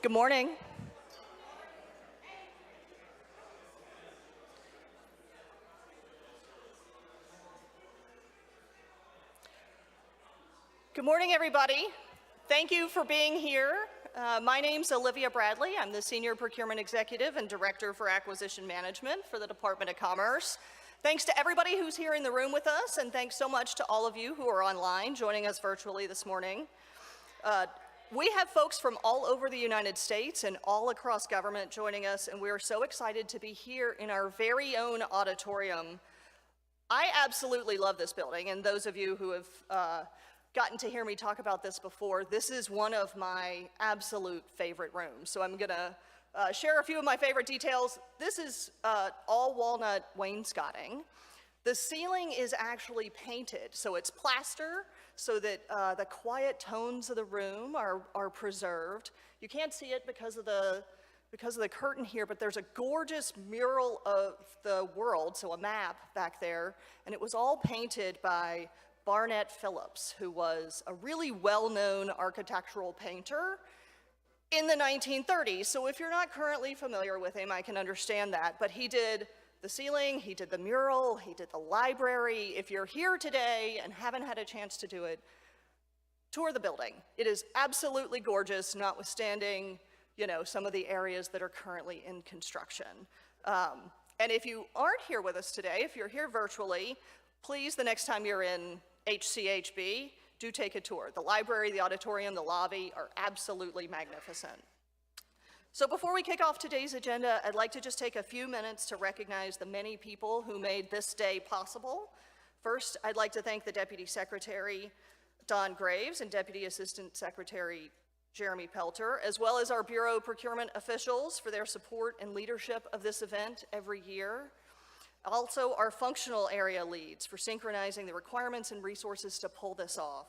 Good morning. Good morning, everybody. Thank you for being here. My name's Olivia Bradley. I'm the Senior Procurement Executive and Director for Acquisition Management for the Department of Commerce. Thanks to everybody who's here in the room with us, and thanks so much to all of you who are online joining us virtually this morning. We have folks from all over the United States and all across government joining us, and we are so excited to be here in our very own auditorium. I absolutely love this building, and those of you who have gotten to hear me talk about this before, this is one of my absolute favorite rooms. So I'm gonna share a few of my favorite details. This is all walnut wainscoting. The ceiling is actually painted, so it's plaster, so that the quiet tones of the room are preserved. You can't see it because of the curtain here, but there's a gorgeous mural of the world, so a map back there, and it was all painted by Barnett Phillips, who was a really well-known architectural painter in the 1930s. So if you're not currently familiar with him, I can understand that, but he did the ceiling, he did the mural, he did the library. If you're here today and haven't had a chance to do it, tour the building. It is absolutely gorgeous, notwithstanding, some of the areas that are currently in construction. And if you aren't here with us today, if you're here virtually, please, the next time you're in HCHB, do take a tour. The library, the auditorium, the lobby are absolutely magnificent. So before we kick off today's agenda, I'd like to just take a few minutes to recognize the many people who made this day possible. First, I'd like to thank the Deputy Secretary, Don Graves, and Deputy Assistant Secretary, Jeremy Pelter, as well as our Bureau procurement officials for their support and leadership of this event every year. Also, our functional area leads for synchronizing the requirements and resources to pull this off.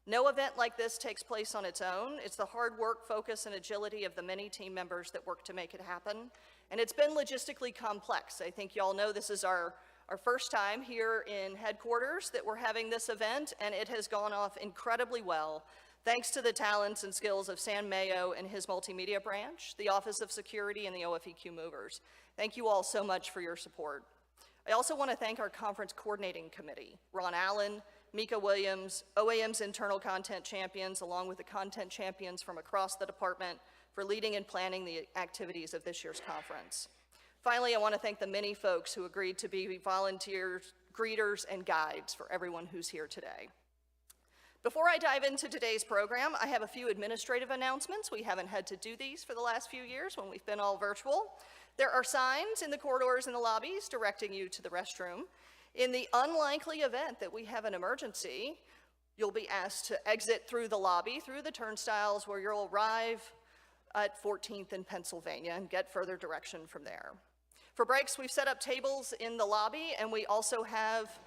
No event like this takes place on its own. It's the hard work, focus, and agility of the many team members that work to make it happen. And it's been logistically complex. I think y'all know this is our first time here in headquarters that we're having this event, and it has gone off incredibly well, thanks to the talents and skills of Sam Mayo and his multimedia branch, the Office of Security, and the OFEQ Movers. Thank you all so much for your support. I also want to thank our conference coordinating committee, Ron Allen, Mika Williams, OAM's internal content champions, along with the content champions from across the department for leading and planning the activities of this year's conference. Finally, I want to thank the many folks who agreed to be volunteers, greeters, and guides for everyone who's here today. Before I dive into today's program, I have a few administrative announcements. We haven't had to do these for the last few years when we've been all virtual. There are signs in the corridors and the lobbies directing you to the restroom. In the unlikely event that we have an emergency, you'll be asked to exit through the lobby, through the turnstiles, where you'll arrive at 14th and Pennsylvania and get further direction from there. For breaks, we've set up tables in the lobby, and we also have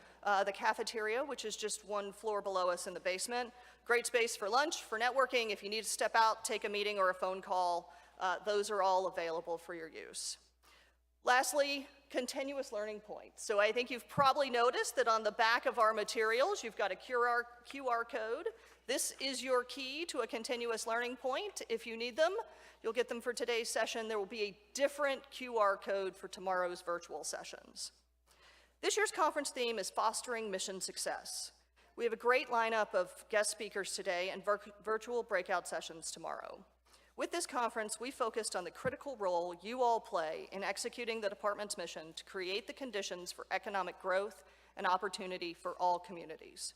the cafeteria, which is just one floor below us in the basement. Great space for lunch, for networking. If you need to step out, take a meeting or a phone call, those are all available for your use. Lastly, continuous learning points. So I think you've probably noticed that on the back of our materials, you've got a QR code. This is your key to a continuous learning point. If you need them, you'll get them for today's session. There will be a different QR code for tomorrow's virtual sessions. This year's conference theme is Fostering Mission Success. We have a great lineup of guest speakers today and virtual breakout sessions tomorrow. With this conference, we focused on the critical role you all play in executing the department's mission to create the conditions for economic growth and opportunity for all communities.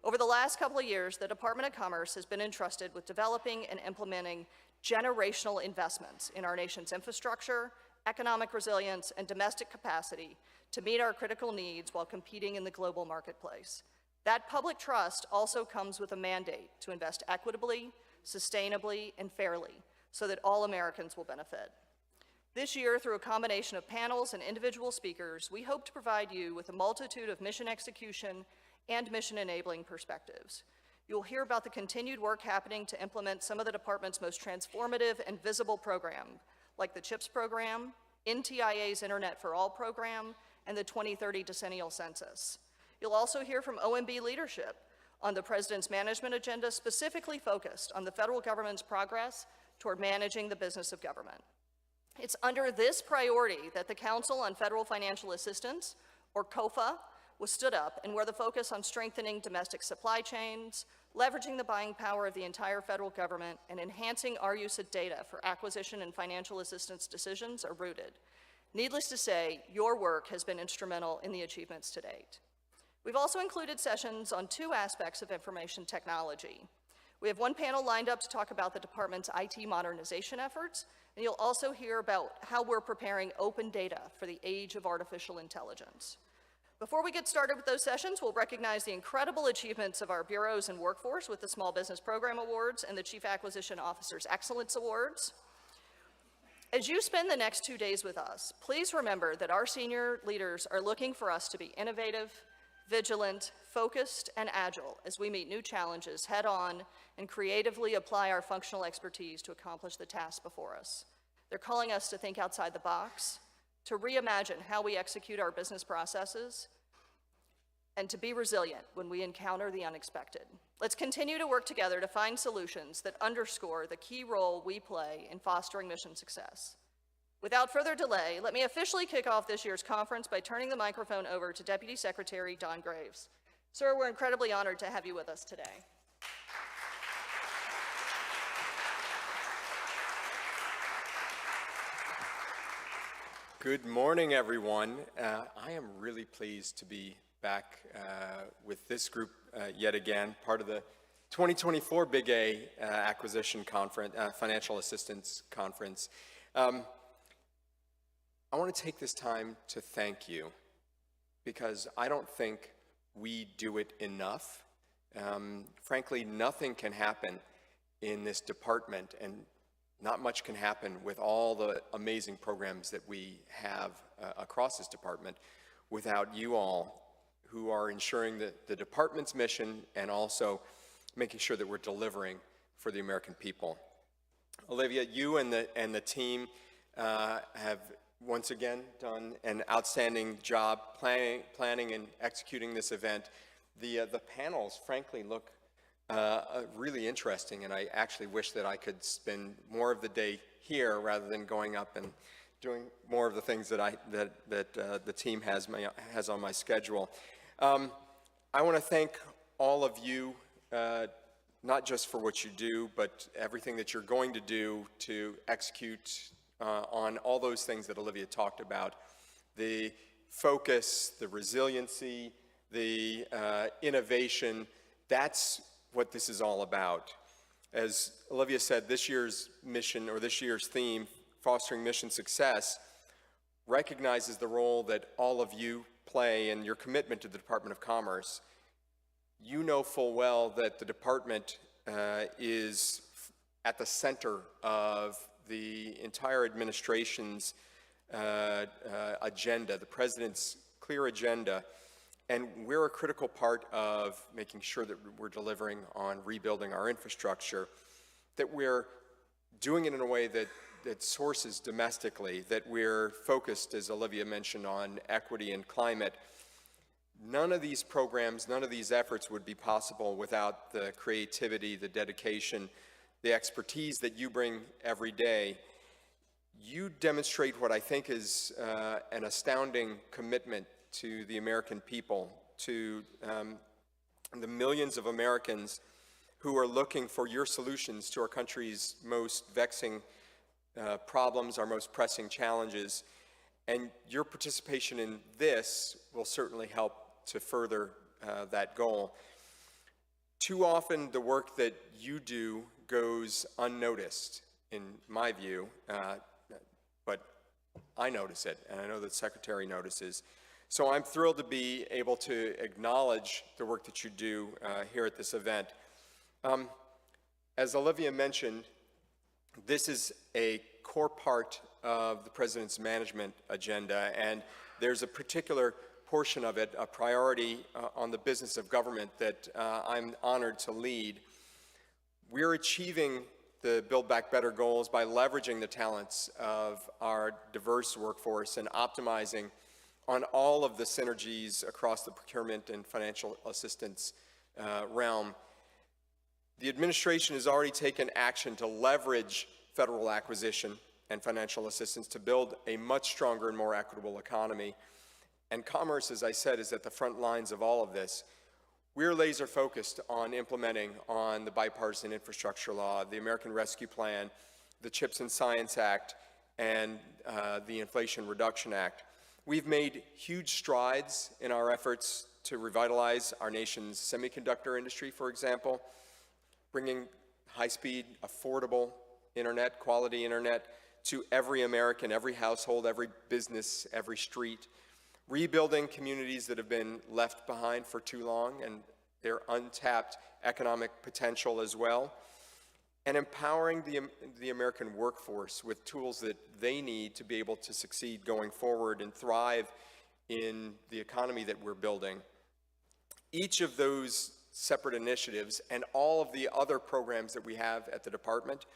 Over the last couple of years, the Department of Commerce has been entrusted with developing and implementing generational investments in our nation's infrastructure, economic resilience, and domestic capacity to meet our critical needs while competing in the global marketplace. That public trust also comes with a mandate to invest equitably, sustainably, and fairly so that all Americans will benefit. This year, through a combination of panels and individual speakers, we hope to provide you with a multitude of mission execution and mission enabling perspectives. You'll hear about the continued work happening to implement some of the department's most transformative and visible programs, like the CHIPS program, NTIA's Internet for All program, and the 2030 Decennial Census. You'll also hear from OMB leadership on the President's management agenda specifically focused on the federal government's progress toward managing the business of government. It's under this priority that the Council on Federal Financial Assistance, or COFA, was stood up, and where the focus on strengthening domestic supply chains, leveraging the buying power of the entire federal government, and enhancing our use of data for acquisition and financial assistance decisions are rooted. Needless to say, your work has been instrumental in the achievements to date. We've also included sessions on 2 aspects of information technology. We have one panel lined up to talk about the department's IT modernization efforts, and you'll also hear about how we're preparing open data for the age of artificial intelligence. Before we get started with those sessions, we'll recognize the incredible achievements of our bureaus and workforce with the Small Business Program Awards and the Chief Acquisition Officer's Excellence Awards. As you spend the next 2 days with us, please remember that our senior leaders are looking for us to be innovative, vigilant, focused, and agile as we meet new challenges head-on and creatively apply our functional expertise to accomplish the tasks before us. They're calling us to think outside the box, to reimagine how we execute our business processes, and to be resilient when we encounter the unexpected. Let's continue to work together to find solutions that underscore the key role we play in fostering mission success. Without further delay, let me officially kick off this year's conference by turning the microphone over to Deputy Secretary Don Graves. Sir, we're incredibly honored to have you with us today. Good morning, everyone. I am really pleased to be back with this group yet again, part of the 2024 Big A Acquisition Conference, Financial Assistance Conference. I want to take this time to thank you because I don't think we do it enough. Frankly, nothing can happen in this department, and not much can happen with all the amazing programs that we have across this department without you all who are ensuring that the department's mission and also making sure that we're delivering for the American people. Olivia, you and the team have once again done an outstanding job planning and executing this event. The panels, frankly, look really interesting, and I actually wish that I could spend more of the day here rather than going up and doing more of the things that the team has on my schedule. I want to thank all of you, not just for what you do, but everything that you're going to do to execute on all those things that Olivia talked about. The focus, the resiliency, the innovation, that's what this is all about. As Olivia said, this year's mission, or this year's theme, Fostering Mission Success, recognizes the role that all of you play and your commitment to the Department of Commerce. You know full well that the department is at the center of the entire administration's agenda, the president's clear agenda, and we're a critical part of making sure that we're delivering on rebuilding our infrastructure, that we're doing it in a way that sources domestically, that we're focused, as Olivia mentioned, on equity and climate. None of these programs, none of these efforts would be possible without the creativity, the dedication, the expertise that you bring every day. You demonstrate what I think is an astounding commitment to the American people, to the millions of Americans who are looking for your solutions to our country's most vexing problems, our most pressing challenges. And your participation in this will certainly help to further that goal. Too often, the work that you do goes unnoticed, in my view, but I notice it, and I know that the Secretary notices. So I'm thrilled to be able to acknowledge the work that you do here at this event. As Olivia mentioned, this is a core part of the President's management agenda, and there's a particular portion of it, a priority on the business of government that I'm honored to lead. We're achieving the Build Back Better goals by leveraging the talents of our diverse workforce and optimizing on all of the synergies across the procurement and financial assistance realm. The administration has already taken action to leverage federal acquisition and financial assistance to build a much stronger and more equitable economy. And commerce, as I said, is at the front lines of all of this. We're laser focused on implementing on the bipartisan infrastructure law, the American Rescue Plan, the CHIPS and Science Act, and the Inflation Reduction Act. We've made huge strides in our efforts to revitalize our nation's semiconductor industry, for example, bringing high-speed, affordable internet, quality internet to every American, every household, every business, every street, rebuilding communities that have been left behind for too long and their untapped economic potential as well, and empowering the American workforce with tools that they need to be able to succeed going forward and thrive in the economy that we're building. Each of those separate initiatives and all of the other programs that we have at the department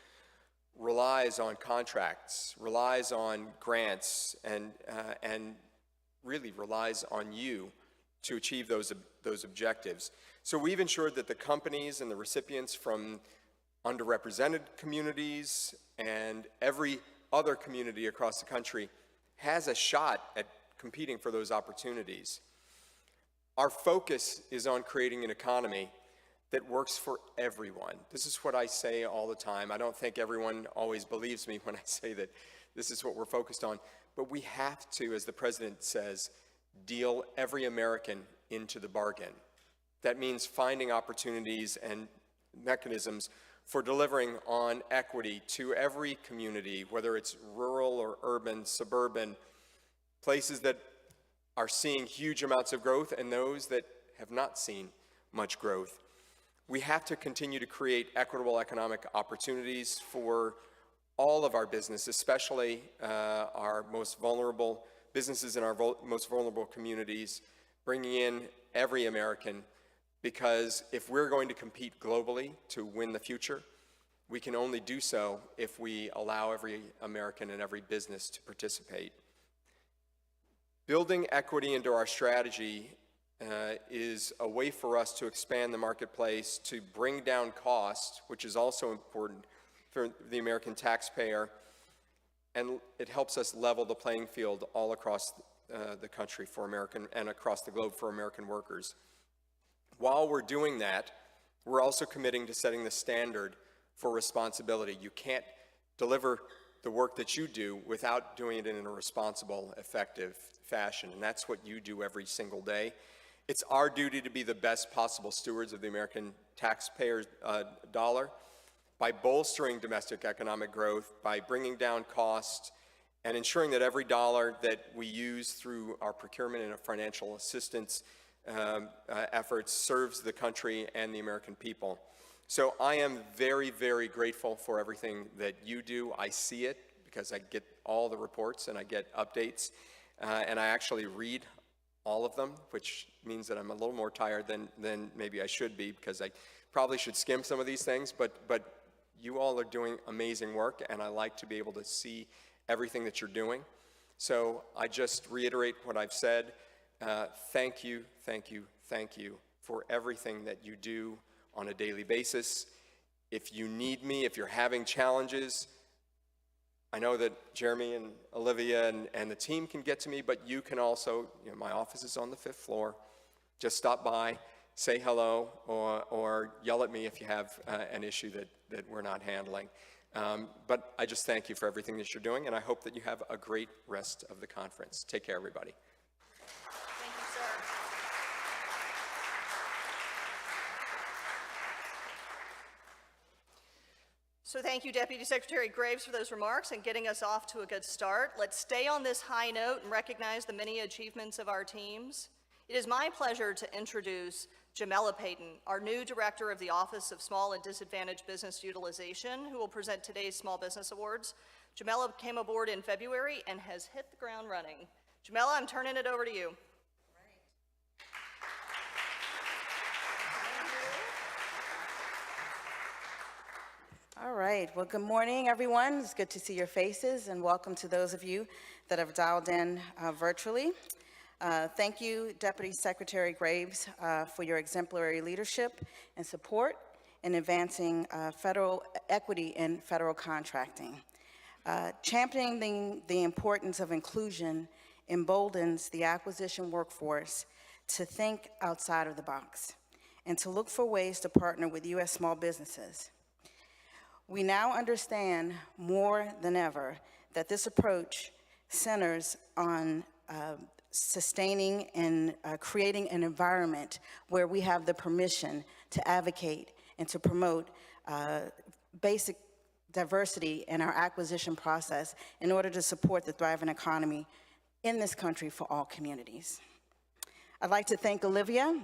relies on contracts, relies on grants, and really relies on you to achieve those objectives. So we've ensured that the companies and the recipients from underrepresented communities and every other community across the country has a shot at competing for those opportunities. Our focus is on creating an economy that works for everyone. This is what I say all the time. I don't think everyone always believes me when I say that this is what we're focused on, but we have to, as the president says, deal every American into the bargain. That means finding opportunities and mechanisms for delivering on equity to every community, whether it's rural or urban, suburban, places that are seeing huge amounts of growth and those that have not seen much growth. We have to continue to create equitable economic opportunities for all of our business, especially our most vulnerable businesses in our most vulnerable communities, bringing in every American, because if we're going to compete globally to win the future, we can only do so if we allow every American and every business to participate. Building equity into our strategy is a way for us to expand the marketplace, to bring down costs, which is also important for the American taxpayer, and it helps us level the playing field all across the country for American and across the globe for American workers. While we're doing that, we're also committing to setting the standard for responsibility. You can't deliver the work that you do without doing it in a responsible, effective fashion, and that's what you do every single day. It's our duty to be the best possible stewards of the American taxpayer's dollar by bolstering domestic economic growth, by bringing down costs, and ensuring that every dollar that we use through our procurement and our financial assistance efforts serves the country and the American people. So I am very, very grateful for everything that you do. I see it because I get all the reports and I get updates, and I actually read all of them, which means that I'm a little more tired than maybe I should be, because I probably should skim some of these things, but you all are doing amazing work, and I like to be able to see everything that you're doing. So I just reiterate what I've said. Thank you, thank you, thank you for everything that you do on a daily basis. If you need me, if you're having challenges, I know that Jeremy and Olivia and the team can get to me, but you can also, my office is on the 5th floor. Just stop by, say hello, or yell at me if you have an issue that we're not handling. But I just thank you for everything that you're doing, and I hope that you have a great rest of the conference. Take care, everybody. Thank you, sir. So thank you, Deputy Secretary Graves, for those remarks and getting us off to a good start. Let's stay on this high note and recognize the many achievements of our teams. It is my pleasure to introduce Jamela Payton, our new Director of the Office of Small and Disadvantaged Business Utilization, who will present today's Small Business Awards. Jamela came aboard in February and has hit the ground running. Jamela, I'm turning it over to you. All right. Well, good morning, everyone. It's good to see your faces, and welcome to those of you that have dialed in virtually. Thank you, Deputy Secretary Graves, for your exemplary leadership and support in advancing federal equity in federal contracting. Championing the importance of inclusion emboldens the acquisition workforce to think outside of the box and to look for ways to partner with U.S. small businesses. We now understand more than ever that this approach centers on sustaining and creating an environment where we have the permission to advocate and to promote basic diversity in our acquisition process in order to support the thriving economy in this country for all communities. I'd like to thank Olivia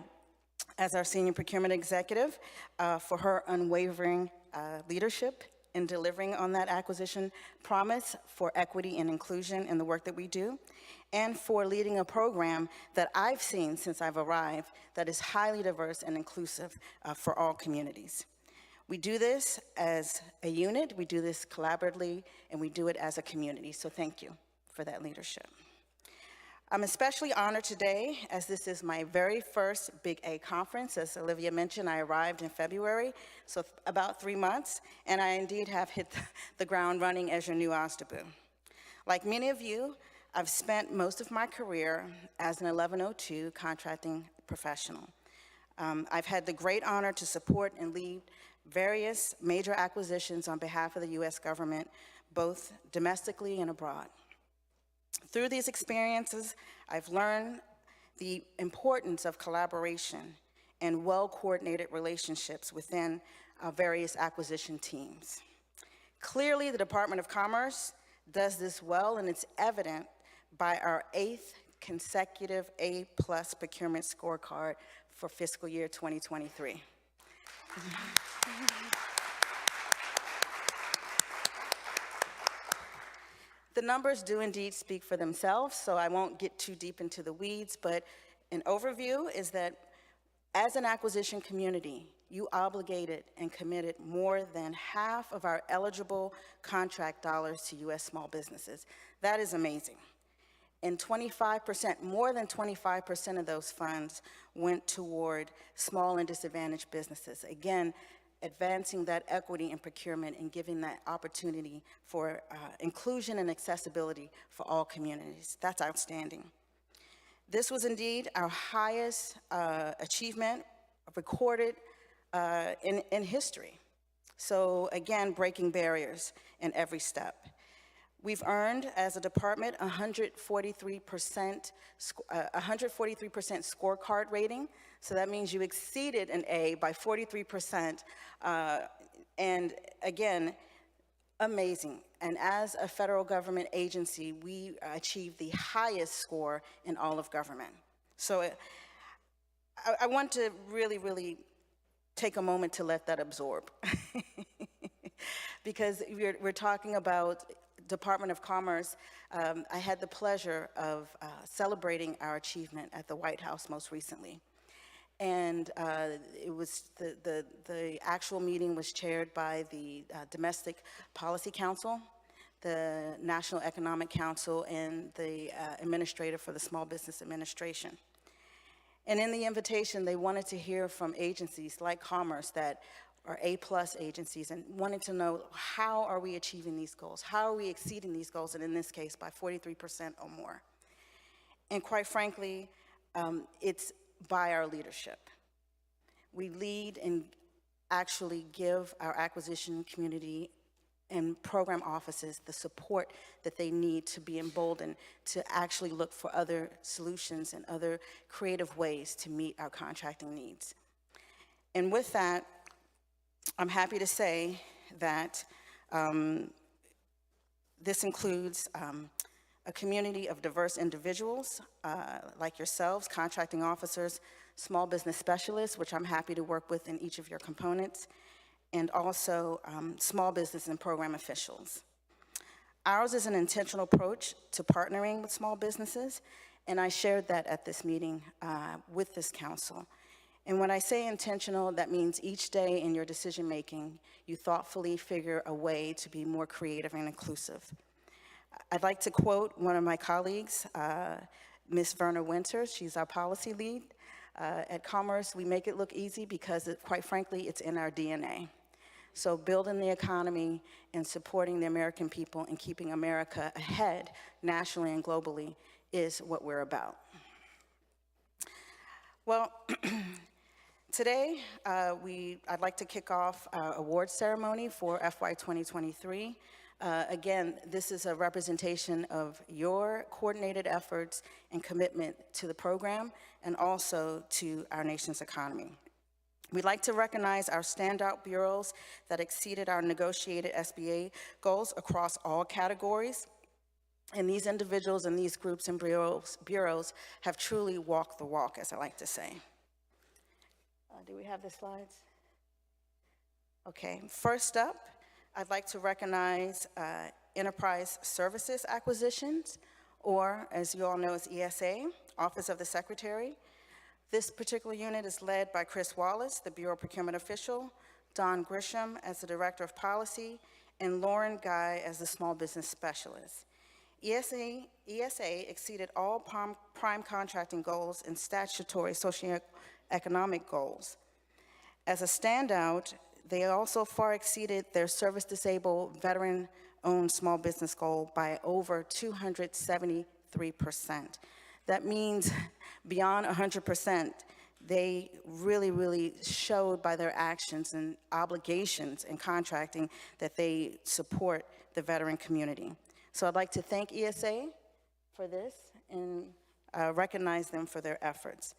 as our Senior Procurement Executive for her unwavering leadership in delivering on that acquisition promise for equity and inclusion in the work that we do, and for leading a program that I've seen since I've arrived that is highly diverse and inclusive for all communities. We do this as a unit, we do this collaboratively, and we do it as a community, so thank you for that leadership. I'm especially honored today as this is my very first Big A conference. As Olivia mentioned, I arrived in February, so about 3 months, and I indeed have hit the ground running as your new OSDBU. Like many of you, I've spent most of my career as an 1102 contracting professional. I've had the great honor to support and lead various major acquisitions on behalf of the U.S. government, both domestically and abroad. Through these experiences, I've learned the importance of collaboration and well-coordinated relationships within our various acquisition teams. Clearly, the Department of Commerce does this well, and it's evident by our 8th consecutive A+ procurement scorecard for fiscal year 2023. The numbers do indeed speak for themselves, so I won't get too deep into the weeds, but an overview is that as an acquisition community, you obligated and committed more than half of our eligible contract dollars to U.S. small businesses. That is amazing. And 25%, more than 25% of those funds went toward small and disadvantaged businesses. Again, advancing that equity in procurement and giving that opportunity for inclusion and accessibility for all communities. That's outstanding. This was indeed our highest achievement recorded in history. So again, breaking barriers in every step. We've earned, as a department, 143% scorecard rating. So that means you exceeded an A by 43%. And again, amazing. And as a federal government agency, we achieved the highest score in all of government. So I want to really, really take a moment to let that absorb. Because we're talking about Department of Commerce. I had the pleasure of celebrating our achievement at the White House most recently. And it was the actual meeting was chaired by the Domestic Policy Council, the National Economic Council, and the administrator for the Small Business Administration. And in the invitation, they wanted to hear from agencies like Commerce that are A+ agencies, and wanted to know, how are we achieving these goals? How are we exceeding these goals, and in this case, by 43% or more? And quite frankly, it's by our leadership. We lead and actually give our acquisition community and program offices the support that they need to be emboldened to actually look for other solutions and other creative ways to meet our contracting needs. And with that, I'm happy to say that this includes a community of diverse individuals like yourselves, contracting officers, small business specialists, which I'm happy to work with in each of your components, and also small business and program officials. Ours is an intentional approach to partnering with small businesses, and I shared that at this meeting with this council. And when I say intentional, that means each day in your decision-making, you thoughtfully figure a way to be more creative and inclusive. I'd like to quote one of my colleagues, Ms. Verna Winters. She's our policy lead. At Commerce, we make it look easy because, quite frankly, it's in our DNA. So building the economy and supporting the American people and keeping America ahead nationally and globally is what we're about. Well, today, I'd like to kick off our awards ceremony for FY 2023. Again, this is a representation of your coordinated efforts and commitment to the program and also to our nation's economy. We'd like to recognize our standout bureaus that exceeded our negotiated SBA goals across all categories. And these individuals and these groups and bureaus have truly walked the walk, as I like to say. Do we have the slides? Okay, first up, I'd like to recognize Enterprise Services Acquisitions, or as you all know, it's ESA, Office of the Secretary. This particular unit is led by Chris Wallace, the Bureau Procurement Official, Don Grisham as the Director of Policy, and Lauren Guy as the Small Business Specialist. ESA exceeded all prime contracting goals and statutory socioeconomic goals. As a standout, they also far exceeded their service-disabled, veteran-owned small business goal by over 273%. That means beyond 100%, they really showed by their actions and obligations in contracting that they support the veteran community. So I'd like to thank ESA for this and recognize them for their efforts.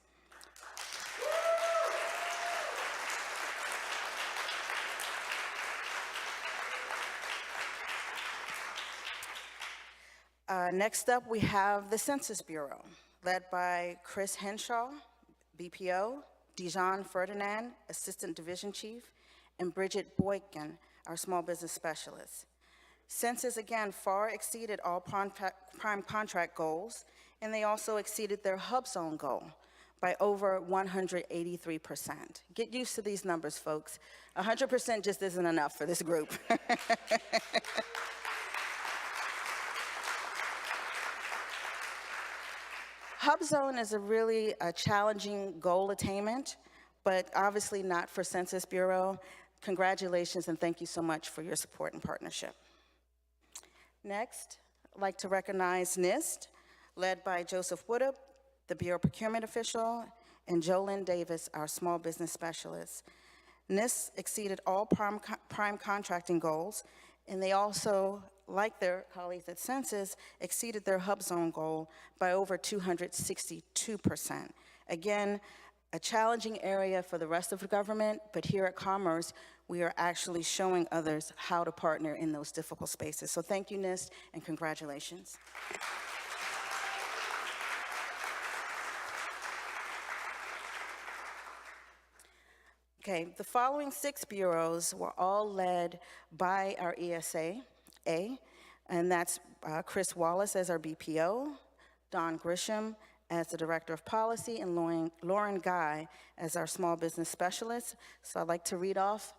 Next up, we have the Census Bureau, led by Chris Henshaw, BPO, Dijon Ferdinand, Assistant Division Chief, and Bridget Boykin, our Small Business Specialist. Census, again, far exceeded all prime contract goals, and they also exceeded their hub zone goal by over 183%. Get used to these numbers, folks. 100% just isn't enough for this group. Hub zone is a really challenging goal attainment, but obviously not for Census Bureau. Congratulations and thank you so much for your support and partnership. Next, I'd like to recognize NIST, led by Joseph Woodup, the Bureau Procurement Official, and Jolynn Davis, our Small Business Specialist. NIST exceeded all prime contracting goals, and they also, like their colleagues at Census, exceeded their hub zone goal by over 262%. Again, a challenging area for the rest of the government, but here at Commerce, we are actually showing others how to partner in those difficult spaces. So thank you, NIST, and congratulations. Okay, the following 6 bureaus were all led by our ESA, and that's Chris Wallace as our BPO, Don Grisham as the Director of Policy, and Lauren Guy as our Small Business Specialist. So I'd like to read off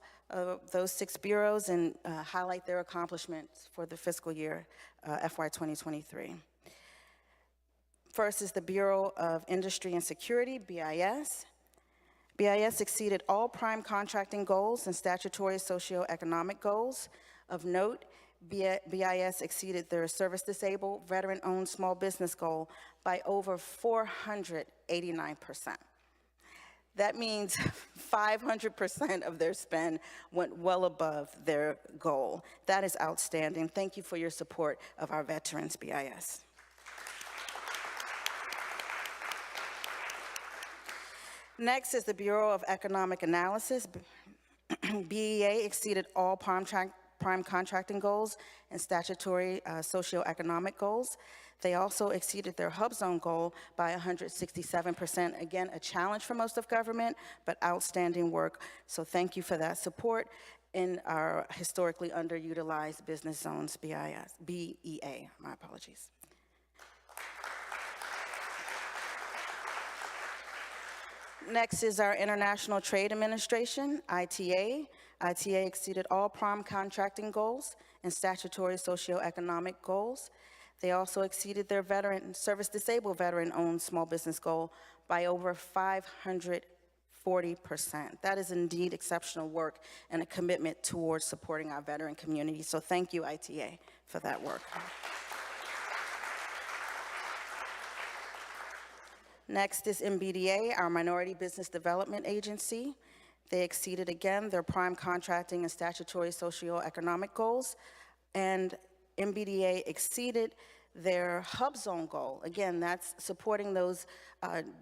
those 6 bureaus and highlight their accomplishments for the fiscal year FY 2023. First is the Bureau of Industry and Security, BIS. BIS exceeded all prime contracting goals and statutory socioeconomic goals. Of note, BIS exceeded their service-disabled, veteran-owned small business goal by over 489%. That means 500% of their spend went well above their goal. That is outstanding. Thank you for your support of our veterans, BIS. Next is the Bureau of Economic Analysis. BEA exceeded all prime contracting goals and statutory socioeconomic goals. They also exceeded their hub zone goal by 167%. Again, a challenge for most of government, but outstanding work. So thank you for that support in our historically underutilized business zones, BEA, my apologies. Next is our International Trade Administration, ITA. ITA exceeded all prime contracting goals and statutory socioeconomic goals. They also exceeded their service-disabled veteran-owned small business goal by over 540%. That is indeed exceptional work and a commitment towards supporting our veteran community. So thank you, ITA, for that work. Next is MBDA, our Minority Business Development Agency. They exceeded again their prime contracting and statutory socioeconomic goals, and MBDA exceeded their hub zone goal. Again, that's supporting those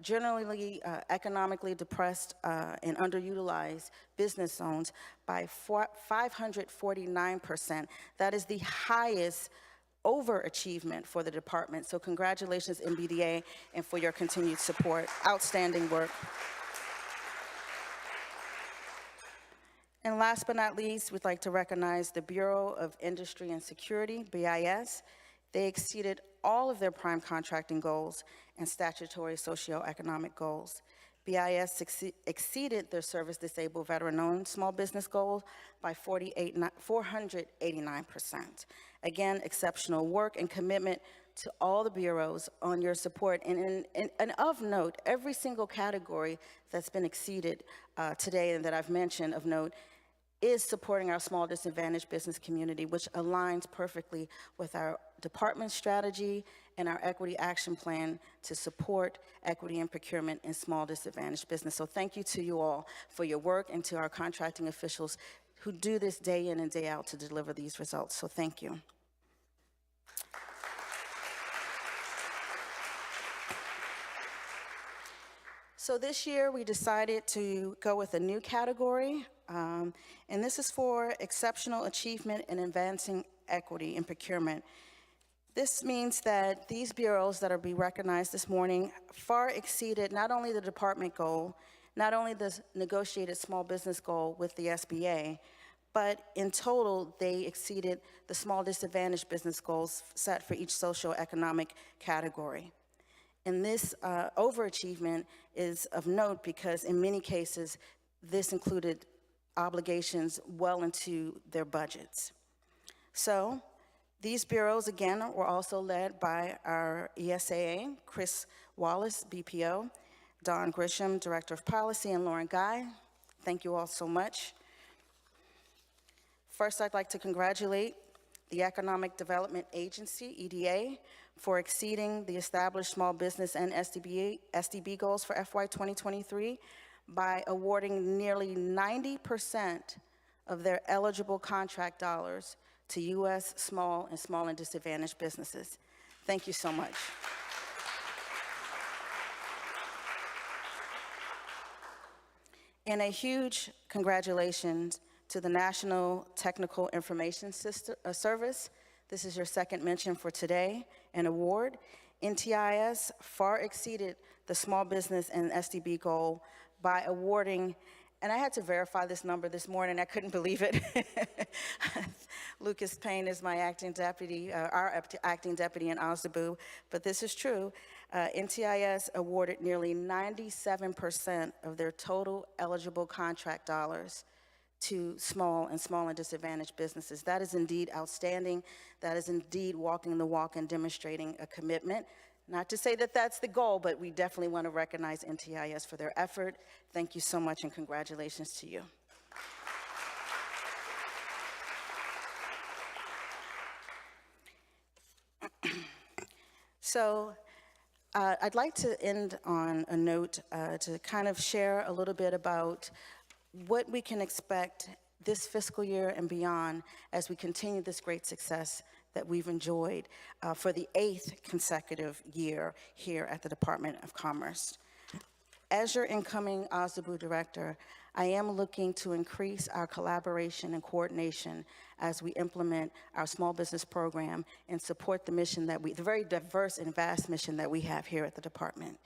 generally economically depressed and underutilized business zones by 549%. That is the highest overachievement for the department. So congratulations, MBDA, and for your continued support. Outstanding work. And last but not least, we'd like to recognize the Bureau of Industry and Security, BIS. They exceeded all of their prime contracting goals and statutory socioeconomic goals. BIS exceeded their service-disabled veteran-owned small business goal by 489%. Again, exceptional work and commitment to all the bureaus on your support. And of note, every single category that's been exceeded today and that I've mentioned of note is supporting our small disadvantaged business community, which aligns perfectly with our department strategy and our equity action plan to support equity and procurement in small disadvantaged business. So thank you to you all for your work, and to our contracting officials who do this day in and day out to deliver these results. So thank you. So this year we decided to go with a new category, and this is for exceptional achievement in advancing equity in procurement. This means that these bureaus that are being recognized this morning far exceeded not only the department goal, not only the negotiated small business goal with the SBA, but in total, they exceeded the small disadvantaged business goals set for each socioeconomic category. And this overachievement is of note because in many cases, this included obligations well into their budgets. So these bureaus, again, were also led by our ESAA, Chris Wallace, BPO, Don Grisham, Director of Policy, and Lauren Guy. Thank you all so much. First, I'd like to congratulate the Economic Development Agency, EDA, for exceeding the established small business and SDB goals for FY 2023 by awarding nearly 90% of their eligible contract dollars to U.S. small and disadvantaged businesses. Thank you so much. And a huge congratulations to the National Technical Information Service. This is your second mention for today, an award. NTIS far exceeded the small business and SDB goal by awarding, and I had to verify this number this morning, I couldn't believe it. Lucas Payne is my acting deputy, our acting deputy in Osnabu, but this is true. NTIS awarded nearly 97% of their total eligible contract dollars to small and disadvantaged businesses. That is indeed outstanding. That is indeed walking the walk and demonstrating a commitment. Not to say that that's the goal, but we definitely want to recognize NTIS for their effort. Thank you so much, and congratulations to you. So I'd like to end on a note to kind of share a little bit about what we can expect this fiscal year and beyond as we continue this great success that we've enjoyed for the 8th consecutive year here at the Department of Commerce. As your incoming Osnabu director, I am looking to increase our collaboration and coordination as we implement our small business program and support the mission that the very diverse and vast mission that we have here at the department.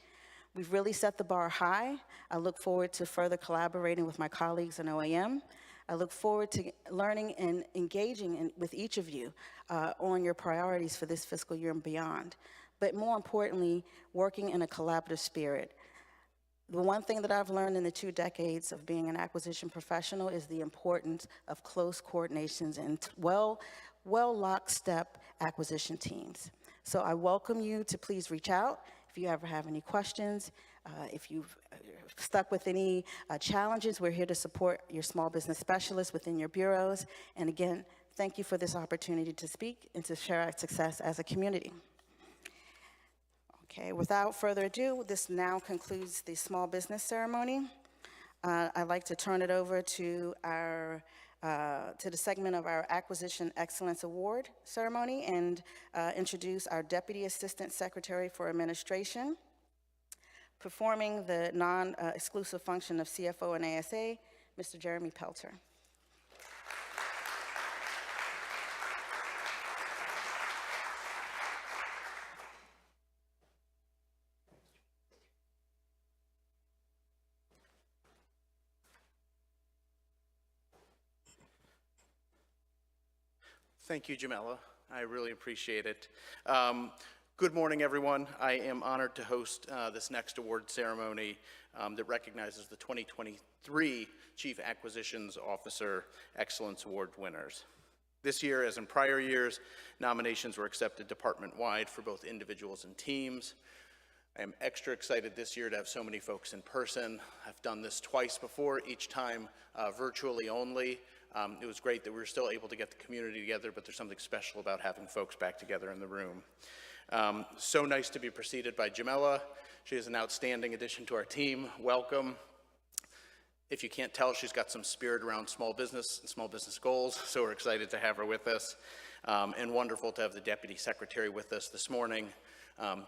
We've really set the bar high. I look forward to further collaborating with my colleagues in OAM. I look forward to learning and engaging with each of you on your priorities for this fiscal year and beyond. But more importantly, working in a collaborative spirit. The one thing that I've learned in the 2 decades of being an acquisition professional is the importance of close coordinations and well lockstep acquisition teams. So I welcome you to please reach out if you ever have any questions. If you've stuck with any challenges, we're here to support your small business specialists within your bureaus. And again, thank you for this opportunity to speak and to share our success as a community. Okay, without further ado, this now concludes the small business ceremony. I'd like to turn it over to the segment of our Acquisition Excellence Award ceremony and introduce our Deputy Assistant Secretary for Administration, performing the non-exclusive function of CFO and ASA, Mr. Jeremy Pelter. Thank you, Jamela. I really appreciate it. Good morning, everyone. I am honored to host this next award ceremony that recognizes the 2023 Chief Acquisitions Officer Excellence Award winners. This year, as in prior years, nominations were accepted department-wide for both individuals and teams. I am extra excited this year to have so many folks in person. I've done this twice before, each time virtually only. It was great that we were still able to get the community together, but there's something special about having folks back together in the room. So nice to be preceded by Jamela. She is an outstanding addition to our team. Welcome. If you can't tell, she's got some spirit around small business and small business goals, so we're excited to have her with us. And wonderful to have the Deputy Secretary with us this morning.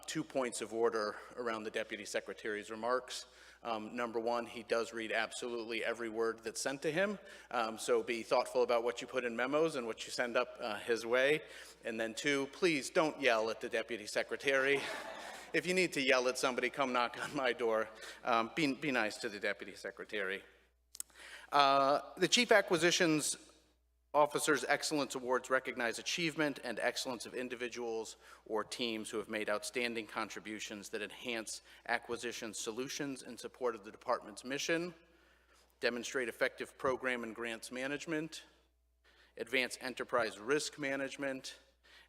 2 points of order around the Deputy Secretary's remarks. Number one, he does read absolutely every word that's sent to him, so be thoughtful about what you put in memos and what you send up his way. And then two, please don't yell at the Deputy Secretary. If you need to yell at somebody, come knock on my door. Be nice to the Deputy Secretary. The Chief Acquisitions Officers Excellence Awards recognize achievement and excellence of individuals or teams who have made outstanding contributions that enhance acquisition solutions in support of the department's mission, demonstrate effective program and grants management, advance enterprise risk management,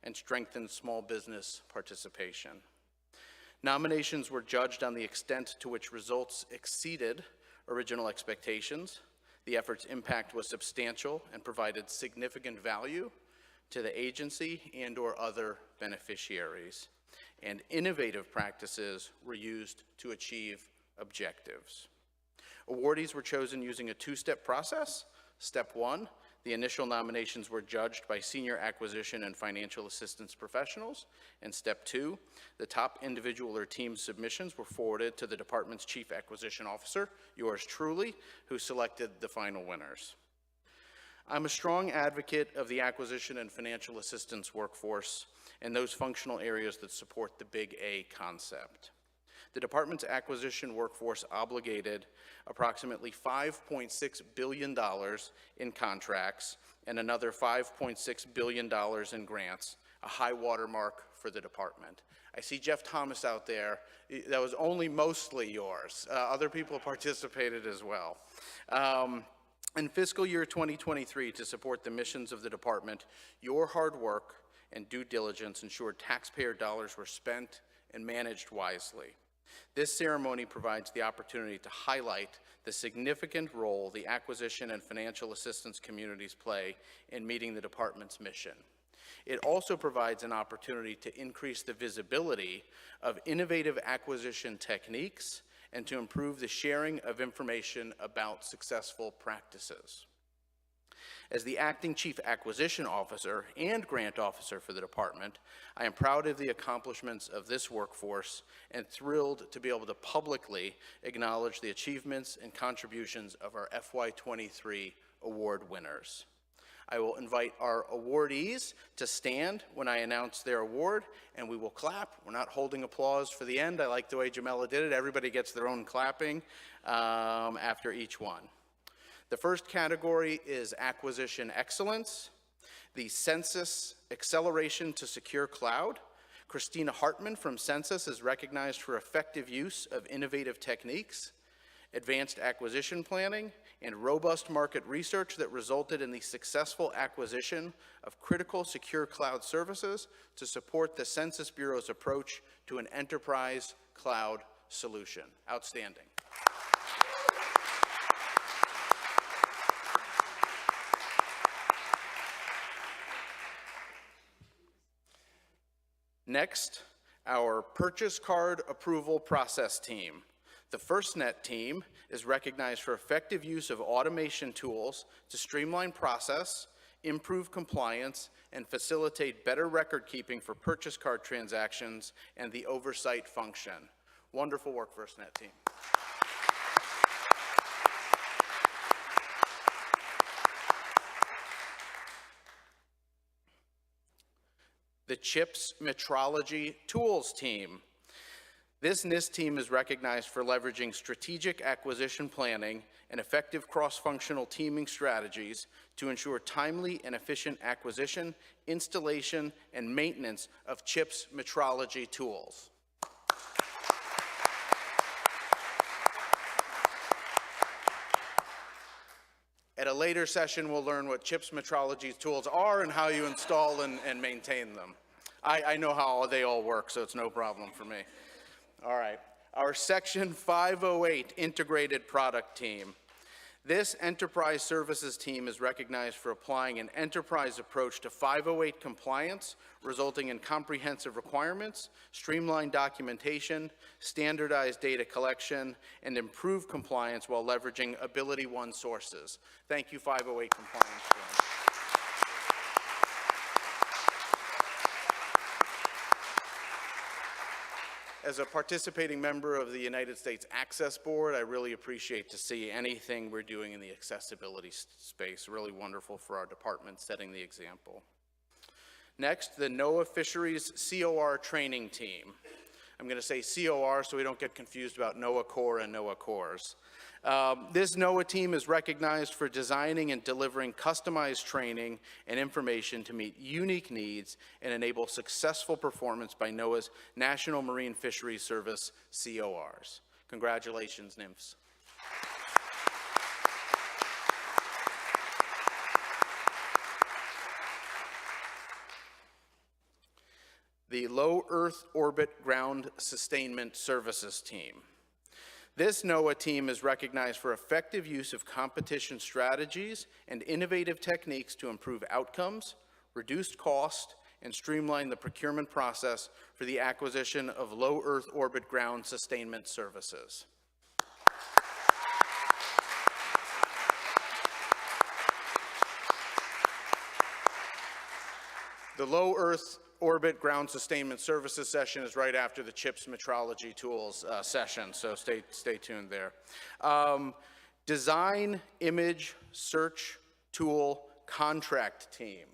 and strengthen small business participation. Nominations were judged on the extent to which results exceeded original expectations. The effort's impact was substantial and provided significant value to the agency and/or other beneficiaries. And innovative practices were used to achieve objectives. Awardees were chosen using a two-step process. Step one, the initial nominations were judged by senior acquisition and financial assistance professionals. And step two, the top individual or team submissions were forwarded to the department's chief acquisition officer, yours truly, who selected the final winners. I'm a strong advocate of the acquisition and financial assistance workforce and those functional areas that support the Big A concept. The department's acquisition workforce obligated approximately $5.6 billion in contracts and another $5.6 billion in grants, a high watermark for the department. I see Jeff Thomas out there. That was only mostly yours. Other people participated as well. In fiscal year 2023, to support the missions of the department, your hard work and due diligence ensured taxpayer dollars were spent and managed wisely. This ceremony provides the opportunity to highlight the significant role the acquisition and financial assistance communities play in meeting the department's mission. It also provides an opportunity to increase the visibility of innovative acquisition techniques and to improve the sharing of information about successful practices. As the acting chief acquisition officer and grant officer for the department, I am proud of the accomplishments of this workforce and thrilled to be able to publicly acknowledge the achievements and contributions of our FY23 award winners. I will invite our awardees to stand when I announce their award, and we will clap. We're not holding applause for the end. I like the way Jamela did it. Everybody gets their own clapping after each one. The first category is Acquisition Excellence. The Census Acceleration to Secure Cloud. Christina Hartman from Census is recognized for effective use of innovative techniques, advanced acquisition planning, and robust market research that resulted in the successful acquisition of critical secure cloud services to support the Census Bureau's approach to an enterprise cloud solution. Outstanding. Next, our purchase card approval process team. The FirstNet team is recognized for effective use of automation tools to streamline process, improve compliance, and facilitate better record keeping for purchase card transactions and the oversight function. Wonderful work, FirstNet team. The CHIPS Metrology Tools team. This NIST team is recognized for leveraging strategic acquisition planning and effective cross-functional teaming strategies to ensure timely and efficient acquisition, installation, and maintenance of CHIPS metrology tools. At a later session, we'll learn what CHIPS metrology tools are and how you install and maintain them. I know how they all work, so it's no problem for me. All right, our Section 508 integrated product team. This enterprise services team is recognized for applying an enterprise approach to 508 compliance, resulting in comprehensive requirements, streamlined documentation, standardized data collection, and improved compliance while leveraging AbilityOne sources. Thank you, 508 compliance team. As a participating member of the United States Access Board, I really appreciate to see anything we're doing in the accessibility space. Really wonderful for our department, setting the example. Next, the NOAA Fisheries COR training team. I'm going to say COR so we don't get confused about NOAA Corps and NOAA Corps. This NOAA team is recognized for designing and delivering customized training and information to meet unique needs and enable successful performance by NOAA's National Marine Fisheries Service, CORs. Congratulations, NMFS. The Low Earth Orbit Ground Sustainment Services team. This NOAA team is recognized for effective use of competition strategies and innovative techniques to improve outcomes, reduce cost, and streamline the procurement process for the acquisition of low Earth orbit ground sustainment services. The Low Earth Orbit Ground Sustainment Services session is right after the CHIPS Metrology Tools session, so stay tuned there. Design, Image, Search, Tool, Contract team.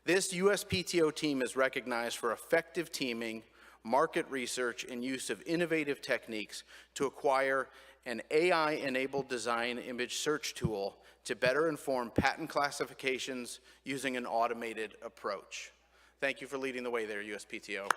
This USPTO team is recognized for effective teaming, market research, and use of innovative techniques to acquire an AI-enabled design image search tool to better inform patent classifications using an automated approach. Thank you for leading the way there, USPTO.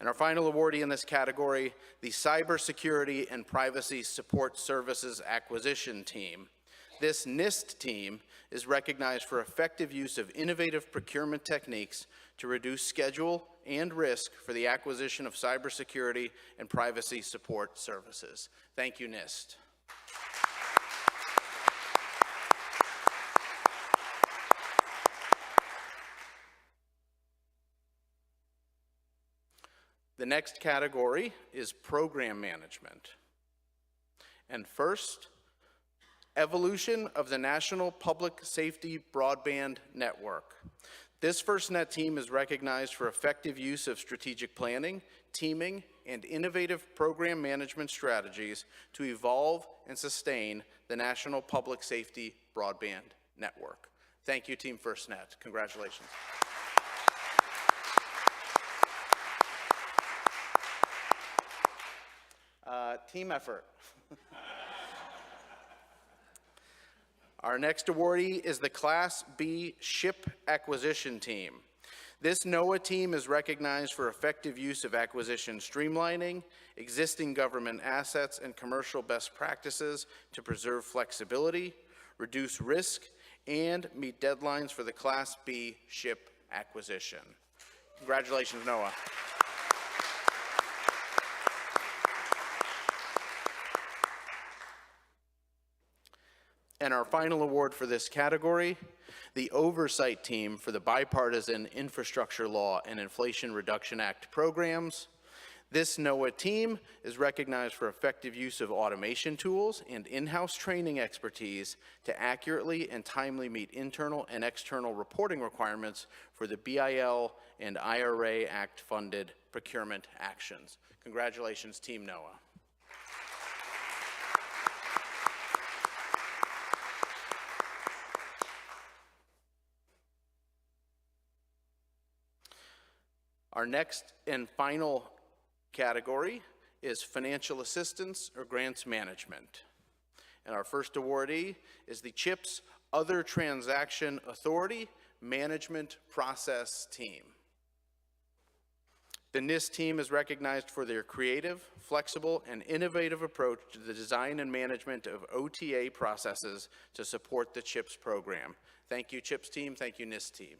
And our final awardee in this category, the Cybersecurity and Privacy Support Services Acquisition Team. This NIST team is recognized for effective use of innovative procurement techniques to reduce schedule and risk for the acquisition of cybersecurity and privacy support services. Thank you, NIST. The next category is program management. And first, evolution of the National Public Safety Broadband Network. This FirstNet team is recognized for effective use of strategic planning, teaming, and innovative program management strategies to evolve and sustain the National Public Safety Broadband Network. Thank you, Team FirstNet. Congratulations. Team effort. Our next awardee is the Class B Ship Acquisition Team. This NOAA team is recognized for effective use of acquisition streamlining, existing government assets, and commercial best practices to preserve flexibility, reduce risk, and meet deadlines for the Class B ship acquisition. Congratulations, Noah. And our final award for this category, the Oversight Team for the Bipartisan Infrastructure Law and Inflation Reduction Act programs. This NOAA team is recognized for effective use of automation tools and in-house training expertise to accurately and timely meet internal and external reporting requirements for the BIL and IRA Act-funded procurement actions. Congratulations, Team NOAA. Our next and final category is financial assistance or grants management. And our first awardee is the CHIPS Other Transaction Authority Management Process Team. The NIST team is recognized for their creative, flexible, and innovative approach to the design and management of OTA processes to support the CHIPS program. Thank you, CHIPS team. Thank you, NIST team.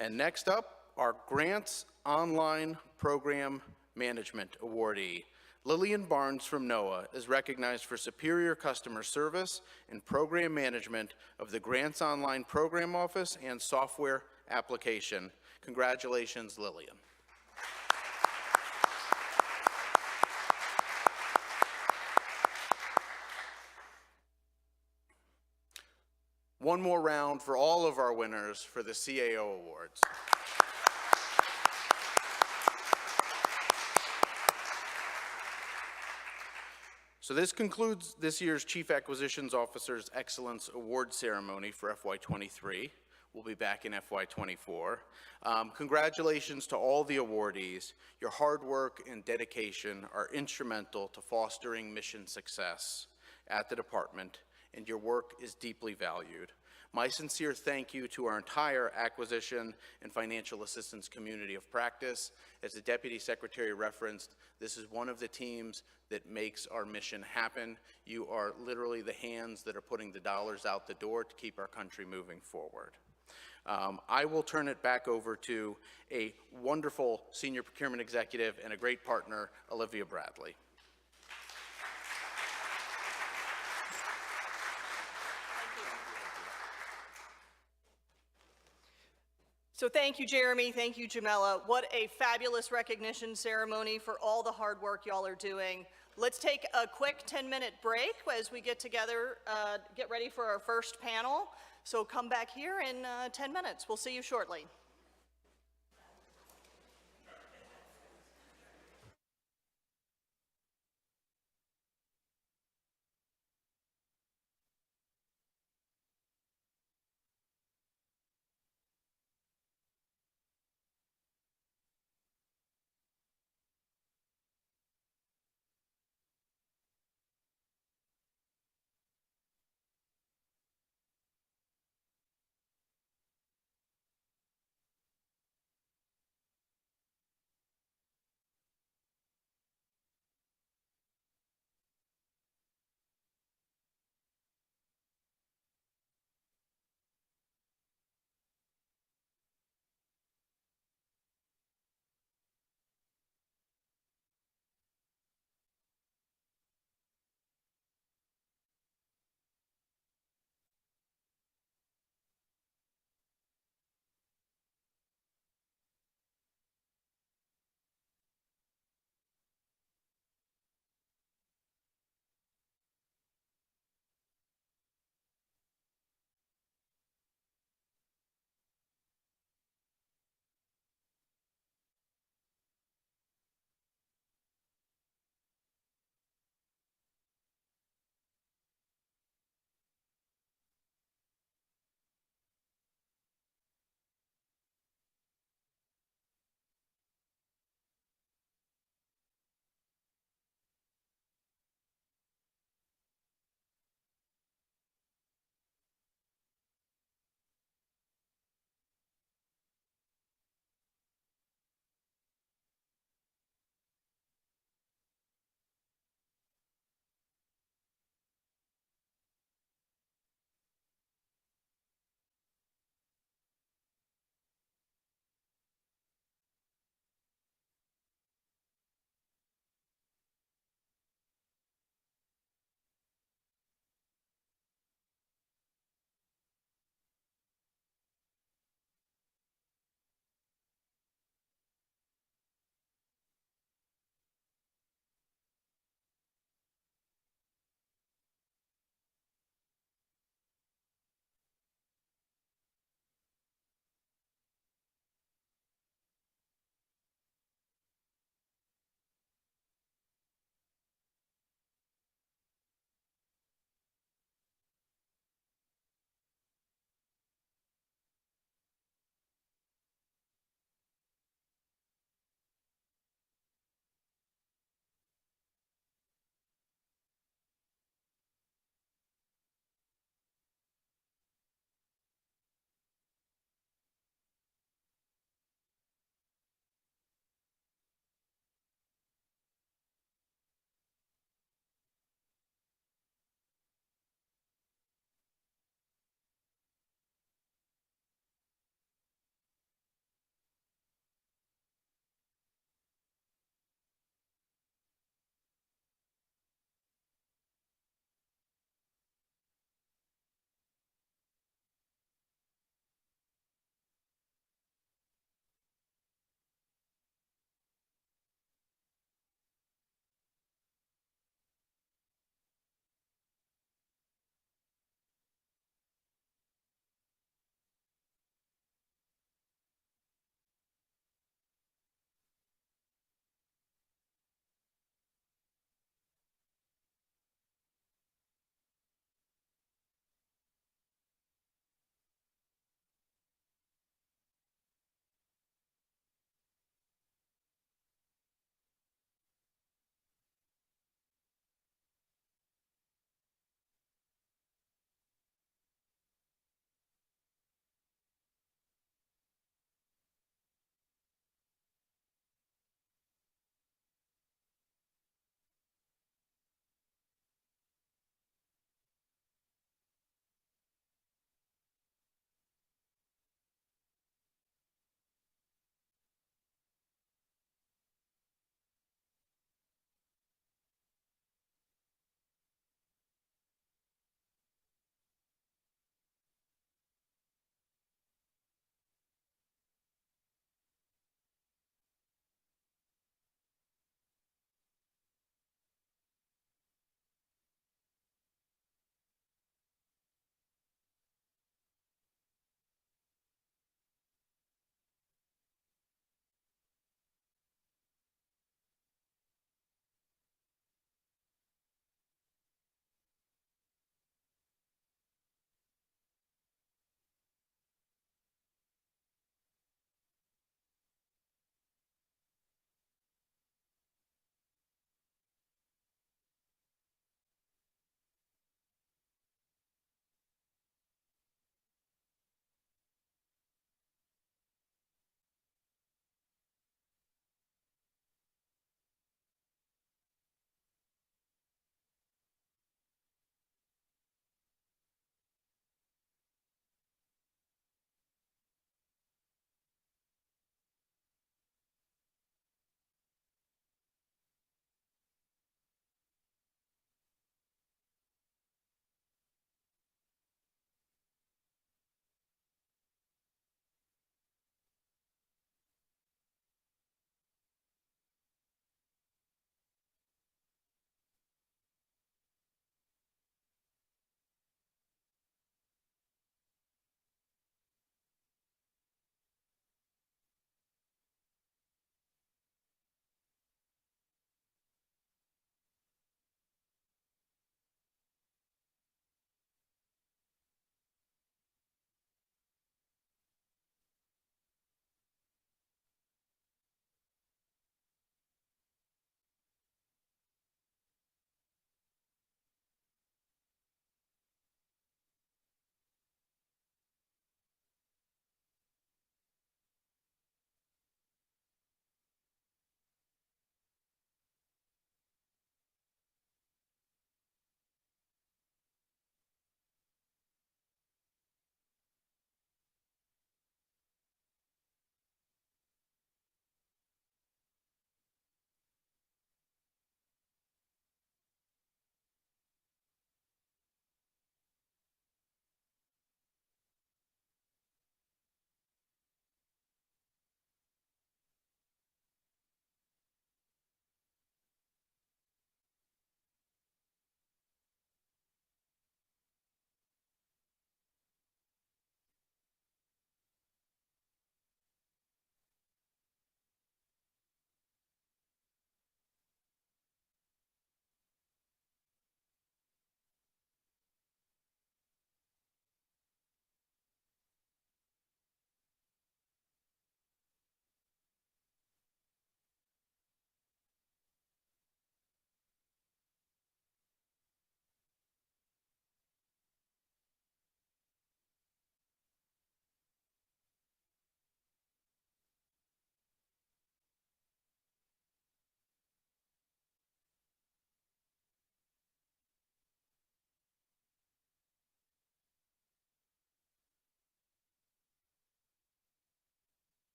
And next up, our Grants Online Program Management awardee, Lillian Barnes from NOAA, is recognized for superior customer service and program management of the Grants Online Program Office and software application. Congratulations, Lillian. One more round for all of our winners for the CAO Awards. So this concludes this year's Chief Acquisitions Officer's Excellence Award Ceremony for FY23. We'll be back in FY24. Congratulations to all the awardees. Your hard work and dedication are instrumental to fostering mission success at the department, and your work is deeply valued. My sincere thank you to our entire acquisition and financial assistance community of practice. As the Deputy Secretary referenced, this is one of the teams that makes our mission happen. You are literally the hands that are putting the dollars out the door to keep our country moving forward. I will turn it back over to a wonderful senior procurement executive and a great partner, Olivia Bradley. So thank you, Jeremy. Thank you, Jamela. What a fabulous recognition ceremony for all the hard work y'all are doing. Let's take a quick 10-minute break as we get together, get ready for our first panel. So come back here in 10 minutes. We'll see you shortly.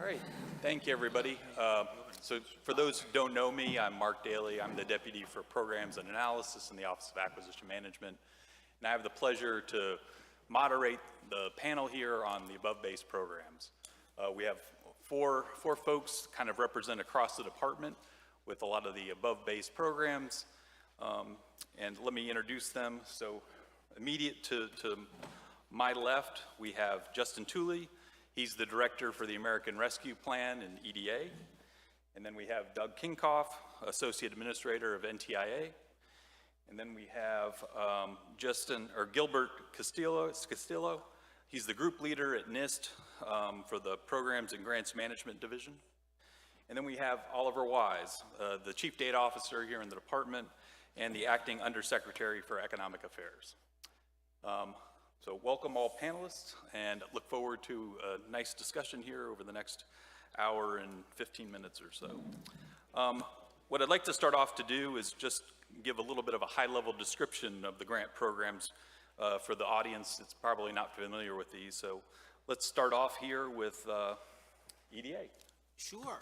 right, thank you, everybody. So for those who don't know me, I'm Mark Daly. I'm the Deputy for Programs and Analysis in the Office of Acquisition Management. And I have the pleasure to moderate the panel here on the above-base programs. We have four folks kind of represent across the department with a lot of the above-base programs. And let me introduce them. So immediate to my left, we have Justin Tooley. He's the Director for the American Rescue Plan and EDA. And then we have Doug Kinkoff, Associate Administrator of NTIA. And then we have Gilbert Castillo. He's the Group Leader at NIST for the Programs and Grants Management Division. And then we have Oliver Wise, the Chief Data Officer here in the department and the Acting Undersecretary for Economic Affairs. So welcome all panelists, and look forward to a nice discussion here over the next hour and 15 minutes or so. What I'd like to start off to do is just give a little bit of a high-level description of the grant programs for the audience that's probably not familiar with these. So let's start off here with EDA. Sure.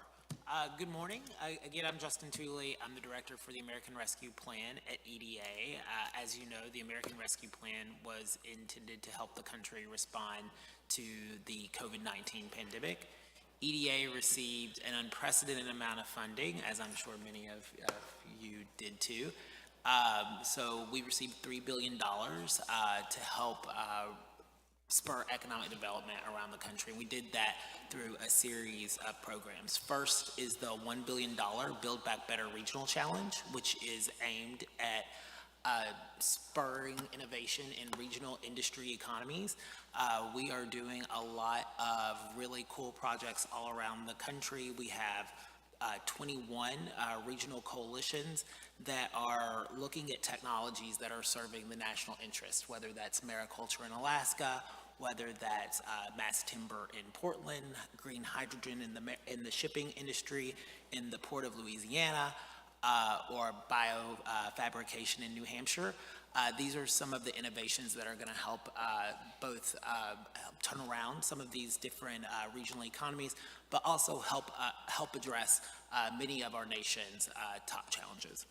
Good morning. Again, I'm Justin Tooley. I'm the Director for the American Rescue Plan at EDA. As you know, the American Rescue Plan was intended to help the country respond to the COVID-19 pandemic. EDA received an unprecedented amount of funding, as I'm sure many of you did too. So we received $3 billion to help spur economic development around the country. We did that through a series of programs. First is the $1 billion Build Back Better Regional Challenge, which is aimed at spurring innovation in regional industry economies. We are doing a lot of really cool projects all around the country. We have 21 regional coalitions that are looking at technologies that are serving the national interest, whether that's mariculture in Alaska, whether that's mass timber in Portland, green hydrogen in the shipping industry in the Port of Louisiana, or biofabrication in New Hampshire. These are some of the innovations that are going to help both turn around some of these different regional economies, but also help address many of our nation's top challenges.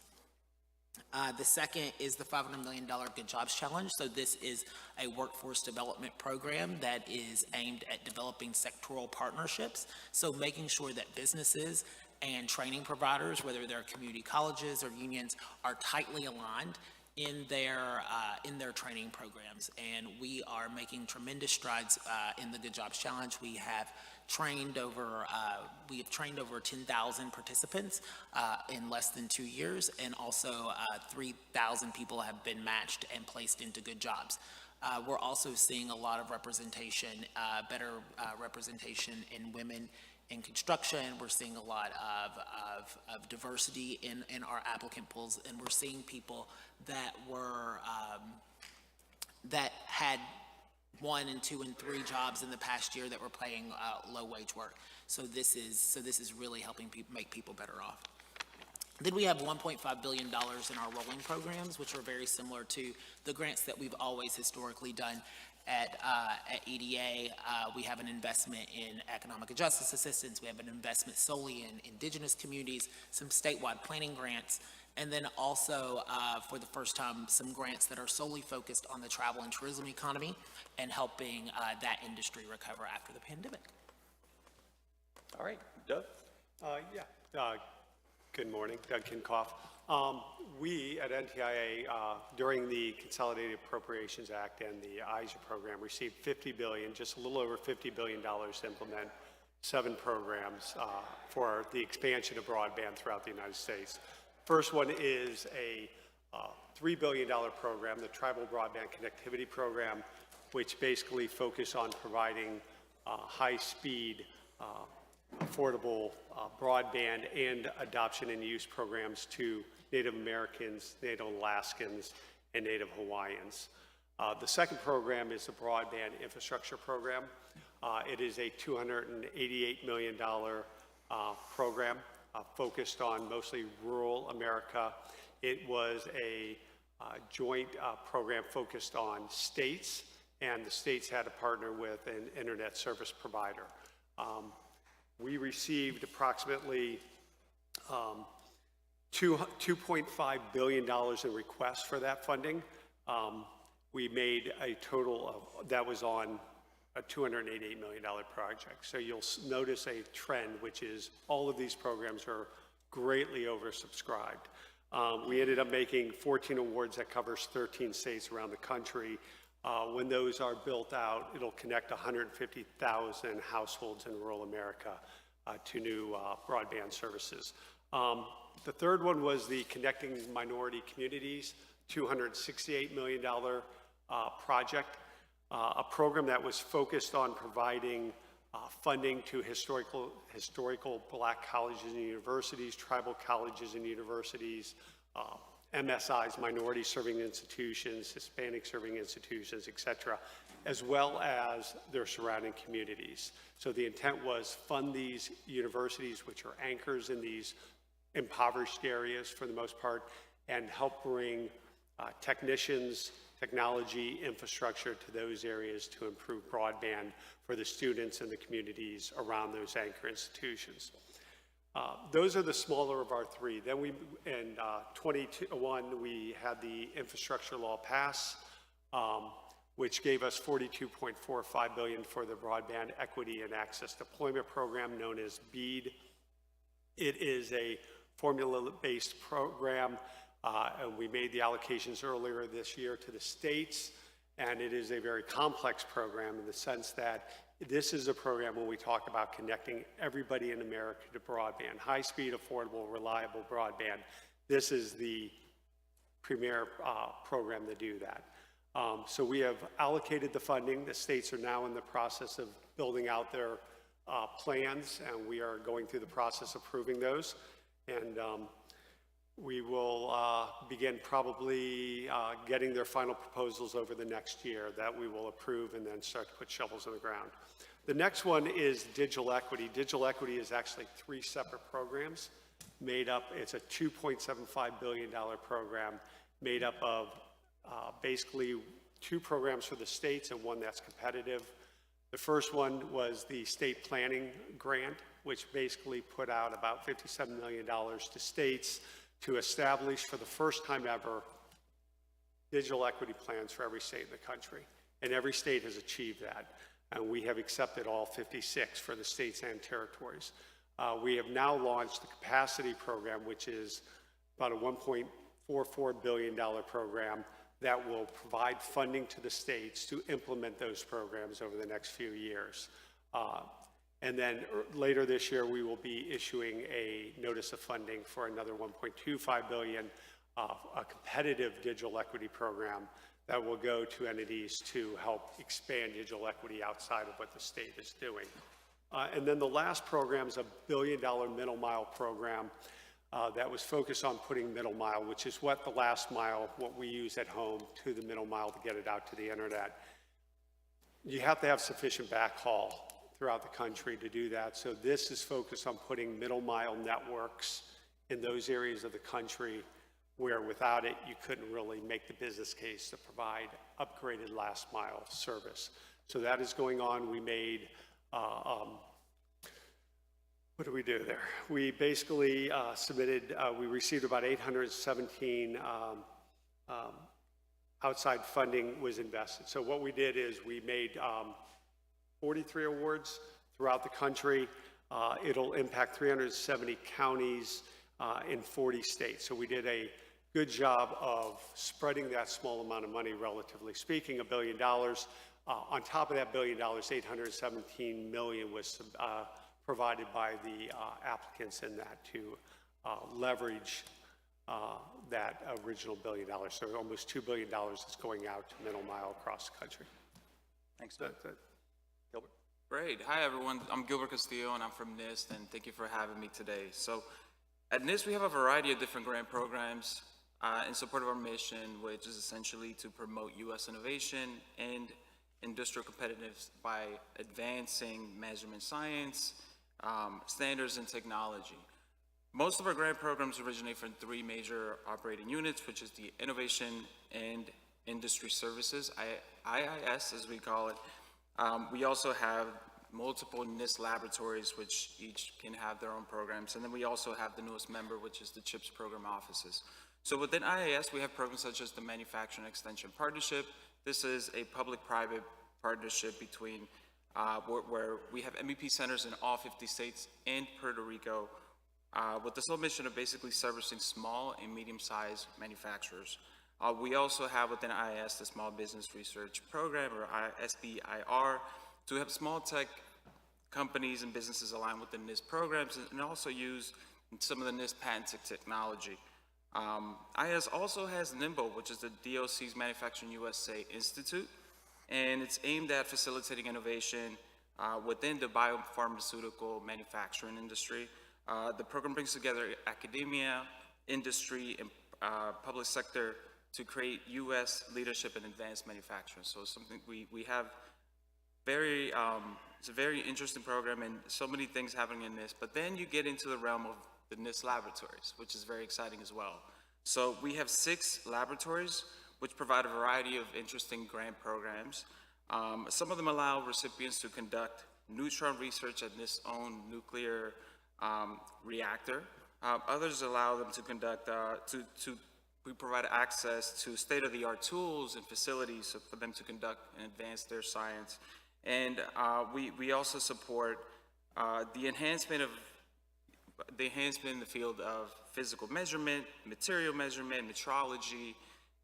The second is the $500 million Good Jobs Challenge. So this is a workforce development program that is aimed at developing sectoral partnerships. So making sure that businesses and training providers, whether they're community colleges or unions, are tightly aligned in their training programs. And we are making tremendous strides in the Good Jobs Challenge. We have trained over 10,000 participants in less than 2 years, and also 3,000 people have been matched and placed into good jobs. We're also seeing a lot of representation, better representation in women in construction. We're seeing a lot of diversity in our applicant pools, and we're seeing people that were that had 1 and 2 and 3 jobs in the past year that were paying low wage work. So this is really helping make people better off. Then we have $1.5 billion in our rolling programs, which are very similar to the grants that we've always historically done at EDA. We have an investment in economic justice assistance. We have an investment solely in indigenous communities, some statewide planning grants, and then also, for the first time, some grants that are solely focused on the travel and tourism economy and helping that industry recover after the pandemic. All right, Doug? Good morning, Doug Kinkoff. We at NTIA, during the Consolidated Appropriations Act and the ISA program, received $50 billion, just a little over $50 billion to implement 7 programs for the expansion of broadband throughout the United States. First one is a $3 billion program, the Tribal Broadband Connectivity Program, which basically focuses on providing high-speed, affordable broadband and adoption and use programs to Native Americans, Native Alaskans, and Native Hawaiians. The second program is the Broadband Infrastructure Program. It is a $288 million program focused on mostly rural America. It was a joint program focused on states, and the states had to partner with an internet service provider. We received approximately $2.5 billion in requests for that funding. We made a total of, that was on a $288 million project. So you'll notice a trend, which is all of these programs are greatly oversubscribed. We ended up making 14 awards that covers 13 states around the country. When those are built out, it'll connect 150,000 households in rural America to new broadband services. The third one was the Connecting Minority Communities, $268 million project, a program that was focused on providing funding to historical Black colleges and universities, tribal colleges and universities, MSIs, minority serving institutions, Hispanic serving institutions, et cetera, as well as their surrounding communities. So the intent was fund these universities, which are anchors in these impoverished areas for the most part, and help bring technicians, technology, infrastructure to those areas to improve broadband for the students and the communities around those anchor institutions. Those are the smaller of our three. Then in 2021, we had the infrastructure law pass, which gave us $42.45 billion for the Broadband Equity and Access Deployment Program, known as BEAD. It is a formula-based program, and we made the allocations earlier this year to the states, and it is a very complex program in the sense that this is a program when we talk about connecting everybody in America to broadband, high-speed, affordable, reliable broadband. This is the premier program to do that. So we have allocated the funding. The states are now in the process of building out their plans, and we are going through the process of approving those. And we will begin probably getting their final proposals over the next year that we will approve and then start to put shovels in the ground. The next one is digital equity. Digital equity is actually three separate programs made up. It's a $2.75 billion program made up of basically two programs for the states and one that's competitive. The first one was the state planning grant, which basically put out about $57 million to states to establish for the first time ever digital equity plans for every state in the country. And every state has achieved that. And we have accepted all 56 for the states and territories. We have now launched the capacity program, which is about a $1.44 billion program that will provide funding to the states to implement those programs over the next few years. And then later this year, we will be issuing a notice of funding for another $1.25 billion, a competitive digital equity program that will go to entities to help expand digital equity outside of what the state is doing. And then the last program is a $1 billion middle mile program that was focused on putting middle mile, which is what the last mile, what we use at home, to the middle mile to get it out to the internet. You have to have sufficient backhaul throughout the country to do that. So this is focused on putting middle mile networks in those areas of the country where without it, you couldn't really make the business case to provide upgraded last mile service. So that is going on. We made, what do we do there? We basically submitted, we received about 817 outside funding was invested. So what we did is we made 43 awards throughout the country. It'll impact 370 counties in 40 states. So we did a good job of spreading that small amount of money, relatively speaking, $1 billion. On top of that $1 billion, 817 million was provided by the applicants in that to leverage that original $1 billion. So almost $2 billion is going out to middle mile across the country. Thanks, Doug. Gilbert. Great. Hi, everyone. I'm Gilbert Castillo, and I'm from NIST, and thank you for having me today. So at NIST, we have a variety of different grant programs in support of our mission, which is essentially to promote U.S. innovation and industrial competitiveness by advancing measurement science, standards, and technology. Most of our grant programs originate from three major operating units, which is the Innovation and Industry Services, IIS as we call it. We also have multiple NIST laboratories, which each can have their own programs. And then we also have the newest member, which is the CHIPS program offices. So within IAS, we have programs such as the Manufacturing Extension Partnership. This is a public-private partnership between where we have MVP centers in all 50 states and Puerto Rico, with the sole mission of basically servicing small and medium-sized manufacturers. We also have within IAS the Small Business Research Program, or SBIR, to help small tech companies and businesses align with the NIST programs and also use some of the NIST patented technology. IAS also has NIMBLE, which is the DOC's Manufacturing USA Institute, and it's aimed at facilitating innovation within the biopharmaceutical manufacturing industry. The program brings together academia, industry, and public sector to create U.S. leadership in advanced manufacturing. So it's something we have it's a very interesting program and so many things happening in this, but then you get into the realm of the NIST laboratories, which is very exciting as well. So we have 6 laboratories which provide a variety of interesting grant programs. Some of them allow recipients to conduct neutron research at NIST's own nuclear reactor. Others allow them to conduct, we provide access to state-of-the-art tools and facilities for them to conduct and advance their science. And we also support the enhancement in the field of physical measurement, material measurement, metrology,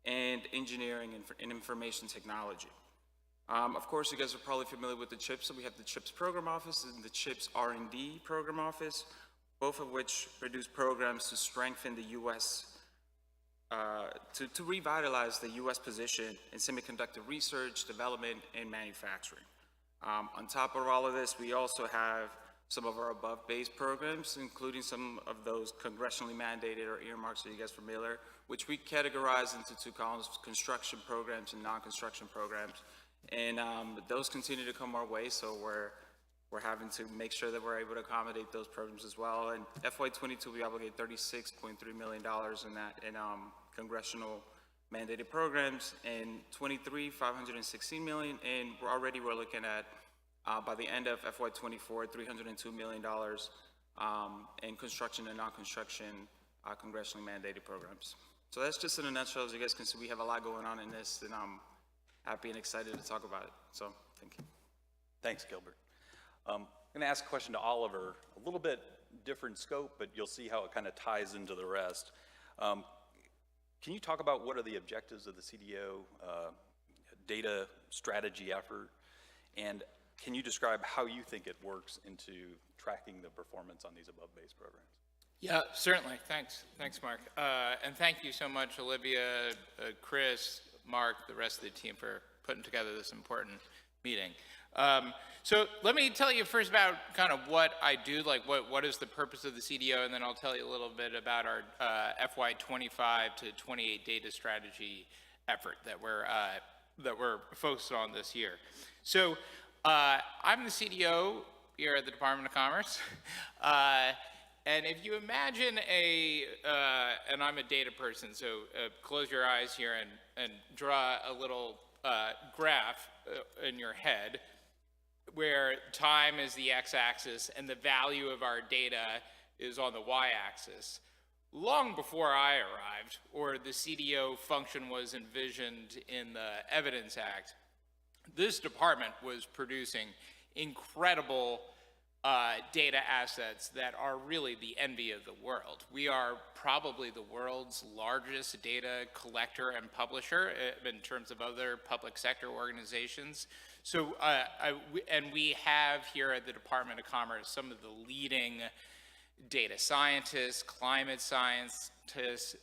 and engineering and information technology. Of course, you guys are probably familiar with the CHIPS, so we have the CHIPS Program Office and the CHIPS R&D Program Office, both of which produce programs to strengthen the U.S., to revitalize the U.S. position in semiconductor research, development, and manufacturing. On top of all of this, we also have some of our above-base programs, including some of those congressionally mandated or earmarks, are you guys familiar, which we categorize into 2 columns: construction programs and non-construction programs. And those continue to come our way, so we're having to make sure that we're able to accommodate those programs as well. And FY22, we obligate $36.3 million in that in congressional mandated programs, and 23, $516 million, and we're looking at by the end of FY24, $302 million in construction and non-construction congressionally mandated programs. So that's just in a nutshell. As you guys can see, we have a lot going on in this, and I'm happy and excited to talk about it. So thank you. Thanks, Gilbert. I'm going to ask a question to Oliver, a little bit different scope, but you'll see how it kind of ties into the rest. Can you talk about what are the objectives of the CDO data strategy effort, and can you describe how you think it works into tracking the performance on these above-base programs? Yeah, certainly. Thanks, Mark. And thank you so much, Olivia, Chris, Mark, the rest of the team for putting together this important meeting. So let me tell you first about kind of what I do, like what is the purpose of the CDO, and then I'll tell you a little bit about our FY25 to 28 data strategy effort that we're focused on this year. So I'm the CDO here at the Department of Commerce. And if you imagine and I'm a data person, so close your eyes here and draw a little graph in your head where time is the x-axis and the value of our data is on the y-axis. Long before I arrived, or the CDO function was envisioned in the Evidence Act, this department was producing incredible data assets that are really the envy of the world. We are probably the world's largest data collector and publisher in terms of other public sector organizations. So, and we have here at the Department of Commerce some of the leading data scientists, climate scientists,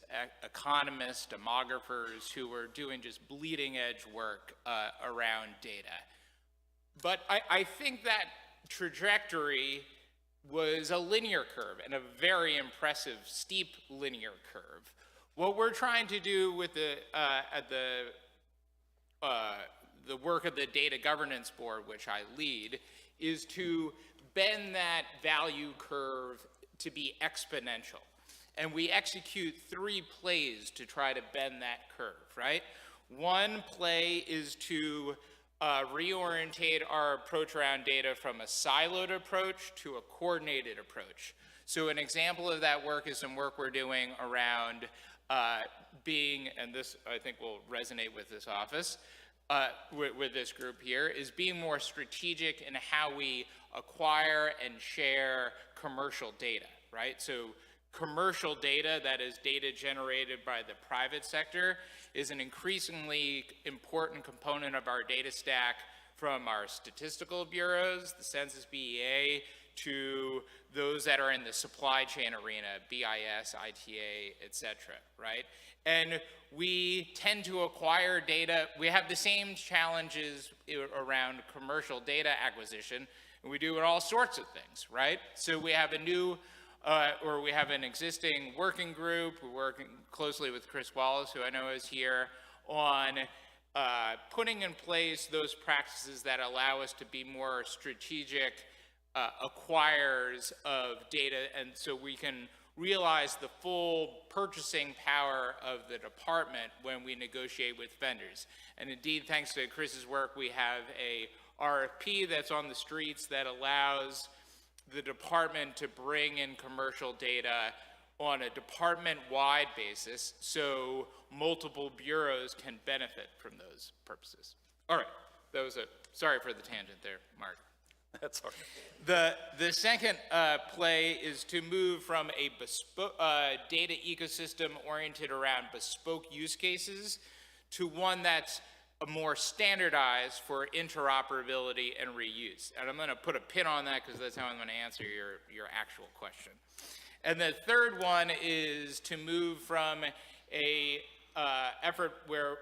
economists, demographers who are doing just bleeding edge work around data. But I think that trajectory was a linear curve, and a very impressive steep linear curve. What we're trying to do with the work of the Data Governance Board, which I lead, is to bend that value curve to be exponential. And we execute 3 plays to try to bend that curve, right? One play is to reorientate our approach around data from a siloed approach to a coordinated approach. So an example of that work is some work we're doing around and this I think will resonate with this office, with this group here, is being more strategic in how we acquire and share commercial data, right? So commercial data, that is data generated by the private sector, is an increasingly important component of our data stack, from our statistical bureaus, the Census BEA, to those that are in the supply chain arena, BIS, ITA, et cetera, right? And we tend to acquire data. We have the same challenges around commercial data acquisition, and we do in all sorts of things, right? So we have a new, or we have an existing working group. We're working closely with Chris Wallace, who I know is here, on putting in place those practices that allow us to be more strategic acquirers of data, and so we can realize the full purchasing power of the department when we negotiate with vendors. And indeed, thanks to Chris's work, we have a RFP that's on the streets that allows the department to bring in commercial data on a department-wide basis, so multiple bureaus can benefit from those purposes. All right, that was sorry for the tangent there, Mark. That's all right. The second play is to move from a data ecosystem oriented around bespoke use cases to one that's more standardized for interoperability and reuse. And I'm going to put a pin on that because that's how I'm going to answer your actual question. And the third one is to move from a effort where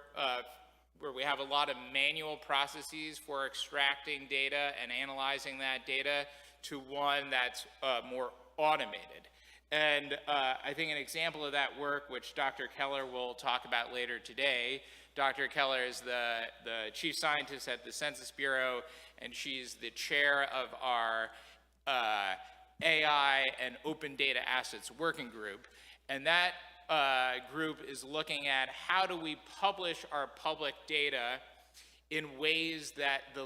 we have a lot of manual processes for extracting data and analyzing that data to one that's more automated. And I think an example of that work, which Dr. Keller will talk about later today, Dr. Keller is the chief scientist at the Census Bureau, and she's the chair of our AI and Open Data Assets Working Group. And that group is looking at how do we publish our public data in ways that the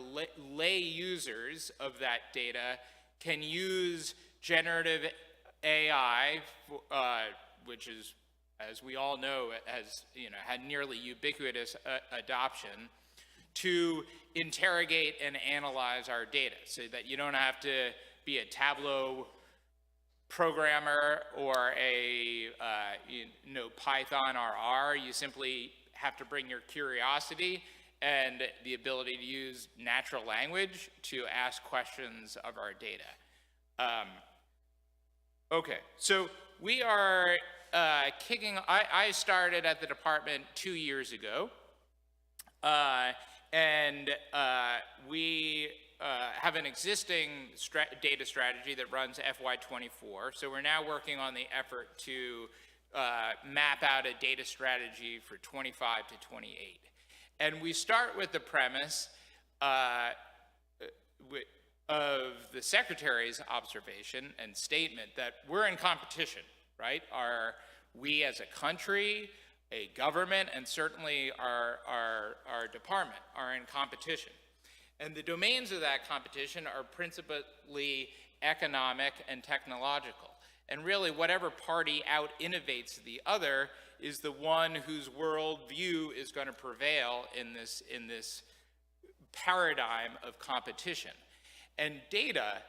lay users of that data can use generative AI, which is, as we all know, has had nearly ubiquitous adoption, to interrogate and analyze our data, so that you don't have to be a Tableau programmer or a Python or R. You simply have to bring your curiosity and the ability to use natural language to ask questions of our data. Okay, so we are I started at the department 2 years ago, and we have an existing data strategy that runs FY24. So we're now working on the effort to map out a data strategy for 25 to 28. And we start with the premise of the Secretary's observation and statement that we're in competition, right? We as a country, a government, and certainly our department are in competition. And the domains of that competition are principally economic and technological. And really, whatever party out-innovates the other is the one whose worldview is going to prevail in this paradigm of competition. And data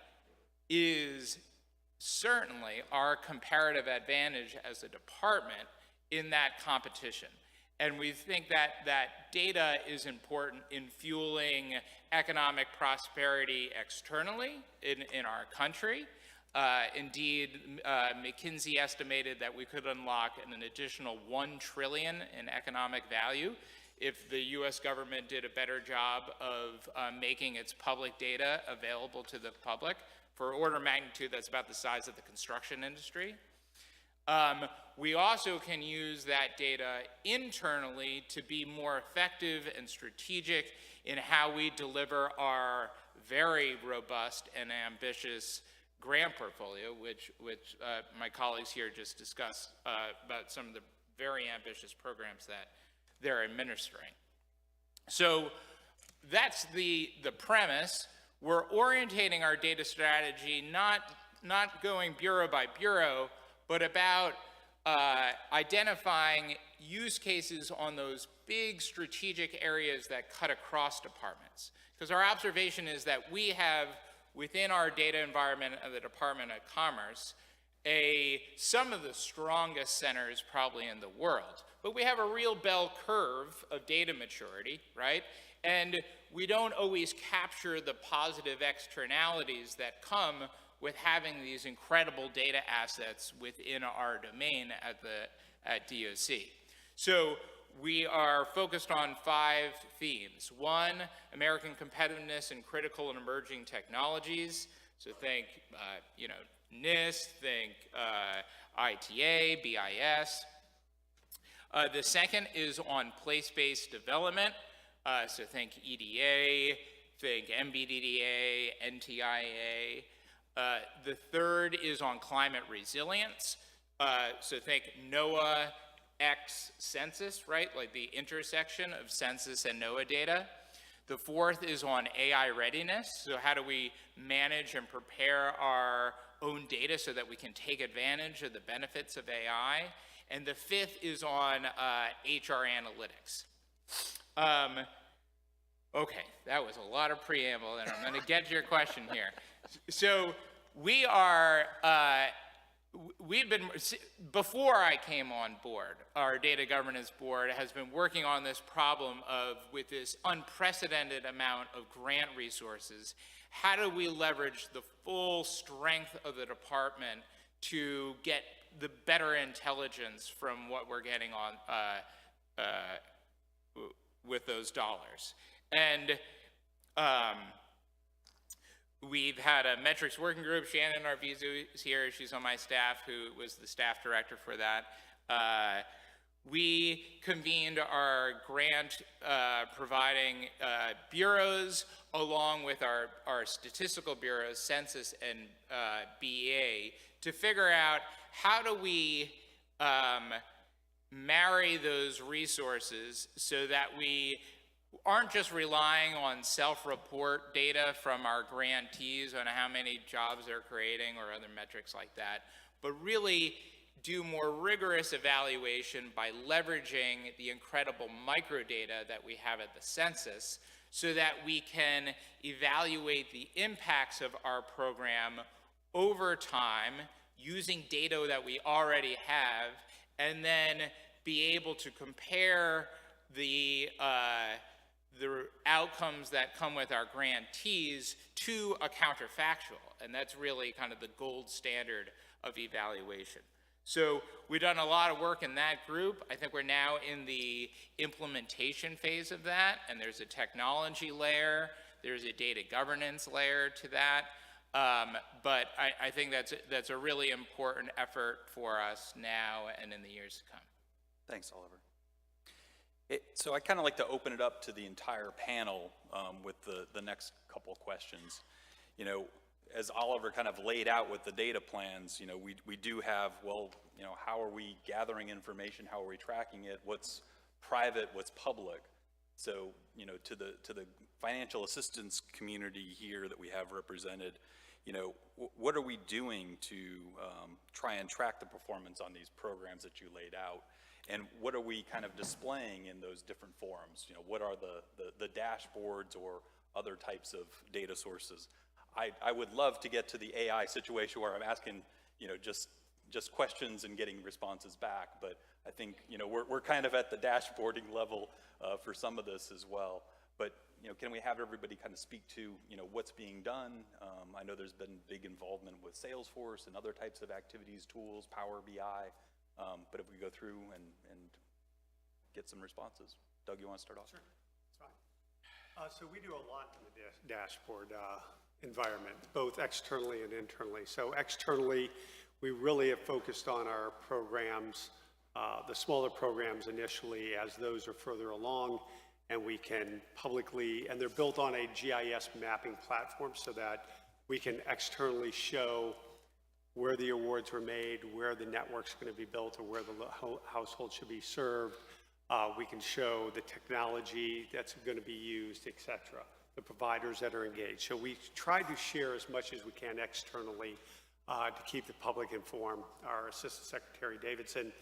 is certainly our comparative advantage as a department in that competition. And we think that data is important in fueling economic prosperity externally in our country. Indeed, McKinsey estimated that we could unlock an additional $1 trillion in economic value if the US government did a better job of making its public data available to the public. For order of magnitude, that's about the size of the construction industry. We also can use that data internally to be more effective and strategic in how we deliver our very robust and ambitious grant portfolio, which my colleagues here just discussed about some of the very ambitious programs that they're administering. So that's the premise. We're orientating our data strategy, not going bureau by bureau, but about identifying use cases on those big strategic areas that cut across departments. Because our observation is that we have, within our data environment of the Department of Commerce, some of the strongest centers probably in the world. But we have a real bell curve of data maturity, right? And we don't always capture the positive externalities that come with having these incredible data assets within our domain at DOC. So we are focused on 5 themes. 1, American competitiveness in critical and emerging technologies. So think, NIST, think ITA, BIS. The second is on place-based development. So think EDA, think MBDDA, NTIA. The third is on climate resilience. So think NOAA x Census, right? Like the intersection of Census and NOAA data. The fourth is on AI readiness. So how do we manage and prepare our own data so that we can take advantage of the benefits of AI? And the fifth is on HR analytics. Okay, that was a lot of preamble, and I'm going to get to your question here. So we are, before I came on board, our data governance board has been working on this problem of, with this unprecedented amount of grant resources, how do we leverage the full strength of the department to get the better intelligence from what we're getting on with those dollars? And we've had a metrics working group. Shannon Arvizu is here. She's on my staff, who was the staff director for that. We convened our grant providing bureaus along with our statistical bureaus, Census and BEA, to figure out how do we marry those resources so that we aren't just relying on self-report data from our grantees on how many jobs they're creating or other metrics like that, but really do more rigorous evaluation by leveraging the incredible microdata that we have at the census so that we can evaluate the impacts of our program over time using data that we already have, and then be able to compare the outcomes that come with our grantees to a counterfactual. And that's really kind of the gold standard of evaluation. So we've done a lot of work in that group. I think we're now in the implementation phase of that, and there's a technology layer, there's a data governance layer to that. But I think that's a really important effort for us now and in the years to come. Thanks, Oliver. So I kind of like to open it up to the entire panel with the next couple of questions. You know, as Oliver kind of laid out with the data plans, you know, we do have, well, you know, how are we gathering information? How are we tracking it? What's private? What's public? So, you know, to the financial assistance community here that we have represented, you know, what are we doing to try and track the performance on these programs that you laid out? And what are we kind of displaying in those different forums? You know, what are the dashboards or other types of data sources? I would love to get to the AI situation where I'm asking, you know, just questions and getting responses back. But I think, you know, we're kind of at the dashboarding level for some of this as well. But, you know, can we have everybody kind of speak to, you know, what's being done? I know there's been big involvement with Salesforce and other types of activities, tools, Power BI. But if we go through and get some responses. Doug, you want to start off? Sure, that's fine. So we do a lot in the dashboard environment, both externally and internally. So externally, we really have focused on our programs, the smaller programs initially, as those are further along, and we can publicly, and they're built on a GIS mapping platform so that we can externally show where the awards were made, where the network's going to be built, or where the household should be served. We can show the technology that's going to be used, et cetera, the providers that are engaged. So we try to share as much as we can externally to keep the public informed. Our Assistant Secretary Davidson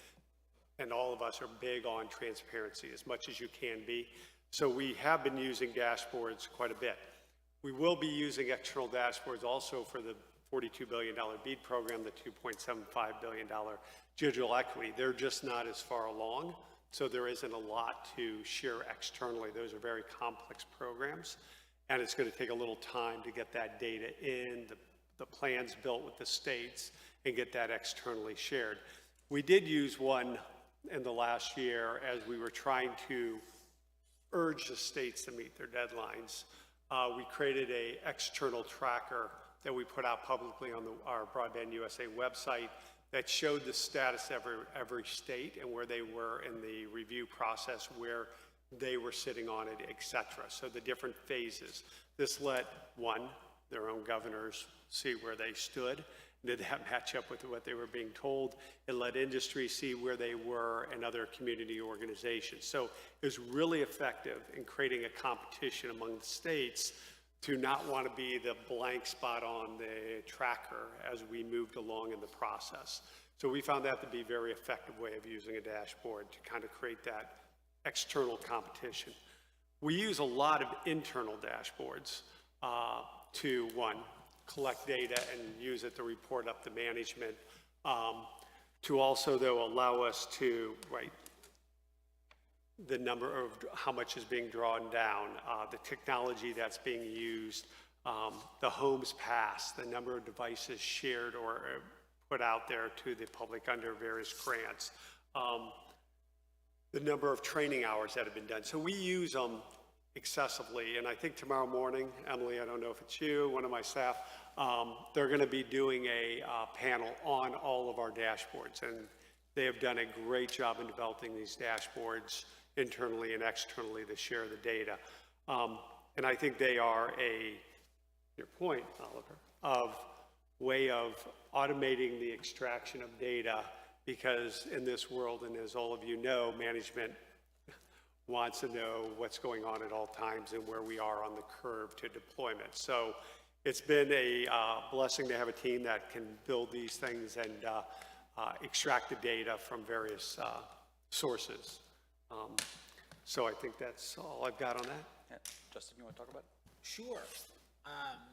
and all of us are big on transparency as much as you can be. So we have been using dashboards quite a bit. We will be using external dashboards also for the $42 billion BEAD program, the $2.75 billion digital equity. They're just not as far along, so there isn't a lot to share externally. Those are very complex programs, and it's going to take a little time to get that data in, the plans built with the states, and get that externally shared. We did use one in the last year as we were trying to urge the states to meet their deadlines. We created an external tracker that we put out publicly on our Broadband USA website that showed the status of every state and where they were in the review process, where they were sitting on it, et cetera. So the different phases. This let, one, their own governors see where they stood. Did that match up with what they were being told? It let industry see where they were and other community organizations. So it was really effective in creating a competition among the states to not want to be the blank spot on the tracker as we moved along in the process. So we found that to be a very effective way of using a dashboard to kind of create that external competition. We use a lot of internal dashboards to, one, collect data and use it to report up to management, to also, though, allow us to, the number of how much is being drawn down, the technology that's being used, the homes passed, the number of devices shared or put out there to the public under various grants, the number of training hours that have been done. So we use them excessively, and I think tomorrow morning, Emily, I don't know if it's you, one of my staff, they're going to be doing a panel on all of our dashboards, and they have done a great job in developing these dashboards internally and externally to share the data. And I think they are your point, Oliver, of way of automating the extraction of data, because in this world, and as all of you know, management wants to know what's going on at all times and where we are on the curve to deployment. So it's been a blessing to have a team that can build these things and extract the data from various sources. So I think that's all I've got on that. Yeah. Justin, you want to talk about it? Sure.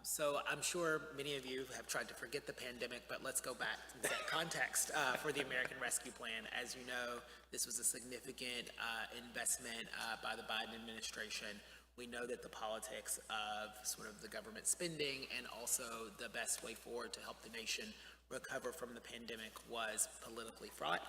So I'm sure many of you have tried to forget the pandemic, but let's go back and set context for the American Rescue Plan. As you know, this was a significant investment by the Biden administration. We know that the politics of sort of the government spending and also the best way forward to help the nation recover from the pandemic was politically fraught.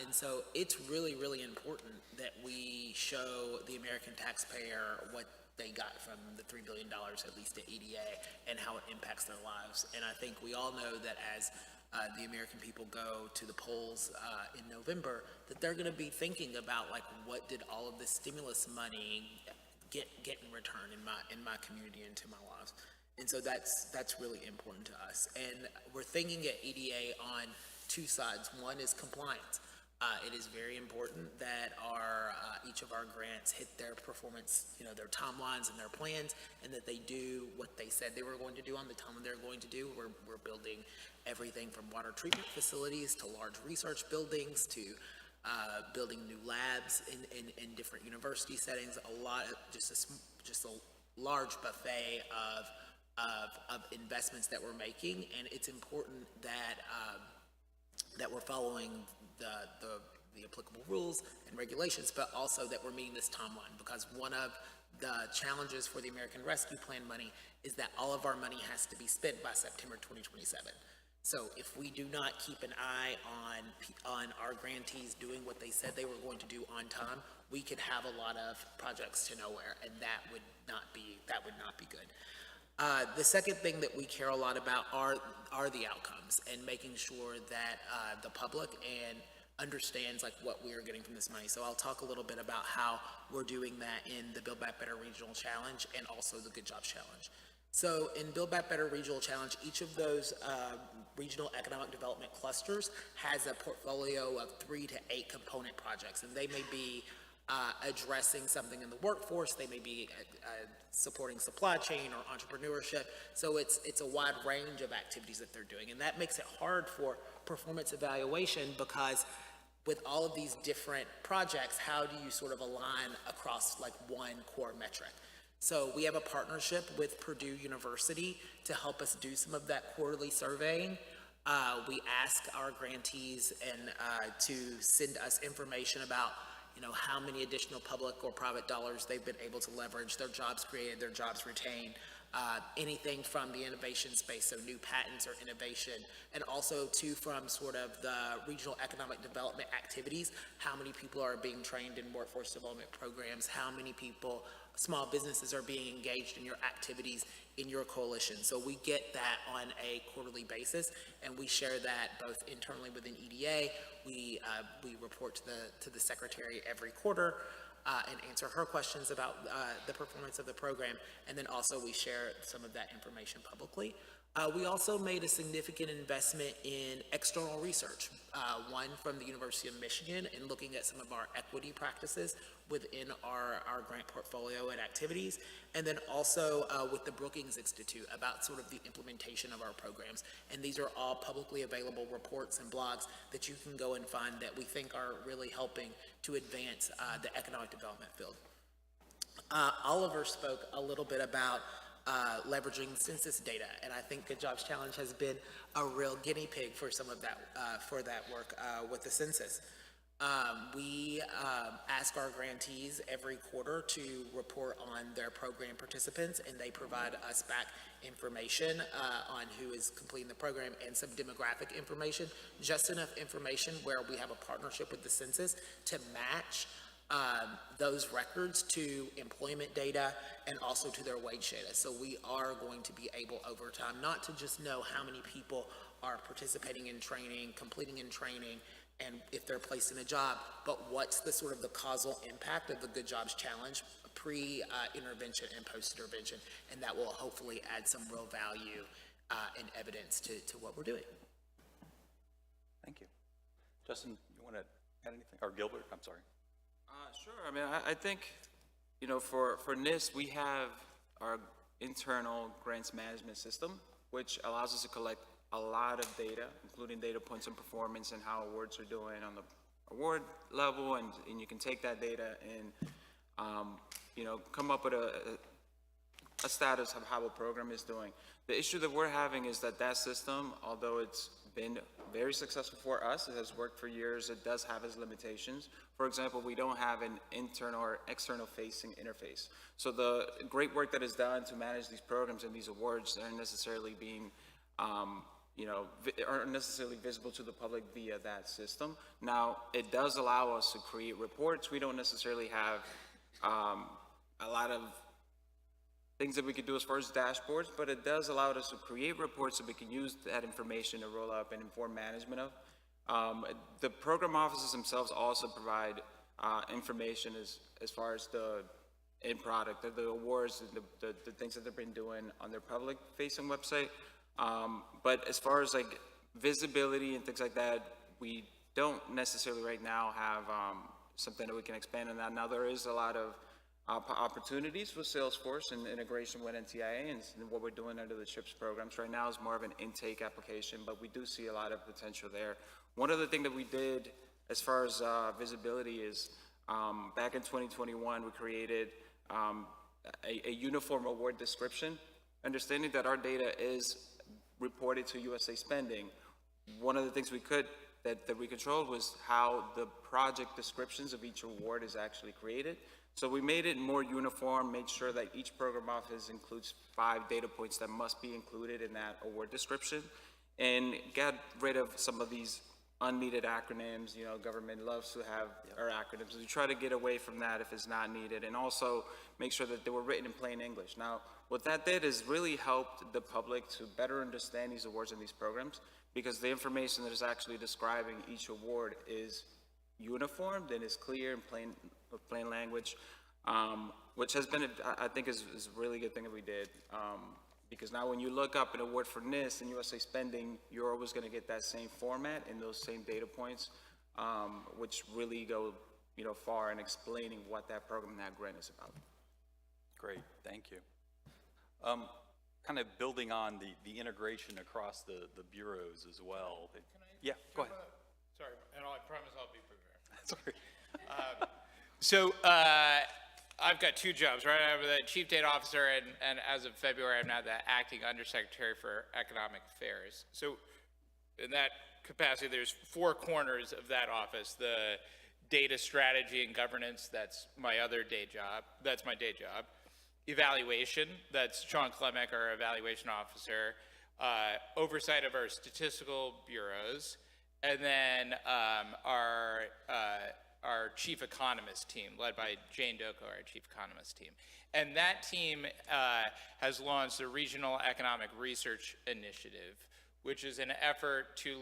And so it's really, really important that we show the American taxpayer what they got from the $3 billion, at least to EDA, and how it impacts their lives. And I think we all know that as the American people go to the polls in November, that they're going to be thinking about, like, what did all of this stimulus money get in return in my community and to my lives. And so that's really important to us. And we're thinking at EDA on two sides. One is compliance. It is very important that each of our grants hit their performance, their timelines and their plans, and that they do what they said they were going to do on the time they're going to do. We're building everything from water treatment facilities to large research buildings to building new labs in different university settings. Just a large buffet of investments that we're making, and it's important that we're following the applicable rules and regulations, but also that we're meeting this timeline, because one of the challenges for the American Rescue Plan money is that all of our money has to be spent by September 2027. So if we do not keep an eye on our grantees doing what they said they were going to do on time, we could have a lot of projects to nowhere, and that would not be good. The second thing that we care a lot about are the outcomes, and making sure that the public understands what we are getting from this money. So I'll talk a little bit about how we're doing that in the Build Back Better Regional Challenge and also the Good Jobs Challenge. So in Build Back Better Regional Challenge, each of those regional economic development clusters has a portfolio of 3 to 8 component projects, and they may be addressing something in the workforce, they may be supporting supply chain or entrepreneurship. So it's a wide range of activities that they're doing, and that makes it hard for performance evaluation, because with all of these different projects, how do you sort of align across like one core metric? So we have a partnership with Purdue University to help us do some of that quarterly surveying. We ask our grantees to send us information about how many additional public or private dollars they've been able to leverage, their jobs created, their jobs retained, anything from the innovation space, so new patents or innovation, and also from sort of the regional economic development activities, how many people are being trained in workforce development programs, how many people, small businesses, are being engaged in your activities in your coalition. So we get that on a quarterly basis, and we share that both internally within EDA. We report to the secretary every quarter and answer her questions about the performance of the program, and then also we share some of that information publicly. We also made a significant investment in external research, one from the University of Michigan in looking at some of our equity practices within our grant portfolio and activities, and then also with the Brookings Institute about sort of the implementation of our programs. And these are all publicly available reports and blogs that you can go and find that we think are really helping to advance the economic development field. Oliver spoke a little bit about leveraging census data, and I think Good Jobs Challenge has been a real guinea pig for some of that, for that work with the census. We ask our grantees every quarter to report on their program participants, and they provide us back information on who is completing the program and some demographic information, just enough information where we have a partnership with the census to match those records to employment data and also to their wage data. So we are going to be able over time not to just know how many people are participating in training, completing in training, and if they're placed in a job, but what's the sort of the causal impact of the Good Jobs Challenge pre-intervention and post-intervention, and that will hopefully add some real value and evidence to what we're doing. Thank you. Justin, you want to add anything? Or Gilbert, I'm sorry. Sure. I mean, I think, for NIST, we have our internal grants management system, which allows us to collect a lot of data, including data points on performance and how awards are doing on the award level, and you can take that data and, come up with a status of how a program is doing. The issue that we're having is that system, although it's been very successful for us, it has worked for years, it does have its limitations. For example, we don't have an internal or external facing interface. So the great work that is done to manage these programs and these awards aren't necessarily being, aren't necessarily visible to the public via that system. Now, it does allow us to create reports. We don't necessarily have a lot of things that we could do as far as dashboards, but it does allow us to create reports so we can use that information to roll up and inform management of. The program offices themselves also provide information as far as the end product, the awards, the things that they've been doing on their public-facing website. But as far as like visibility and things like that, we don't necessarily right now have something that we can expand on that. Now, there is a lot of opportunities with Salesforce and integration with NTIA, and what we're doing under the CHIPS programs right now is more of an intake application, but we do see a lot of potential there. One other thing that we did as far as visibility is back in 2021, we created a uniform award description, understanding that our data is reported to USA Spending. One of the things that we controlled was how the project descriptions of each award is actually created. So we made it more uniform, made sure that each program office includes 5 data points that must be included in that award description, and got rid of some of these unneeded acronyms. Government loves to have our acronyms. We try to get away from that if it's not needed, and also make sure that they were written in plain English. Now, what that did is really helped the public to better understand these awards and these programs, because the information that is actually describing each award is uniformed and is clear in plain language, which has been, I think, is a really good thing that we did. Because now when you look up an award for NIST and USA spending, you're always going to get that same format and those same data points, which really go, far in explaining what that program and that grant is about. Great, thank you. Kind of building on the integration across the bureaus as well. Yeah, go ahead. Sorry, and I promise I'll be prepared. Sorry. So I've got two jobs, right? I'm the Chief Data Officer, and as of February, I'm now the Acting Undersecretary for Economic Affairs. So in that capacity, there's four corners of that office. The data strategy and governance, that's my other day job. That's my day job. Evaluation, that's Sean Klemek, our evaluation officer. Oversight of our statistical bureaus. And then our chief economist team, led by Jane Doko, our chief economist team. And that team has launched the Regional Economic Research Initiative, which is an effort to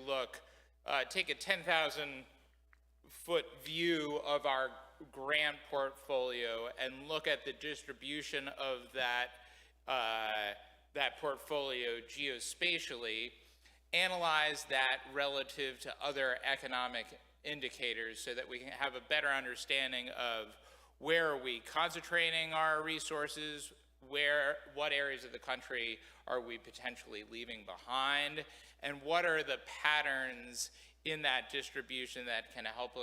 take a 10,000-foot view of our grant portfolio and look at the distribution of that portfolio geospatially, analyze that relative to other economic indicators so that we can have a better understanding of where are we concentrating our resources, what areas of the country are we potentially leaving behind, and what are the patterns in that distribution that can help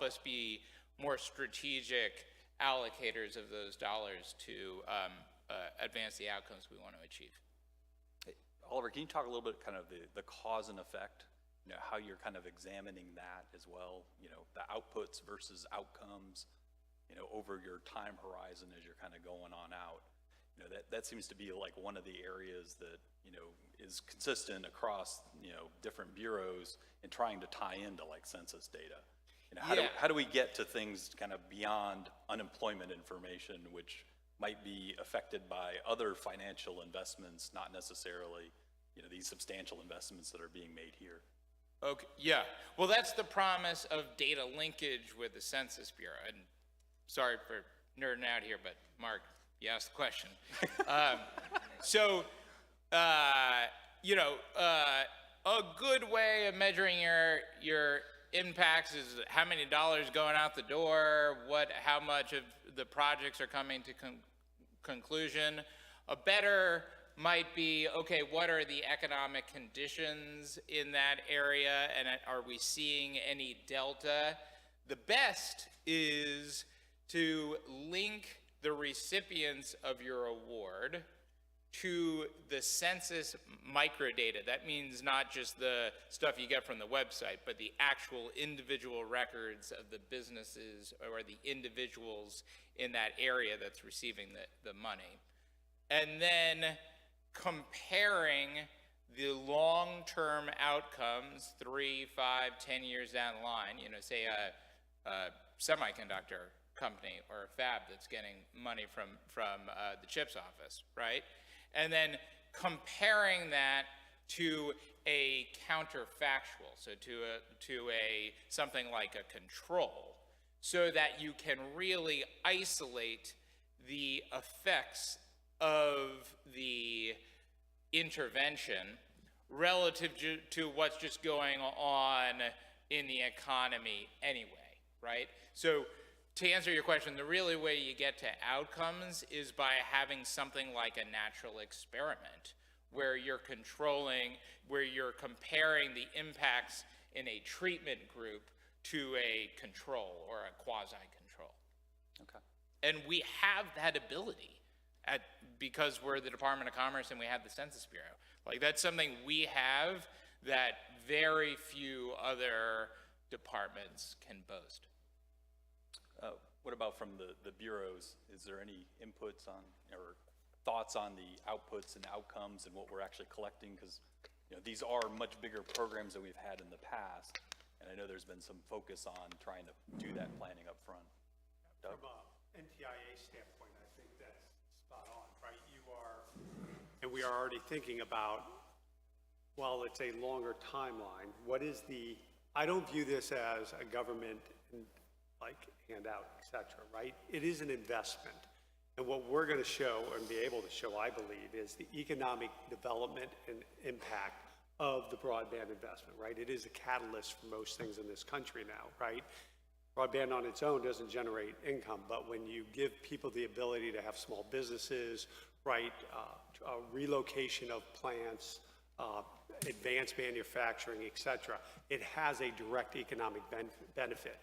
us be more strategic allocators of those dollars to advance the outcomes we want to achieve. Hey, Oliver, can you talk a little bit kind of the cause and effect, how you're kind of examining that as well, the outputs versus outcomes, over your time horizon as you're kind of going on out. That seems to be like one of the areas that, is consistent across, different bureaus and trying to tie into like census data. How do we get to things kind of beyond unemployment information, which might be affected by other financial investments, not necessarily, these substantial investments that are being made here? Okay, yeah. Well, that's the promise of data linkage with the Census Bureau. And sorry for nerding out here, but Mark, you asked the question. A good way of measuring your impacts is how many dollars going out the door, how much of the projects are coming to conclusion. A better might be, okay, what are the economic conditions in that area, and are we seeing any delta? The best is to link the recipients of your award to the census microdata. That means not just the stuff you get from the website, but the actual individual records of the businesses or the individuals in that area that's receiving the money. And then comparing the long-term outcomes 3, 5, 10 years down the line, say a semiconductor company or a fab that's getting money from the CHIPS office, right? And then comparing that to a counterfactual, so to something like a control, so that you can really isolate the effects of the intervention relative to what's just going on in the economy anyway, right? So to answer your question, the really way you get to outcomes is by having something like a natural experiment where you're comparing the impacts in a treatment group to a control or a quasi-control. Okay. And we have that ability because we're the Department of Commerce and we have the Census Bureau. Like, that's something we have that very few other departments can boast. What about from the bureaus? Is there any inputs on or thoughts on the outputs and outcomes and what we're actually collecting? Because these are much bigger programs than we've had in the past, and I know there's been some focus on trying to do that planning up front. Doug? From an NTIA standpoint, I think that's spot on, right? And we are already thinking about, well, it's a longer timeline. I don't view this as a government like handout, et cetera, right? It is an investment. And what we're going to show and be able to show, I believe, is the economic development and impact of the broadband investment, right? It is a catalyst for most things in this country now, right? Broadband on its own doesn't generate income, but when you give people the ability to have small businesses, right, relocation of plants, advanced manufacturing, et cetera, it has a direct economic benefit.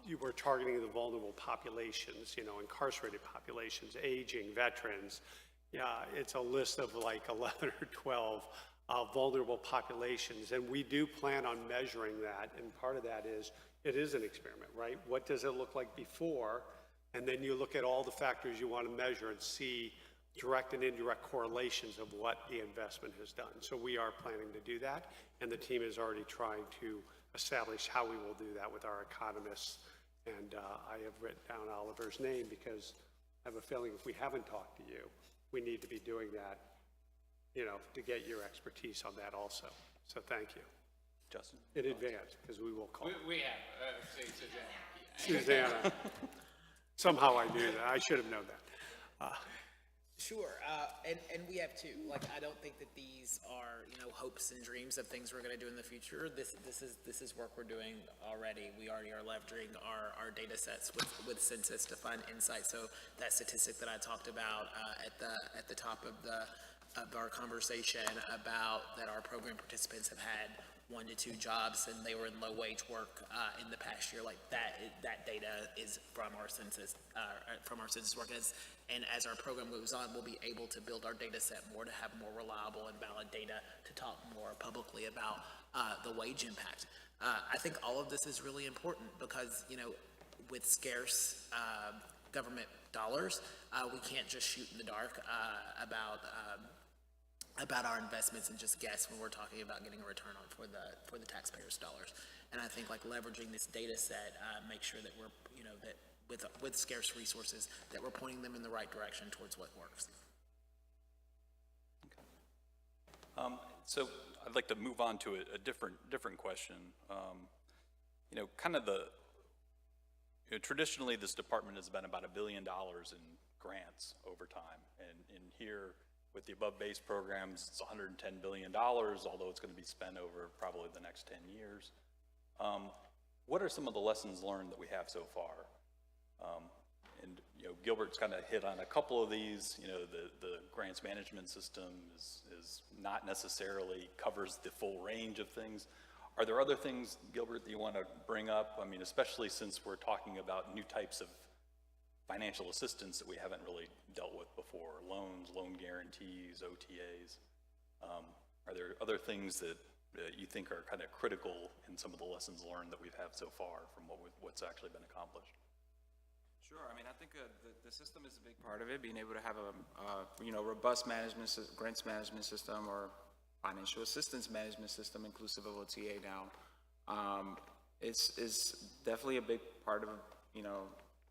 You were targeting the vulnerable populations, you know, incarcerated populations, aging, veterans. Yeah, it's a list of like 11 or 12 vulnerable populations, and we do plan on measuring that, and part of that is, it is an experiment, right? What does it look like before? And then you look at all the factors you want to measure and see direct and indirect correlations of what the investment has done. So we are planning to do that, and the team is already trying to establish how we will do that with our economists. And I have written down Oliver's name because I have a feeling if we haven't talked to you, we need to be doing that, you know, to get your expertise on that also. So thank you. Justin? In advance, because we will call. We have, say Suzanne. Susanna. Somehow I knew that. I should have known that. Sure, and we have too. Like, I don't think that these are, you know, hopes and dreams of things we're going to do in the future. This is work we're doing already. We already are leveraging our data sets with Census to find insight. So that statistic that I talked about at the top of our conversation about that our program participants have had 1 to 2 jobs and they were in low wage work in the past year, like that data is from our census work. And as our program moves on, we'll be able to build our data set more to have more reliable and valid data to talk more publicly about the wage impact. I think all of this is really important because, you know, with scarce government dollars, we can't just shoot in the dark about our investments and just guess when we're talking about getting a return on for the taxpayers' dollars. And I think like leveraging this data set, make sure that we're, you know, that with scarce resources, that we're pointing them in the right direction towards what works. So I'd like to move on to a different question. You know, kind of traditionally this department has been about $1 billion in grants over time, and in here with the above base programs, it's $110 billion, although it's going to be spent over probably the next 10 years. What are some of the lessons learned that we have so far? And you know, Gilbert's kind of hit on a couple of these. You know, the grants management system is not necessarily covers the full range of things. Are there other things, Gilbert, that you want to bring up? I mean, especially since we're talking about new types of financial assistance that we haven't really dealt with before, loans, loan guarantees, OTAs. Are there other things that you think are kind of critical in some of the lessons learned that we've had so far from what's actually been accomplished? Sure. I mean, I think the system is a big part of it. Being able to have a you know, robust grants management system or financial assistance management system inclusive of OTA now is definitely a big part of, you know,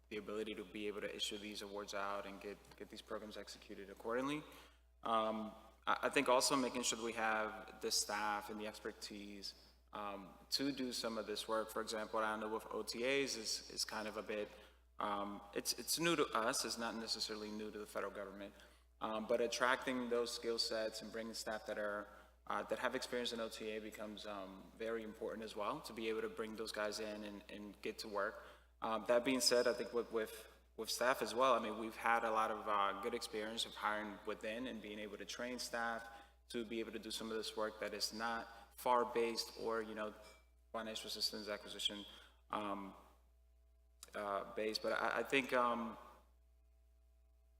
the ability to be able to issue these awards out and get these programs executed accordingly. I think also making sure that we have the staff and the expertise to do some of this work. For example, I know with OTAs is kind of a bit, it's new to us, it's not necessarily new to the federal government, but attracting those skill sets and bringing staff that that have experience in OTA becomes very important as well, to be able to bring those guys in and get to work. That being said, I think with staff as well, I mean, we've had a lot of good experience of hiring within and being able to train staff to be able to do some of this work that is not FAR-based or, you know, financial assistance acquisition based. But I think,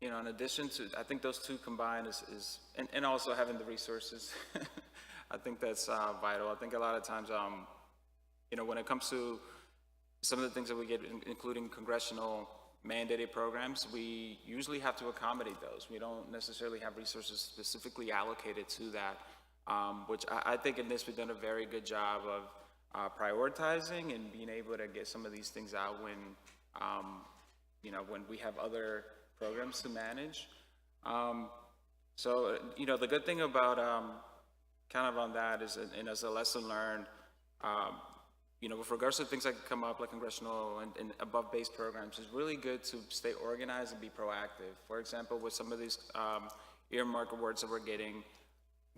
you know, in addition to, I think those two combined is and also having the resources, I think that's vital. I think a lot of times, you know, when it comes to some of the things that we get, including congressional mandated programs, we usually have to accommodate those. We don't necessarily have resources specifically allocated to that, which I think in this we've done a very good job of prioritizing and being able to get some of these things out when, you know, when we have other programs to manage. So, you know, the good thing about kind of on that is, and as a lesson learned, with regards to things that come up like congressional and above base programs, it's really good to stay organized and be proactive. For example, with some of these earmark awards that we're getting,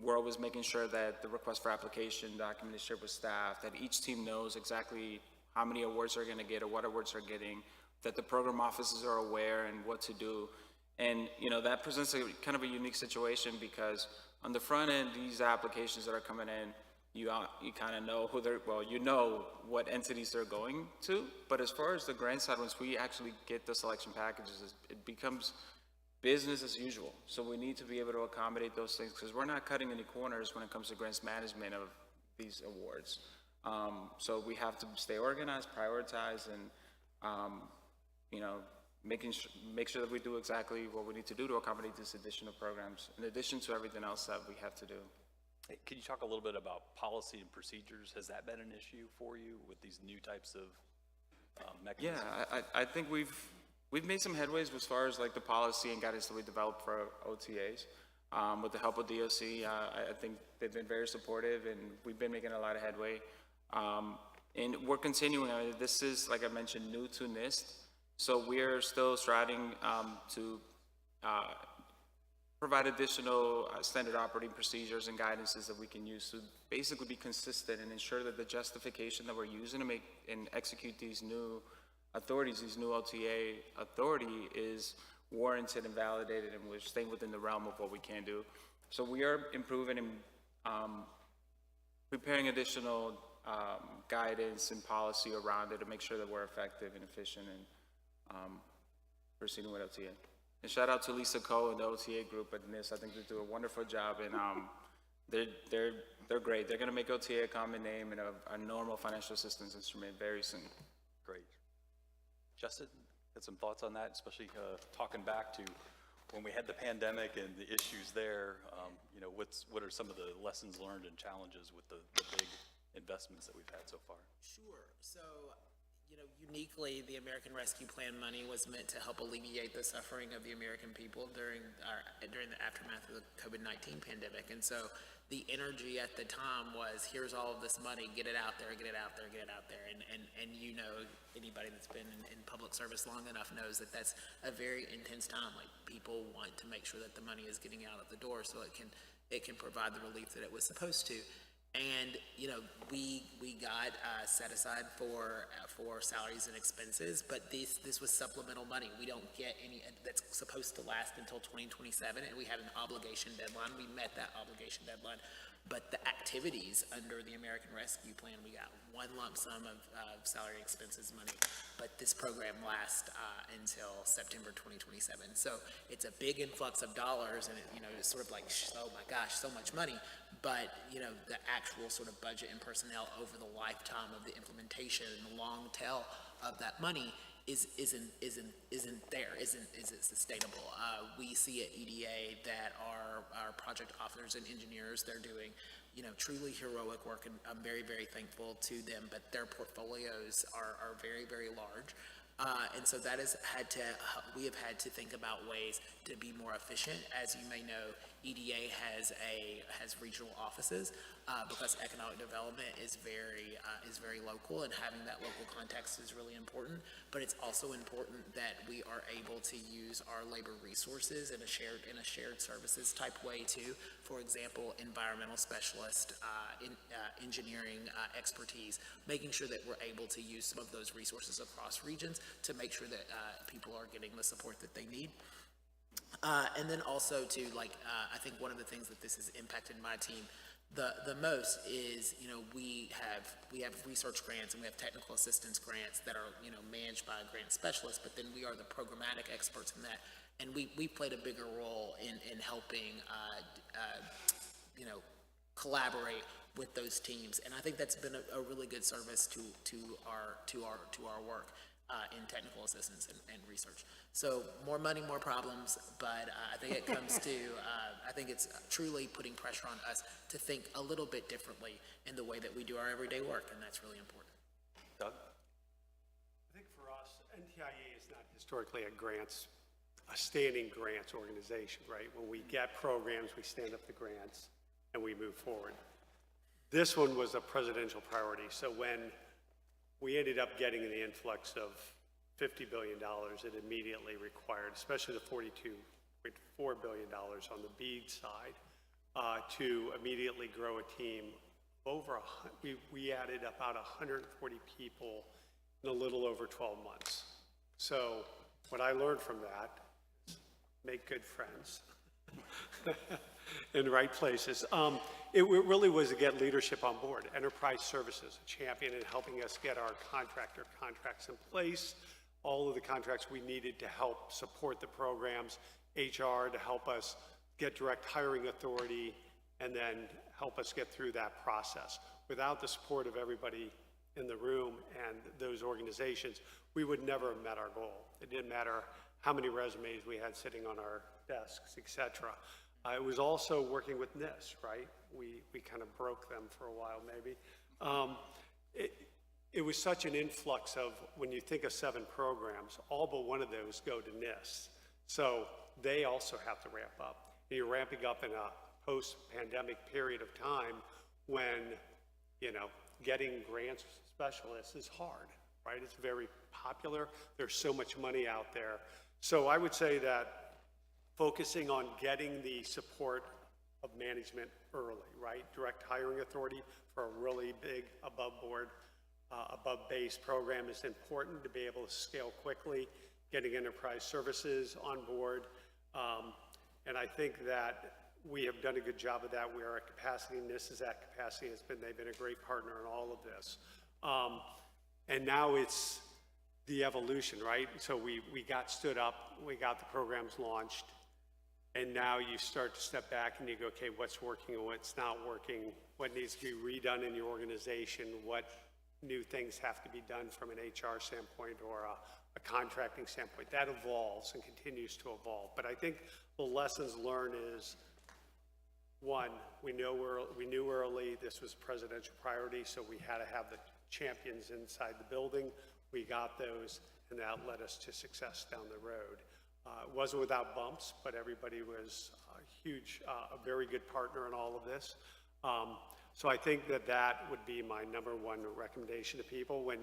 we're always making sure that the request for application document is shared with staff, that each team knows exactly how many awards they're going to get or what awards they're getting, that the program offices are aware and what to do. And, that presents a kind of a unique situation because on the front end, these applications that are coming in, you kind of know who they're, what entities they're going to. But as far as the grant side, once we actually get the selection packages, it becomes business as usual. So we need to be able to accommodate those things because we're not cutting any corners when it comes to grants management of these awards. So we have to stay organized, prioritize, and, make sure that we do exactly what we need to do to accommodate these additional programs, in addition to everything else that we have to do. Hey, could you talk a little bit about policy and procedures? Has that been an issue for you with these new types of mechanisms? Yeah, I think we've made some headways as far as like the policy and guidance that we developed for OTAs. With the help of DOC, I think they've been very supportive, and we've been making a lot of headway. And we're continuing. I mean, this is, like I mentioned, new to NIST, so we're still striving to provide additional standard operating procedures and guidances that we can use to basically be consistent and ensure that the justification that we're using to make and execute these new authorities, these new OTA authority, is warranted and validated, and we're staying within the realm of what we can do. So we are improving and preparing additional guidance and policy around it to make sure that we're effective and efficient and proceeding with OTA. And shout out to Lisa Coe and the OTA group at NIST. I think they do a wonderful job, and they're great. They're going to make OTA a common name and a normal financial assistance instrument very soon. Great. Justin, had some thoughts on that, especially talking back to when we had the pandemic and the issues there. What are some of the lessons learned and challenges with the big investments that we've had so far? Sure. So, uniquely, the American Rescue Plan money was meant to help alleviate the suffering of the American people during the aftermath of the COVID-19 pandemic. And so the energy at the time was, here's all of this money, get it out there, get it out there, get it out there. And anybody that's been in public service long enough knows that that's a very intense time. Like, people want to make sure that the money is getting out of the door so it can provide the relief that it was supposed to. And, we got set aside for salaries and expenses, but this was supplemental money. We don't get any that's supposed to last until 2027, and we had an obligation deadline. We met that obligation deadline. But the activities under the American Rescue Plan, we got one lump sum of salary expenses money, but this program lasts until September 2027. So it's a big influx of dollars, and it's sort of like, oh my gosh, so much money. But the actual sort of budget and personnel over the lifetime of the implementation and the long tail of that money isn't sustainable. We see at EDA that our project officers and engineers, they're doing truly heroic work, and I'm very, very thankful to them, but their portfolios are very, very large. And so we have had to think about ways to be more efficient. As you may know, EDA has regional offices because economic development is very local, and having that local context is really important. But it's also important that we are able to use our labor resources in a shared services type way too. For example, environmental specialist, engineering expertise, making sure that we're able to use some of those resources across regions to make sure that people are getting the support that they need. And then also too, I think one of the things that this has impacted my team the most is, we have research grants and we have technical assistance grants that are, managed by a grant specialist, but then we are the programmatic experts in that. And we played a bigger role in helping, collaborate with those teams. And I think that's been a really good service to our work in technical assistance and research. So more money, more problems, but I think it comes to, I think it's truly putting pressure on us to think a little bit differently in the way that we do our everyday work, and that's really important. Doug? I think for us, NTIA is not historically a standing grants organization, right? When we get programs, we stand up the grants and we move forward. This one was a presidential priority. So when we ended up getting the influx of $50 billion it immediately required, especially the $42.4 billion on the BEAD side, to immediately grow a team. We added about 140 people in a little over 12 months. So what I learned from that is make good friends in the right places. It really was to get leadership on board. Enterprise services, a champion in helping us get our contractor contracts in place, all of the contracts we needed to help support the programs, HR to help us get direct hiring authority, and then help us get through that process. Without the support of everybody in the room and those organizations, we would never have met our goal. It didn't matter how many resumes we had sitting on our desks, et cetera. It was also working with NIST, right? We kind of broke them for a while, maybe. It was such an influx of, when you think of 7 programs, all but one of those go to NIST. So they also have to ramp up. And you're ramping up in a post-pandemic period of time when, you know, getting grants specialists is hard, right? It's very popular. There's so much money out there. So I would say that focusing on getting the support of management early, right? Direct hiring authority for a really big above board, above base program is important to be able to scale quickly, getting enterprise services on board. And I think that we have done a good job of that. We are at capacity, and this is at capacity. They've been a great partner in all of this. And now it's the evolution, right? So we got stood up, we got the programs launched, and now you start to step back and you go, okay, what's working and what's not working? What needs to be redone in your organization? What new things have to be done from an HR standpoint or a contracting standpoint? That evolves and continues to evolve. But I think the lessons learned is, one, we knew early this was a presidential priority, so we had to have the champions inside the building. We got those, and that led us to success down the road. It wasn't without bumps, but everybody was a very good partner in all of this. So I think that would be my number one recommendation to people when,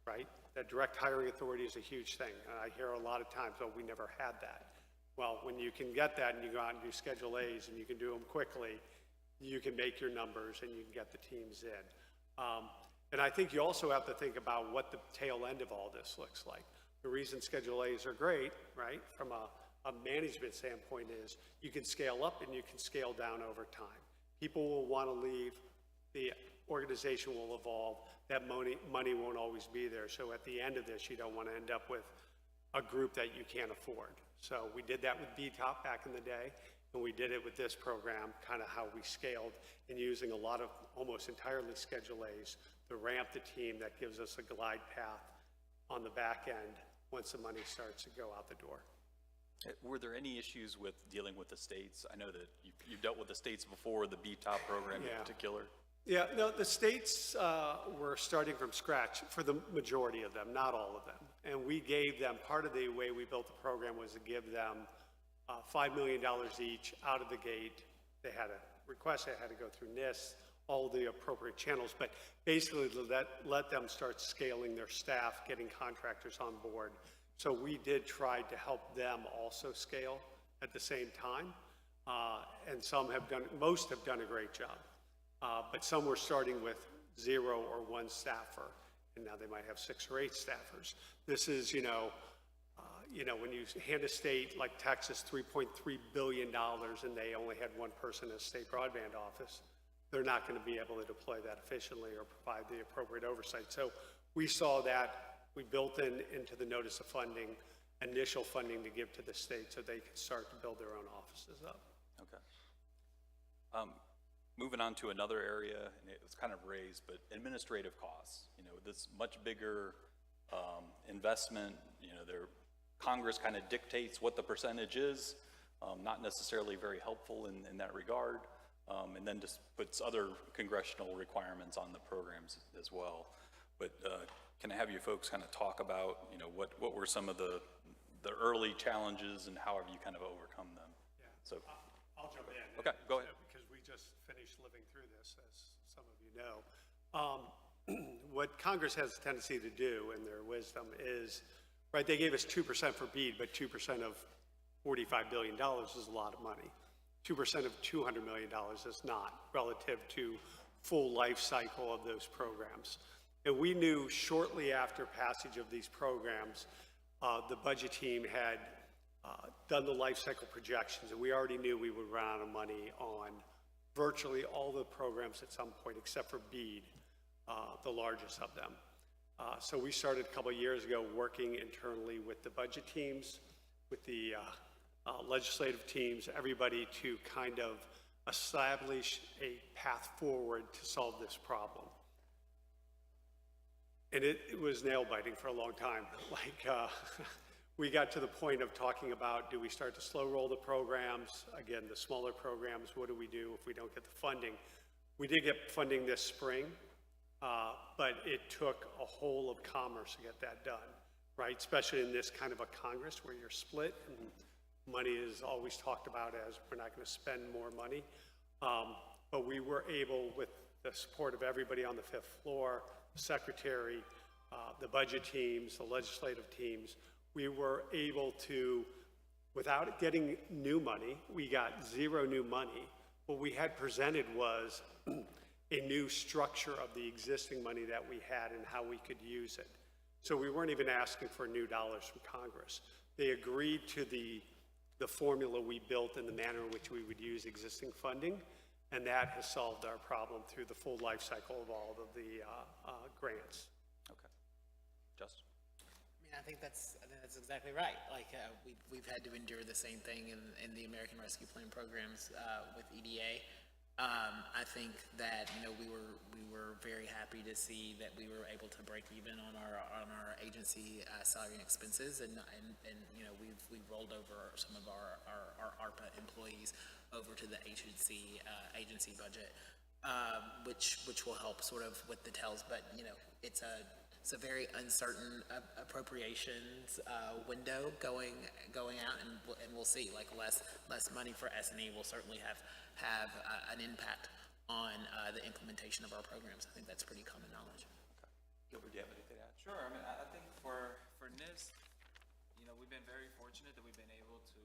right, that direct hiring authority is a huge thing. And I hear a lot of times, oh, we never had that. Well, when you can get that and you go out and do Schedule A's and you can do them quickly, you can make your numbers and you can get the teams in. And I think you also have to think about what the tail end of all this looks like. The reason Schedule A's are great, right, from a management standpoint is you can scale up and you can scale down over time. People will want to leave, the organization will evolve, that money won't always be there. So at the end of this, you don't want to end up with a group that you can't afford. So we did that with BTOP back in the day, and we did it with this program, kind of how we scaled and using a lot of almost entirely Schedule A's to ramp the team that gives us a glide path on the back end once the money starts to go out the door. Were there any issues with dealing with the states? I know that you've dealt with the states before, the BTOP program in particular. Yeah, no, the states were starting from scratch for the majority of them, not all of them. And we gave them, part of the way we built the program was to give them $5 million each out of the gate. They had a request, they had to go through NIST, all the appropriate channels, but basically let them start scaling their staff, getting contractors on board. So we did try to help them also scale at the same time. And most have done a great job. But some were starting with 0 or 1 staffer, and now they might have 6 or 8 staffers. This is, when you hand a state like Texas $3.3 billion and they only had 1 person in a state broadband office, they're not going to be able to deploy that efficiently or provide the appropriate oversight. So we saw that, we built into the notice of funding, initial funding to give to the state so they could start to build their own offices up. Okay. Moving on to another area, and it was kind of raised, but administrative costs. This much bigger investment, Congress kind of dictates what the percentage is, not necessarily very helpful in that regard, and then just puts other congressional requirements on the programs as well. But can I have you folks kind of talk about, what were some of the early challenges and how have you kind of overcome them? Yeah. So I'll jump in. Okay, go ahead. Because we just finished living through this, as some of you know. what Congress has a tendency to do in their wisdom is, right, they gave us 2% for BEAD, but 2% of $45 billion is a lot of money. 2% of $200 million is not, relative to full life cycle of those programs. And we knew shortly after passage of these programs, the budget team had done the life cycle projections, and we already knew we would run out of money on virtually all the programs at some point, except for BEAD, the largest of them. So we started a couple of years ago working internally with the budget teams, with the legislative teams, everybody to kind of establish a path forward to solve this problem. And it was nail biting for a long time. We got to the point of talking about, do we start to slow roll the programs? Again, the smaller programs, what do we do if we don't get the funding? We did get funding this spring, but it took a whole of Commerce to get that done, right? Especially in this kind of a Congress where you're split, and money is always talked about as we're not going to spend more money. But we were able, with the support of everybody on the fifth floor, the secretary, the budget teams, the legislative teams, we were able to, without getting new money, we got zero new money. What we had presented was a new structure of the existing money that we had and how we could use it. So we weren't even asking for new dollars from Congress. They agreed to the formula we built and the manner in which we would use existing funding, and that has solved our problem through the full life cycle of all of the grants. Okay. Justin? I think that's exactly right. Like we've had to endure the same thing in the American Rescue Plan programs with EDA. I think that we were very happy to see that we were able to break even on our agency salary and expenses, and we've rolled over some of our ARPA employees over to the agency budget, which will help sort of with the tails. But it's a very uncertain appropriations window going out, and we'll see. Like less money for S&E will certainly have an impact on the implementation of our programs. I think that's pretty common knowledge. Okay. Gilbert, do you have anything to add? Sure. I mean, I think for NIST, we've been very fortunate that we've been able to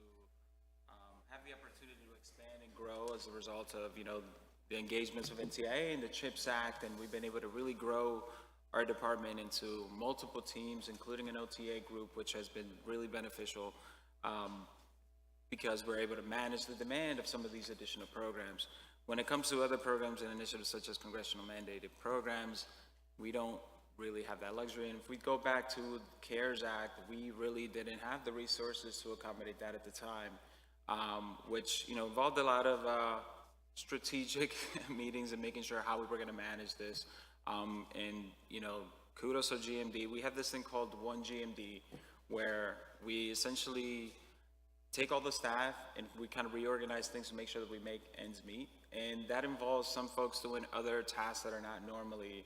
have the opportunity to expand and grow as a result of the engagements of NTIA and the CHIPS Act, and we've been able to really grow our department into multiple teams, including an OTA group, which has been really beneficial because we're able to manage the demand of some of these additional programs. When it comes to other programs and initiatives such as congressional mandated programs, we don't really have that luxury. And if we go back to the CARES Act, we really didn't have the resources to accommodate that at the time, which involved a lot of strategic meetings and making sure how we were going to manage this. And kudos to GMD. We have this thing called One GMD, where we essentially take all the staff and we kind of reorganize things to make sure that we make ends meet. And that involves some folks doing other tasks that are not normally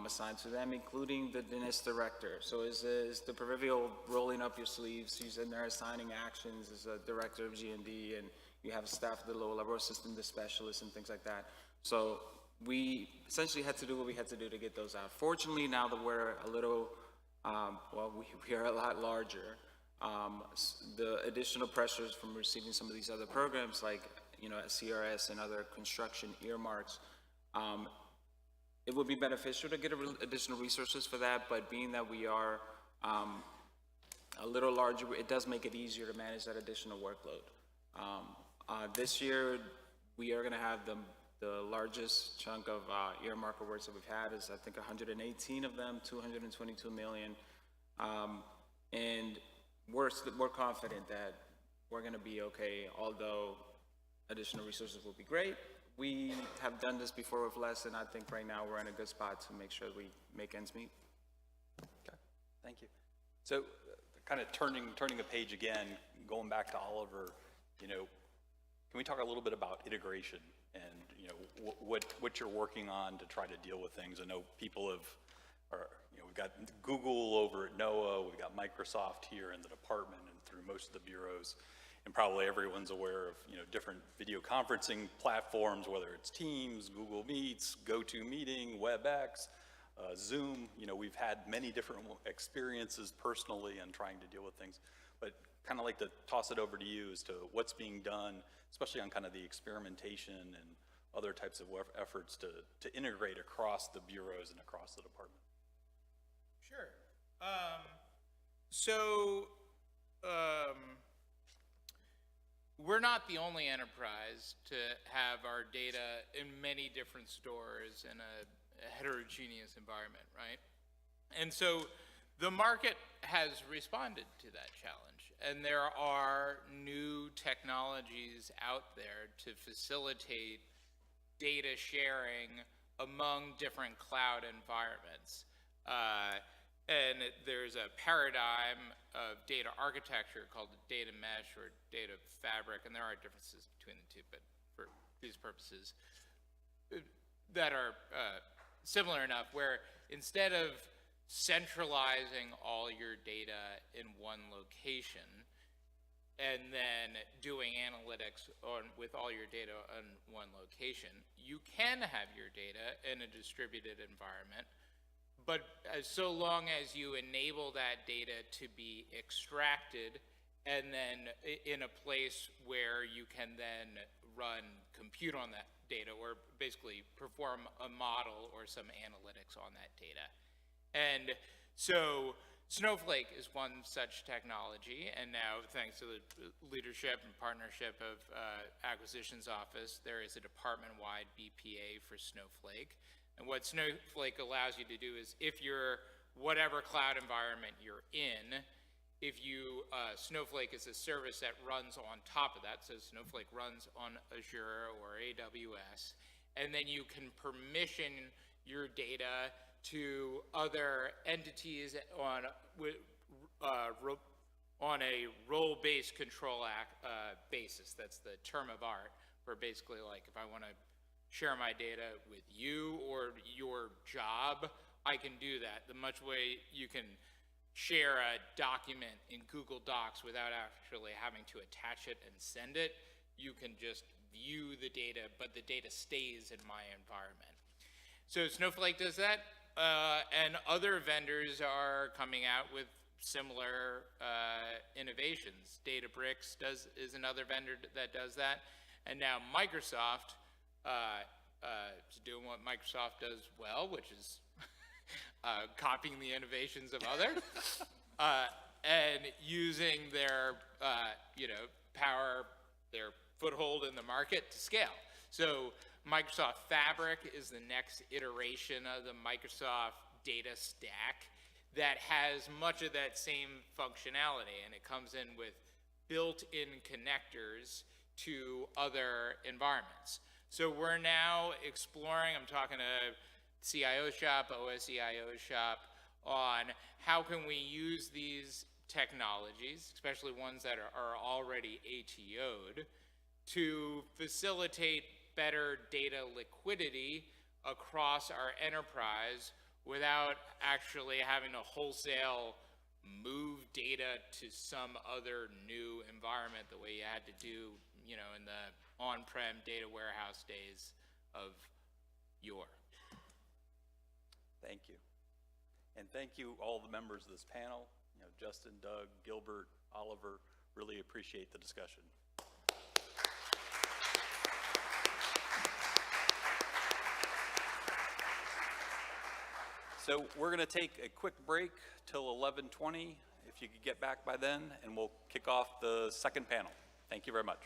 assigned to them, including the NIST director. So is the proverbial rolling up your sleeves. She's in there assigning actions as a director of GMD, and you have staff at the lower level, assistant the specialists and things like that. So we essentially had to do what we had to do to get those out. Fortunately, now that we're a little, we are a lot larger, the additional pressures from receiving some of these other programs like, CRS and other construction earmarks, it would be beneficial to get additional resources for that, but being that we are a little larger, it does make it easier to manage that additional workload. This year, we are going to have the largest chunk of earmark awards that we've had is, I think, 118 of them, 222 million. And we're confident that we're going to be okay, although additional resources will be great. We have done this before with less, and I think right now we're in a good spot to make sure we make ends meet. Okay, thank you. So kind of turning a page again, going back to Oliver, can we talk a little bit about integration and what you're working on to try to deal with things? I know people we've got Google over at NOAA, we've got Microsoft here in the department and through most of the bureaus, and probably everyone's aware of different video conferencing platforms, whether it's Teams, Google Meets, GoToMeeting, WebEx. Zoom. You know, we've had many different experiences personally and trying to deal with things, but kind of like to toss it over to you as to what's being done, especially on kind of the experimentation and other types of efforts to integrate across the bureaus and across the department. Sure. So, we're not the only enterprise to have our data in many different stores in a heterogeneous environment, right? And so the market has responded to that challenge, and there are new technologies out there to facilitate data sharing among different cloud environments. And there's a paradigm of data architecture called the data mesh or data fabric, and there are differences between the two, but for these purposes, that are similar enough where instead of centralizing all your data in one location and then doing analytics with all your data on one location, you can have your data in a distributed environment. But so long as you enable that data to be extracted and then in a place where you can then run compute on that data or basically perform a model or some analytics on that data. And so Snowflake is one such technology, and now thanks to the leadership and partnership of Acquisitions Office, there is a department-wide BPA for Snowflake. And what Snowflake allows you to do is if you're whatever cloud environment you're in, if you, Snowflake is a service that runs on top of that, so Snowflake runs on Azure or AWS, and then you can permission your data to other entities on a role-based control basis. That's the term of art, where basically like if I want to share my data with you or your job, I can do that. The much way you can share a document in Google Docs without actually having to attach it and send it, you can just view the data, but the data stays in my environment. So Snowflake does that, and other vendors are coming out with similar innovations. Databricks is another vendor that does that, and now Microsoft is doing what Microsoft does well, which is copying the innovations of others and using their power, their foothold in the market to scale. So Microsoft Fabric is the next iteration of the Microsoft data stack that has much of that same functionality, and it comes in with built-in connectors to other environments. So we're now exploring, I'm talking to CIO shop, OSCIO shop, on how can we use these technologies, especially ones that are already ATO'd, to facilitate better data liquidity across our enterprise without actually having to wholesale move data to some other new environment the way you had to do, in the on-prem data warehouse days of yore. Thank you. And thank you all the members of this panel, Justin, Doug, Gilbert, Oliver, really appreciate the discussion. So we're going to take a quick break till 11:20, if you could get back by then, and we'll kick off the second panel. Thank you very much.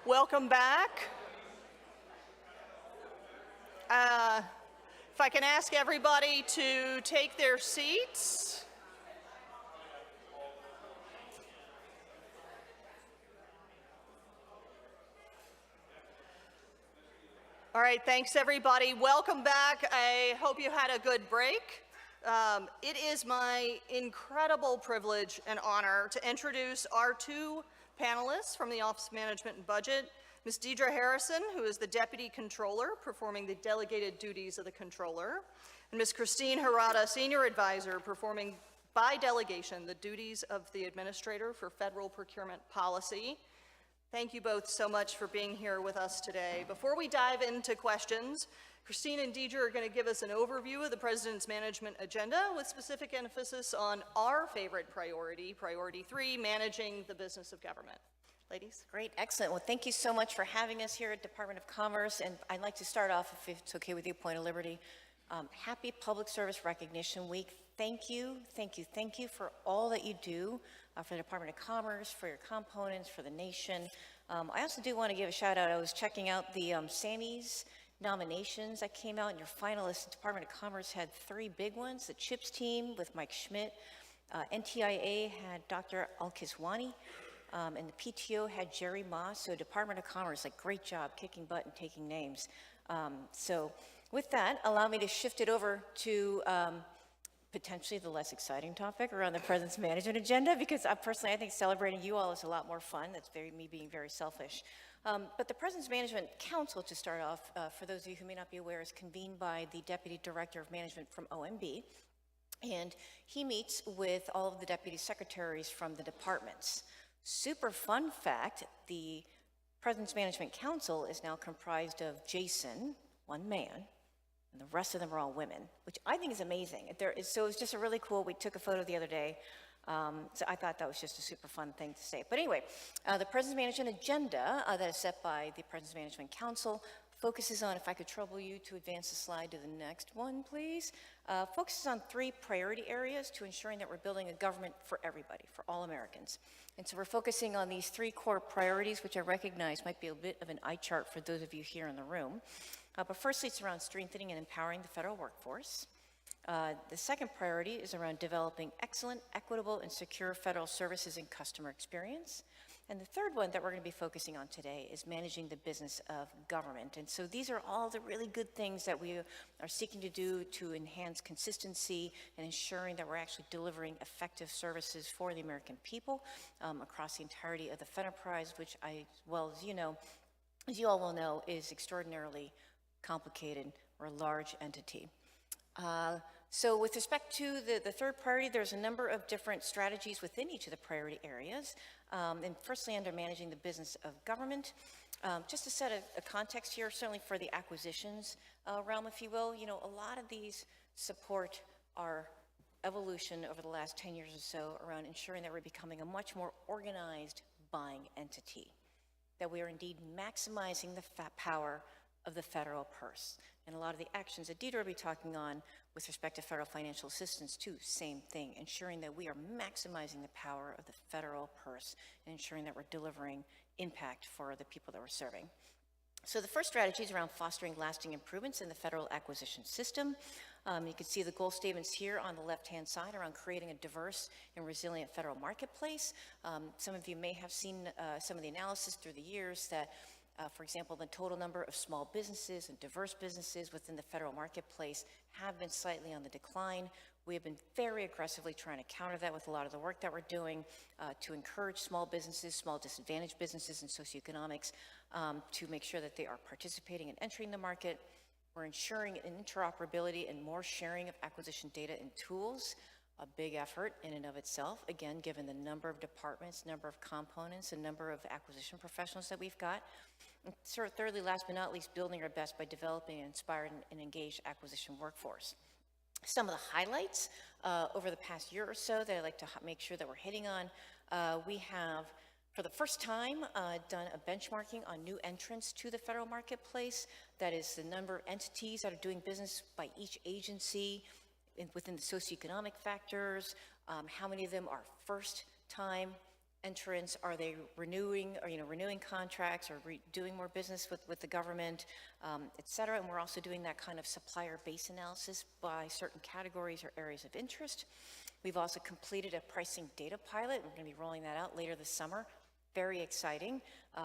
Welcome back. If I can ask everybody to take their seats. All right, thanks everybody. Welcome back. I hope you had a good break. It is my incredible privilege and honor to introduce our two panelists from the Office of Management and Budget, Ms. Deidre Harrison, who is the Deputy Controller, performing the delegated duties of the Controller, and Ms. Christine Harada, Senior Advisor, performing by delegation the duties of the Administrator for Federal Procurement Policy. Thank you both so much for being here with us today. Before we dive into questions, Christine and Deidre are going to give us an overview of the President's management agenda with specific emphasis on our favorite priority, Priority 3, managing the business of government. Ladies? Great, excellent. Well, thank you so much for having us here at Department of Commerce. And I'd like to start off, if it's okay with you, point of liberty. Happy Public Service Recognition Week. Thank you, thank you, thank you for all that you do for the Department of Commerce, for your components, for the nation. I also do want to give a shout out. I was checking out the Sammys nominations that came out, and your finalists. The Department of Commerce had 3 big ones. The CHIPS team with Mike Schmidt. NTIA had Dr. Al-Kiswani. And the PTO had Jerry Moss. So Department of Commerce, like, great job kicking butt and taking names. So with that, allow me to shift it over to potentially the less exciting topic around the President's management agenda, because personally, I think celebrating you all is a lot more fun. That's me being very selfish. But the President's Management Council, to start off, for those of you who may not be aware, is convened by the Deputy Director of Management from OMB. And he meets with all of the Deputy Secretaries from the departments. Super fun fact, the President's Management Council is now comprised of Jason, one man, and the rest of them are all women, which I think is amazing. So it's just a really cool, we took a photo the other day, so I thought that was just a super fun thing to say. But anyway, the President's Management Agenda that is set by the President's Management Council focuses on, if I could trouble you to advance the slide to the next one, please, focuses on 3 priority areas to ensuring that we're building a government for everybody, for all Americans. And so we're focusing on these 3 core priorities, which I recognize might be a bit of an eye chart for those of you here in the room. But firstly, it's around strengthening and empowering the federal workforce. The second priority is around developing excellent, equitable, and secure federal services and customer experience. And the third one that we're going to be focusing on today is managing the business of government. And so these are all the really good things that we are seeking to do to enhance consistency and ensuring that we're actually delivering effective services for the American people across the entirety of the Federprise, which as you all will know, is extraordinarily complicated or a large entity. So with respect to the third priority, there's a number of different strategies within each of the priority areas. And firstly, under managing the business of government, just to set a context here, certainly for the acquisitions realm, if you will, a lot of these support our evolution over the last 10 years or so around ensuring that we're becoming a much more organized buying entity, that we are indeed maximizing the power of the federal purse. And a lot of the actions that Deidre will be talking on with respect to federal financial assistance too, same thing, ensuring that we are maximizing the power of the federal purse and ensuring that we're delivering impact for the people that we're serving. So the first strategy is around fostering lasting improvements in the federal acquisition system. You can see the goal statements here on the left-hand side around creating a diverse and resilient federal marketplace. Some of you may have seen some of the analysis through the years that for example, the total number of small businesses and diverse businesses within the federal marketplace have been slightly on the decline. We have been very aggressively trying to counter that with a lot of the work that we're doing to encourage small businesses, small disadvantaged businesses and socioeconomics to make sure that they are participating and entering the market. We're ensuring interoperability and more sharing of acquisition data and tools, a big effort in and of itself, again, given the number of departments, number of components, and number of acquisition professionals that we've got. And thirdly, last but not least, building our best by developing an inspired and engaged acquisition workforce. Some of the highlights over the past year or so that I'd like to make sure that we're hitting on, we have, for the first time, done a benchmarking on new entrants to the federal marketplace. That is the number of entities that are doing business by each agency within the socioeconomic factors, how many of them are first-time entrants? Are they renewing, or, renewing contracts, or doing more business with the government, et cetera? And we're also doing that kind of supplier base analysis by certain categories or areas of interest. We've also completed a pricing data pilot. We're going to be rolling that out later this summer. Very exciting,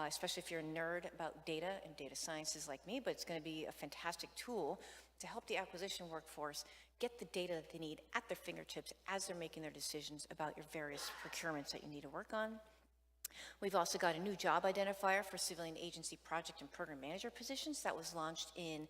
especially if you're a nerd about data and data sciences like me, but it's going to be a fantastic tool to help the acquisition workforce get the data that they need at their fingertips as they're making their decisions about your various procurements that you need to work on. We've also got a new job identifier for civilian agency project and program manager positions that was launched in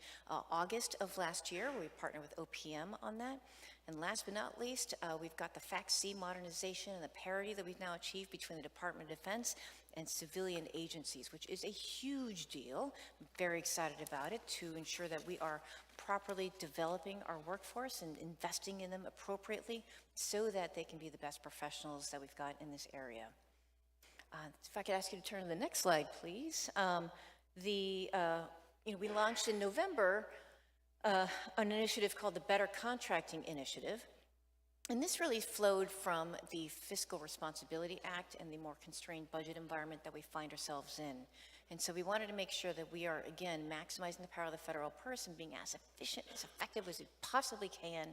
August of last year. We partnered with OPM on that. And last but not least, we've got the IT Modernization and the parity that we've now achieved between the Department of Defense and civilian agencies, which is a huge deal. I'm very excited about it to ensure that we are properly developing our workforce and investing in them appropriately so that they can be the best professionals that we've got in this area. If I could ask you to turn to the next slide, please. We launched in November an initiative called the Better Contracting Initiative. And this really flowed from the Fiscal Responsibility Act and the more constrained budget environment that we find ourselves in. And so we wanted to make sure that we are, again, maximizing the power of the federal purse and being as efficient, as effective as we possibly can.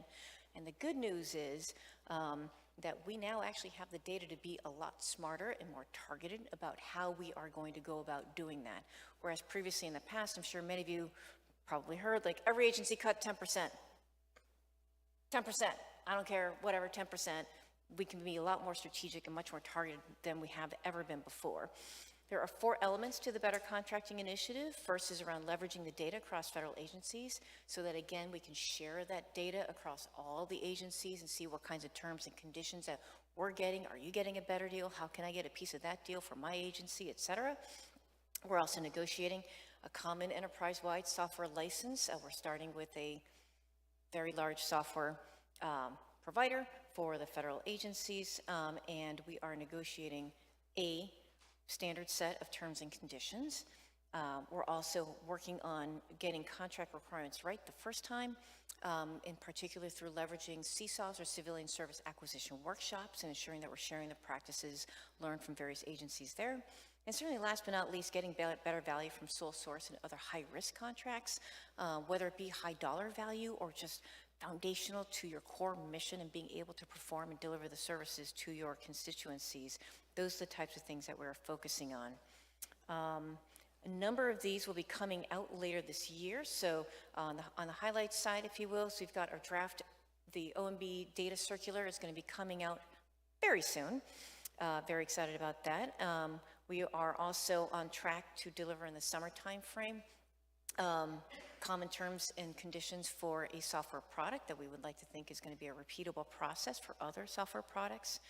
And the good news is that we now actually have the data to be a lot smarter and more targeted about how we are going to go about doing that. Whereas previously in the past, I'm sure many of you probably heard, like, every agency cut 10%. 10%, I don't care, whatever, 10%. We can be a lot more strategic and much more targeted than we have ever been before. There are 4 elements to the Better Contracting Initiative. First is around leveraging the data across federal agencies so that, again, we can share that data across all the agencies and see what kinds of terms and conditions that we're getting. Are you getting a better deal? How can I get a piece of that deal for my agency, et cetera? We're also negotiating a common enterprise-wide software license. We're starting with a very large software provider for the federal agencies, and we are negotiating a standard set of terms and conditions. We're also working on getting contract requirements right the first time, in particular through leveraging CSAWs, or Civilian Service Acquisition Workshops, and ensuring that we're sharing the practices learned from various agencies there. And certainly last but not least, getting better value from sole source and other high-risk contracts, whether it be high dollar value or just foundational to your core mission and being able to perform and deliver the services to your constituencies. Those are the types of things that we're focusing on. A number of these will be coming out later this year. So on the highlights side, if you will, so we've got our draft, the OMB data circular is going to be coming out very soon. Very excited about that. We are also on track to deliver in the summer timeframe common terms and conditions for a software product that we would like to think is going to be a repeatable process for other software products.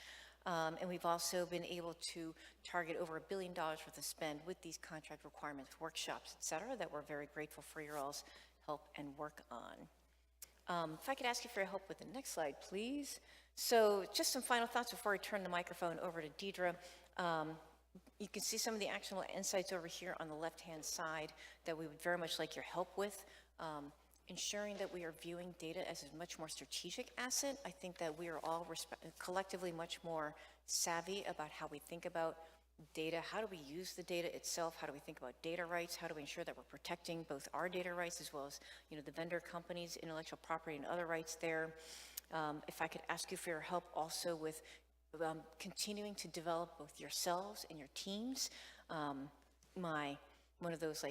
And we've also been able to target over $1 billion worth of spend with these contract requirements, workshops, et cetera, that we're very grateful for your all's help and work on. If I could ask you for your help with the next slide, please. So just some final thoughts before I turn the microphone over to Deidre. You can see some of the actionable insights over here on the left-hand side that we would very much like your help with. Ensuring that we are viewing data as a much more strategic asset. I think that we are all collectively much more savvy about how we think about data. How do we use the data itself? How do we think about data rights? How do we ensure that we're protecting both our data rights as well as the vendor companies' intellectual property and other rights there? If I could ask you for your help also with continuing to develop both yourselves and your teams. One of those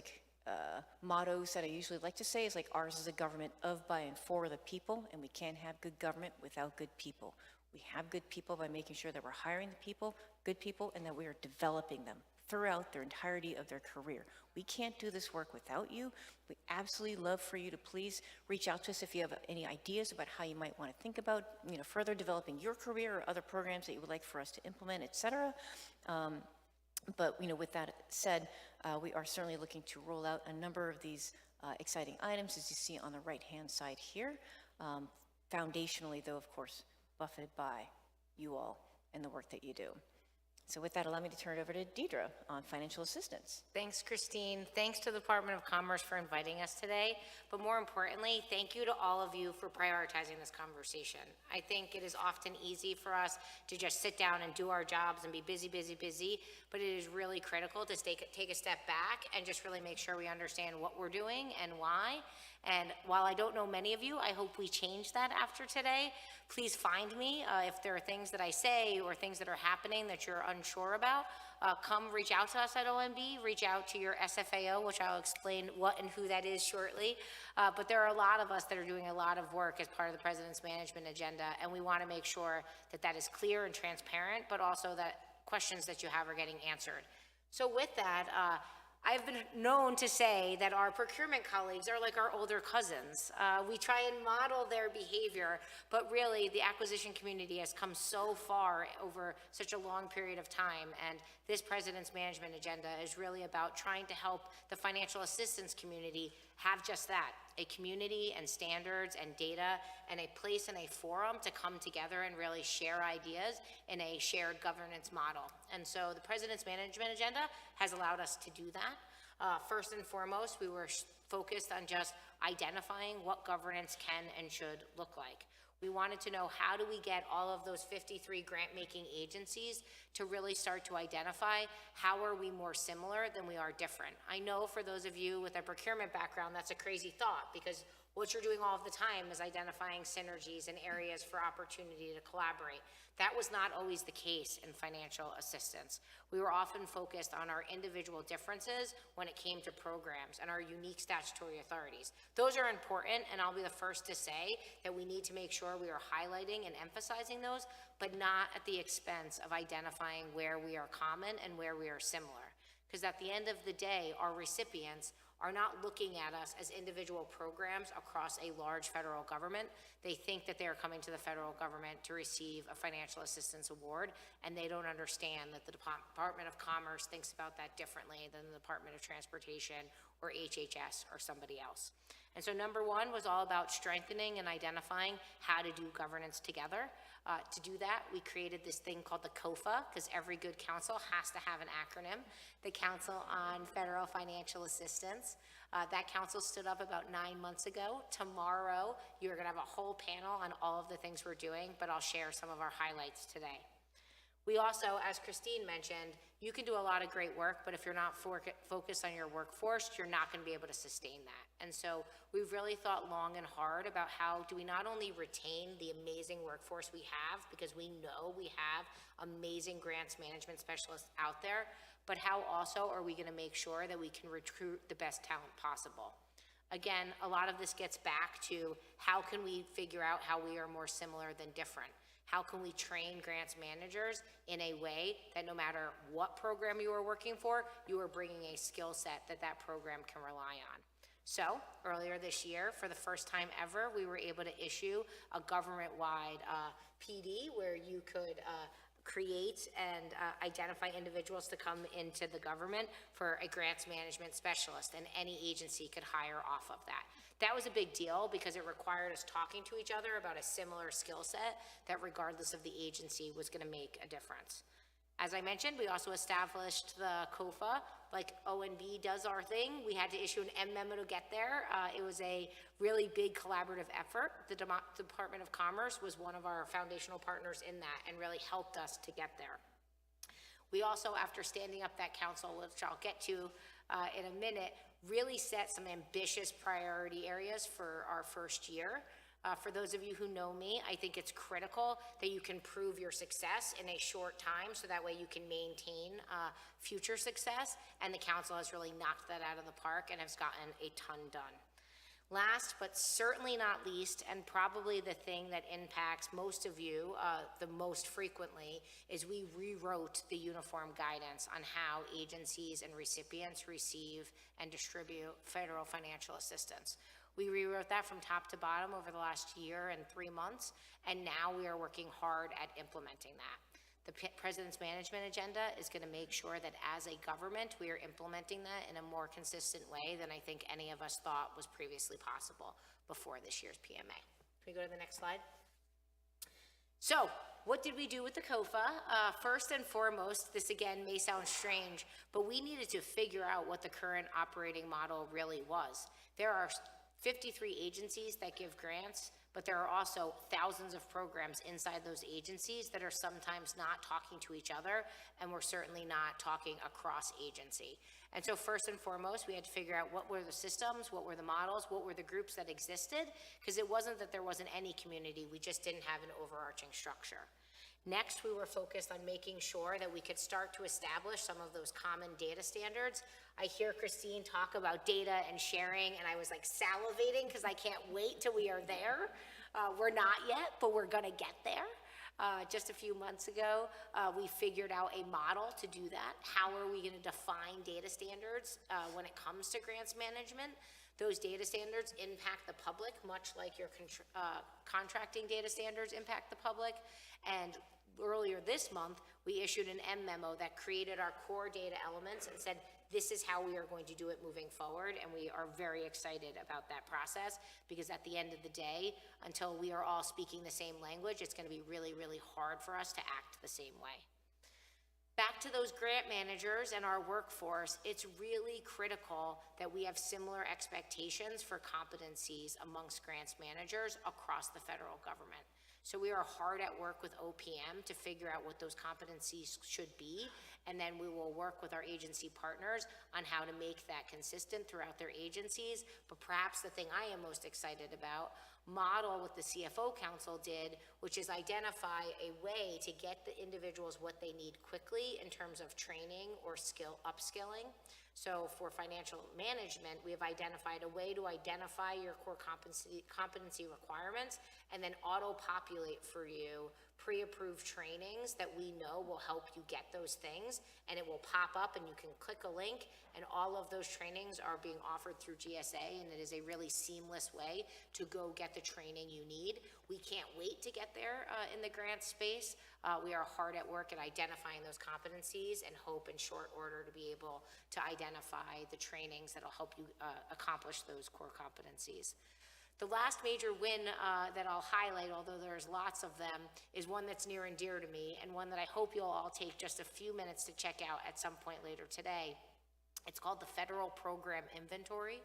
mottos that I usually like to say is ours is a government of, by, and for the people, and we can't have good government without good people. We have good people by making sure that we're hiring the people, good people, and that we are developing them throughout their entirety of their career. We can't do this work without you. We absolutely love for you to please reach out to us if you have any ideas about how you might want to think about, further developing your career or other programs that you would like for us to implement, et cetera. But with that said, we are certainly looking to roll out a number of these exciting items, as you see on the right-hand side here. Foundationally, though, of course, buffeted by you all and the work that you do. So with that, allow me to turn it over to Deidre on financial assistance. Thanks, Christine. Thanks to the Department of Commerce for inviting us today. But more importantly, thank you to all of you for prioritizing this conversation. I think it is often easy for us to just sit down and do our jobs and be busy, busy, busy. But it is really critical to take a step back and just really make sure we understand what we're doing and why. And while I don't know many of you, I hope we change that after today. Please find me if there are things that I say or things that are happening that you're unsure about. Come reach out to us at OMB, reach out to your SFAO, which I'll explain what and who that is shortly. But there are a lot of us that are doing a lot of work as part of the President's Management Agenda, and we want to make sure that that is clear and transparent, but also that questions that you have are getting answered. So with that, I've been known to say that our procurement colleagues are like our older cousins. We try and model their behavior, but really the acquisition community has come so far over such a long period of time, and this President's Management Agenda is really about trying to help the financial assistance community have just that, a community and standards and data and a place and a forum to come together and really share ideas in a shared governance model. And so the President's Management Agenda has allowed us to do that. First and foremost, we were focused on just identifying what governance can and should look like. We wanted to know, how do we get all of those 53 grant-making agencies to really start to identify how are we more similar than we are different. I know for those of you with a procurement background, that's a crazy thought, because what you're doing all of the time is identifying synergies and areas for opportunity to collaborate. That was not always the case in financial assistance. We were often focused on our individual differences when it came to programs and our unique statutory authorities. Those are important, and I'll be the first to say that we need to make sure we are highlighting and emphasizing those, but not at the expense of identifying where we are common and where we are similar. Because at the end of the day, our recipients are not looking at us as individual programs across a large federal government. They think that they are coming to the federal government to receive a financial assistance award, and they don't understand that the Department of Commerce thinks about that differently than the Department of Transportation or HHS or somebody else. And so number one was all about strengthening and identifying how to do governance together. To do that, we created this thing called the COFA, because every good council has to have an acronym, the Council on Federal Financial Assistance. That council stood up about 9 months ago. Tomorrow, you're going to have a whole panel on all of the things we're doing, but I'll share some of our highlights today. We also, as Christine mentioned, you can do a lot of great work, but if you're not focused on your workforce, you're not going to be able to sustain that. And so we've really thought long and hard about how do we not only retain the amazing workforce we have, because we know we have amazing grants management specialists out there, but how also are we going to make sure that we can recruit the best talent possible? Again, a lot of this gets back to how can we figure out how we are more similar than different? How can we train grants managers in a way that no matter what program you are working for, you are bringing a skill set that that program can rely on? So earlier this year, for the first time ever, we were able to issue a government-wide PD where you could create and identify individuals to come into the government for a grants management specialist, and any agency could hire off of that. That was a big deal because it required us talking to each other about a similar skill set that regardless of the agency was going to make a difference. As I mentioned, we also established the COFA. Like ONB does our thing, we had to issue an M memo to get there. It was a really big collaborative effort. The Department of Commerce was one of our foundational partners in that and really helped us to get there. We also, after standing up that council, which I'll get to in a minute, really set some ambitious priority areas for our first year. For those of you who know me, I think it's critical that you can prove your success in a short time so that way you can maintain future success, and the council has really knocked that out of the park and has gotten a ton done. Last, but certainly not least, and probably the thing that impacts most of you the most frequently, is we rewrote the uniform guidance on how agencies and recipients receive and distribute federal financial assistance. We rewrote that from top to bottom over the last year and 3 months, and now we are working hard at implementing that. The President's Management Agenda is going to make sure that as a government, we are implementing that in a more consistent way than I think any of us thought was previously possible before this year's PMA. Can we go to the next slide? So, what did we do with the COFA? First and foremost, this again may sound strange, but we needed to figure out what the current operating model really was. There are 53 agencies that give grants, but there are also thousands of programs inside those agencies that are sometimes not talking to each other, and we're certainly not talking across agency. And so first and foremost, we had to figure out what were the systems, what were the models, what were the groups that existed, because it wasn't that there wasn't any community, we just didn't have an overarching structure. Next, we were focused on making sure that we could start to establish some of those common data standards. I hear Christine talk about data and sharing, and I was like salivating because I can't wait till we are there. We're not yet, but we're gonna get there. Just a few months ago, we figured out a model to do that. How are we gonna define data standards when it comes to grants management? Those data standards impact the public, much like your contracting data standards impact the public. And earlier this month, we issued an M memo that created our core data elements and said, this is how we are going to do it moving forward. And we are very excited about that process because at the end of the day, until we are all speaking the same language, it's gonna be really, really hard for us to act the same way. Back to those grant managers and our workforce, it's really critical that we have similar expectations for competencies amongst grants managers across the federal government. So we are hard at work with OPM to figure out what those competencies should be, and then we will work with our agency partners on how to make that consistent throughout their agencies. But perhaps the thing I am most excited about, model what the CFO Council did, which is identify a way to get the individuals what they need quickly in terms of training or upskilling. So for financial management, we have identified a way to identify your core competency requirements and then auto-populate for you pre-approved trainings that we know will help you get those things, and it will pop up and you can click a link, and all of those trainings are being offered through GSA, and it is a really seamless way to go get the training you need. We can't wait to get there in the grant space. We are hard at work at identifying those competencies and hope in short order to be able to identify the trainings that will help you accomplish those core competencies. The last major win that I'll highlight, although there's lots of them, is one that's near and dear to me, and one that I hope you'll all take just a few minutes to check out at some point later today. It's called the Federal Program Inventory.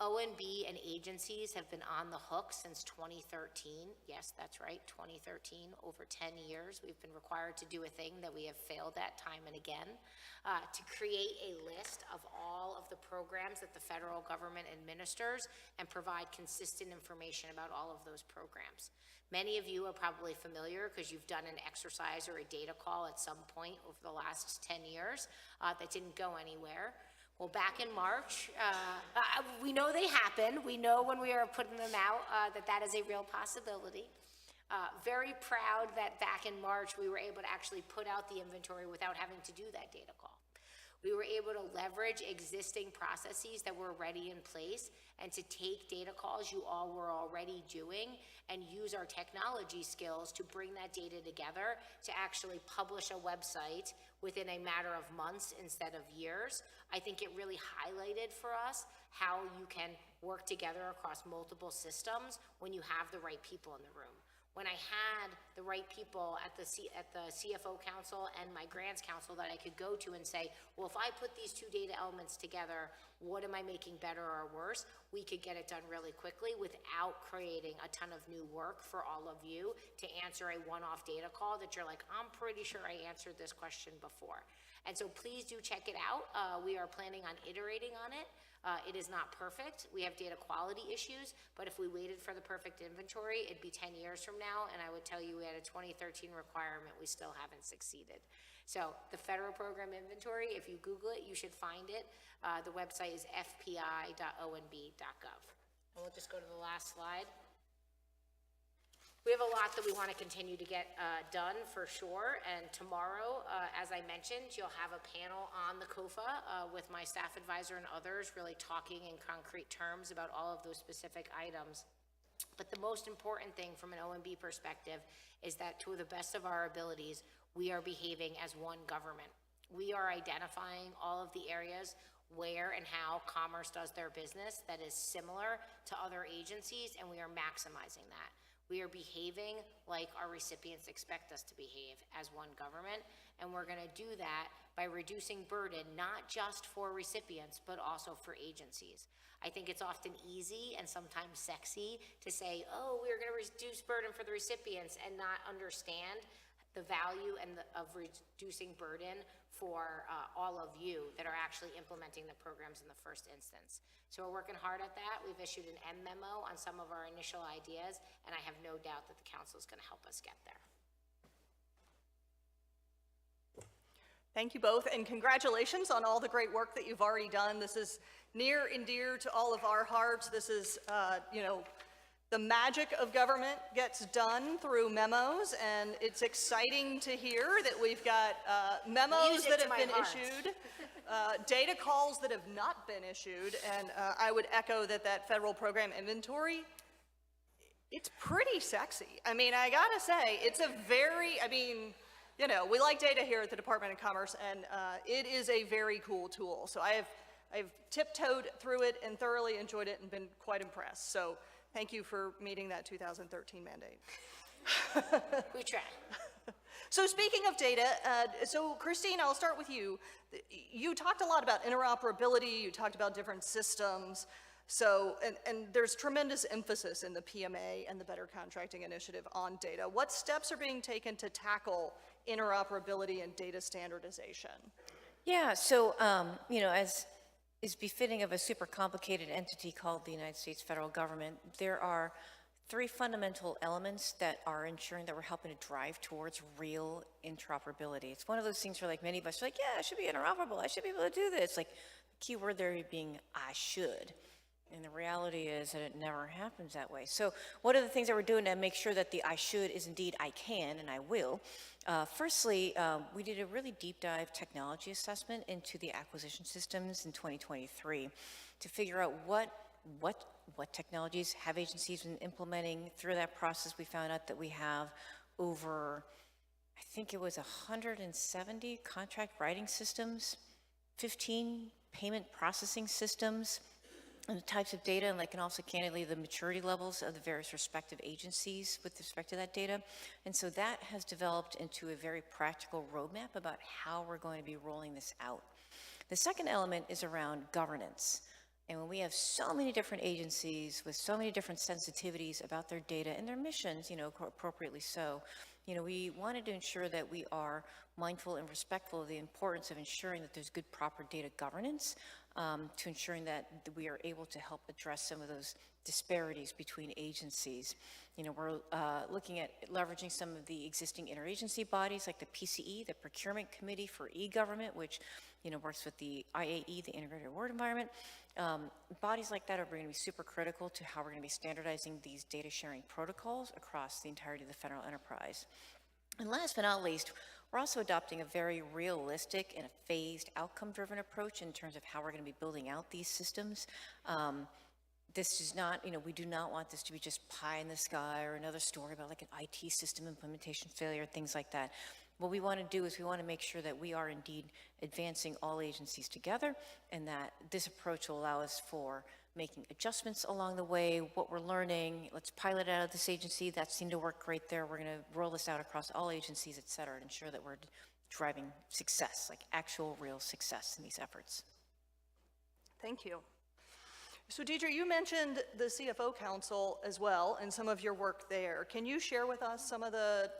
O&B and agencies have been on the hook since 2013. Yes, that's right, 2013, over 10 years. We've been required to do a thing that we have failed at time and again, to create a list of all of the programs that the federal government administers and provide consistent information about all of those programs. Many of you are probably familiar because you've done an exercise or a data call at some point over the last 10 years that didn't go anywhere. Well, back in March, we know they happen. We know when we are putting them out that is a real possibility. Very proud that back in March, we were able to actually put out the inventory without having to do that data call. We were able to leverage existing processes that were already in place and to take data calls you all were already doing and use our technology skills to bring that data together to actually publish a website within a matter of months instead of years. I think it really highlighted for us how you can work together across multiple systems when you have the right people in the room. When I had the right people at the CFO Council and my grants council that I could go to and say, well, if I put these two data elements together, what am I making better or worse? We could get it done really quickly without creating a ton of new work for all of you to answer a one-off data call that you're like, I'm pretty sure I answered this question before. And so please do check it out. We are planning on iterating on it. It is not perfect. We have data quality issues, but if we waited for the perfect inventory, it'd be 10 years from now, and I would tell you we had a 2013 requirement, we still haven't succeeded. So the Federal Program Inventory, if you Google it, you should find it. The website is fpi.onb.gov. And we'll just go to the last slide. We have a lot that we want to continue to get done for sure, and tomorrow, as I mentioned, you'll have a panel on the COFA with my staff advisor and others really talking in concrete terms about all of those specific items. But the most important thing from an OMB perspective is that to the best of our abilities, we are behaving as one government. We are identifying all of the areas where and how Commerce does their business that is similar to other agencies, and we are maximizing that. We are behaving like our recipients expect us to behave as one government, and we're going to do that by reducing burden, not just for recipients, but also for agencies. I think it's often easy and sometimes sexy to say, oh, we're going to reduce burden for the recipients and not understand the value of reducing burden for all of you that are actually implementing the programs in the first instance. So we're working hard at that. We've issued an M memo on some of our initial ideas, and I have no doubt that the council is going to help us get there. Thank you both, and congratulations on all the great work that you've already done. This is near and dear to all of our hearts. This is, the magic of government gets done through memos, and it's exciting to hear that we've got memos that have been issued, data calls that have not been issued, and I would echo that federal program inventory, it's pretty sexy. I mean, I gotta say, it's a very, we like data here at the Department of Commerce, and it is a very cool tool. So I've tiptoed through it and thoroughly enjoyed it and been quite impressed. So thank you for meeting that 2013 mandate. We try. So speaking of data, so Christine, I'll start with you. You talked a lot about interoperability, you talked about different systems. So, and there's tremendous emphasis in the PMA and the Better Contracting Initiative on data. What steps are being taken to tackle interoperability and data standardization? Yeah, so, as is befitting of a super complicated entity called the United States federal government, there are 3 fundamental elements that are ensuring that we're helping to drive towards real interoperability. It's one of those things where like many of us are like, yeah, I should be interoperable. I should be able to do this. Like the key word there being I should. And the reality is that it never happens that way. So one of the things that we're doing to make sure that the I should is indeed I can and I will, firstly, we did a really deep dive technology assessment into the acquisition systems in 2023 to figure out what technologies have agencies been implementing. Through that process, we found out that we have over, I think it was 170 contract writing systems, 15 payment processing systems, and the types of data, and like, and also candidly the maturity levels of the various respective agencies with respect to that data. And so that has developed into a very practical roadmap about how we're going to be rolling this out. The second element is around governance. And when we have so many different agencies with so many different sensitivities about their data and their missions, appropriately so, we wanted to ensure that we are mindful and respectful of the importance of ensuring that there's good, proper data governance, to ensuring that we are able to help address some of those disparities between agencies. We're looking at leveraging some of the existing interagency bodies like the PCE, the Procurement Committee for E-Government, which works with the IAE, the Integrated Award Environment. Bodies like that are going to be super critical to how we're going to be standardizing these data sharing protocols across the entirety of the federal enterprise. And last but not least, we're also adopting a very realistic and a phased outcome-driven approach in terms of how we're going to be building out these systems. This is not, we do not want this to be just pie in the sky or another story about like an IT system implementation failure, things like that. What we want to do is we want to make sure that we are indeed advancing all agencies together, and that this approach will allow us for making adjustments along the way, what we're learning. Let's pilot it out of this agency. That seemed to work great there. We're going to roll this out across all agencies, et cetera, and ensure that we're driving success, like actual real success in these efforts. Thank you. So Deidre, you mentioned the CFO Council as well and some of your work there. Can you share with us some of the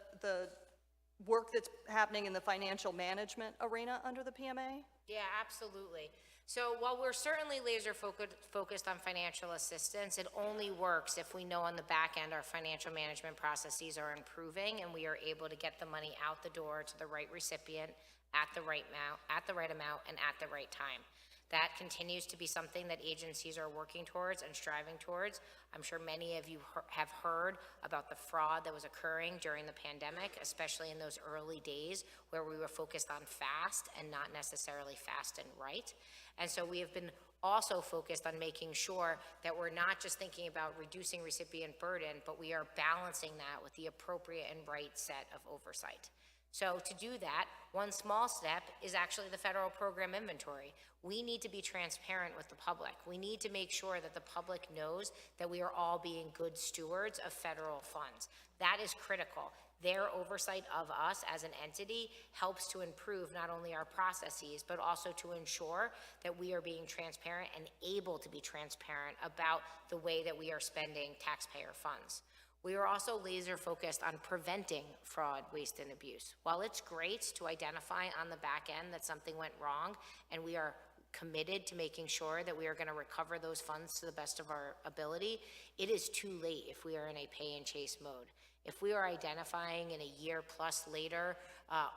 work that's happening in the financial management arena under the PMA? Yeah, absolutely. So while we're certainly laser focused on financial assistance, it only works if we know on the back end our financial management processes are improving and we are able to get the money out the door to the right recipient at the right amount and at the right time. That continues to be something that agencies are working towards and striving towards. I'm sure many of you have heard about the fraud that was occurring during the pandemic, especially in those early days where we were focused on fast and not necessarily fast and right. And so we have been also focused on making sure that we're not just thinking about reducing recipient burden, but we are balancing that with the appropriate and right set of oversight. So to do that, one small step is actually the federal program inventory. We need to be transparent with the public. We need to make sure that the public knows that we are all being good stewards of federal funds. That is critical. Their oversight of us as an entity helps to improve not only our processes, but also to ensure that we are being transparent and able to be transparent about the way that we are spending taxpayer funds. We are also laser focused on preventing fraud, waste, and abuse. While it's great to identify on the back end that something went wrong, and we are committed to making sure that we are going to recover those funds to the best of our ability, it is too late if we are in a pay and chase mode. If we are identifying in a year plus later,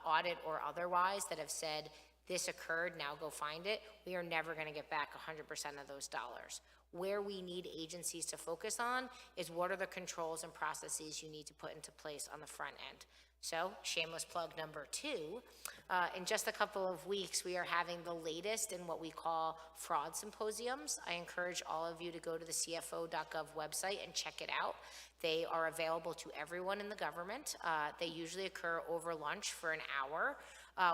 audit or otherwise, that have said, this occurred, now go find it, we are never going to get back 100% of those dollars. Where we need agencies to focus on is what are the controls and processes you need to put into place on the front end. So, shameless plug number 2, in just a couple of weeks, we are having the latest in what we call fraud symposiums. I encourage all of you to go to the CFO.gov website and check it out. They are available to everyone in the government. They usually occur over lunch for an hour.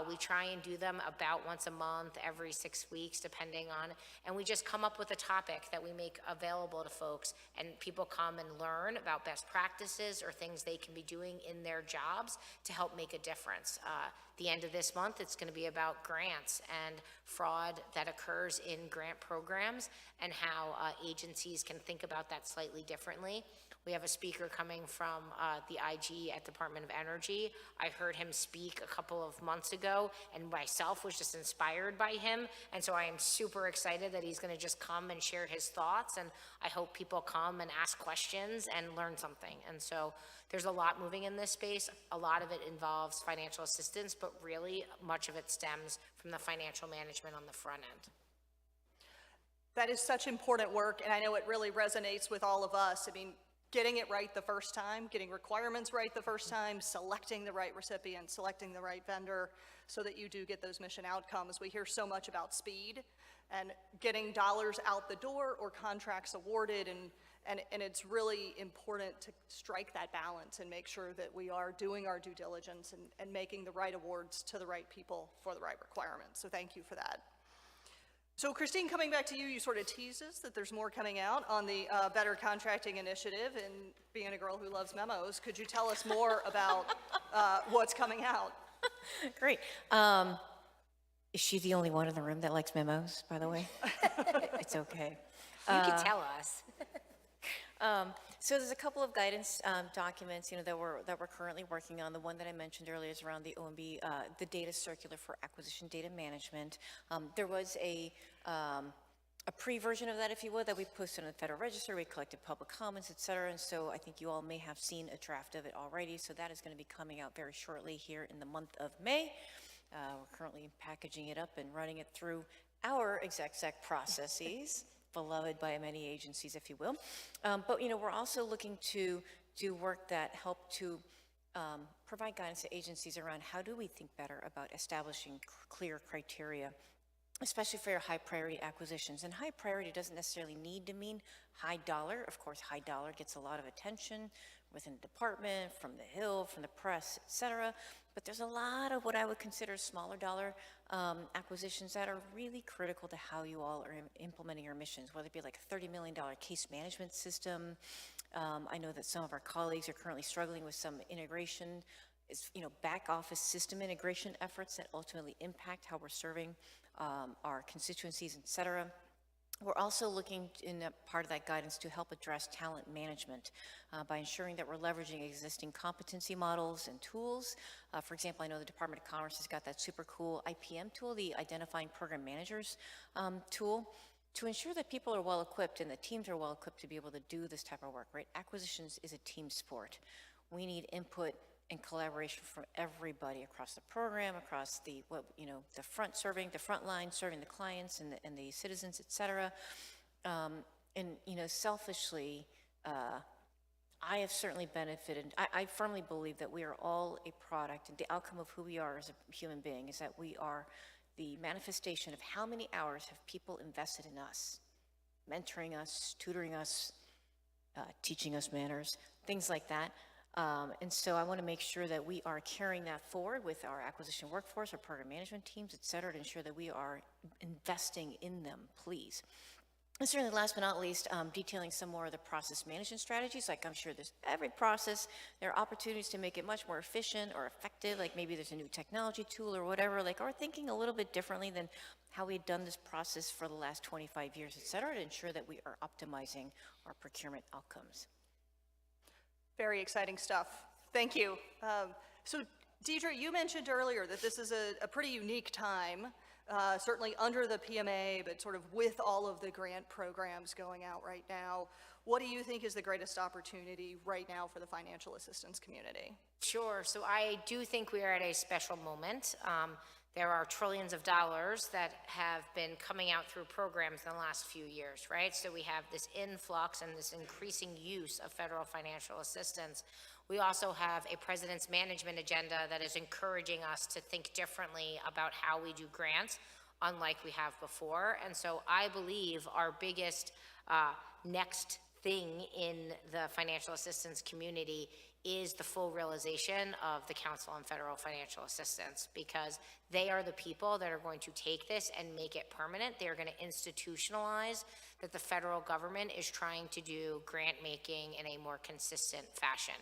We try and do them about once a month, every 6 weeks, depending on, and we just come up with a topic that we make available to folks, and people come and learn about best practices or things they can be doing in their jobs to help make a difference. The end of this month, it's going to be about grants and fraud that occurs in grant programs and how agencies can think about that slightly differently. We have a speaker coming from the IG at Department of Energy. I heard him speak a couple of months ago and myself was just inspired by him. And so I am super excited that he's going to just come and share his thoughts. And I hope people come and ask questions and learn something. And so there's a lot moving in this space. A lot of it involves financial assistance, but really much of it stems from the financial management on the front end. That is such important work, and I know it really resonates with all of us. I mean, getting it right the first time, getting requirements right the first time, selecting the right recipient, selecting the right vendor so that you do get those mission outcomes. We hear so much about speed and getting dollars out the door or contracts awarded, and it's really important to strike that balance and make sure that we are doing our due diligence and making the right awards to the right people for the right requirements. So thank you for that. So Christine, coming back to you, you sort of teases that there's more coming out on the Better Contracting Initiative, and being a girl who loves memos, could you tell us more about what's coming out? Great. Is she the only one in the room that likes memos, by the way? It's okay. You can tell us. So there's a couple of guidance documents, that we're currently working on. The one that I mentioned earlier is around the OMB, the data circular for acquisition data management. There was a pre-version of that, if you would, that we posted on the Federal Register. We collected public comments, et cetera, and so I think you all may have seen a draft of it already. So that is going to be coming out very shortly here in the month of May. We're currently packaging it up and running it through our exec processes. Beloved by many agencies, if you will. But, we're also looking to do work that help to provide guidance to agencies around how do we think better about establishing clear criteria, especially for your high priority acquisitions. And high priority doesn't necessarily need to mean high dollar. Of course, high dollar gets a lot of attention within the department, from the Hill, from the press, et cetera. But there's a lot of what I would consider smaller dollar acquisitions that are really critical to how you all are implementing your missions, whether it be like a $30 million case management system. I know that some of our colleagues are currently struggling with some integration, back office system integration efforts that ultimately impact how we're serving our constituencies, et cetera. We're also looking in a part of that guidance to help address talent management by ensuring that we're leveraging existing competency models and tools. For example, I know the Department of Commerce has got that super cool IPM tool, the Identifying Program Managers tool, to ensure that people are well equipped and the teams are well equipped to be able to do this type of work, right? Acquisitions is a team sport. We need input and collaboration from everybody across the program, across the front line, serving the clients and the citizens, et cetera. Selfishly, I have certainly benefited. I firmly believe that we are all a product, and the outcome of who we are as a human being is that we are the manifestation of how many hours have people invested in us, mentoring us, tutoring us, teaching us manners, things like that. And so I want to make sure that we are carrying that forward with our acquisition workforce, our program management teams, et cetera, to ensure that we are investing in them, please. And certainly last but not least, detailing some more of the process management strategies. Like I'm sure there's every process, there are opportunities to make it much more efficient or effective, like maybe there's a new technology tool or whatever, like, or thinking a little bit differently than how we've done this process for the last 25 years, et cetera, to ensure that we are optimizing our procurement outcomes. Very exciting stuff. Thank you. So Deidre, you mentioned earlier that this is a pretty unique time, certainly under the PMA, but sort of with all of the grant programs going out right now. What do you think is the greatest opportunity right now for the financial assistance community? Sure. So I do think we are at a special moment. There are trillions of dollars that have been coming out through programs in the last few years, right? So we have this influx and this increasing use of federal financial assistance. We also have a president's management agenda that is encouraging us to think differently about how we do grants, unlike we have before. And so I believe our biggest next thing in the financial assistance community is the full realization of the Council on Federal Financial Assistance, because they are the people that are going to take this and make it permanent. They are going to institutionalize that the federal government is trying to do grant making in a more consistent fashion.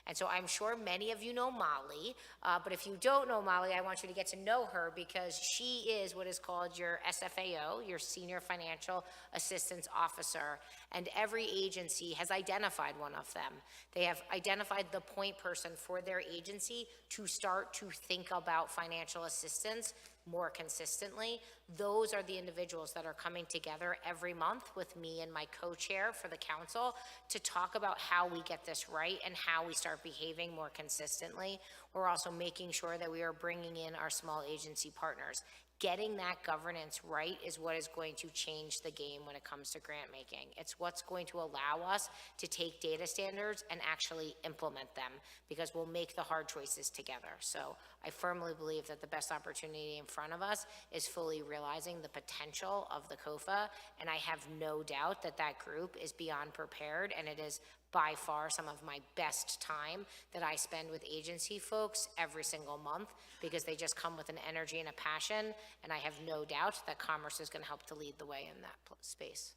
And so I'm sure many of you know Molly, but if you don't know Molly, I want you to get to know her, because she is what is called your SFAO, your Senior Financial Assistance Officer, and every agency has identified one of them. They have identified the point person for their agency to start to think about financial assistance more consistently. Those are the individuals that are coming together every month with me and my co-chair for the council to talk about how we get this right and how we start behaving more consistently. We're also making sure that we are bringing in our small agency partners. Getting that governance right is what is going to change the game when it comes to grant making. It's what's going to allow us to take data standards and actually implement them, because we'll make the hard choices together. So I firmly believe that the best opportunity in front of us is fully realizing the potential of the COFA, and I have no doubt that that group is beyond prepared, and it is by far some of my best time that I spend with agency folks every single month, because they just come with an energy and a passion, and I have no doubt that Commerce is going to help to lead the way in that space.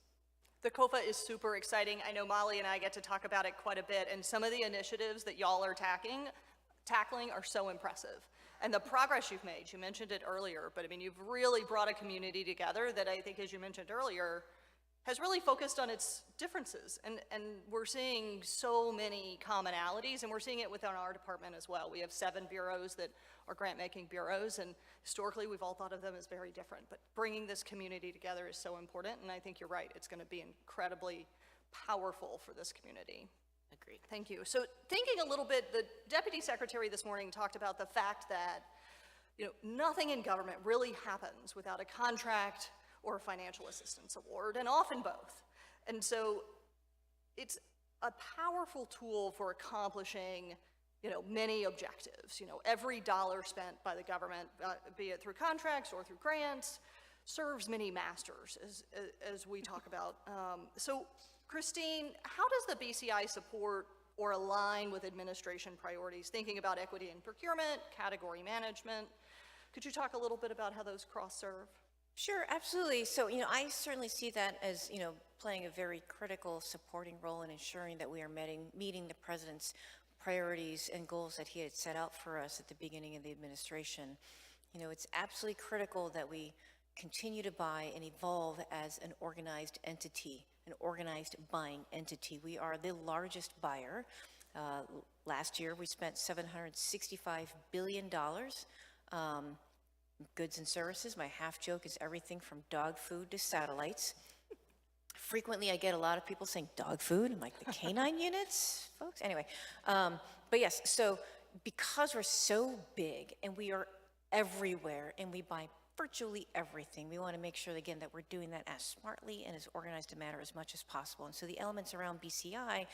The COFA is super exciting. I know Molly and I get to talk about it quite a bit, and some of the initiatives that y'all are tackling are so impressive. And the progress you've made, you mentioned it earlier, but I mean, you've really brought a community together that I think, as you mentioned earlier, has really focused on its differences. And we're seeing so many commonalities, and we're seeing it within our department as well. We have 7 bureaus that are grant-making bureaus, and historically we've all thought of them as very different. But bringing this community together is so important, and I think you're right. It's going to be incredibly powerful for this community. Agreed. Thank you. So thinking a little bit, the Deputy Secretary this morning talked about the fact that, you know, nothing in government really happens without a contract or a financial assistance award, and often both. And so it's a powerful tool for accomplishing, you know, many objectives. You know, every dollar spent by the government, be it through contracts or through grants, serves many masters, as we talk about. So Christine, how does the BCI support or align with administration priorities, thinking about equity in procurement, category management? Could you talk a little bit about how those cross-serve? Sure, absolutely. So, you know, I certainly see that as, you know, playing a very critical supporting role in ensuring that we are meeting the president's priorities and goals that he had set out for us at the beginning of the administration. You know, it's absolutely critical that we continue to buy and evolve as an organized entity, an organized buying entity. We are the largest buyer. Last year, we spent $765 billion. Goods and services. My half joke is everything from dog food to satellites. Frequently, I get a lot of people saying dog food. I'm like, the canine units, folks? Anyway, but yes, so because we're so big and we are everywhere and we buy virtually everything, we want to make sure, again, that we're doing that as smartly and as organized a manner as much as possible. And so the elements around BCI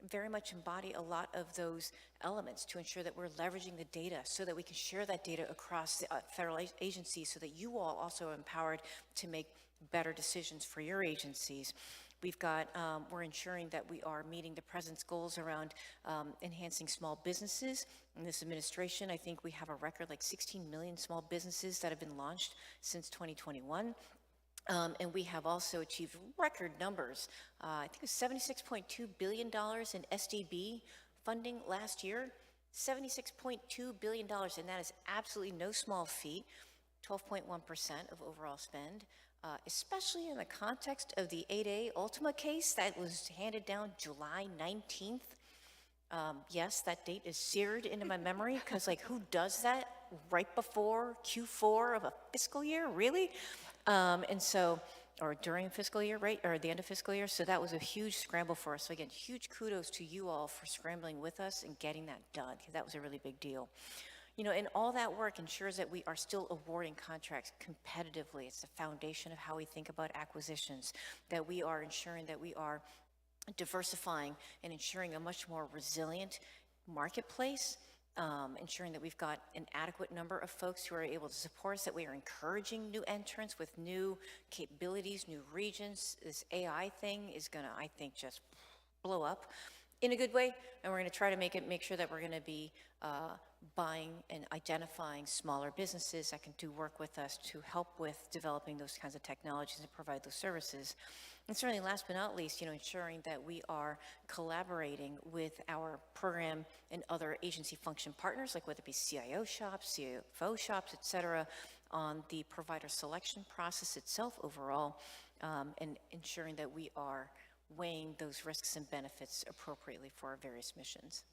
very much embody a lot of those elements to ensure that we're leveraging the data so that we can share that data across the federal agencies so that you all also are empowered to make better decisions for your agencies. We're ensuring that we are meeting the President's goals around enhancing small businesses. In this administration, I think we have a record like 16 million small businesses that have been launched since 2021. And we have also achieved record numbers. I think it was $76.2 billion in SDB funding last year. $76.2 billion, and that is absolutely no small feat, 12.1% of overall spend, especially in the context of the 8A Ultima case that was handed down July 19th. Yes, that date is seared into my memory, because like, who does that right before Q4 of a fiscal year, really? And so, or during fiscal year, right, or the end of fiscal year. So that was a huge scramble for us. So again, huge kudos to you all for scrambling with us and getting that done, because that was a really big deal. You know, and all that work ensures that we are still awarding contracts competitively. It's the foundation of how we think about acquisitions, that we are ensuring that we are diversifying and ensuring a much more resilient marketplace. Ensuring that we've got an adequate number of folks who are able to support us, that we are encouraging new entrants with new capabilities, new regions. This AI thing is gonna, I think, just blow up in a good way, and we're gonna try to make sure that we're gonna be buying and identifying smaller businesses that can do work with us to help with developing those kinds of technologies and provide those services. And certainly last but not least, you know, ensuring that we are collaborating with our program and other agency function partners, like whether it be CIO shops, CFO shops, et cetera, on the provider selection process itself overall, and ensuring that we are weighing those risks and benefits appropriately for our various missions.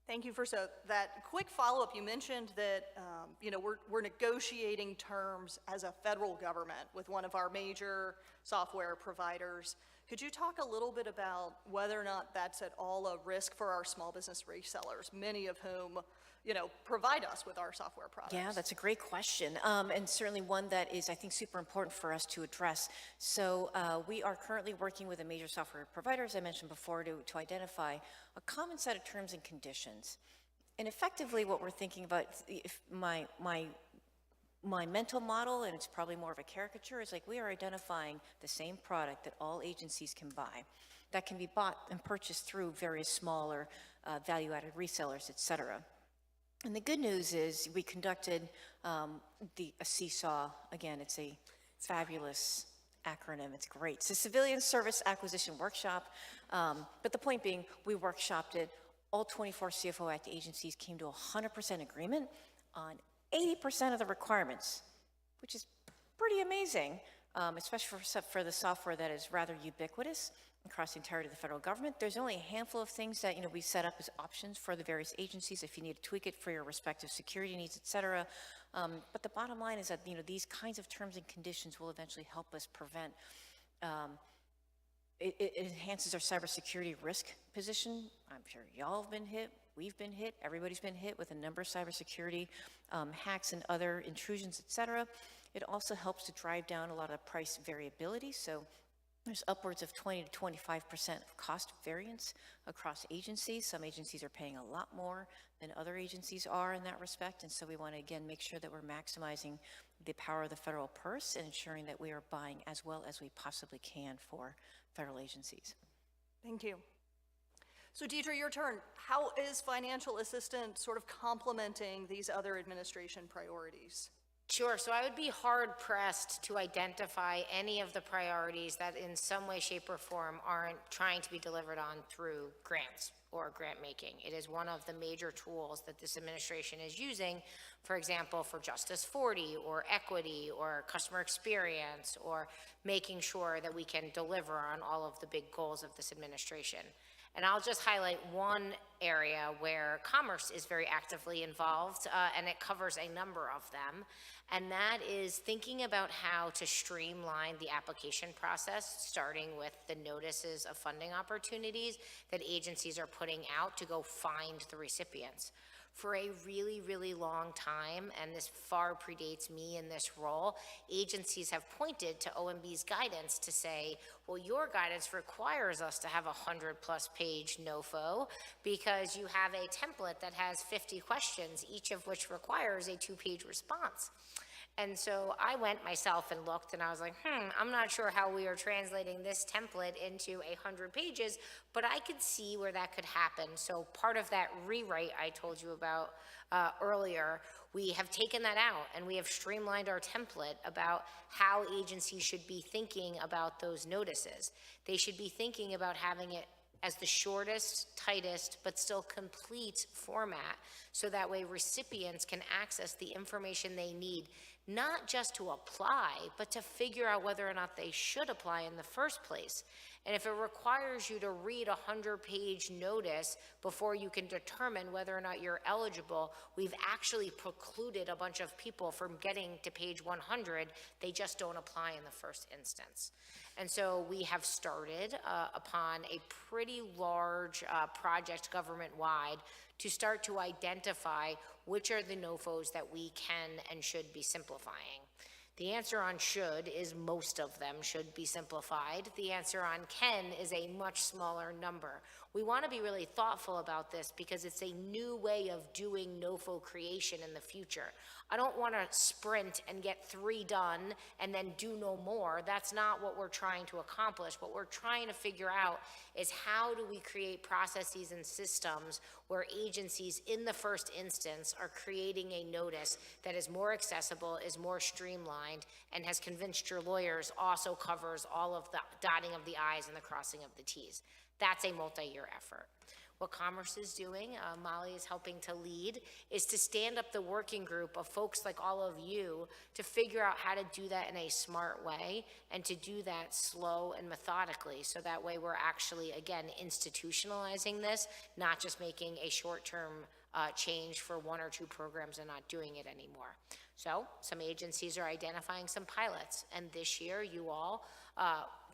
Thank you for that quick follow-up. You mentioned that you know, we're negotiating terms as a federal government with one of our major software providers. Could you talk a little bit about whether or not that's at all a risk for our small business resellers, many of whom, you know, provide us with our software products? Yeah, that's a great question, and certainly one that is, I think, super important for us to address. So we are currently working with a major software provider, as I mentioned before, to identify a common set of terms and conditions. And effectively, what we're thinking about, if my mental model, and it's probably more of a caricature, is like we are identifying the same product that all agencies can buy, that can be bought and purchased through various smaller value-added resellers, et cetera. And the good news is we conducted a CSAW. Again, it's a fabulous acronym. It's great. It's a Civilian Service Acquisition Workshop. But the point being, we workshopped it. All 24 CFO Act agencies came to 100% agreement on 80% of the requirements, which is pretty amazing, especially for the software that is rather ubiquitous across the entirety of the federal government. There's only a handful of things that, you know, we set up as options for the various agencies if you need to tweak it for your respective security needs, et cetera. But the bottom line is that, you know, these kinds of terms and conditions will eventually help us prevent, it enhances our cybersecurity risk position. I'm sure y'all have been hit, we've been hit, everybody's been hit with a number of cybersecurity hacks and other intrusions, et cetera. It also helps to drive down a lot of price variability. So there's upwards of 20 to 25% of cost variance across agencies. Some agencies are paying a lot more than other agencies are in that respect. And so we want to, again, make sure that we're maximizing the power of the federal purse and ensuring that we are buying as well as we possibly can for federal agencies. Thank you. So Deidre, your turn. How is financial assistance sort of complementing these other administration priorities? Sure, so I would be hard pressed to identify any of the priorities that in some way, shape, or form aren't trying to be delivered on through grants or grant making. It is one of the major tools that this administration is using, for example, for Justice 40 or equity or customer experience or making sure that we can deliver on all of the big goals of this administration. And I'll just highlight one area where commerce is very actively involved, and it covers a number of them. And that is thinking about how to streamline the application process, starting with the notices of funding opportunities that agencies are putting out to go find the recipients. For a really, really long time, and this far predates me in this role, agencies have pointed to OMB's guidance to say, well, your guidance requires us to have a 100+ page NOFO because you have a template that has 50 questions, each of which requires a 2-page response. And so I went myself and looked, and I was like, I'm not sure how we are translating this template into 100 pages, but I could see where that could happen. So part of that rewrite I told you about earlier, we have taken that out and we have streamlined our template about how agencies should be thinking about those notices. They should be thinking about having it as the shortest, tightest, but still complete format, so that way recipients can access the information they need, not just to apply, but to figure out whether or not they should apply in the first place. And if it requires you to read a 100-page notice before you can determine whether or not you're eligible, we've actually precluded a bunch of people from getting to page 100. They just don't apply in the first instance. And so we have started upon a pretty large project government-wide to start to identify which are the NOFOs that we can and should be simplifying. The answer on should is most of them should be simplified. The answer on can is a much smaller number. We want to be really thoughtful about this because it's a new way of doing NOFO creation in the future. I don't want to sprint and get 3 done and then do no more. That's not what we're trying to accomplish. What we're trying to figure out is how do we create processes and systems where agencies in the first instance are creating a notice that is more accessible, is more streamlined, and has convinced your lawyers also covers all of the dotting of the I's and the crossing of the T's. That's a multi-year effort. What Commerce is doing, Molly is helping to lead, is to stand up the working group of folks like all of you to figure out how to do that in a smart way and to do that slow and methodically. So that way we're actually, again, institutionalizing this, not just making a short-term change for 1 or 2 programs and not doing it anymore. So some agencies are identifying some pilots. And this year, you all,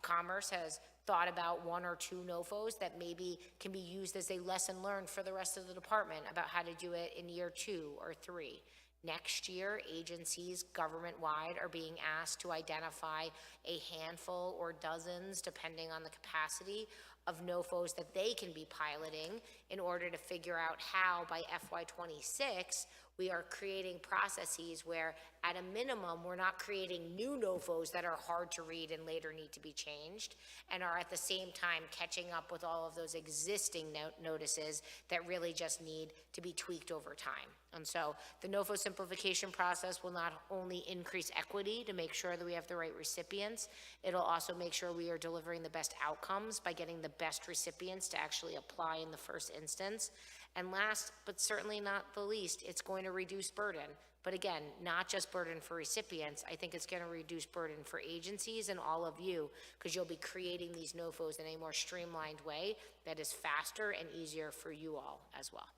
Commerce has thought about 1 or 2 NOFOs that maybe can be used as a lesson learned for the rest of the department about how to do it in year 2 or 3. Next year, agencies government-wide are being asked to identify a handful or dozens, depending on the capacity, of NOFOs that they can be piloting in order to figure out how by FY26 we are creating processes where at a minimum we're not creating new NOFOs that are hard to read and later need to be changed, and are at the same time catching up with all of those existing notices that really just need to be tweaked over time. And so the NOFO simplification process will not only increase equity to make sure that we have the right recipients, it'll also make sure we are delivering the best outcomes by getting the best recipients to actually apply in the first instance. And last, but certainly not the least, it's going to reduce burden. But again, not just burden for recipients, I think it's going to reduce burden for agencies and all of you, because you'll be creating these NOFOs in a more streamlined way that is faster and easier for you all as well.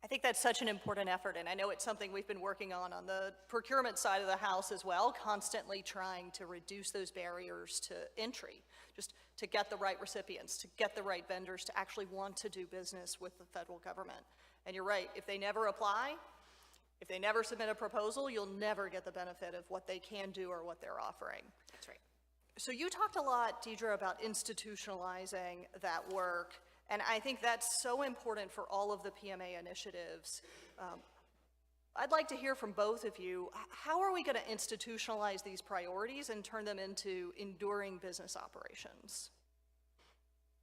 I think that's such an important effort, and I know it's something we've been working on the procurement side of the house as well, constantly trying to reduce those barriers to entry, just to get the right recipients, to get the right vendors to actually want to do business with the federal government. And you're right, if they never apply, if they never submit a proposal, you'll never get the benefit of what they can do or what they're offering. That's right. So you talked a lot, Deidre, about institutionalizing that work. And I think that's so important for all of the PMA initiatives. I'd like to hear from both of you. How are we going to institutionalize these priorities and turn them into enduring business operations?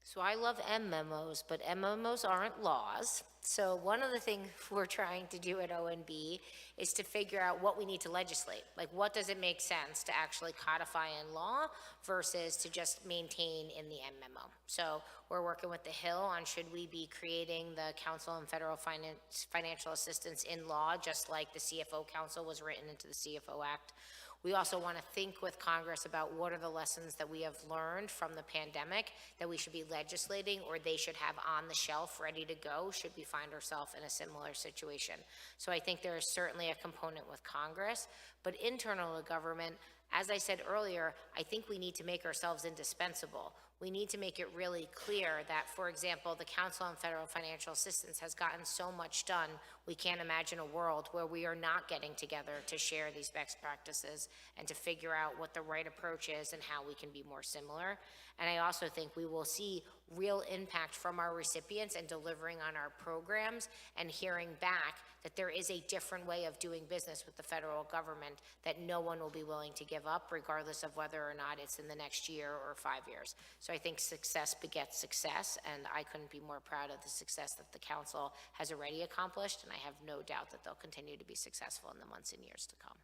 So I love memos, but memos aren't laws. So one of the things we're trying to do at ONB is to figure out what we need to legislate. Like, what does it make sense to actually codify in law versus to just maintain in the memo? So we're working with the Hill on should we be creating the Council on Federal Financial Assistance in law, just like the CFO Council was written into the CFO Act. We also want to think with Congress about what are the lessons that we have learned from the pandemic that we should be legislating or they should have on the shelf ready to go should we find ourselves in a similar situation. So I think there is certainly a component with Congress, but internal to government, as I said earlier, I think we need to make ourselves indispensable. we need to make it really clear that, for example, the Council on Federal Financial Assistance has gotten so much done, we can't imagine a world where we are not getting together to share these best practices and to figure out what the right approach is and how we can be more similar. And I also think we will see real impact from our recipients and delivering on our programs and hearing back that there is a different way of doing business with the federal government that no one will be willing to give up, regardless of whether or not it's in the next year or 5 years. So I think success begets success, and I couldn't be more proud of the success that the council has already accomplished, and I have no doubt that they'll continue to be successful in the months and years to come.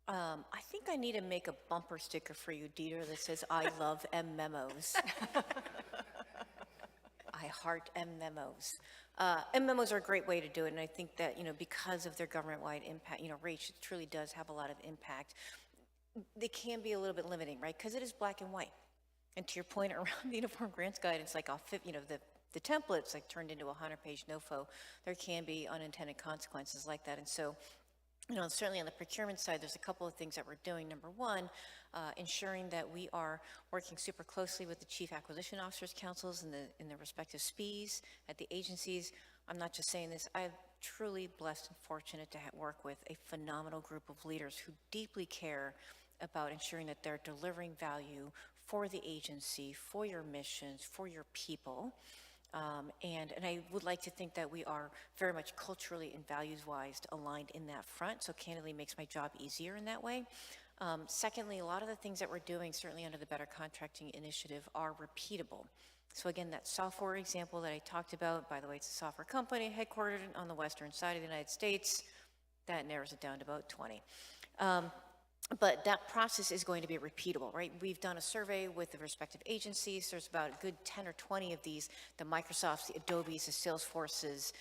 I think I need to make a bumper sticker for you, Dieter, that says, I love M-memos. I heart M-memos. M-memos are a great way to do it, and I think that, because of their government-wide impact, REACH truly does have a lot of impact. They can be a little bit limiting, right? Because it is black and white. And to your point around the Uniform Grants Guidance, like, the template's like turned into a 100-page NOFO. There can be unintended consequences like that. And so, certainly on the procurement side, there's a couple of things that we're doing. Number one, ensuring that we are working super closely with the Chief Acquisition Officers Councils in the respective SPEs at the agencies. I'm not just saying this. I'm truly blessed and fortunate to work with a phenomenal group of leaders who deeply care about ensuring that they're delivering value for the agency, for your missions, for your people. And I would like to think that we are very much culturally and values-wise aligned in that front, so candidly makes my job easier in that way. Secondly, a lot of the things that we're doing, certainly under the Better Contracting Initiative, are repeatable. So again, that software example that I talked about, by the way, it's a software company headquartered on the western side of the United States. That narrows it down to about 20. But that process is going to be repeatable, right? We've done a survey with the respective agencies. There's about a good 10 or 20 of these, the Microsofts, the Adobes, the Salesforces,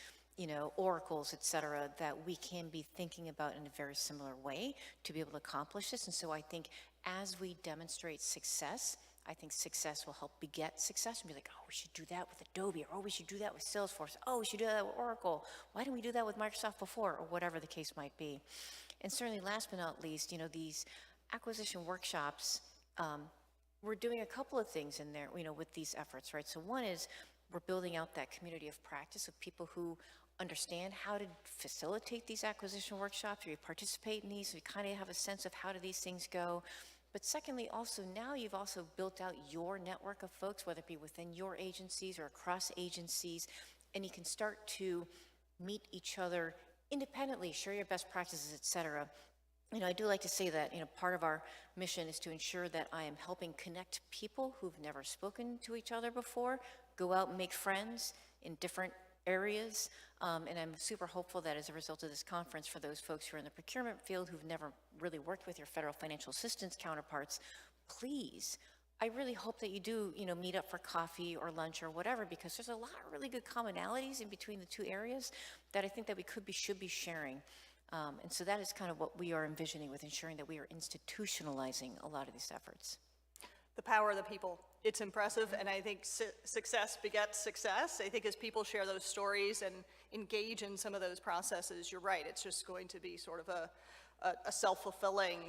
Oracles, et cetera, that we can be thinking about in a very similar way to be able to accomplish this. And so I think as we demonstrate success, I think success will help beget success and be like, oh, we should do that with Adobe, or oh, we should do that with Salesforce. Oh, we should do that with Oracle. Why didn't we do that with Microsoft before, or whatever the case might be. And certainly last but not least, these acquisition workshops, we're doing a couple of things in there, with these efforts, right? So one is we're building out that community of practice of people who understand how to facilitate these acquisition workshops, or you participate in these, so you kind of have a sense of how do these things go. But secondly, also now you've also built out your network of folks, whether it be within your agencies or across agencies, and you can start to meet each other independently, share your best practices, et cetera. I do like to say that, part of our mission is to ensure that I am helping connect people who've never spoken to each other before, go out and make friends in different areas. And I'm super hopeful that as a result of this conference, for those folks who are in the procurement field who've never really worked with your federal financial assistance counterparts, please, I really hope that you do, meet up for coffee or lunch or whatever, because there's a lot of really good commonalities in between the two areas that I think that we should be sharing. And so that is kind of what we are envisioning with ensuring that we are institutionalizing a lot of these efforts. The power of the people. It's impressive, and I think success begets success. I think as people share those stories and engage in some of those processes, you're right, it's just going to be sort of a self-fulfilling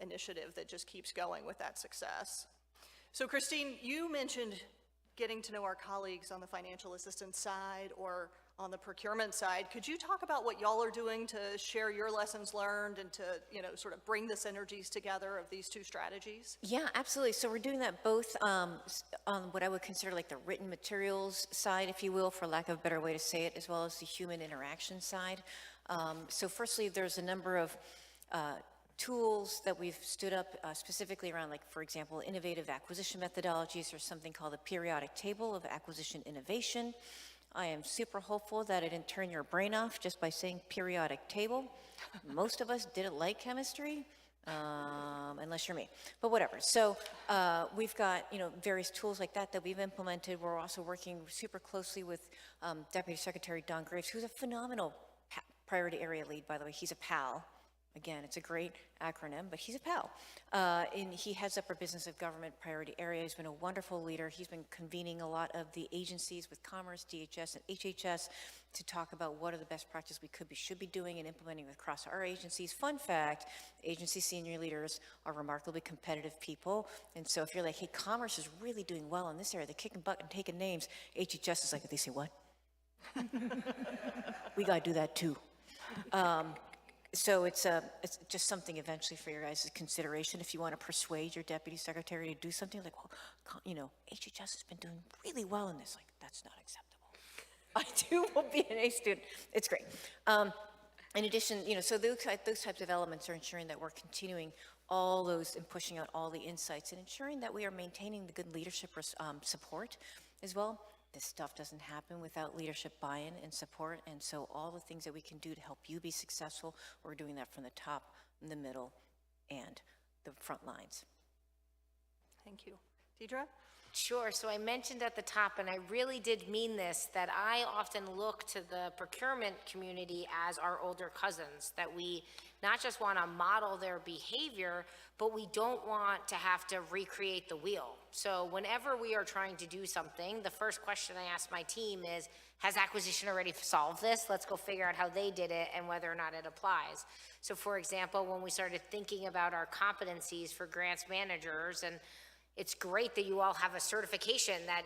initiative that just keeps going with that success. So Christine, you mentioned getting to know our colleagues on the financial assistance side or on the procurement side. Could you talk about what y'all are doing to share your lessons learned and to, sort of bring the synergies together of these two strategies? Yeah, absolutely. So we're doing that both on what I would consider like the written materials side, if you will, for lack of a better way to say it, as well as the human interaction side. So firstly, there's a number of tools that we've stood up specifically around, like, for example, innovative acquisition methodologies, or something called the periodic table of acquisition innovation. I am super hopeful that it didn't turn your brain off just by saying periodic table. Most of us didn't like chemistry, unless you're me, but whatever. So we've got, various tools like that we've implemented. We're also working super closely with Deputy Secretary Don Graves, who's a phenomenal priority area lead, by the way. He's a pal. Again, it's a great acronym, but he's a pal. And he heads up our business of government priority area. He's been a wonderful leader. He's been convening a lot of the agencies with Commerce, DHS, and HHS to talk about what are the best practices we should be doing and implementing across our agencies. Fun fact, agency senior leaders are remarkably competitive people. And so if you're like, hey, Commerce is really doing well in this area, they're kicking butt and taking names, HHS is like, they say, what? We got to do that too. So it's just something eventually for your guys' consideration. If you want to persuade your deputy secretary to do something like, well, HHS has been doing really well in this. Like, that's not acceptable. I too will be an A student. It's great. In addition, so those types of elements are ensuring that we're continuing all those and pushing out all the insights and ensuring that we are maintaining the good leadership support as well. This stuff doesn't happen without leadership buy-in and support, and so all the things that we can do to help you be successful, we're doing that from the top, the middle, and the front lines. Thank you. Deidre? Sure. So I mentioned at the top, and I really did mean this, that I often look to the procurement community as our older cousins, that we not just want to model their behavior, but we don't want to have to recreate the wheel. So whenever we are trying to do something, the first question I ask my team is, has acquisition already solved this? Let's go figure out how they did it and whether or not it applies. So for example, when we started thinking about our competencies for grants managers, and it's great that you all have a certification that,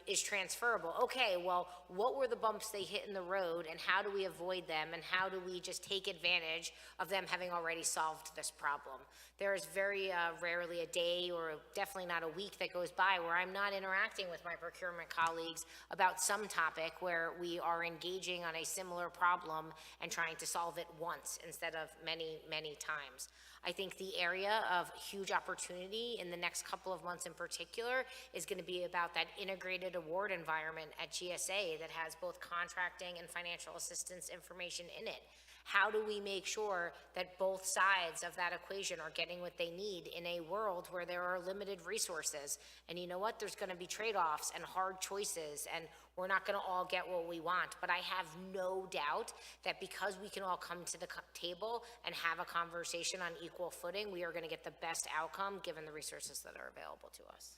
is transferable. Okay, well, what were the bumps they hit in the road and how do we avoid them and how do we just take advantage of them having already solved this problem? There is very rarely a day or definitely not a week that goes by where I'm not interacting with my procurement colleagues about some topic where we are engaging on a similar problem and trying to solve it once instead of many, many times. I think the area of huge opportunity in the next couple of months in particular is going to be about that integrated award environment at GSA that has both contracting and financial assistance information in it. How do we make sure that both sides of that equation are getting what they need in a world where there are limited resources? And you know what? There's going to be trade-offs and hard choices, and we're not going to all get what we want. But I have no doubt that because we can all come to the table and have a conversation on equal footing, we are going to get the best outcome given the resources that are available to us.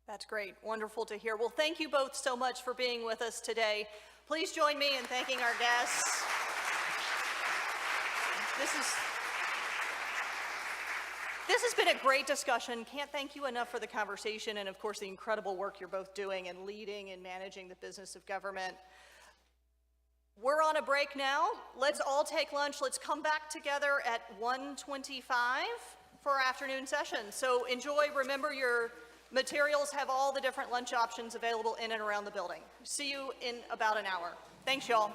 That's great. Wonderful to hear. Well, thank you both so much for being with us today. Please join me in thanking our guests. This has been a great discussion. Can't thank you enough for the conversation and, of course, the incredible work you're both doing and leading and managing the business of government. We're on a break now. Let's all take lunch. Let's come back together at 1:25 for our afternoon session. So enjoy. Remember, your materials have all the different lunch options available in and around the building. See you in about an hour. Thanks, y'all.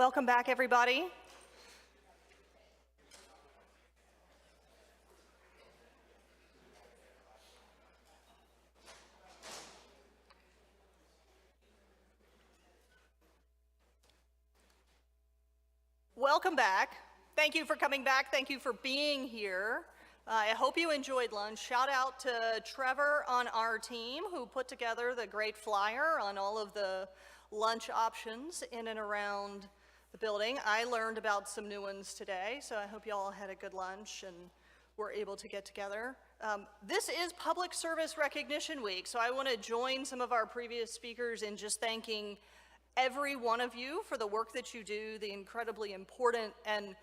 Welcome back, everybody. Welcome back. Thank you for coming back. Thank you for being here. I hope you enjoyed lunch. Shout out to Trevor on our team who put together the great flyer on all of the lunch options in and around the building. I learned about some new ones today, so I hope you all had a good lunch and were able to get together. This is Public Service Recognition Week, so I want to join some of our previous speakers in just thanking every one of you for the work that you do, the incredibly important and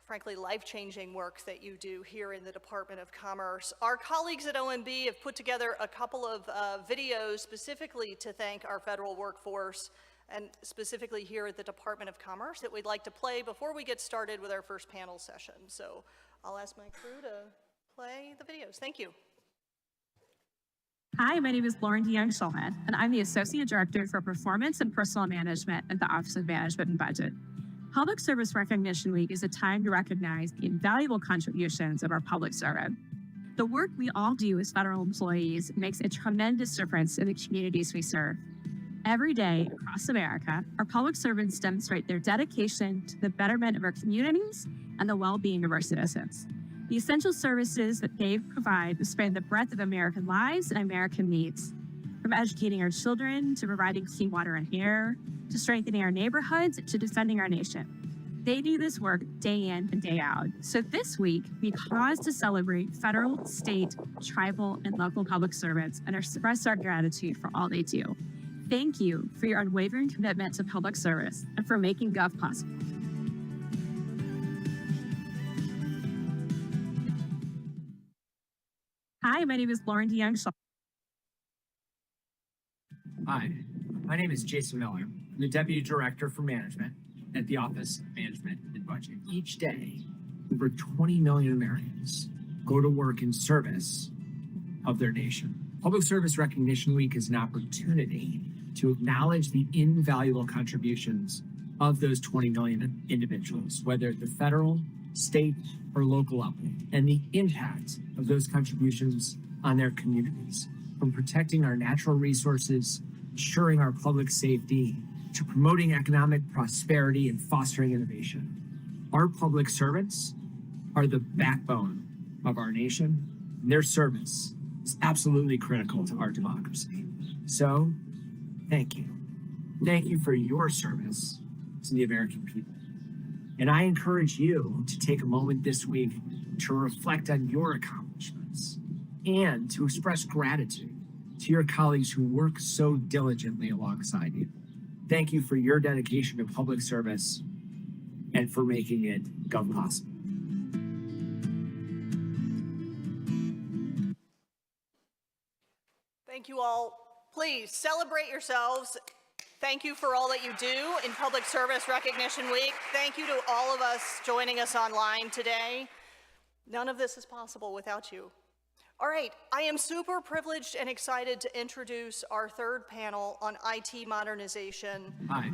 frankly life-changing work that you do here in the Department of Commerce. Our colleagues at OMB have put together a couple of videos specifically to thank our federal workforce and specifically here at the Department of Commerce that we'd like to play before we get started with our first panel session. So I'll ask my crew to play the videos. Thank you. Hi, my name is Lauren DeYoung-Schulman, and I'm the Associate Director for Performance and Personal Management at the Office of Management and Budget. Public Service Recognition Week is a time to recognize the invaluable contributions of our public servant. The work we all do as federal employees makes a tremendous difference in the communities we serve. Every day across America, our public servants demonstrate their dedication to the betterment of our communities and the well-being of our citizens. The essential services that they provide span the breadth of American lives and American needs, from educating our children to providing clean water and air, to strengthening our neighborhoods, to defending our nation. They do this work day in and day out. So this week, we pause to celebrate federal, state, tribal, and local public servants and express our gratitude for all they do. Thank you for your unwavering commitment to public service and for making Gov possible. Hi, my name is Lauren DeYoung-Schulman. Hi, my name is Jason Miller. I'm the Deputy Director for Management at the Office of Management and Budget. Each day, over 20 million Americans go to work in service of their nation. Public Service Recognition Week is an opportunity to acknowledge the invaluable contributions of those 20 million individuals, whether at the federal, state, or local level, and the impact of those contributions on their communities, from protecting our natural resources, ensuring our public safety, to promoting economic prosperity and fostering innovation. Our public servants are the backbone of our nation, and their service is absolutely critical to our democracy. So, thank you. Thank you for your service to the American people. And I encourage you to take a moment this week to reflect on your accomplishments and to express gratitude to your colleagues who work so diligently alongside you. Thank you for your dedication to public service and for making it Gov possible. Thank you all. Please celebrate yourselves. Thank you for all that you do in Public Service Recognition Week. Thank you to all of us joining us online today. None of this is possible without you. All right, I am super privileged and excited to introduce our third panel on IT modernization. Hi.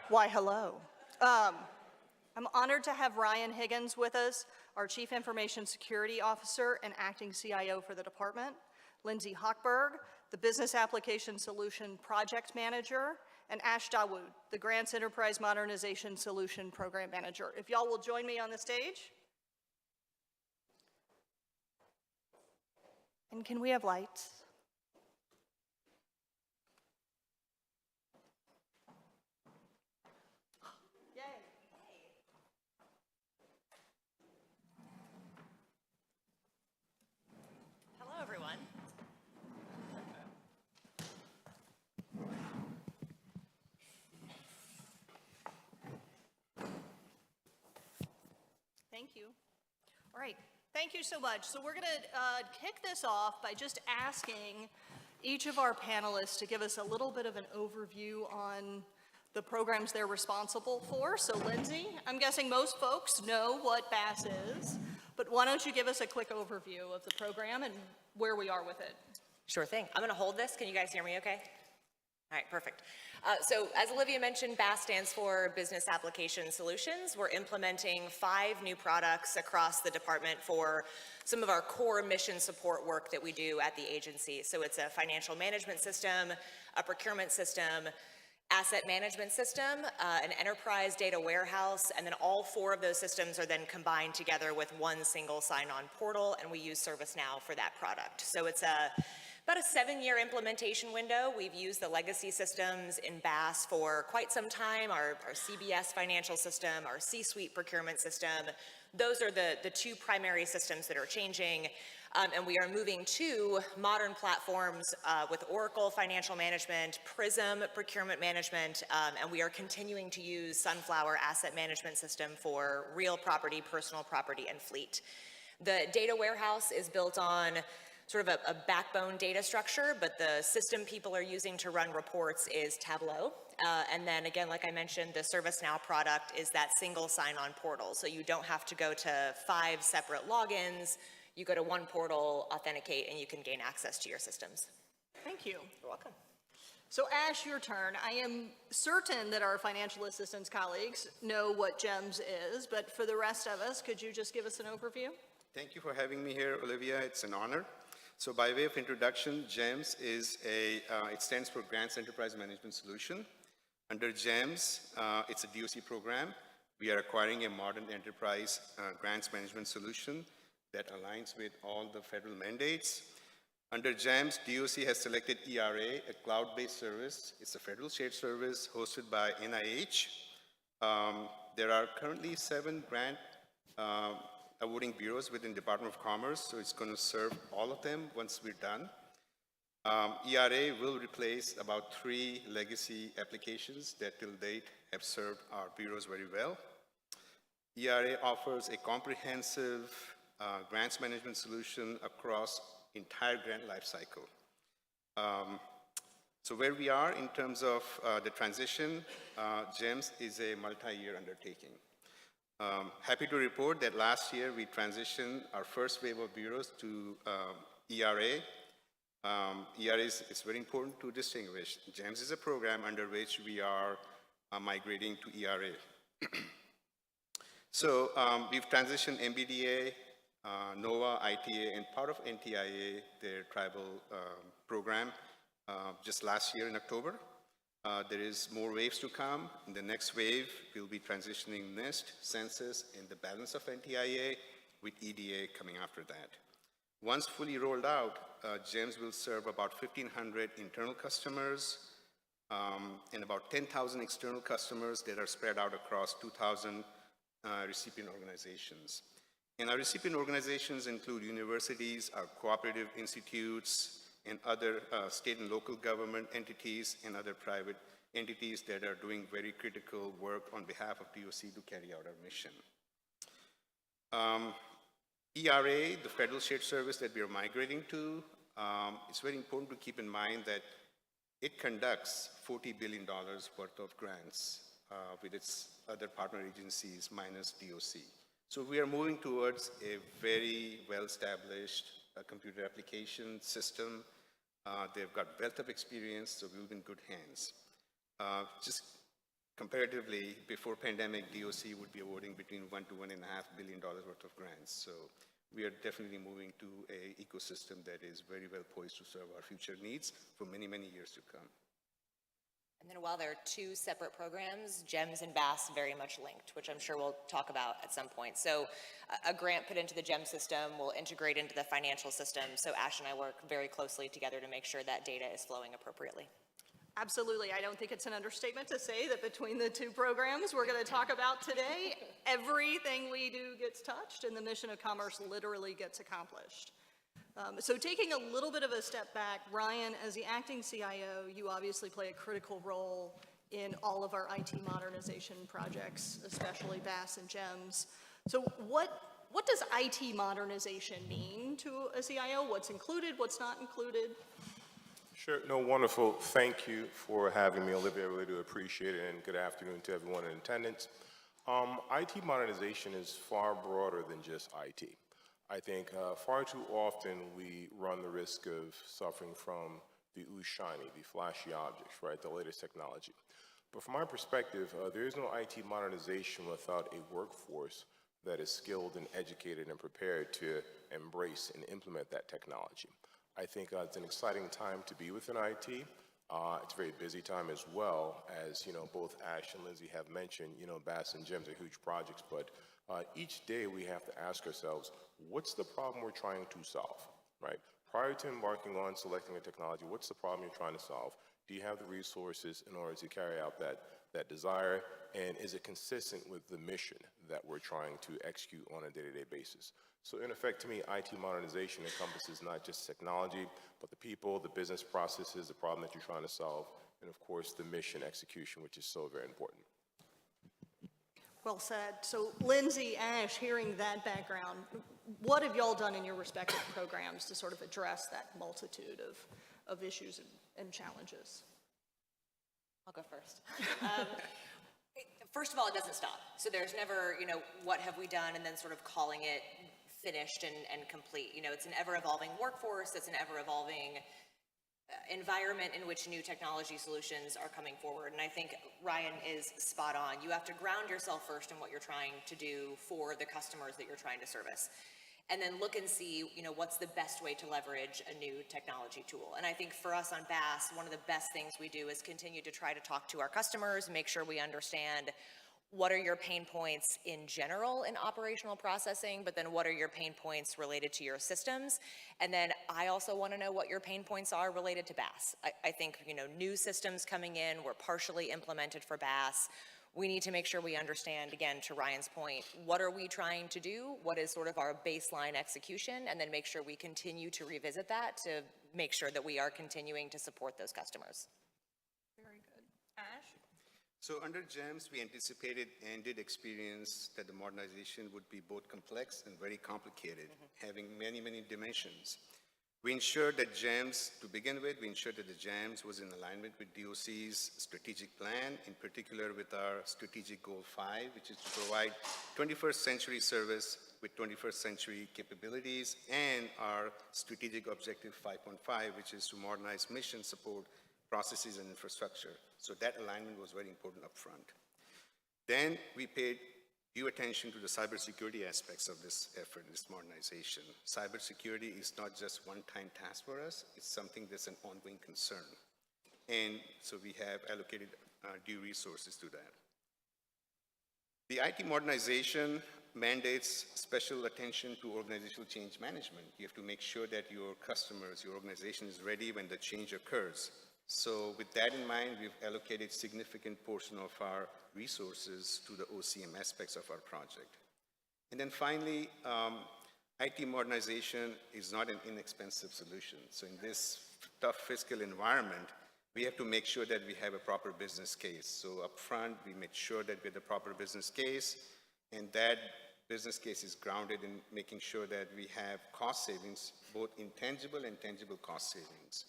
Why, hello. I'm honored to have Ryan Higgins with us, our Chief Information Security Officer and Acting CIO for the department, Lindsay Hochberg, the Business Application Solution Project Manager, and Ash Dawood, the Grants Enterprise Modernization Solution Program Manager. If y'all will join me on the stage. And can we have lights? Yay. Hello, everyone. Thank you. All right, thank you so much. So we're going to kick this off by just asking each of our panelists to give us a little bit of an overview on the programs they're responsible for. So Lindsay, I'm guessing most folks know what BAS is, but why don't you give us a quick overview of the program and where we are with it? Sure thing. I'm going to hold this. Can you guys hear me okay? All right, perfect. So as Olivia mentioned, BAS stands for Business Application Solutions. We're implementing 5 new products across the department for some of our core mission support work that we do at the agency. So it's a financial management system, a procurement system, asset management system, an enterprise data warehouse, and then all 4 of those systems are then combined together with one single sign-on portal, and we use ServiceNow for that product. So it's about a 7-year implementation window. We've used the legacy systems in BAS for quite some time, our CBS financial system, our C-suite procurement system. Those are the 2 primary systems that are changing. And we are moving to modern platforms with Oracle Financial Management, Prism Procurement Management, and we are continuing to use Sunflower Asset Management System for real property, personal property, and fleet. The data warehouse is built on sort of a backbone data structure, but the system people are using to run reports is Tableau. And then again, like I mentioned, the ServiceNow product is that single sign-on portal. So you don't have to go to 5 separate logins. You go to one portal, authenticate, and you can gain access to your systems. Thank you. You're welcome. So Ash, your turn. I am certain that our financial assistance colleagues know what GEMS is, but for the rest of us, could you just give us an overview? Thank you for having me here, Olivia. It's an honor. So by way of introduction, GEMS is it stands for Grants Enterprise Management Solution. Under GEMS, it's a DOC program. We are acquiring a modern enterprise grants management solution that aligns with all the federal mandates. Under GEMS, DOC has selected ERA, a cloud-based service. It's a federal shared service hosted by NIH. There are currently 7 grant awarding bureaus within Department of Commerce, so it's going to serve all of them once we're done. ERA will replace about 3 legacy applications that till date have served our bureaus very well. ERA offers a comprehensive grants management solution across entire grant lifecycle. So where we are in terms of the transition, GEMS is a multi-year undertaking. Happy to report that last year we transitioned our first wave of bureaus to ERA. ERA is very important to distinguish. GEMS is a program under which we are migrating to ERA. So we've transitioned MBDA, NOAA, ITA, and part of NTIA, their tribal program, just last year in October. There is more waves to come. In the next wave, we'll be transitioning NIST, Census, and the balance of NTIA, with EDA coming after that. Once fully rolled out, GEMS will serve about 1,500 internal customers and about 10,000 external customers that are spread out across 2,000 recipient organizations. And our recipient organizations include universities, our cooperative institutes, and other state and local government entities and other private entities that are doing very critical work on behalf of DOC to carry out our mission. ERA, the federal shared service that we are migrating to, it's very important to keep in mind that it conducts $40 billion worth of grants with its other partner agencies minus DOC. So we are moving towards a very well-established computer application system. They've got wealth of experience, so we'll be in good hands. Just comparatively, before pandemic, DOC would be awarding between $1 to $1.5 billion worth of grants. So we are definitely moving to an ecosystem that is very well poised to serve our future needs for many, many years to come. And then while they're 2 separate programs, GEMS and BAS very much linked, which I'm sure we'll talk about at some point. So a grant put into the GEMS system will integrate into the financial system. So Ash and I work very closely together to make sure that data is flowing appropriately. Absolutely. I don't think it's an understatement to say that between the 2 programs we're going to talk about today, everything we do gets touched and the mission of commerce literally gets accomplished. So taking a little bit of a step back, Ryan, as the acting CIO, you obviously play a critical role in all of our IT modernization projects, especially BAS and GEMS. So what does IT modernization mean to a CIO? What's included, what's not included? Sure, no, wonderful. Thank you for having me, Olivia. I really do appreciate it, and good afternoon to everyone in attendance. IT modernization is far broader than just IT. I think far too often we run the risk of suffering from the ooh shiny, the flashy objects, right, the latest technology. But from my perspective, there is no IT modernization without a workforce that is skilled and educated and prepared to embrace and implement that technology. I think it's an exciting time to be within IT. It's a very busy time as well, as both Ash and Lindsay have mentioned. BAS and GEMS are huge projects, but each day we have to ask ourselves, what's the problem we're trying to solve, right? Prior to embarking on selecting a technology, what's the problem you're trying to solve? Do you have the resources in order to carry out that desire? And is it consistent with the mission that we're trying to execute on a day-to-day basis? So in effect, to me, IT modernization encompasses not just technology, but the people, the business processes, the problem that you're trying to solve, and of course, the mission execution, which is so very important. Well said. So Lindsay, Ash, hearing that background, what have y'all done in your respective programs to sort of address that multitude of issues and challenges? I'll go first. First of all, it doesn't stop. So there's never, what have we done, and then sort of calling it finished and complete. It's an ever-evolving workforce. It's an ever-evolving environment in which new technology solutions are coming forward. And I think Ryan is spot on. You have to ground yourself first in what you're trying to do for the customers that you're trying to service. And then look and see, what's the best way to leverage a new technology tool. And I think for us on BAS, one of the best things we do is continue to try to talk to our customers, make sure we understand what are your pain points in general in operational processing, but then what are your pain points related to your systems? And then I also want to know what your pain points are related to BAS. I think, new systems coming in were partially implemented for BAS. We need to make sure we understand, again, to Ryan's point, what are we trying to do? What is sort of our baseline execution? And then make sure we continue to revisit that to make sure that we are continuing to support those customers. Very good. Ash? So under GEMS, we anticipated and did experience that the modernization would be both complex and very complicated, having many, many dimensions. We ensured that GEMS, to begin with, we ensured that the GEMS was in alignment with DOC's strategic plan, in particular with our strategic goal 5, which is to provide 21st century service with 21st century capabilities, and our strategic objective 5.5, which is to modernize mission support processes and infrastructure. So that alignment was very important up front. Then we paid due attention to the cybersecurity aspects of this effort, this modernization. Cybersecurity is not just one-time task for us, it's something that's an ongoing concern. And so we have allocated due resources to that. The IT modernization mandates special attention to organizational change management. You have to make sure that your customers, your organization is ready when the change occurs. So with that in mind, we've allocated significant portion of our resources to the OCM aspects of our project. And then finally, IT modernization is not an inexpensive solution. So in this tough fiscal environment, we have to make sure that we have a proper business case. So up front, we made sure that we had a proper business case, and that business case is grounded in making sure that we have cost savings, both intangible and tangible cost savings.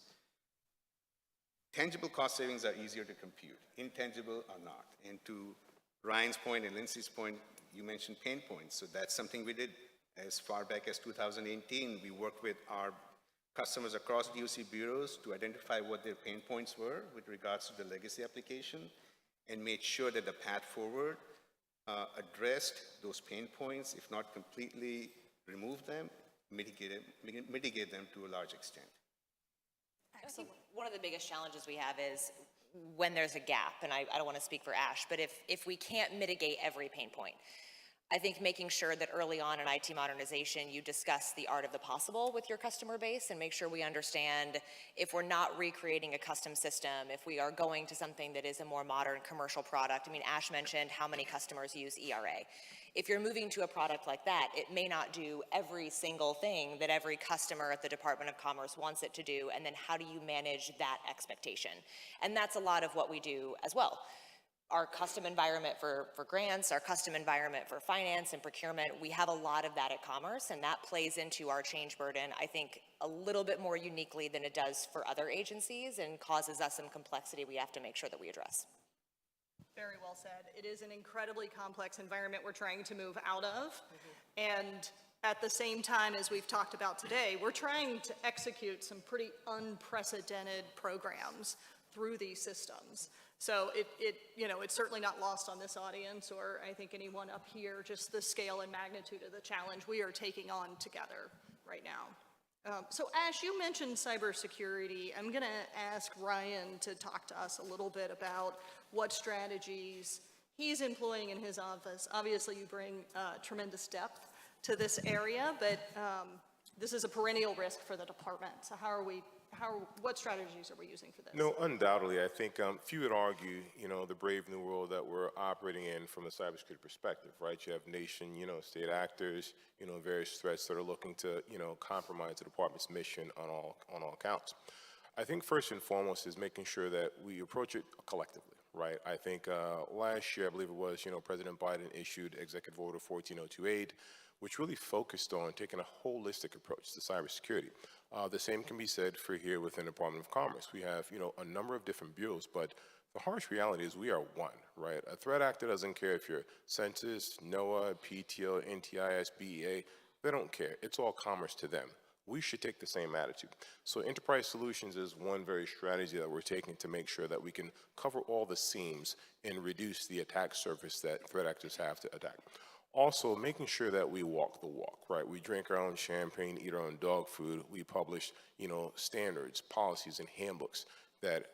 Tangible cost savings are easier to compute. Intangible are not. And to Ryan's point and Lindsay's point, you mentioned pain points. So that's something we did as far back as 2018. We worked with our customers across DOC bureaus to identify what their pain points were with regards to the legacy application, and made sure that the path forward addressed those pain points, if not completely remove them, mitigate them to a large extent. I think one of the biggest challenges we have is when there's a gap, and I don't want to speak for Ash, but if we can't mitigate every pain point, I think making sure that early on in IT modernization, you discuss the art of the possible with your customer base and make sure we understand if we're not recreating a custom system, if we are going to something that is a more modern commercial product. I mean, Ash mentioned how many customers use ERA. If you're moving to a product like that, it may not do every single thing that every customer at the Department of Commerce wants it to do, and then how do you manage that expectation? And that's a lot of what we do as well. Our custom environment for grants, our custom environment for finance and procurement, we have a lot of that at Commerce, and that plays into our change burden, I think, a little bit more uniquely than it does for other agencies, and causes us some complexity we have to make sure that we address. Very well said. It is an incredibly complex environment we're trying to move out of. And at the same time, as we've talked about today, we're trying to execute some pretty unprecedented programs through these systems. So it's certainly not lost on this audience or I think anyone up here, just the scale and magnitude of the challenge we are taking on together right now. So Ash, you mentioned cybersecurity. I'm going to ask Ryan to talk to us a little bit about what strategies he's employing in his office. Obviously, you bring tremendous depth to this area, but this is a perennial risk for the department. So what strategies are we using for this? No, undoubtedly. I think few would argue, the brave new world that we're operating in from a cybersecurity perspective, right? You have nation, state actors, various threats that are looking to, compromise the department's mission on all counts. I think first and foremost is making sure that we approach it collectively, right? I think last year, I believe it was, President Biden issued Executive Order 14028, which really focused on taking a holistic approach to cybersecurity. The same can be said for here within the Department of Commerce. We have, a number of different bureaus, but the harsh reality is we are one, right? A threat actor doesn't care if you're Census, NOAA, PTO, NTIS, BEA. They don't care. It's all commerce to them. We should take the same attitude. So enterprise solutions is one very strategy that we're taking to make sure that we can cover all the seams and reduce the attack surface that threat actors have to attack. Also, making sure that we walk the walk, right? We drink our own champagne, eat our own dog food. We publish, standards, policies, and handbooks that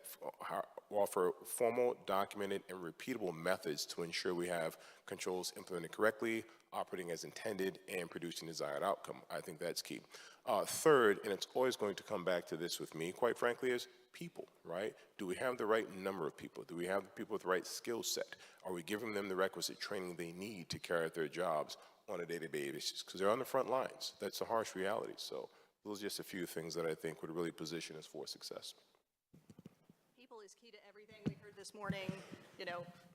offer formal, documented, and repeatable methods to ensure we have controls implemented correctly, operating as intended, and producing desired outcome. I think that's key. Third, and it's always going to come back to this with me, quite frankly, is people, right? Do we have the right number of people? Do we have the people with the right skill set? Are we giving them the requisite training they need to carry out their jobs on a day-to-day basis? Because they're on the front lines. That's a harsh reality. So those are just a few things that I think would really position us for success. People is key to everything we heard this morning.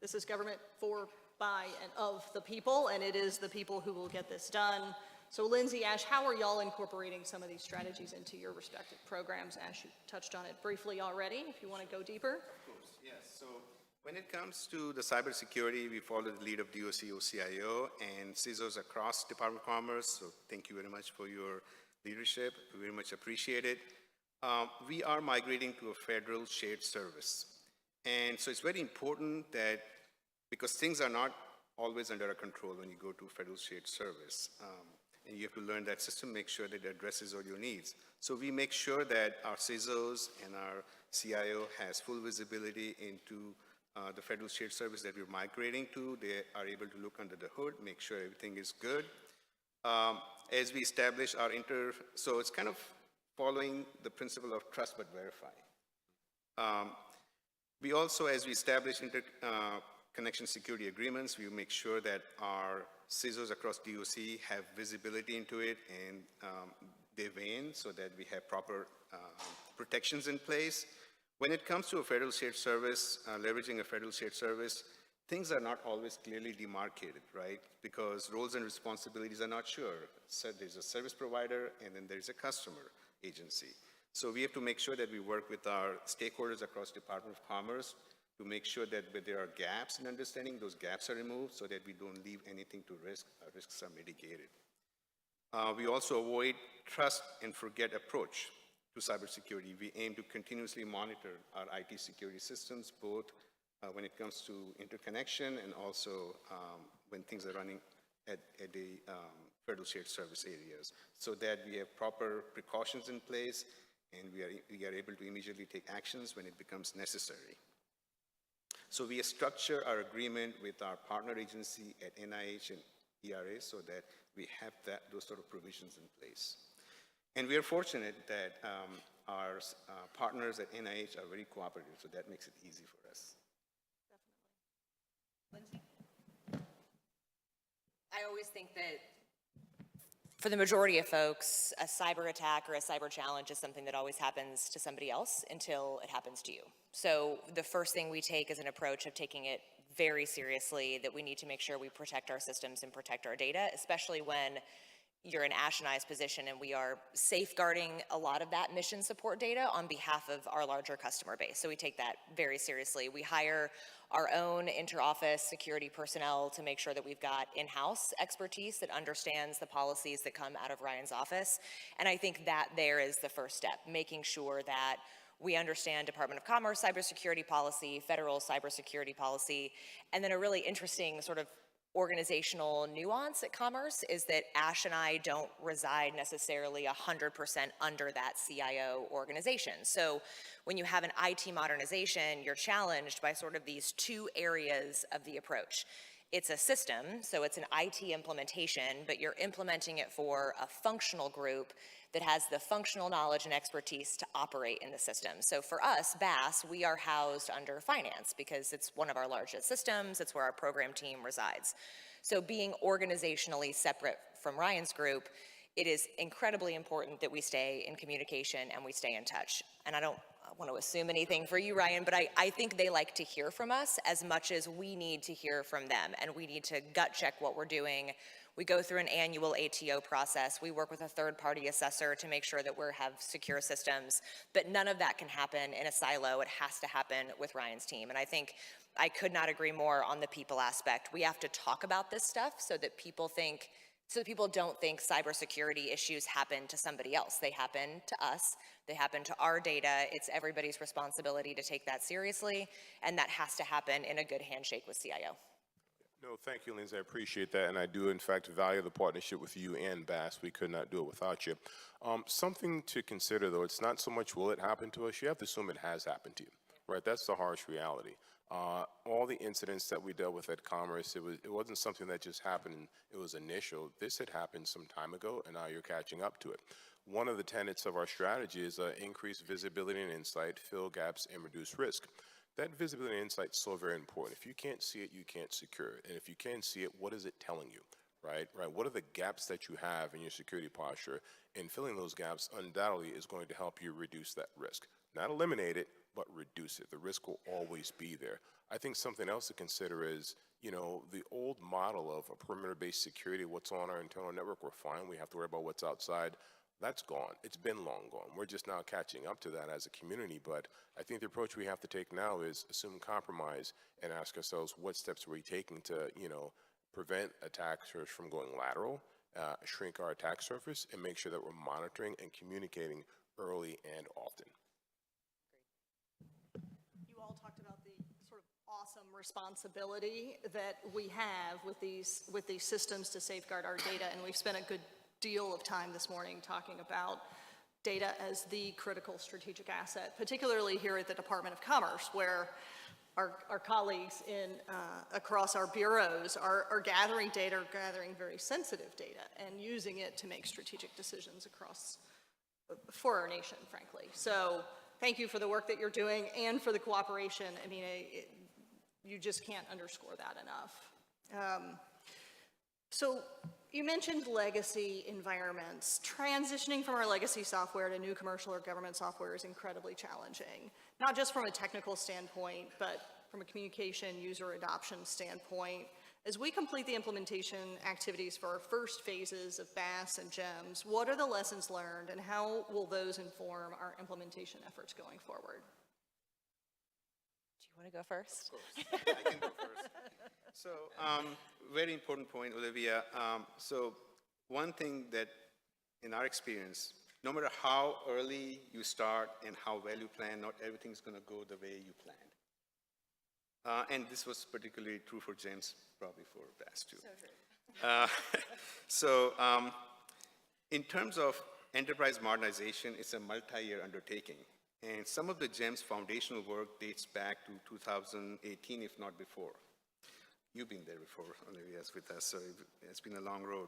This is government for, by, and of the people, and it is the people who will get this done. So Lindsay, Ash, how are y'all incorporating some of these strategies into your respective programs? Ash, you touched on it briefly already, if you want to go deeper. Of course, yes. So when it comes to the cybersecurity, we follow the lead of DOC, OCIO, and CISOs across Department of Commerce. So thank you very much for your leadership. We very much appreciate it. We are migrating to a federal shared service. And so it's very important that, because things are not always under our control when you go to federal shared service, and you have to learn that system, make sure that it addresses all your needs. So we make sure that our CISOs and our CIO has full visibility into the federal shared service that we're migrating to. They are able to look under the hood, make sure everything is good. As we establish our so it's kind of following the principle of trust but verify. We also, as we establish connection security agreements, we make sure that our CISOs across DOC have visibility into it and they weigh in so that we have proper protections in place. When it comes to a federal shared service, leveraging a federal shared service, things are not always clearly demarcated, right? Because roles and responsibilities are not sure. So there's a service provider and then there's a customer agency. So we have to make sure that we work with our stakeholders across Department of Commerce to make sure that where there are gaps in understanding, those gaps are removed so that we don't leave anything to risk. Risks are mitigated. We also avoid trust and forget approach to cybersecurity. We aim to continuously monitor our IT security systems, both when it comes to interconnection and also when things are running at the federal shared service areas, so that we have proper precautions in place and we are able to immediately take actions when it becomes necessary. So we structure our agreement with our partner agency at NIH and ERA so that we have those sort of provisions in place. And we are fortunate that our partners at NIH are very cooperative, so that makes it easy for us. Definitely. Lindsay? I always think that for the majority of folks, a cyber attack or a cyber challenge is something that always happens to somebody else until it happens to you. So the first thing we take is an approach of taking it very seriously, that we need to make sure we protect our systems and protect our data, especially when you're in Ash and I's position and we are safeguarding a lot of that mission support data on behalf of our larger customer base. So we take that very seriously. We hire our own inter-office security personnel to make sure that we've got in-house expertise that understands the policies that come out of Ryan's office. And I think that there is the first step, making sure that we understand Department of Commerce cybersecurity policy, federal cybersecurity policy, and then a really interesting sort of organizational nuance at Commerce is that Ash and I don't reside necessarily 100% under that CIO organization. So when you have an IT modernization, you're challenged by sort of these two areas of the approach. It's a system, so it's an IT implementation, but you're implementing it for a functional group that has the functional knowledge and expertise to operate in the system. So for us, BASS, we are housed under finance because it's one of our largest systems, it's where our program team resides. So being organizationally separate from Ryan's group, it is incredibly important that we stay in communication and we stay in touch. And I don't want to assume anything for you, Ryan, but I think they like to hear from us as much as we need to hear from them, and we need to gut check what we're doing. We go through an annual ATO process. We work with a third-party assessor to make sure that we have secure systems, but none of that can happen in a silo. It has to happen with Ryan's team, and I think I could not agree more on the people aspect. We have to talk about this stuff so that people don't think cybersecurity issues happen to somebody else. They happen to us. They happen to our data. It's everybody's responsibility to take that seriously, and that has to happen in a good handshake with CIO. No, thank you, Lindsay. I appreciate that, and I do, in fact, value the partnership with you and BASS. We could not do it without you. Something to consider, though, it's not so much will it happen to us, you have to assume it has happened to you, right? That's the harsh reality. All the incidents that we dealt with at Commerce, it wasn't something that just happened and it was initial. This had happened some time ago, and now you're catching up to it. One of the tenets of our strategy is increase visibility and insight, fill gaps, and reduce risk. That visibility and insight is so very important. If you can't see it, you can't secure it. And if you can see it, what is it telling you, right? What are the gaps that you have in your security posture? And filling those gaps undoubtedly is going to help you reduce that risk. Not eliminate it, but reduce it. The risk will always be there. I think something else to consider is, the old model of a perimeter-based security, what's on our internal network, we're fine. We have to worry about what's outside. That's gone. It's been long gone. We're just now catching up to that as a community, but I think the approach we have to take now is assume compromise and ask ourselves what steps are we taking to, prevent attackers from going lateral, shrink our attack surface, and make sure that we're monitoring and communicating early and often. You all talked about the sort of awesome responsibility that we have with these systems to safeguard our data, and we've spent a good deal of time this morning talking about data as the critical strategic asset, particularly here at the Department of Commerce, where our colleagues across our bureaus are gathering data, are gathering very sensitive data, and using it to make strategic decisions for our nation, frankly. So thank you for the work that you're doing and for the cooperation. I mean, you just can't underscore that enough. So you mentioned legacy environments. Transitioning from our legacy software to new commercial or government software is incredibly challenging, not just from a technical standpoint, but from a communication user adoption standpoint. As we complete the implementation activities for our first phases of BASS and GEMS, what are the lessons learned and how will those inform our implementation efforts going forward? Do you want to go first? Of course, I can go first. So, very important point, Olivia. So one thing that in our experience, no matter how early you start and how well you plan, not everything's going to go the way you planned. And this was particularly true for GEMS, probably for BASS too. So true. In terms of enterprise modernization, it's a multi-year undertaking. And some of the GEMS foundational work dates back to 2018, if not before. You've been there before, Olivia's with us, so it's been a long road.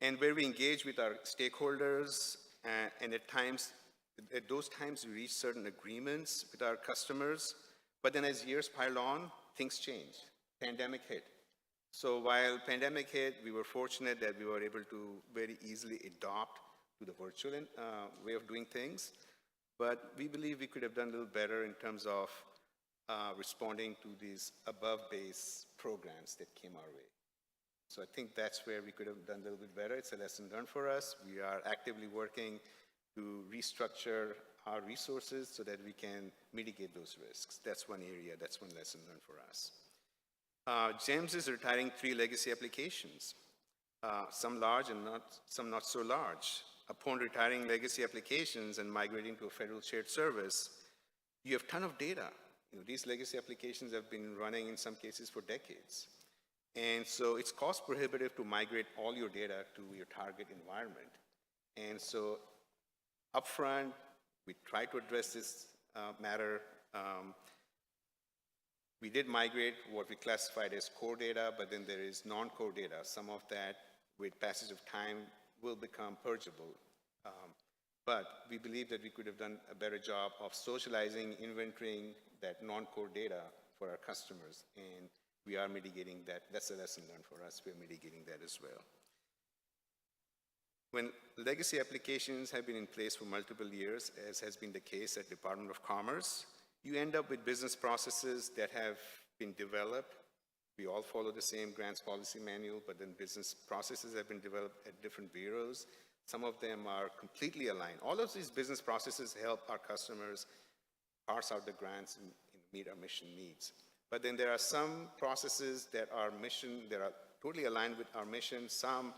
And where we engage with our stakeholders, and at those times we reach certain agreements with our customers, but then as years pile on, things change. Pandemic hit. So while pandemic hit, we were fortunate that we were able to very easily adopt to the virtual way of doing things. But we believe we could have done a little better in terms of responding to these above-base programs that came our way. So I think that's where we could have done a little bit better. It's a lesson learned for us. We are actively working to restructure our resources so that we can mitigate those risks. That's one area, that's one lesson learned for us. GEMS is retiring 3 legacy applications, some large and some not so large. Upon retiring legacy applications and migrating to a federal shared service, you have a ton of data. These legacy applications have been running in some cases for decades. And so it's cost prohibitive to migrate all your data to your target environment. And so upfront, we try to address this matter. We did migrate what we classified as core data, but then there is non-core data. Some of that, with passage of time, will become purgeable. But we believe that we could have done a better job of socializing, inventorying that non-core data for our customers, and we are mitigating that. That's a lesson learned for us. We're mitigating that as well. When legacy applications have been in place for multiple years, as has been the case at Department of Commerce, you end up with business processes that have been developed. We all follow the same grants policy manual, but then business processes have been developed at different bureaus. Some of them are completely aligned. All of these business processes help our customers parse out the grants and meet our mission needs. But then there are some processes that are totally aligned with our mission. Some,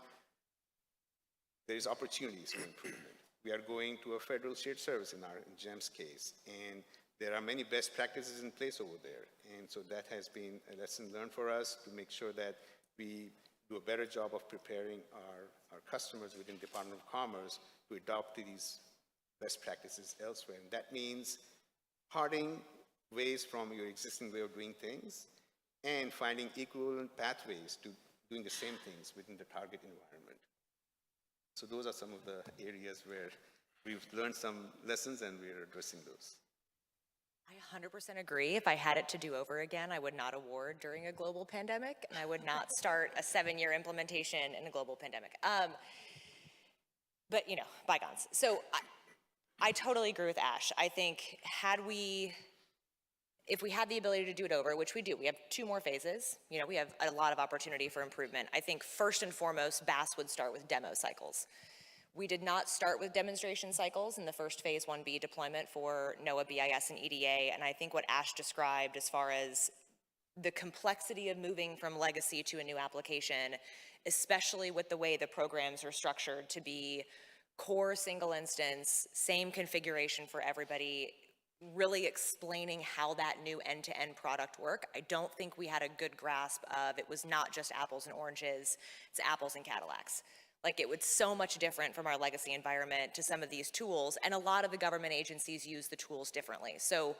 there's opportunities for improvement. We are going to a federal shared service in GEM's case, and there are many best practices in place over there. And so that has been a lesson learned for us to make sure that we do a better job of preparing our customers within Department of Commerce to adopt these best practices elsewhere. And that means parting ways from your existing way of doing things and finding equivalent pathways to doing the same things within the target environment. So those are some of the areas where we've learned some lessons and we're addressing those. I 100% agree. If I had it to do over again, I would not award during a global pandemic, and I would not start a 7-year implementation in a global pandemic. But, bygones. So I totally agree with Ash. I think if we had the ability to do it over, which we do, we have 2 more phases. We have a lot of opportunity for improvement. I think first and foremost, BAS would start with demo cycles. We did not start with demonstration cycles in the first phase 1B deployment for NOAA, BIS, and EDA, and I think what Ash described as far as the complexity of moving from legacy to a new application, especially with the way the programs are structured to be core single instance, same configuration for everybody, really explaining how that new end-to-end product work. I don't think we had a good grasp of it was not just apples and oranges, it's apples and Cadillacs. Like, it was so much different from our legacy environment to some of these tools, and a lot of the government agencies use the tools differently. So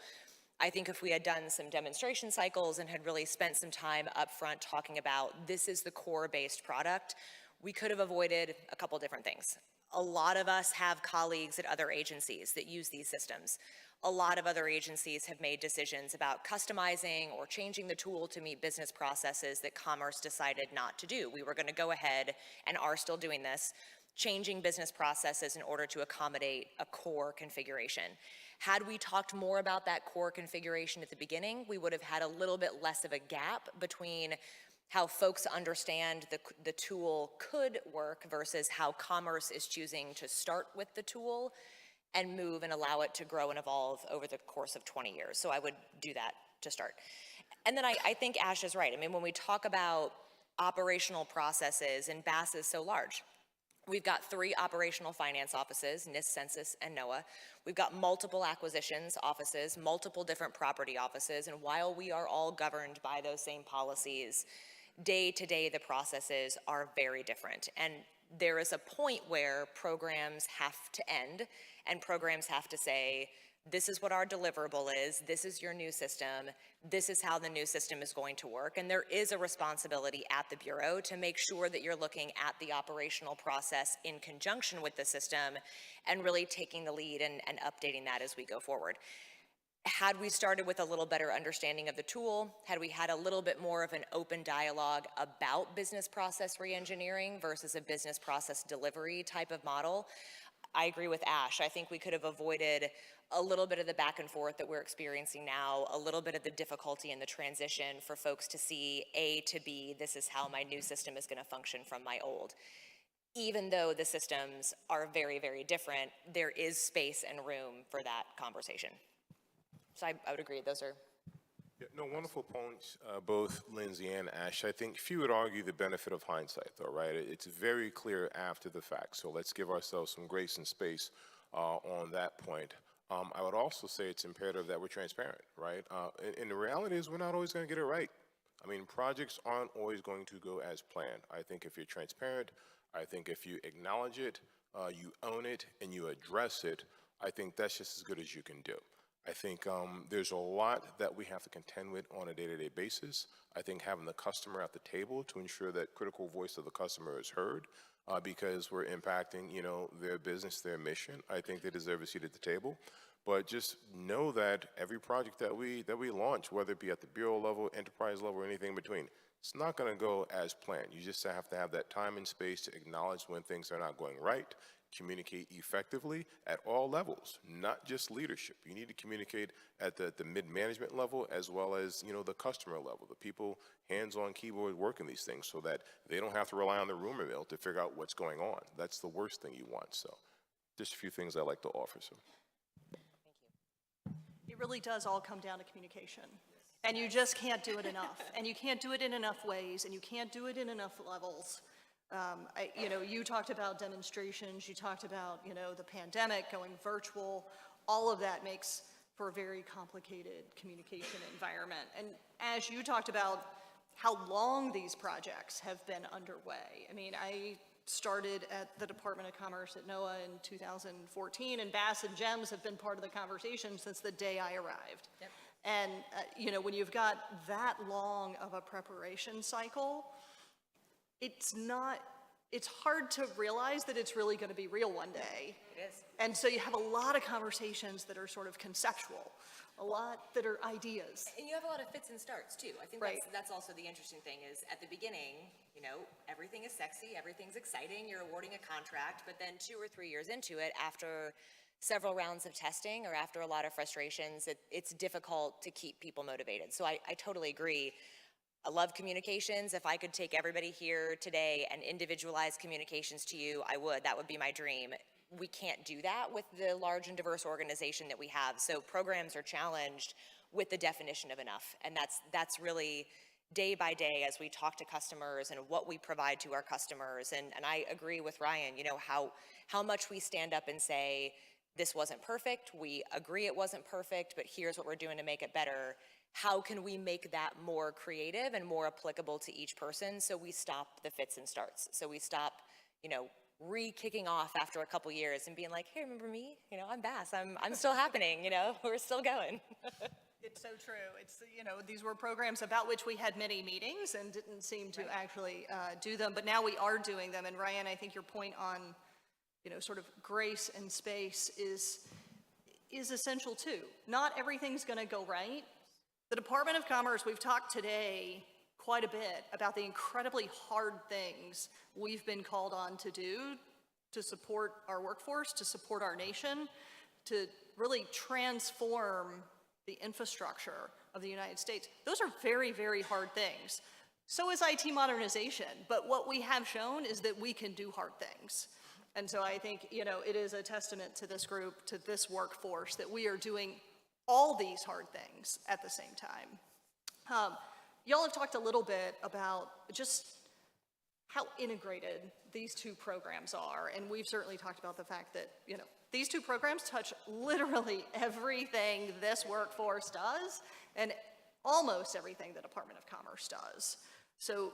I think if we had done some demonstration cycles and had really spent some time up front talking about this is the core-based product, we could have avoided a couple different things. A lot of us have colleagues at other agencies that use these systems. A lot of other agencies have made decisions about customizing or changing the tool to meet business processes that Commerce decided not to do. We were going to go ahead, and are still doing this, changing business processes in order to accommodate a core configuration. Had we talked more about that core configuration at the beginning, we would have had a little bit less of a gap between how folks understand the tool could work versus how Commerce is choosing to start with the tool and move and allow it to grow and evolve over the course of 20 years. So I would do that to start. And then I think Ash is right. I mean, when we talk about operational processes, and BAS is so large, we've got 3 operational finance offices, NIST, Census, and NOAA. We've got multiple acquisitions offices, multiple different property offices, and while we are all governed by those same policies, day to day the processes are very different. And there is a point where programs have to end, and programs have to say, this is what our deliverable is, this is your new system, this is how the new system is going to work. And there is a responsibility at the Bureau to make sure that you're looking at the operational process in conjunction with the system and really taking the lead and updating that as we go forward. Had we started with a little better understanding of the tool, had we had a little bit more of an open dialogue about business process reengineering versus a business process delivery type of model, I agree with Ash. I think we could have avoided a little bit of the back and forth that we're experiencing now, a little bit of the difficulty in the transition for folks to see A to B, this is how my new system is going to function from my old. Even though the systems are very, very different, there is space and room for that conversation. So I would agree, those are Yeah, no, wonderful points, both Lindsay and Ash. I think few would argue the benefit of hindsight, though, right? It's very clear after the fact, so let's give ourselves some grace and space on that point. I would also say it's imperative that we're transparent, right? And the reality is we're not always going to get it right. I mean, projects aren't always going to go as planned. I think if you're transparent, I think if you acknowledge it, you own it, and you address it, I think that's just as good as you can do. I think there's a lot that we have to contend with on a day-to-day basis. I think having the customer at the table to ensure that critical voice of the customer is heard because we're impacting, you know, their business, their mission. I think they deserve a seat at the table. But just know that every project that we launch, whether it be at the bureau level, enterprise level, or anything in between, it's not going to go as planned. You just have to have that time and space to acknowledge when things are not going right, communicate effectively at all levels, not just leadership. You need to communicate at the mid-management level as well as, you know, the customer level, the people hands-on keyboard working these things so that they don't have to rely on the rumor mill to figure out what's going on. That's the worst thing you want. So just a few things I'd like to offer. So. It really does all come down to communication. And you just can't do it enough. And you can't do it in enough ways, and you can't do it in enough levels. You know, you talked about demonstrations, you talked about, you know, the pandemic going virtual. All of that makes for a very complicated communication environment. And as you talked about how long these projects have been underway. I mean, I started at the Department of Commerce at NOAA in 2014, and BAS and GEMS have been part of the conversation since the day I arrived. Yep. And, you know, when you've got that long of a preparation cycle, it's hard to realize that it's really going to be real one day. It is. And so you have a lot of conversations that are sort of conceptual, a lot that are ideas. And you have a lot of fits and starts too. I think Right. that's also the interesting thing is at the beginning, you know, everything is sexy, everything's exciting, you're awarding a contract, but then 2 or 3 years into it, after several rounds of testing or after a lot of frustrations, it's difficult to keep people motivated. So I totally agree. I love communications. If I could take everybody here today and individualize communications to you, I would. That would be my dream. We can't do that with the large and diverse organization that we have. So programs are challenged with the definition of enough. And that's really day by day as we talk to customers and what we provide to our customers. And I agree with Ryan, you know, how much we stand up and say, this wasn't perfect, we agree it wasn't perfect, but here's what we're doing to make it better. How can we make that more creative and more applicable to each person so we stop the fits and starts? So we stop, you know, re-kicking off after a couple years and being like, hey, remember me? You know, I'm BAS, I'm still happening, you know, we're still going. It's so true. It's, you know, these were programs about which we had many meetings and didn't seem to actually do them, but now we are doing them. And Ryan, I think your point on, you know, sort of grace and space is essential too. Not everything's going to go right. The Department of Commerce, we've talked today quite a bit about the incredibly hard things we've been called on to do to support our workforce, to support our nation, to really transform the infrastructure of the United States. Those are very, very hard things. So is IT modernization, but what we have shown is that we can do hard things. And so I think, you know, it is a testament to this group, to this workforce, that we are doing all these hard things at the same time. Y'all have talked a little bit about just how integrated these two programs are, and we've certainly talked about the fact that, you know, these two programs touch literally everything this workforce does and almost everything the Department of Commerce does. So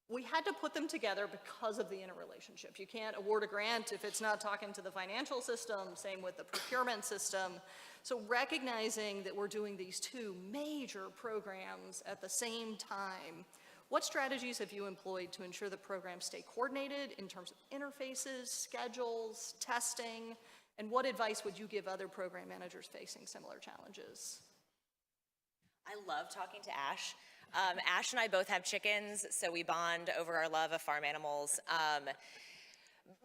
we had to put them together because of the interrelationship. You can't award a grant if it's not talking to the financial system, same with the procurement system. So recognizing that we're doing these two major programs at the same time, what strategies have you employed to ensure the programs stay coordinated in terms of interfaces, schedules, testing, and what advice would you give other program managers facing similar challenges? I love talking to Ash. Ash and I both have chickens, so we bond over our love of farm animals,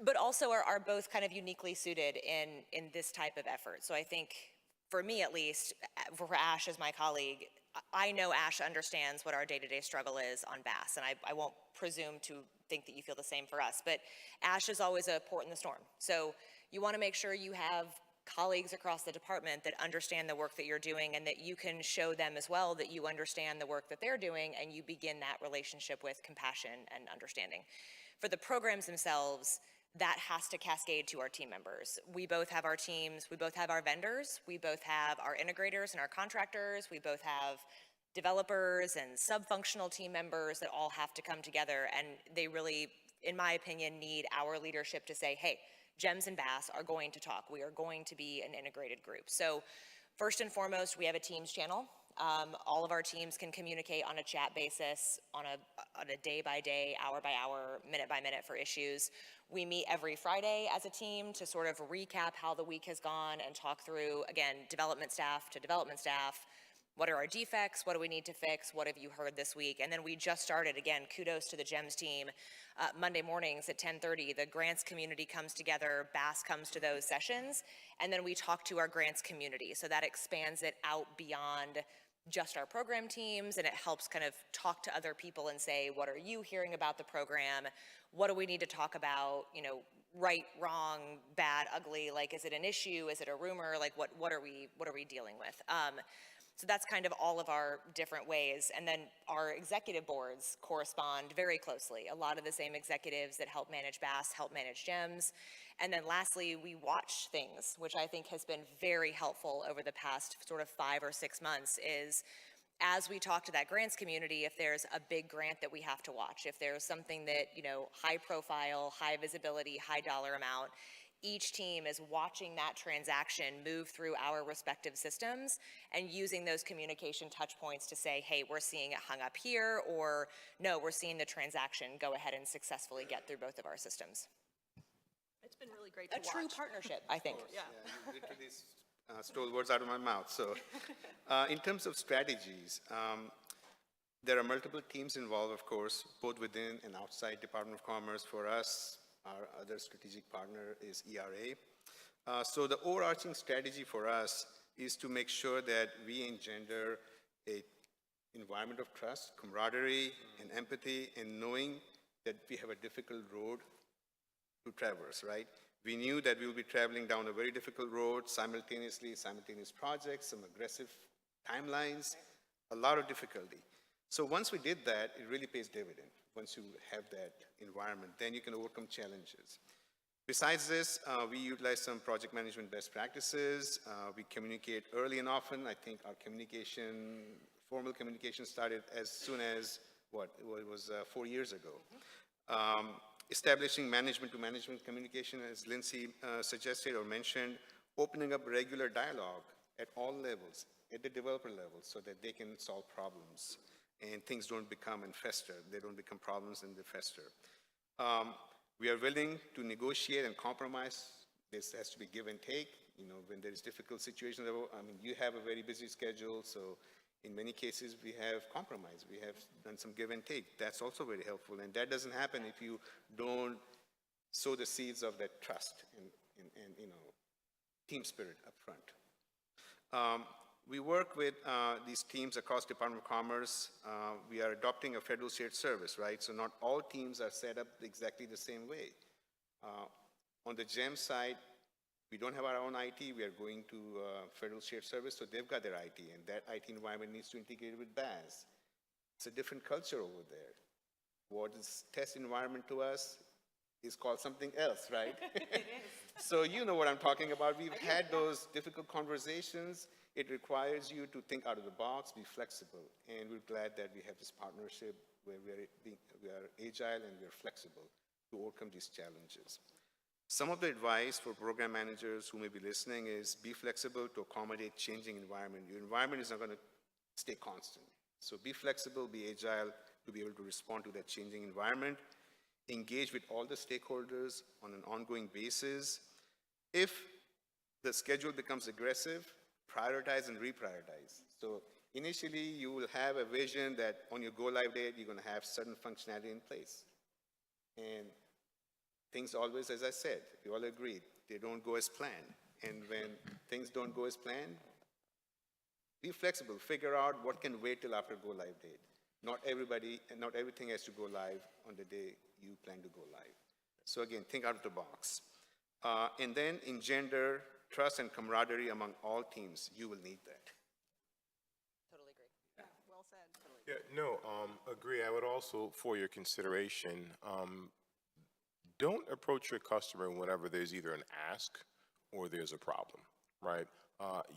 but also are both kind of uniquely suited in this type of effort. So I think, for me at least, for Ash as my colleague, I know Ash understands what our day-to-day struggle is on BAS, and I won't presume to think that you feel the same for us, but Ash is always a port in the storm. So you want to make sure you have colleagues across the department that understand the work that you're doing and that you can show them as well that you understand the work that they're doing, and you begin that relationship with compassion and understanding. For the programs themselves, that has to cascade to our team members. We both have our teams, we both have our vendors, we both have our integrators and our contractors, we both have developers and sub-functional team members that all have to come together, and they really, in my opinion, need our leadership to say, hey, GEMS and BAS are going to talk. We are going to be an integrated group. So first and foremost, we have a Teams channel. All of our teams can communicate on a chat basis, on a day-by-day, hour-by-hour, minute-by-minute for issues. We meet every Friday as a team to sort of recap how the week has gone and talk through, again, development staff to development staff. What are our defects? What do we need to fix? What have you heard this week? And then we just started, again, kudos to the GEMS team. Monday mornings at 10:30, the grants community comes together, BAS comes to those sessions, and then we talk to our grants community. So that expands it out beyond just our program teams, and it helps kind of talk to other people and say, what are you hearing about the program? What do we need to talk about? You know, right, wrong, bad, ugly, like, is it an issue? Is it a rumor? Like, what are we dealing with? So that's kind of all of our different ways. And then our executive boards correspond very closely. A lot of the same executives that help manage BAS help manage GEMS. And then lastly, we watch things, which I think has been very helpful over the past sort of 5 or 6 months, is as we talk to that grants community, if there's a big grant that we have to watch, if there's something that, you know, high profile, high visibility, high dollar amount, each team is watching that transaction move through our respective systems and using those communication touch points to say, hey, we're seeing it hung up here, or no, we're seeing the transaction go ahead and successfully get through both of our systems. It's been really great to watch. A true partnership, I think. Yeah. You literally stole words out of my mouth. So in terms of strategies, there are multiple teams involved, of course, both within and outside Department of Commerce. For us, our other strategic partner is ERA. So the overarching strategy for us is to make sure that we engender an environment of trust, camaraderie, and empathy, and knowing that we have a difficult road to traverse, right? We knew that we will be traveling down a very difficult road, simultaneous projects, some aggressive timelines, a lot of difficulty. So once we did that, it really pays dividend. Once you have that environment, then you can overcome challenges. Besides this, we utilize some project management best practices. We communicate early and often. I think our formal communication started as soon as, it was 4 years ago. Establishing management-to-management communication, as Lindsay suggested or mentioned, opening up regular dialogue at all levels, at the developer level, so that they can solve problems and things don't become and fester. They don't become problems and they fester. We are willing to negotiate and compromise. This has to be give and take. You know, when there is difficult situations, I mean, you have a very busy schedule, so in many cases we have compromise. We have done some give and take. That's also very helpful, and that doesn't happen if you don't sow the seeds of that trust and you know, team spirit up front. We work with these teams across Department of Commerce. We are adopting a federal shared service, right? So not all teams are set up exactly the same way. On the GEM side, we don't have our own IT. We are going to federal shared service, so they've got their IT, and that IT environment needs to integrate with BAS. It's a different culture over there. What is test environment to us is called something else, right? It is. So you know what I'm talking about. We've had those difficult conversations. It requires you to think out of the box, be flexible, and we're glad that we have this partnership where we are agile and we're flexible to overcome these challenges. Some of the advice for program managers who may be listening is be flexible to accommodate changing environment. Your environment is not going to stay constant. So be flexible, be agile to be able to respond to that changing environment. Engage with all the stakeholders on an ongoing basis. If the schedule becomes aggressive, prioritize and reprioritize. So initially, you will have a vision that on your go-live date, you're going to have certain functionality in place. And things always, as I said, we all agreed, they don't go as planned. And when things don't go as planned, be flexible. Figure out what can wait till after go-live date. Not everything has to go live on the day you plan to go live. So again, think out of the box. And then engender trust and camaraderie among all teams. You will need that. Totally agree. Well said. Yeah, no, agree. I would also, for your consideration, don't approach your customer whenever there's either an ask or there's a problem, right?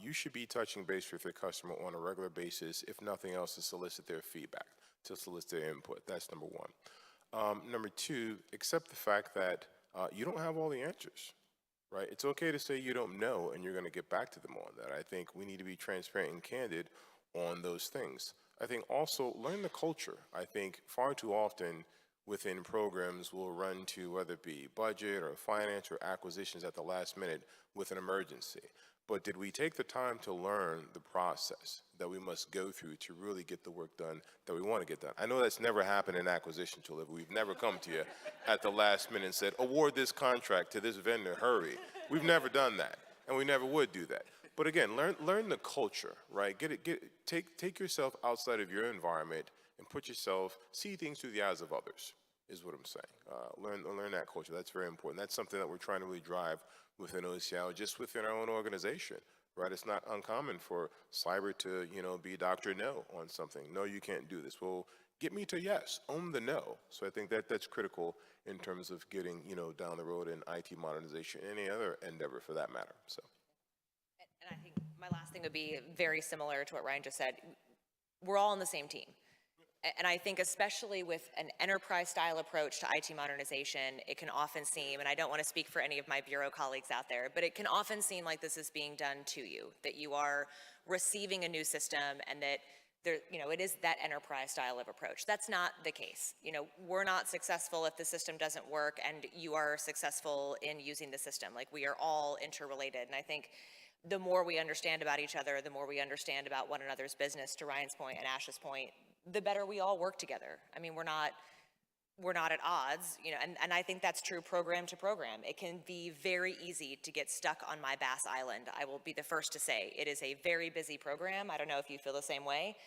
You should be touching base with your customer on a regular basis, if nothing else, to solicit their feedback, to solicit their input. That's number one. Number two, accept the fact that you don't have all the answers, right? It's okay to say you don't know and you're going to get back to them on that. I think we need to be transparent and candid on those things. I think also learn the culture. I think far too often within programs we'll run to whether it be budget or finance or acquisitions at the last minute with an emergency. But did we take the time to learn the process that we must go through to really get the work done that we want to get done? I know that's never happened in acquisition, Tulip. We've never come to you at the last minute and said, award this contract to this vendor, hurry. We've never done that, and we never would do that. But again, learn the culture, right? Take yourself outside of your environment and put yourself, see things through the eyes of others, is what I'm saying. Learn that culture. That's very important. That's something that we're trying to really drive within OCI, just within our own organization, right? It's not uncommon for cyber to, be Dr. No on something. No, you can't do this. Well, get me to yes, own the no. So I think that's critical in terms of getting, down the road in IT modernization, any other endeavor for that matter, so. And I think my last thing would be very similar to what Ryan just said. We're all on the same team. And I think especially with an enterprise-style approach to IT modernization, it can often seem, and I don't want to speak for any of my bureau colleagues out there, but it can often seem like this is being done to you, that you are receiving a new system and that there, it is that enterprise style of approach. That's not the case. We're not successful if the system doesn't work and you are successful in using the system. Like, we are all interrelated. And I think the more we understand about each other, the more we understand about one another's business, to Ryan's point and Ash's point, the better we all work together. I mean, we're not at odds, and I think that's true program to program. It can be very easy to get stuck on my Bass Island. I will be the first to say it is a very busy program. I don't know if you feel the same way,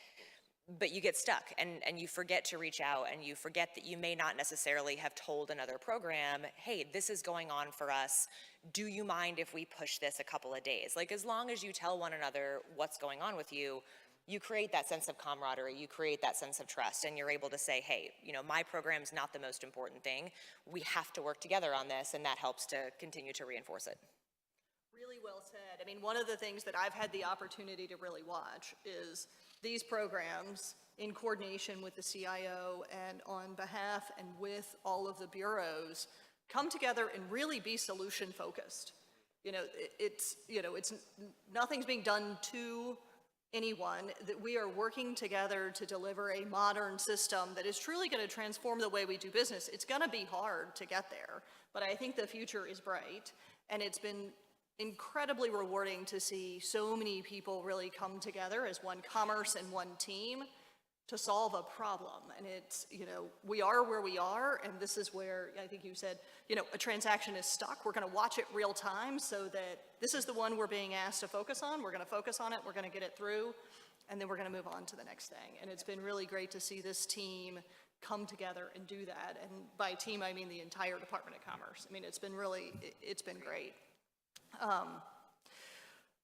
but you get stuck and you forget to reach out, and you forget that you may not necessarily have told another program, hey, this is going on for us. Do you mind if we push this a couple of days? Like, as long as you tell one another what's going on with you, you create that sense of camaraderie, you create that sense of trust, and you're able to say, hey, my program's not the most important thing. We have to work together on this, and that helps to continue to reinforce it. Really well said. I mean, one of the things that I've had the opportunity to really watch is these programs in coordination with the CIO and on behalf and with all of the bureaus come together and really be solution focused. It's nothing's being done to anyone, that we are working together to deliver a modern system that is truly going to transform the way we do business. It's going to be hard to get there, but I think the future is bright, and it's been incredibly rewarding to see so many people really come together as one commerce and one team to solve a problem. And it's, we are where we are, and this is where I think you said, a transaction is stuck. We're going to watch it real time so that this is the one we're being asked to focus on. We're going to focus on it. We're going to get it through, and then we're going to move on to the next thing. And it's been really great to see this team come together and do that. And by team, I mean the entire Department of Commerce. I mean, it's been great.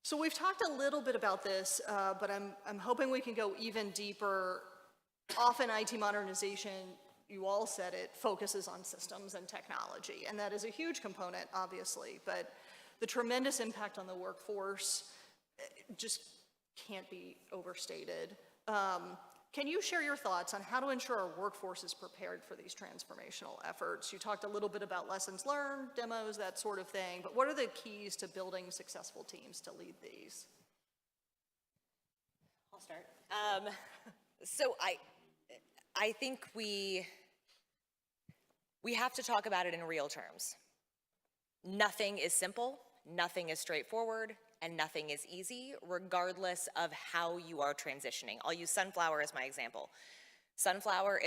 So we've talked a little bit about this, but I'm hoping we can go even deeper. Often IT modernization, you all said it, focuses on systems and technology, and that is a huge component, obviously, but the tremendous impact on the workforce just can't be overstated. Can you share your thoughts on how to ensure our workforce is prepared for these transformational efforts? You talked a little bit about lessons learned, demos, that sort of thing, but what are the keys to building successful teams to lead these? I'll start. So I think we have to talk about it in real terms. Nothing is simple, nothing is straightforward, and nothing is easy, regardless of how you are transitioning. I'll use Sunflower as my example. Sunflower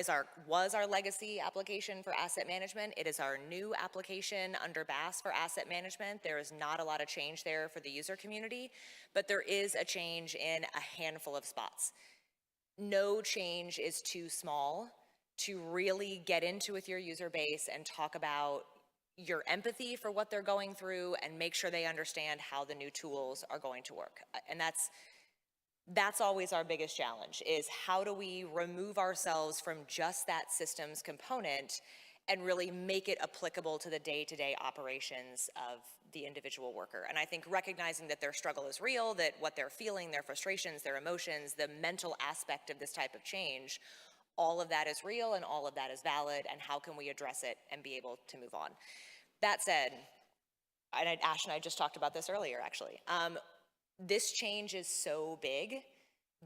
was our legacy application for asset management. It is our new application under BAS for asset management. There is not a lot of change there for the user community, but there is a change in a handful of spots. No change is too small to really get into with your user base and talk about, your empathy for what they're going through and make sure they understand how the new tools are going to work. And that's always our biggest challenge, is how do we remove ourselves from just that systems component and really make it applicable to the day-to-day operations of the individual worker. And I think recognizing that their struggle is real, that what they're feeling, their frustrations, their emotions, the mental aspect of this type of change, all of that is real and all of that is valid, and how can we address it and be able to move on. That said, and Ash and I just talked about this earlier actually, this change is so big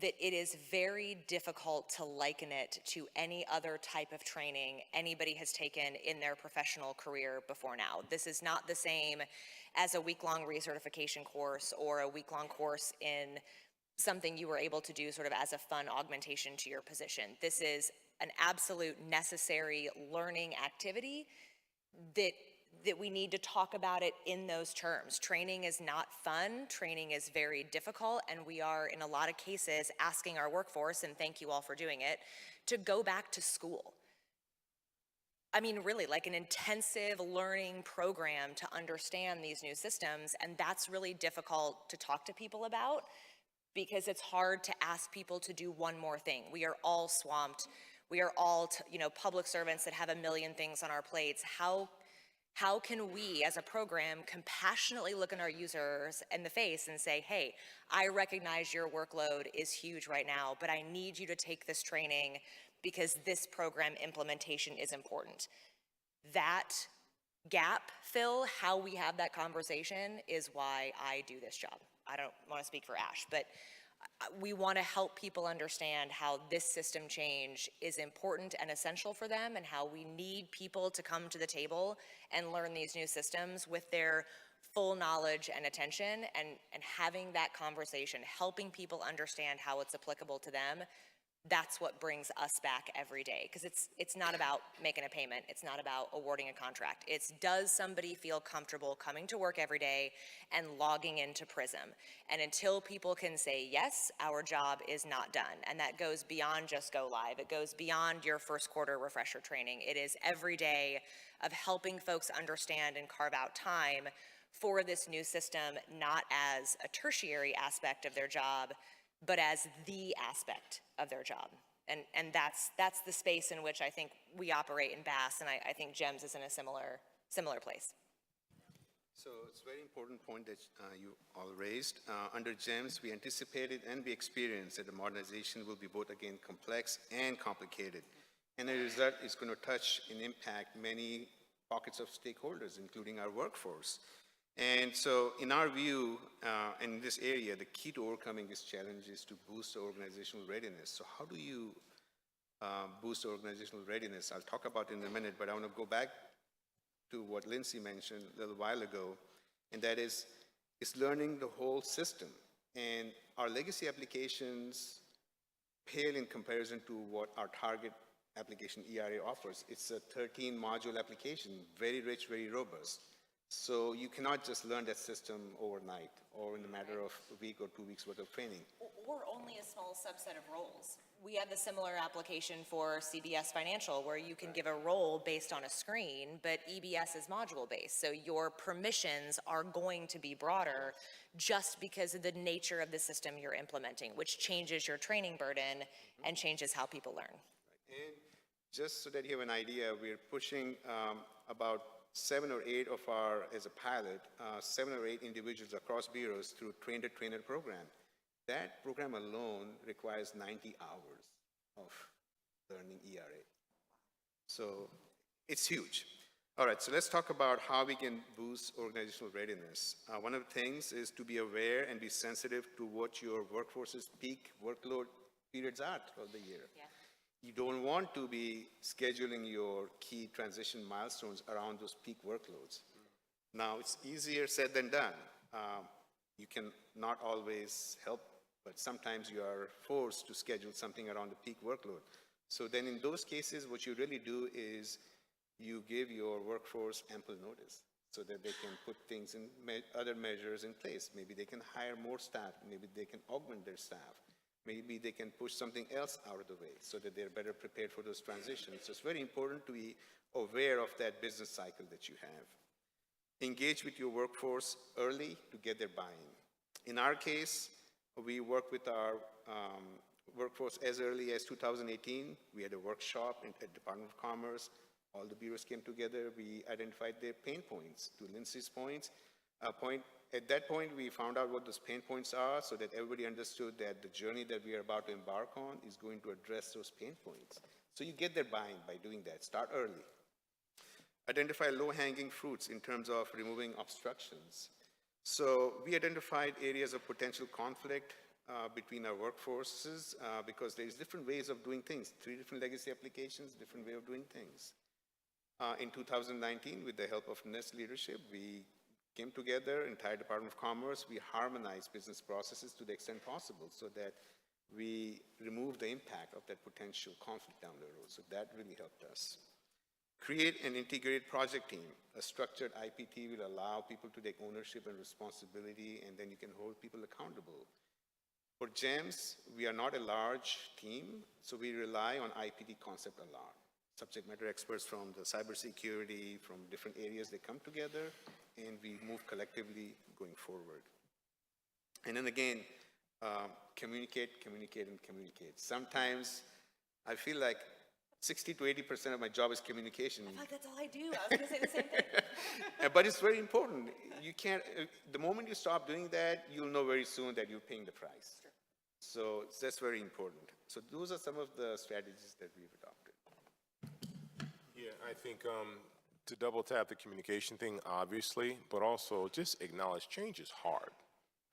that it is very difficult to liken it to any other type of training anybody has taken in their professional career before now. This is not the same as a week-long recertification course or a week-long course in something you were able to do sort of as a fun augmentation to your position. This is an absolute necessary learning activity that we need to talk about it in those terms. Training is not fun, training is very difficult, and we are in a lot of cases asking our workforce, and thank you all for doing it, to go back to school. I mean, really, like an intensive learning program to understand these new systems, and that's really difficult to talk to people about because it's hard to ask people to do one more thing. We are all swamped. We are all, public servants that have a million things on our plates. How can we, as a program, compassionately look at our users in the face and say, hey, I recognize your workload is huge right now, but I need you to take this training because this program implementation is important. That gap fill, how we have that conversation, is why I do this job. I don't want to speak for Ash, but we want to help people understand how this system change is important and essential for them, and how we need people to come to the table and learn these new systems with their full knowledge and attention, and having that conversation, helping people understand how it's applicable to them. That's what brings us back every day, because it's not about making a payment. It's not about awarding a contract. It's, does somebody feel comfortable coming to work every day and logging into Prism? And until people can say yes, our job is not done. And that goes beyond just go live. It goes beyond your first quarter refresher training. It is every day of helping folks understand and carve out time for this new system, not as a tertiary aspect of their job, but as the aspect of their job. And that's the space in which I think we operate in BASS, and I think GEMS is in a similar place. So it's a very important point that you all raised. Under GEMS, we anticipated and we experienced that the modernization will be both, again, complex and complicated. And the result is going to touch and impact many pockets of stakeholders, including our workforce. And so in our view, in this area, the key to overcoming this challenge is to boost organizational readiness. So how do you boost organizational readiness? I'll talk about it in a minute, but I want to go back to what Lindsay mentioned a little while ago, and that is learning the whole system. And our legacy applications pale in comparison to what our target application ERA offers. It's a 13-module application, very rich, very robust. So you cannot just learn that system overnight or in a matter of a week or 2 weeks worth of training. Or only a small subset of roles. We have the similar application for CBS Financial, where you can give a role based on a screen, but EBS is module based. So your permissions are going to be broader just because of the nature of the system you're implementing, which changes your training burden and changes how people learn. And just so that you have an idea, we're pushing about 7 or 8 of our, as a pilot, 7 or 8 individuals across bureaus through train-the-trainer program. That program alone requires 90 hours of learning ERA. So it's huge. All right, so let's talk about how we can boost organizational readiness. One of the things is to be aware and be sensitive to what your workforce's peak workload periods are throughout the year. Yeah. You don't want to be scheduling your key transition milestones around those peak workloads. Now, it's easier said than done. You can not always help, but sometimes you are forced to schedule something around the peak workload. So then in those cases, what you really do is you give your workforce ample notice so that they can put things in, other measures in place. Maybe they can hire more staff. Maybe they can augment their staff. Maybe they can push something else out of the way so that they're better prepared for those transitions. So it's very important to be aware of that business cycle that you have. Engage with your workforce early to get their buy-in. In our case, we work with our workforce as early as 2018. We had a workshop at Department of Commerce. All the bureaus came together. We identified their pain points. To Lindsay's point, at that point, we found out what those pain points are so that everybody understood that the journey that we are about to embark on is going to address those pain points. So you get their buy-in by doing that. Start early. Identify low-hanging fruits in terms of removing obstructions. So we identified areas of potential conflict between our workforces because there's different ways of doing things. 3 different legacy applications, different way of doing things. In 2019, with the help of NIST leadership, we came together, entire Department of Commerce, we harmonized business processes to the extent possible so that we remove the impact of that potential conflict down the road. So that really helped us. Create an integrated project team. A structured IPT will allow people to take ownership and responsibility, and then you can hold people accountable. For GEMS, we are not a large team, so we rely on IPT concept a lot. Subject matter experts from the cybersecurity, from different areas, they come together, and we move collectively going forward. And then again, communicate, communicate, and communicate. Sometimes I feel like 60 to 80% of my job is communication. I feel like that's all I do. I was going to say the same thing. But it's very important. You can't, the moment you stop doing that, you'll know very soon that you're paying the price. Sure. So that's very important. So those are some of the strategies that we've adopted. Yeah, I think to double tap the communication thing, obviously, but also just acknowledge change is hard.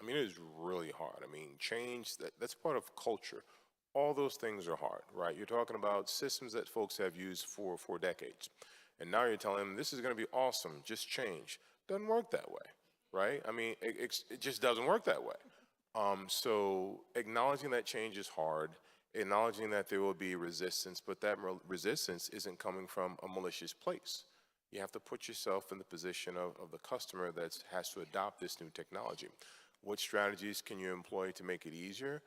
I mean, it is really hard. I mean, change, that's part of culture. All those things are hard, right? You're talking about systems that folks have used for decades. And now you're telling them, this is going to be awesome, just change. Doesn't work that way, right? I mean, it just doesn't work that way. So acknowledging that change is hard, acknowledging that there will be resistance, but that resistance isn't coming from a malicious place. You have to put yourself in the position of the customer that has to adopt this new technology. What strategies can you employ to make it easier?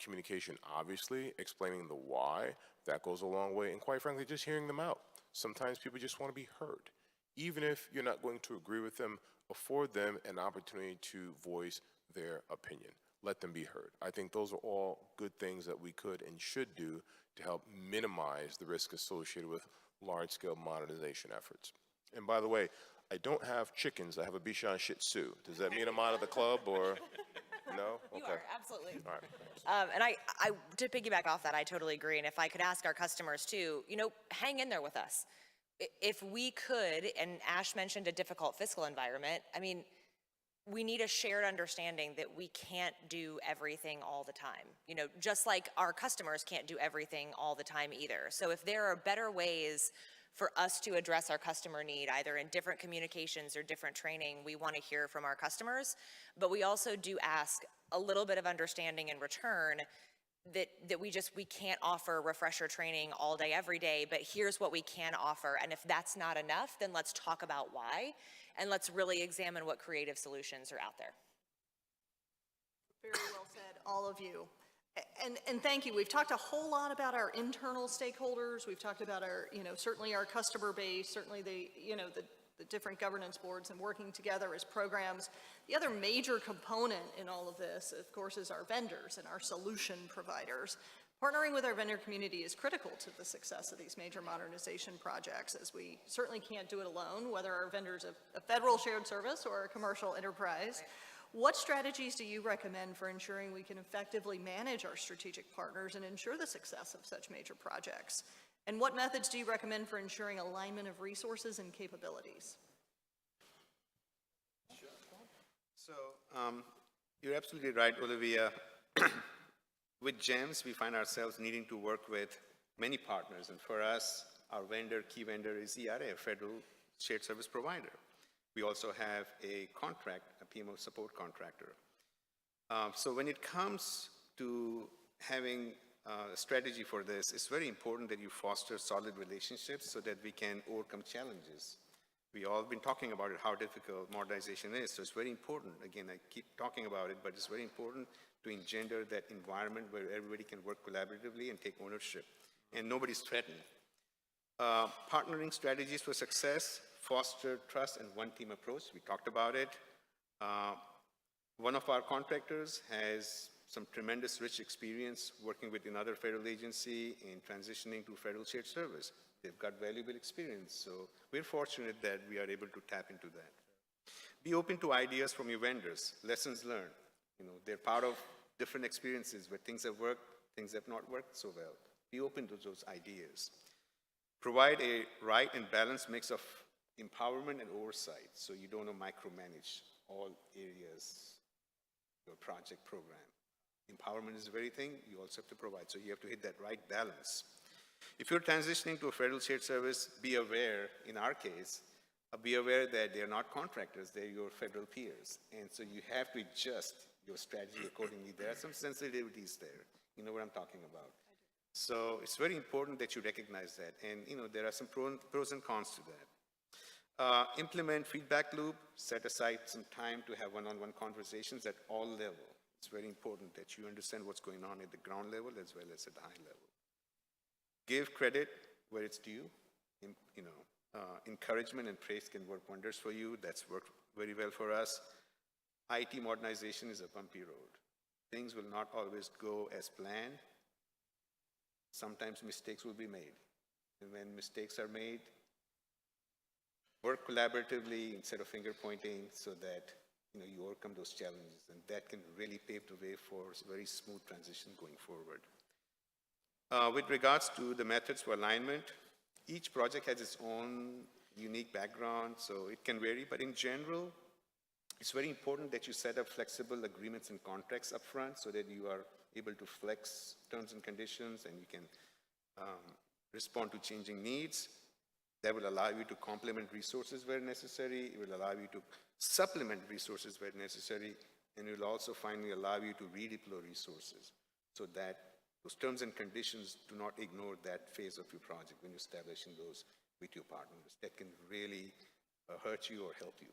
Communication, obviously, explaining the why, that goes a long way, and quite frankly, just hearing them out. Sometimes people just want to be heard. Even if you're not going to agree with them, afford them an opportunity to voice their opinion. Let them be heard. I think those are all good things that we could and should do to help minimize the risk associated with large-scale modernization efforts. And by the way, I don't have chickens, I have a Bichon Shih Tzu. Does that mean I'm out of the club, or no? Okay. You are, absolutely. All right. And I, to piggyback off that, I totally agree. And if I could ask our customers too, you know, hang in there with us. If we could, and Ash mentioned a difficult fiscal environment, I mean, we need a shared understanding that we can't do everything all the time. You know, just like our customers can't do everything all the time either. So if there are better ways for us to address our customer need, either in different communications or different training, we want to hear from our customers. But we also do ask a little bit of understanding in return that we can't offer refresher training all day, every day, but here's what we can offer. And if that's not enough, then let's talk about why, and let's really examine what creative solutions are out there. Very well said, all of you. And thank you. We've talked a whole lot about our internal stakeholders. We've talked about our, certainly our customer base, certainly the different governance boards and working together as programs. The other major component in all of this, of course, is our vendors and our solution providers. Partnering with our vendor community is critical to the success of these major modernization projects, as we certainly can't do it alone, whether our vendor's a federal shared service or a commercial enterprise. What strategies do you recommend for ensuring we can effectively manage our strategic partners and ensure the success of such major projects? And what methods do you recommend for ensuring alignment of resources and capabilities? Sure. So you're absolutely right, Olivia. With GEMS, we find ourselves needing to work with many partners. And for us, our key vendor is ERA, a federal shared service provider. We also have a contract, a PMO support contractor. So when it comes to having a strategy for this, it's very important that you foster solid relationships so that we can overcome challenges. We all been talking about it, how difficult modernization is, so it's very important. Again, I keep talking about it, but it's very important to engender that environment where everybody can work collaboratively and take ownership, and nobody's threatened. Partnering strategies for success. foster trust and one team approach. We talked about it. One of our contractors has some tremendous rich experience working with another federal agency in transitioning to federal shared service. They've got valuable experience, so we're fortunate that we are able to tap into that. Be open to ideas from your vendors, lessons learned. You know, they're part of different experiences where things have worked, things have not worked so well. Be open to those ideas. Provide a right and balanced mix of empowerment and oversight, so you don't micromanage all areas of your project program. Empowerment is the very thing you also have to provide, so you have to hit that right balance. If you're transitioning to a federal shared service, be aware, in our case, be aware that they're not contractors, they're your federal peers. And so you have to adjust your strategy accordingly. There are some sensitivities there. You know what I'm talking about. So it's very important that you recognize that. And you know, there are some pros and cons to that. Implement feedback loop, set aside some time to have one-on-one conversations at all levels. It's very important that you understand what's going on at the ground level as well as at the high level. Give credit where it's due. You know, encouragement and praise can work wonders for you. That's worked very well for us. IT modernization is a bumpy road. Things will not always go as planned. Sometimes mistakes will be made. And when mistakes are made, work collaboratively instead of finger pointing so that you overcome those challenges. And that can really pave the way for a very smooth transition going forward. With regards to the methods for alignment, each project has its own unique background, so it can vary, but in general, it's very important that you set up flexible agreements and contracts up front so that you are able to flex terms and conditions and you can respond to changing needs. That will allow you to complement resources where necessary. It will allow you to supplement resources where necessary, and it will also finally allow you to redeploy resources so that those terms and conditions do not ignore that phase of your project when you're establishing those with your partners. That can really hurt you or help you.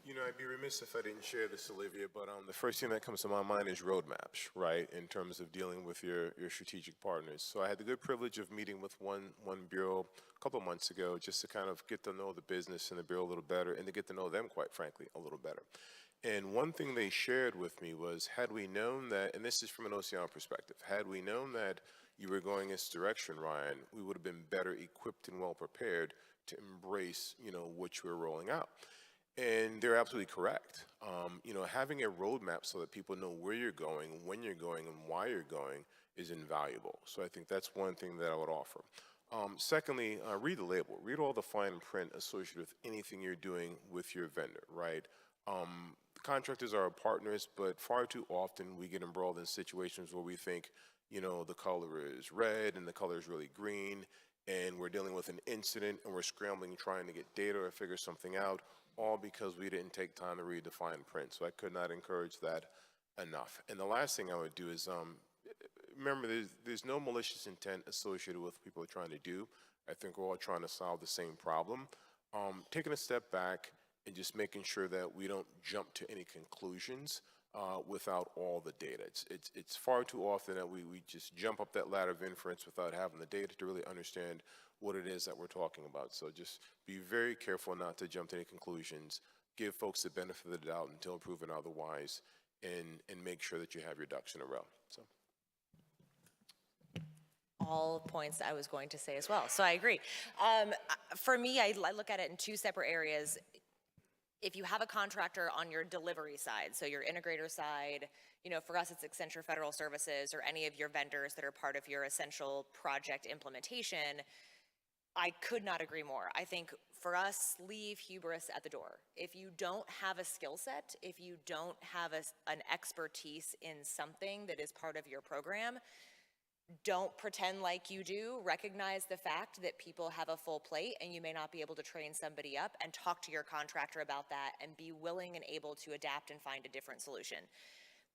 You know, I'd be remiss if I didn't share this, Olivia, but the first thing that comes to my mind is roadmaps, right, in terms of dealing with your strategic partners. So I had the good privilege of meeting with one bureau a couple of months ago just to kind of get to know the business and the bureau a little better and to get to know them, quite frankly, a little better. And one thing they shared with me was, had we known that, and this is from an OCR perspective, had we known that you were going this direction, Ryan, we would have been better equipped and well prepared to embrace, what you were rolling out. And they're absolutely correct. Having a roadmap so that people know where you're going, when you're going, and why you're going is invaluable. So I think that's one thing that I would offer. Secondly, read the label. Read all the fine print associated with anything you're doing with your vendor, right? Contractors are our partners, but far too often we get embroiled in situations where we think, the color is red and the color is really green, and we're dealing with an incident and we're scrambling trying to get data or figure something out, all because we didn't take time to read the fine print. So I could not encourage that enough. And the last thing I would do is, remember, there's no malicious intent associated with what people are trying to do. I think we're all trying to solve the same problem. Taking a step back and just making sure that we don't jump to any conclusions without all the data. It's far too often that we just jump up that ladder of inference without having the data to really understand what it is that we're talking about. So just be very careful not to jump to any conclusions, give folks the benefit of the doubt until proven otherwise, and make sure that you have your ducks in a row. So. All points I was going to say as well, so I agree. For me, I look at it in two separate areas. If you have a contractor on your delivery side, so your integrator side, for us it's Accenture Federal Services or any of your vendors that are part of your essential project implementation, I could not agree more. I think for us, leave hubris at the door. If you don't have a skill set, if you don't have an expertise in something that is part of your program, don't pretend like you do. Recognize the fact that people have a full plate and you may not be able to train somebody up, and talk to your contractor about that and be willing and able to adapt and find a different solution.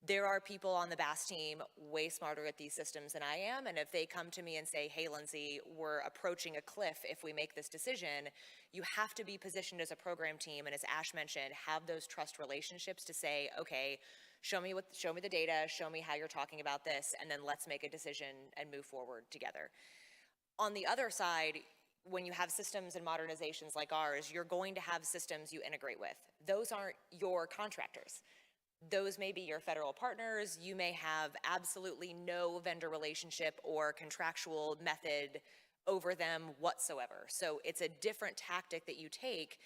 There are people on the BAS team way smarter at these systems than I am, and if they come to me and say, hey, Lindsay, we're approaching a cliff if we make this decision, you have to be positioned as a program team, and as Ash mentioned, have those trust relationships to say, okay, show me the data, show me how you're talking about this, and then let's make a decision and move forward together. On the other side, when you have systems and modernizations like ours, you're going to have systems you integrate with. Those aren't your contractors. Those may be your federal partners. You may have absolutely no vendor relationship or contractual method over them whatsoever. So it's a different tactic that you take,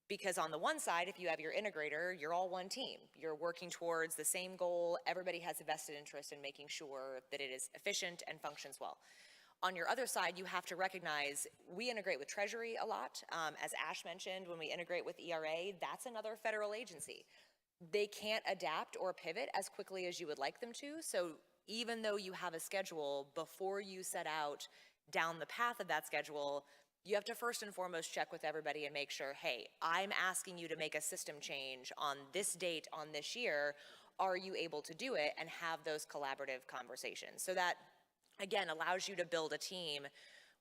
because on the one side, if you have your integrator, you're all one team. You're working towards the same goal. Everybody has a vested interest in making sure that it is efficient and functions well. On your other side, you have to recognize we integrate with Treasury a lot. As Ash mentioned, when we integrate with ERA, that's another federal agency. They can't adapt or pivot as quickly as you would like them to. So even though you have a schedule, before you set out down the path of that schedule, you have to first and foremost check with everybody and make sure, hey, I'm asking you to make a system change on this date on this year. Are you able to do it? And have those collaborative conversations. So that, again, allows you to build a team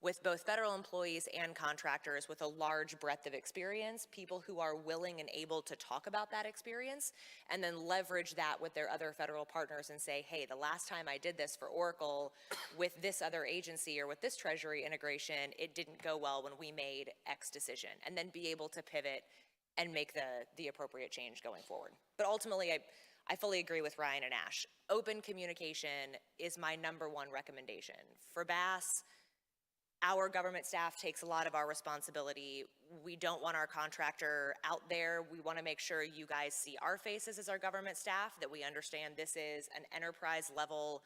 with both federal employees and contractors with a large breadth of experience, people who are willing and able to talk about that experience, and then leverage that with their other federal partners and say, hey, the last time I did this for Oracle with this other agency or with this Treasury integration, it didn't go well when we made X decision, and then be able to pivot and make the appropriate change going forward. But ultimately, I fully agree with Ryan and Ash. Open communication is my #1 recommendation. For BASS, our government staff takes a lot of our responsibility. We don't want our contractor out there. We want to make sure you guys see our faces as our government staff, that we understand this is an enterprise level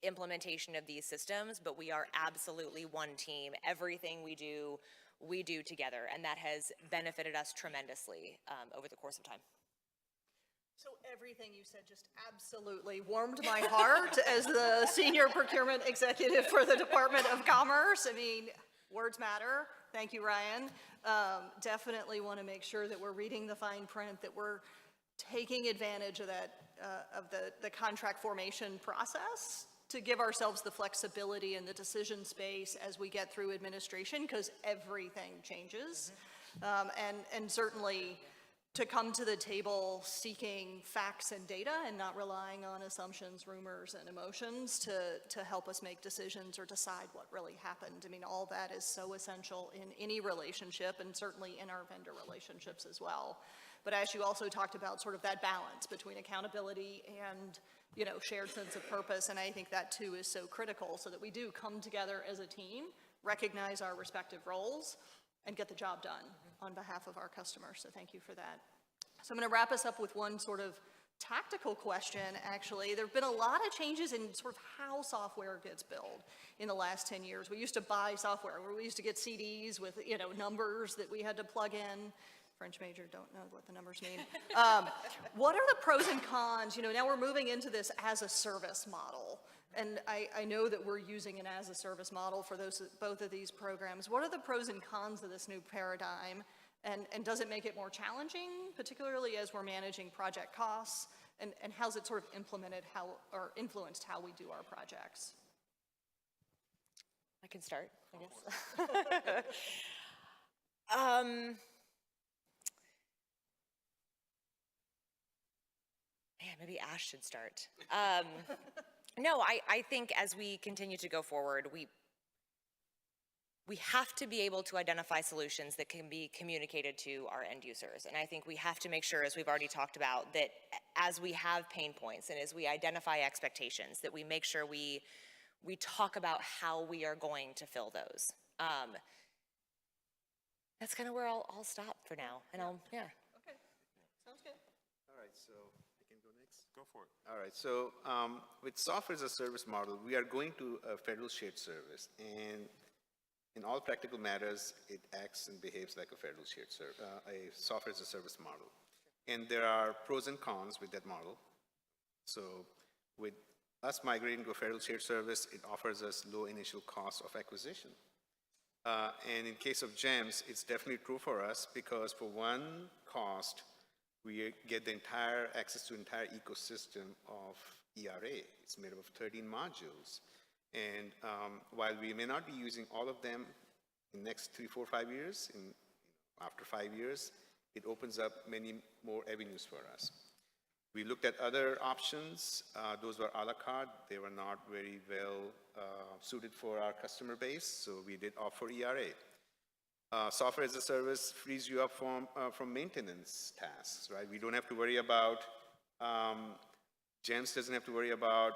implementation of these systems, but we are absolutely one team. Everything we do together, and that has benefited us tremendously over the course of time. So everything you said just absolutely warmed my heart as the senior procurement executive for the Department of Commerce. I mean, words matter. Thank you, Ryan. Definitely want to make sure that we're reading the fine print, that we're taking advantage of that, of the contract formation process to give ourselves the flexibility and the decision space as we get through administration, because everything changes. And certainly, to come to the table seeking facts and data and not relying on assumptions, rumors, and emotions to help us make decisions or decide what really happened. I mean, all that is so essential in any relationship, and certainly in our vendor relationships as well. But as you also talked about, sort of that balance between accountability and, you know, shared sense of purpose, and I think that too is so critical, so that we do come together as a team, recognize our respective roles, and get the job done on behalf of our customers. So thank you for that. So I'm going to wrap us up with one sort of tactical question, actually. There have been a lot of changes in sort of how software gets built in the last 10 years. We used to buy software, where we used to get CDs with, you know, numbers that we had to plug in. French major, don't know what the numbers mean. What are the pros and cons? You know, now we're moving into this as a service model. And I know that we're using an as-a-service model for both of these programs. What are the pros and cons of this new paradigm? And does it make it more challenging, particularly as we're managing project costs? And how's it sort of implemented or influenced how we do our projects? I can start, I guess. Man, maybe Ash should start. No, I think as we continue to go forward, we have to be able to identify solutions that can be communicated to our end users. And I think we have to make sure, as we've already talked about, that as we have pain points and as we identify expectations, that we make sure we talk about how we are going to fill those. That's kind of where I'll stop for now. And yeah. Okay, sounds good. All right, so I can go next? Go for it. All right, so with software as a service model, we are going to a federal shared service, and in all practical matters, it acts and behaves like a federal shared service, a software as a service model. And there are pros and cons with that model. So with us migrating to a federal shared service, it offers us low initial cost of acquisition. And in case of GEMS, it's definitely true for us, because for one cost, we get the entire access to entire ecosystem of ERA. It's made up of 13 modules. And while we may not be using all of them in the next 3, 4, 5 years, after 5 years, it opens up many more avenues for us. We looked at other options. Those were a la carte. They were not very well suited for our customer base, so we did opt for ERA. Software as a service frees you up from maintenance tasks, right? We don't have to worry about, GEMS doesn't have to worry about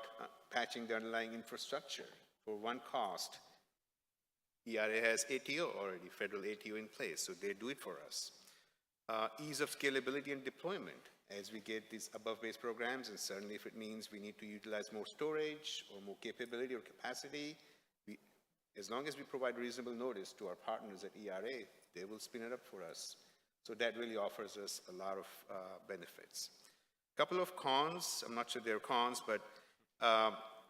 patching the underlying infrastructure. For one cost, ERA has ATO already, federal ATO in place, so they do it for us. Ease of scalability and deployment as we get these above-base programs, and certainly if it means we need to utilize more storage or more capability or capacity, as long as we provide reasonable notice to our partners at ERA, they will spin it up for us. So that really offers us a lot of benefits. A couple of cons, I'm not sure they're cons, but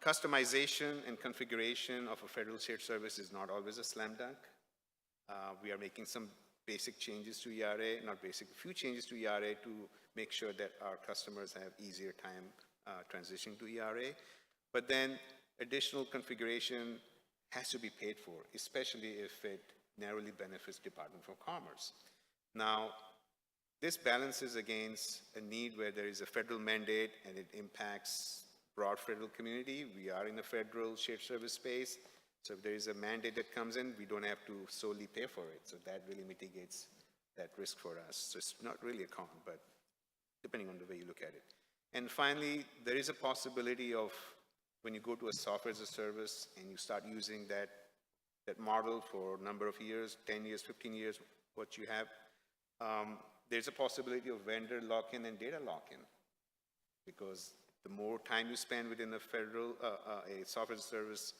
customization and configuration of a federal shared service is not always a slam dunk. We are making some basic changes to ERA, not basic, a few changes to ERA to make sure that our customers have easier time transitioning to ERA. But then additional configuration has to be paid for, especially if it narrowly benefits Department of Commerce. Now, this balances against a need where there is a federal mandate and it impacts broad federal community. We are in a federal shared service space. So if there is a mandate that comes in, we don't have to solely pay for it. So that really mitigates that risk for us. So it's not really a con, but depending on the way you look at it. And finally, there is a possibility of when you go to a software as a service and you start using that model for a number of years, 10 years, 15 years, what you have, there's a possibility of vendor lock-in and data lock-in, because the more time you spend within a federal, a software as a service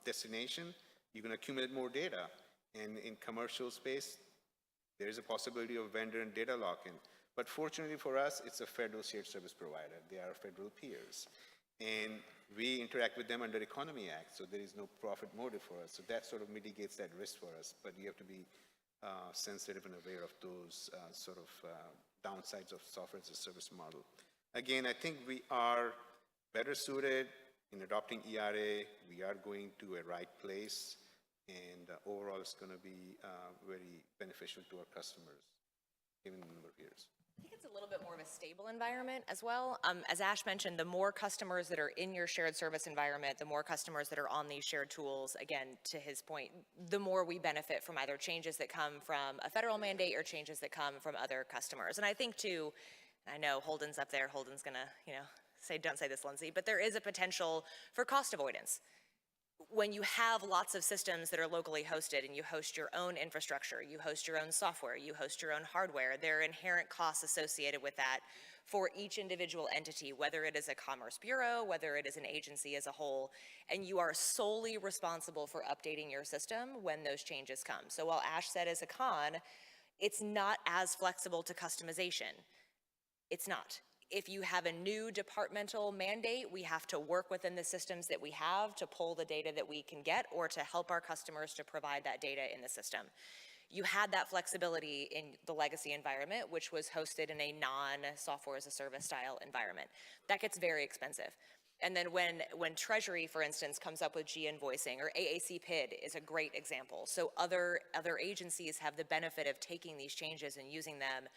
destination, you can accumulate more data. And in commercial space, there is a possibility of vendor and data lock-in. But fortunately for us, it's a federal shared service provider. They are federal peers. And we interact with them under Economy Act, so there is no profit motive for us. So that sort of mitigates that risk for us. But you have to be sensitive and aware of those sort of downsides of software as a service model. Again, I think we are better suited in adopting ERA. We are going to a right place, and overall it's going to be very beneficial to our customers, given the number of years. I think it's a little bit more of a stable environment as well. As Ash mentioned, the more customers that are in your shared service environment, the more customers that are on these shared tools, again, to his point, the more we benefit from either changes that come from a federal mandate or changes that come from other customers. And I think too, I know Holden's up there, Holden's gonna, say, don't say this, Lindsay, but there is a potential for cost avoidance. When you have lots of systems that are locally hosted and you host your own infrastructure, you host your own software, you host your own hardware, there are inherent costs associated with that for each individual entity, whether it is a commerce bureau, whether it is an agency as a whole, and you are solely responsible for updating your system when those changes come. So while Ash said as a con, it's not as flexible to customization. It's not. If you have a new departmental mandate, we have to work within the systems that we have to pull the data that we can get or to help our customers to provide that data in the system. You had that flexibility in the legacy environment, which was hosted in a non-software as a service style environment. That gets very expensive. And then when Treasury, for instance, comes up with G-invoicing, or AAC PID is a great example. So other agencies have the benefit of taking these changes and using them.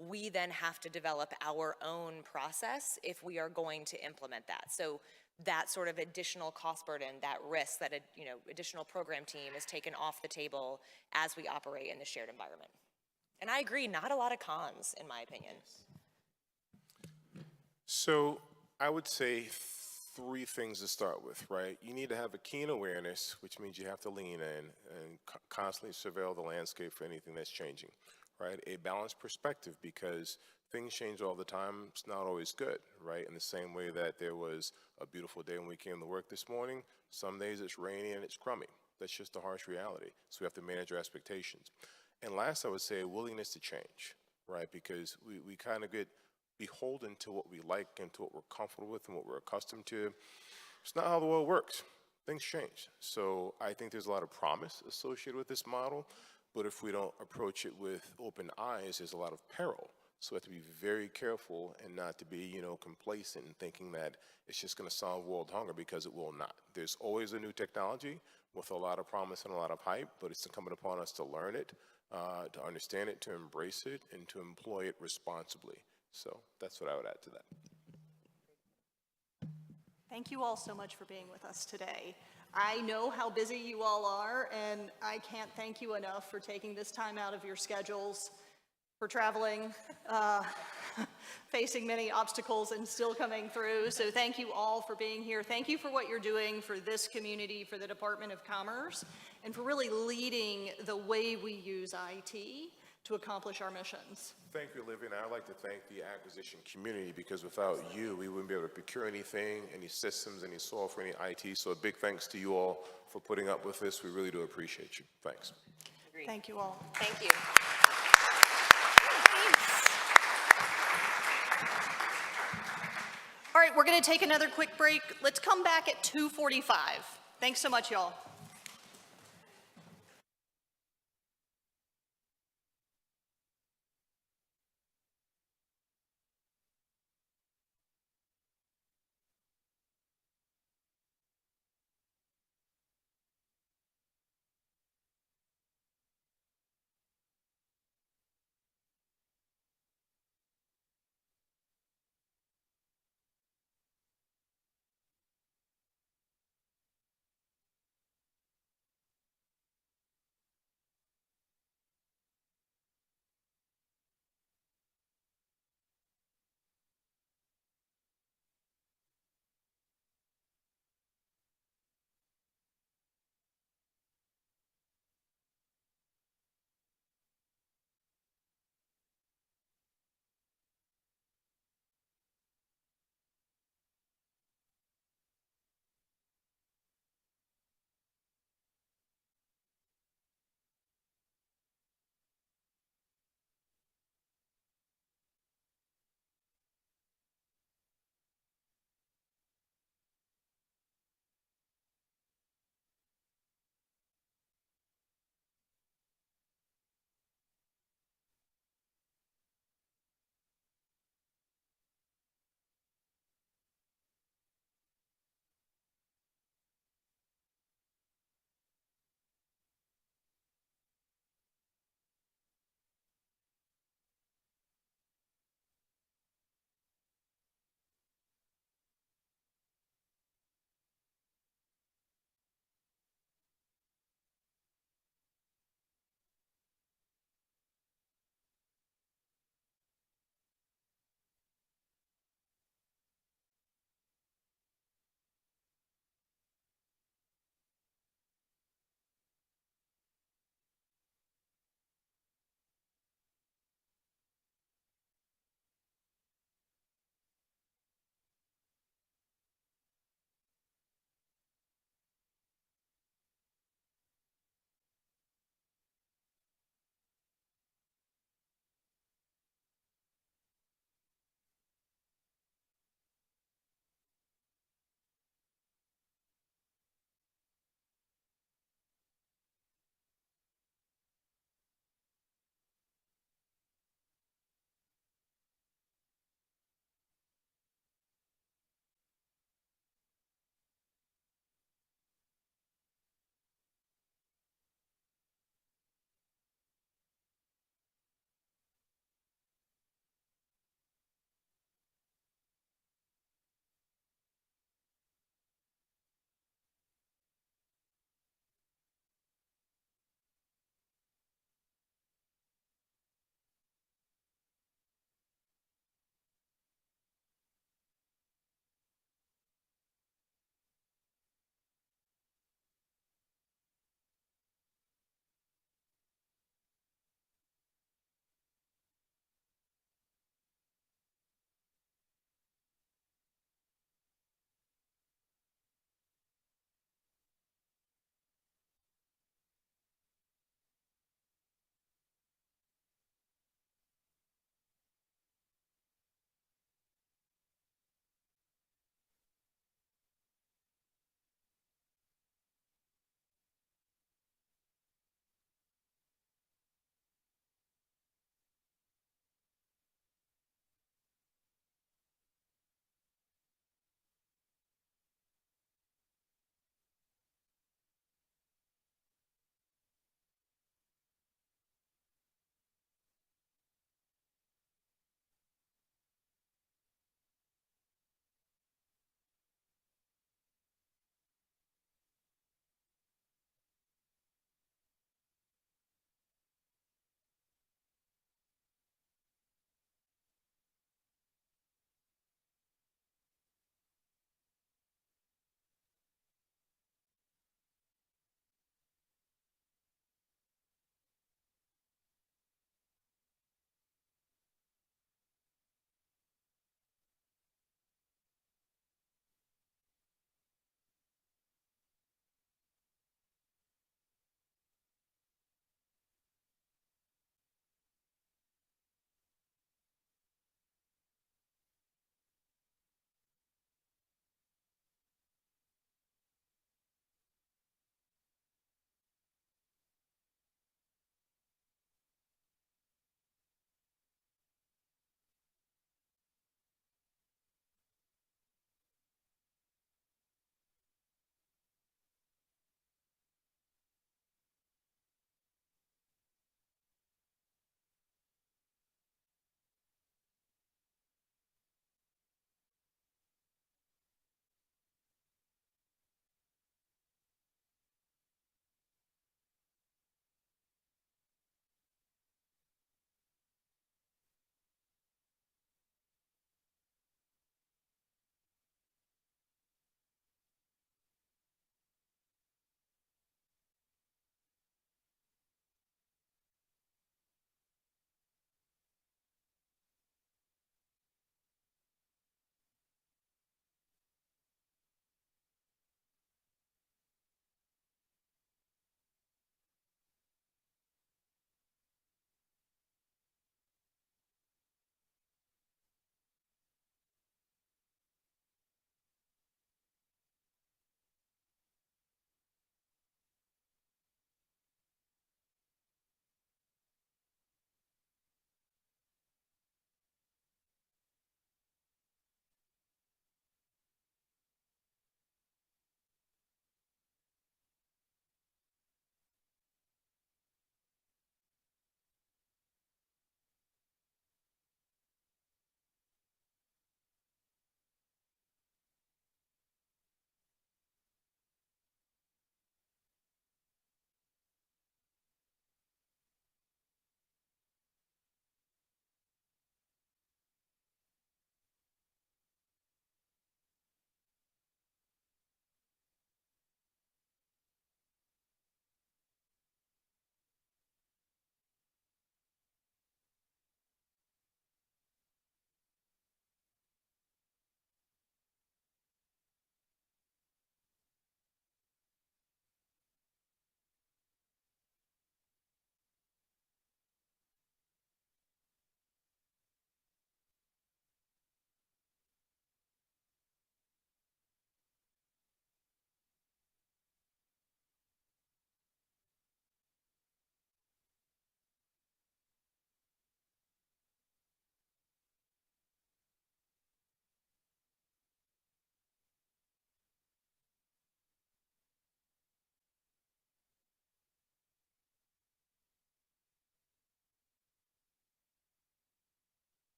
We then have to develop our own process if we are going to implement that. So that sort of additional cost burden, that risk, that additional program team is taken off the table as we operate in the shared environment. And I agree, not a lot of cons, in my opinion. So I would say three things to start with, right? You need to have a keen awareness, which means you have to lean in and constantly surveil the landscape for anything that's changing. Right, a balanced perspective, because things change all the time. It's not always good, right? In the same way that there was a beautiful day when we came to work this morning, some days it's rainy and it's crummy. That's just a harsh reality. So we have to manage our expectations. And last, I would say a willingness to change, right? Because we kind of get beholden to what we like and to what we're comfortable with and what we're accustomed to. It's not how the world works. Things change. So I think there's a lot of promise associated with this model. But if we don't approach it with open eyes, there's a lot of peril. So we have to be very careful and not to be, complacent and thinking that it's just going to solve world hunger, because it will not. There's always a new technology with a lot of promise and a lot of hype, but it's incumbent upon us to learn it, to understand it, to embrace it, and to employ it responsibly. So that's what I would add to that. Thank you all so much for being with us today. I know how busy you all are, and I can't thank you enough for taking this time out of your schedules, for traveling, facing many obstacles and still coming through. So thank you all for being here. Thank you for what you're doing for this community, for the Department of Commerce, and for really leading the way we use IT to accomplish our missions. Thank you, Olivia, and I'd like to thank the acquisition community because without you, we wouldn't be able to procure anything, any systems, any software, any IT. So a big thanks to you all for putting up with this. We really do appreciate you. Thanks. Thank you all. Thank you. All right, we're going to take another quick break. Let's come back at 2:45. Thanks so much, y'all.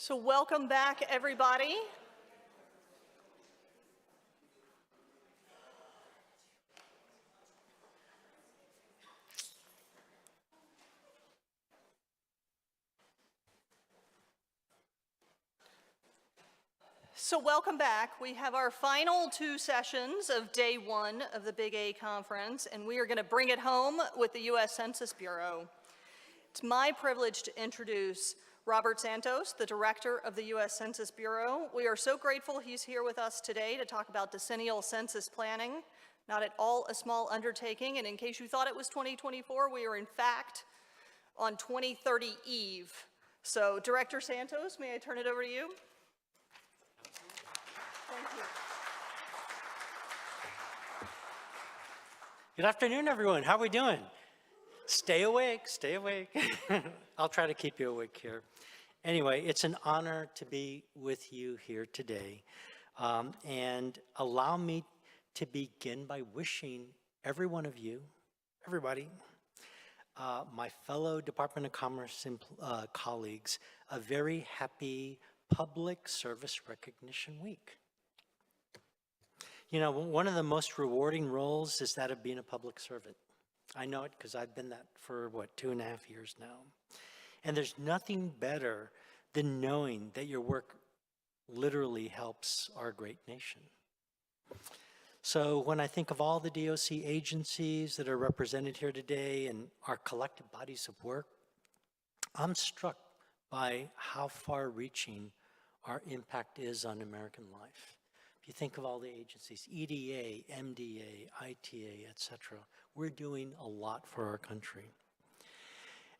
So welcome back, everybody. So welcome back. We have our final 2 sessions of day 1 of the Big A conference, and we are going to bring it home with the U.S. Census Bureau. It's my privilege to introduce Robert Santos, the director of the U.S. Census Bureau. We are so grateful he's here with us today to talk about decennial census planning, not at all a small undertaking. And in case you thought it was 2024, we are in fact on 2030 eve. So Director Santos, may I turn it over to you? Thank you. Good afternoon, everyone. How are we doing? Stay awake, stay awake. I'll try to keep you awake here. Anyway, it's an honor to be with you here today. And allow me to begin by wishing every one of you, everybody, my fellow Department of Commerce colleagues, a very happy Public Service Recognition Week. You know, one of the most rewarding roles is that of being a public servant. I know it because I've been that for, 2.5 years now. And there's nothing better than knowing that your work literally helps our great nation. So when I think of all the DOC agencies that are represented here today and our collective bodies of work, I'm struck by how far-reaching our impact is on American life. You think of all the agencies, EDA, MDA, ITA, etc. We're doing a lot for our country.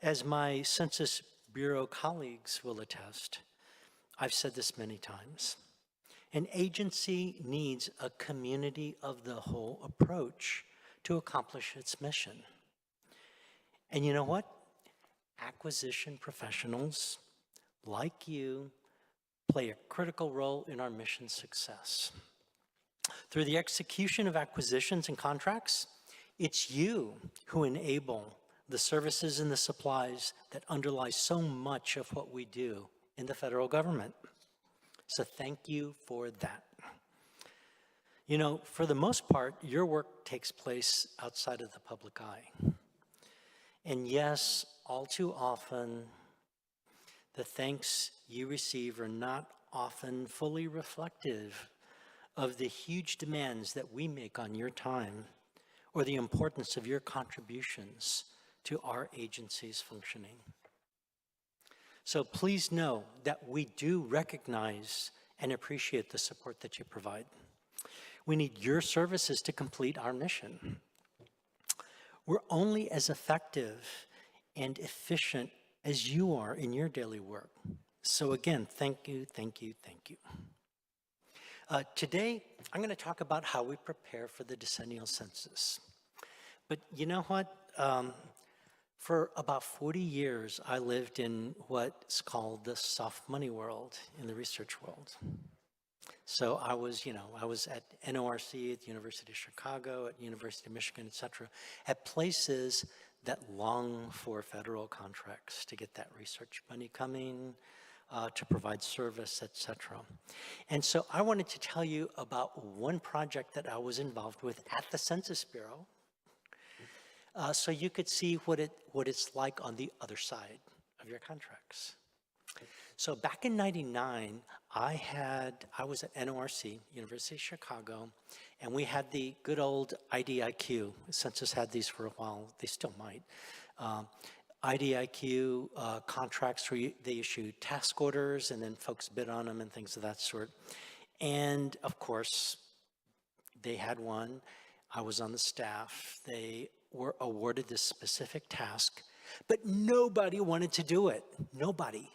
As my Census Bureau colleagues will attest, I've said this many times, an agency needs a community of the whole approach to accomplish its mission. And you know what? Acquisition professionals like you play a critical role in our mission success. Through the execution of acquisitions and contracts, it's you who enable the services and the supplies that underlie so much of what we do in the federal government. So thank you for that. You know, for the most part, your work takes place outside of the public eye. And yes, all too often, the thanks you receive are not often fully reflective of the huge demands that we make on your time or the importance of your contributions to our agency's functioning. So please know that we do recognize and appreciate the support that you provide. We need your services to complete our mission. We're only as effective and efficient as you are in your daily work. So again, thank you, thank you, thank you. Today, I'm going to talk about how we prepare for the decennial census. But you know what? For about 40 years, I lived in what's called the soft money world, in the research world. So I was at NORC, at the University of Chicago, at University of Michigan, et cetera, at places that long for federal contracts to get that research money coming, to provide service, et cetera. And so I wanted to tell you about one project that I was involved with at the Census Bureau, so you could see what it's like on the other side of your contracts. So back in '99, I was at NORC, University of Chicago, and we had the good old IDIQ. Census had these for a while, they still might. IDIQ contracts where they issue task orders and then folks bid on them and things of that sort. And of course, they had one. I was on the staff. They were awarded this specific task, but nobody wanted to do it. Nobody.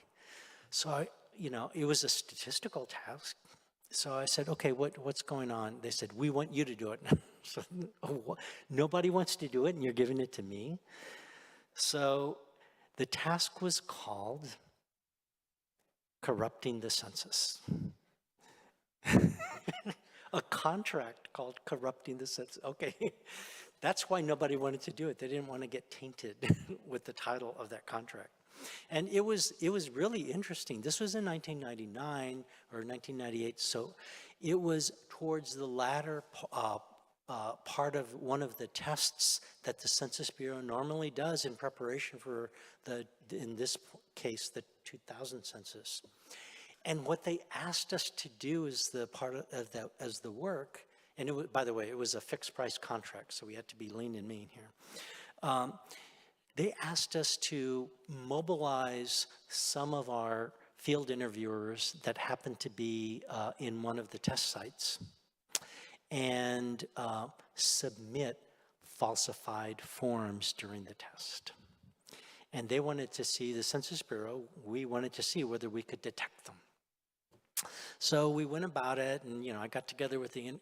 So it was a statistical task. So I said, okay, what's going on? They said, we want you to do it. So, nobody wants to do it and you're giving it to me? So the task was called Corrupting the Census. A contract called Corrupting the Census. Okay, that's why nobody wanted to do it. They didn't want to get tainted with the title of that contract. And it was really interesting. This was in 1999 or 1998, so it was towards the latter part of one of the tests that the Census Bureau normally does in preparation for in this case, the 2000 census. And what they asked us to do as the part of that, as the work, and it was, by the way, it was a fixed price contract, so we had to be lean and mean here. They asked us to mobilize some of our field interviewers that happened to be in one of the test sites and submit falsified forms during the test. And they wanted to see, the Census Bureau, we wanted to see whether we could detect them. So we went about it, and I got together with the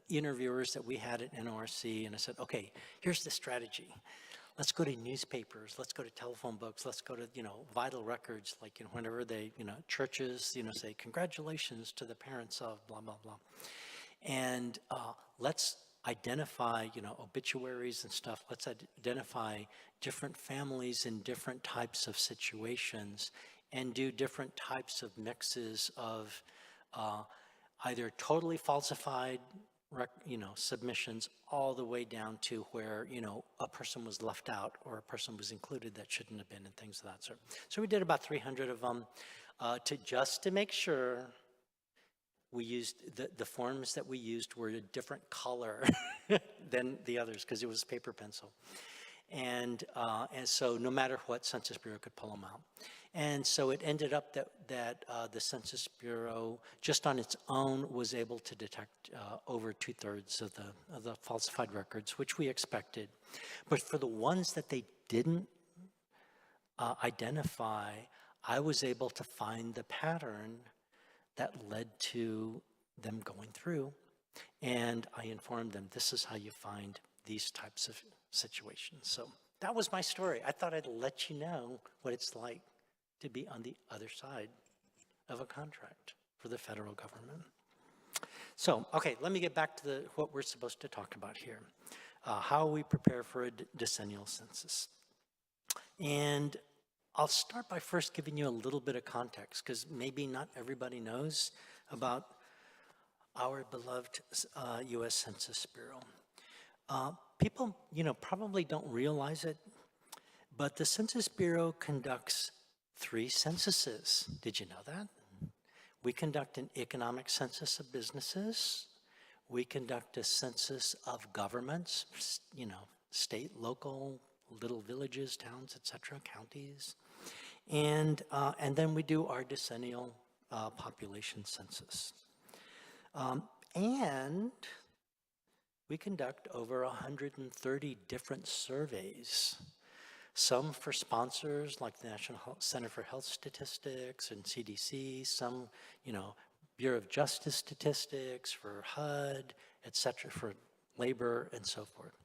interviewers that we had at NORC, and I said, okay, here's the strategy. Let's go to newspapers, let's go to telephone books, let's go to, vital records, like, whenever they, churches, say, congratulations to the parents of blah, blah, blah. And let's identify, obituaries and stuff. Let's identify different families in different types of situations and do different types of mixes of either totally falsified submissions all the way down to where, a person was left out or a person was included that shouldn't have been and things of that sort. So we did about 300 of them just to make sure we used, the forms that we used were a different color than the others because it was paper pencil. And so no matter what, Census Bureau could pull them out. And so it ended up that the Census Bureau, just on its own, was able to detect over 2/3 of the falsified records, which we expected. But for the ones that they didn't identify, I was able to find the pattern that led to them going through. And I informed them, this is how you find these types of situations. So that was my story. I thought I'd let you know what it's like to be on the other side of a contract for the federal government. So, okay, let me get back to what we're supposed to talk about here. How we prepare for a decennial census. And I'll start by first giving you a little bit of context, because maybe not everybody knows about our beloved U.S. Census Bureau. People, probably don't realize it, but the Census Bureau conducts 3 censuses. Did you know that? We conduct an economic census of businesses. We conduct a census of governments, state, local, little villages, towns, etc., counties. And then we do our decennial population census. And we conduct over 130 different surveys, some for sponsors like the National Center for Health Statistics and CDC, some, Bureau of Justice Statistics for HUD, et cetera, for labor and so forth.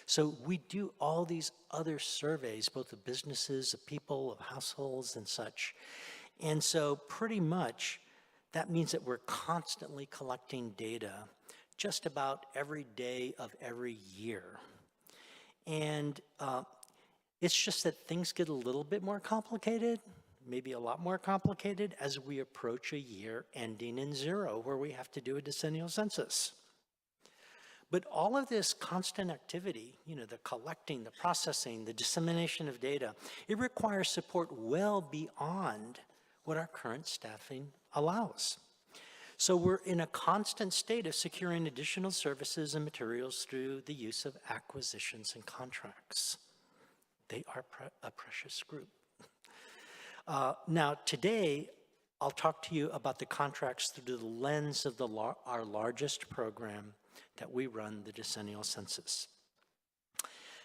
So we do all these other surveys, both of businesses, of people, of households and such. And so pretty much that means that we're constantly collecting data just about every day of every year. And it's just that things get a little bit more complicated, maybe a lot more complicated as we approach a year ending in 0, where we have to do a decennial census. But all of this constant activity, the collecting, the processing, the dissemination of data, it requires support well beyond what our current staffing allows. So we're in a constant state of securing additional services and materials through the use of acquisitions and contracts. They are a precious group. Now, today, I'll talk to you about the contracts through the lens of our largest program that we run, the decennial census.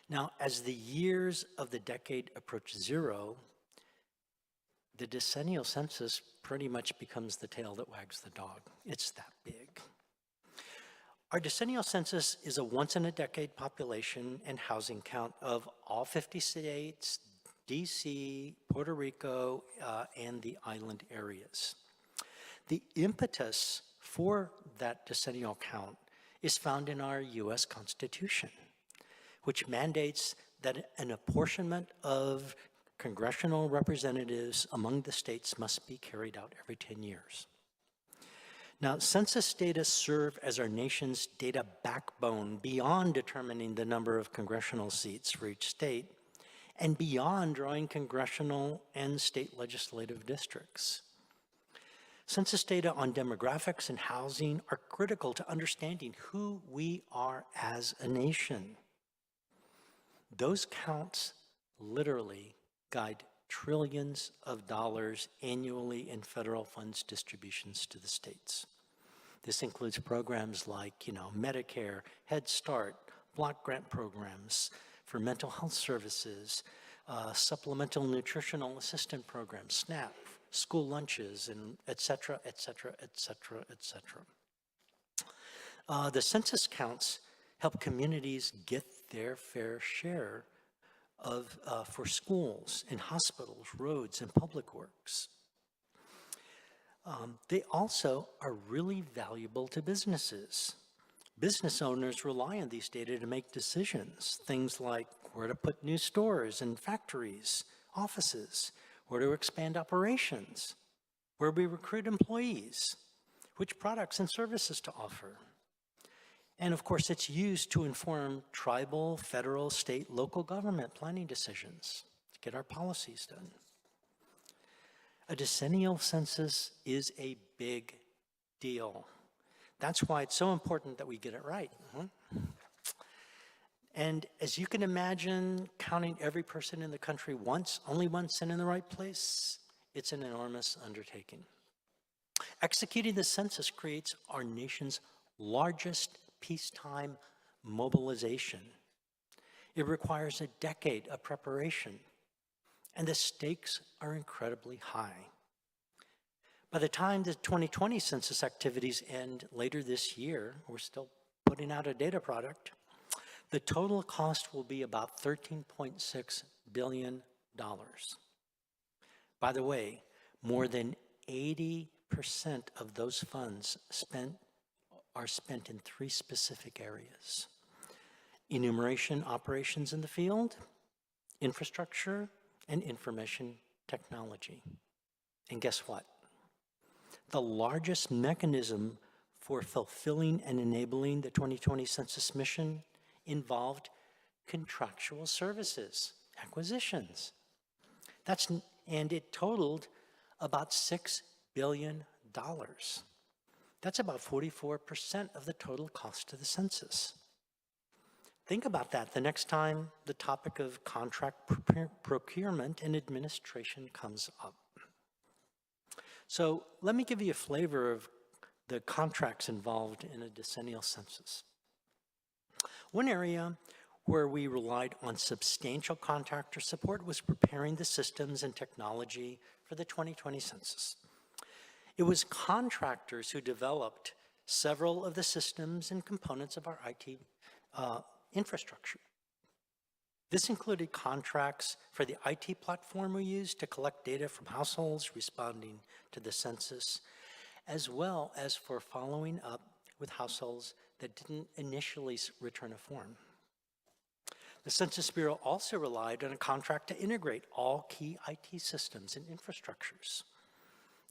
Now, as the years of the decade approach 0, the decennial census pretty much becomes the tail that wags the dog. It's that big. Our decennial census is a once-in-a-decade population and housing count of all 50 states, DC, Puerto Rico, and the island areas. The impetus for that decennial count is found in our U.S. Constitution, which mandates that an apportionment of congressional representatives among the states must be carried out every 10 years. Now, census data serve as our nation's data backbone beyond determining the number of congressional seats for each state and beyond drawing congressional and state legislative districts. Census data on demographics and housing are critical to understanding who we are as a nation. Those counts literally guide trillions of dollars annually in federal funds distributions to the states. This includes programs like, Medicare, Head Start, block grant programs for mental health services, supplemental nutritional assistance programs, SNAP, school lunches, and et cetera, et cetera, et cetera, et cetera. The census counts help communities get their fair share for schools and hospitals, roads, and public works. They also are really valuable to businesses. Business owners rely on these data to make decisions, things like where to put new stores and factories, offices, where to expand operations, where we recruit employees, which products and services to offer. And of course, it's used to inform tribal, federal, state, local government planning decisions to get our policies done. A decennial census is a big deal. That's why it's so important that we get it right. And as you can imagine, counting every person in the country once, only once and in the right place, it's an enormous undertaking. Executing the census creates our nation's largest peacetime mobilization. It requires a decade of preparation, and the stakes are incredibly high. By the time the 2020 census activities end later this year, we're still putting out a data product, the total cost will be about $13.6 billion. By the way, more than 80% of those funds are spent in 3 specific areas: enumeration operations in the field, infrastructure, and information technology. And guess what? The largest mechanism for fulfilling and enabling the 2020 census mission involved contractual services, acquisitions. And it totaled about $6 billion. That's about 44% of the total cost of the census. Think about that the next time the topic of contract procurement and administration comes up. So let me give you a flavor of the contracts involved in a decennial census. One area where we relied on substantial contractor support was preparing the systems and technology for the 2020 census. It was contractors who developed several of the systems and components of our IT infrastructure. This included contracts for the IT platform we used to collect data from households responding to the census, as well as for following up with households that didn't initially return a form. The Census Bureau also relied on a contract to integrate all key IT systems and infrastructures.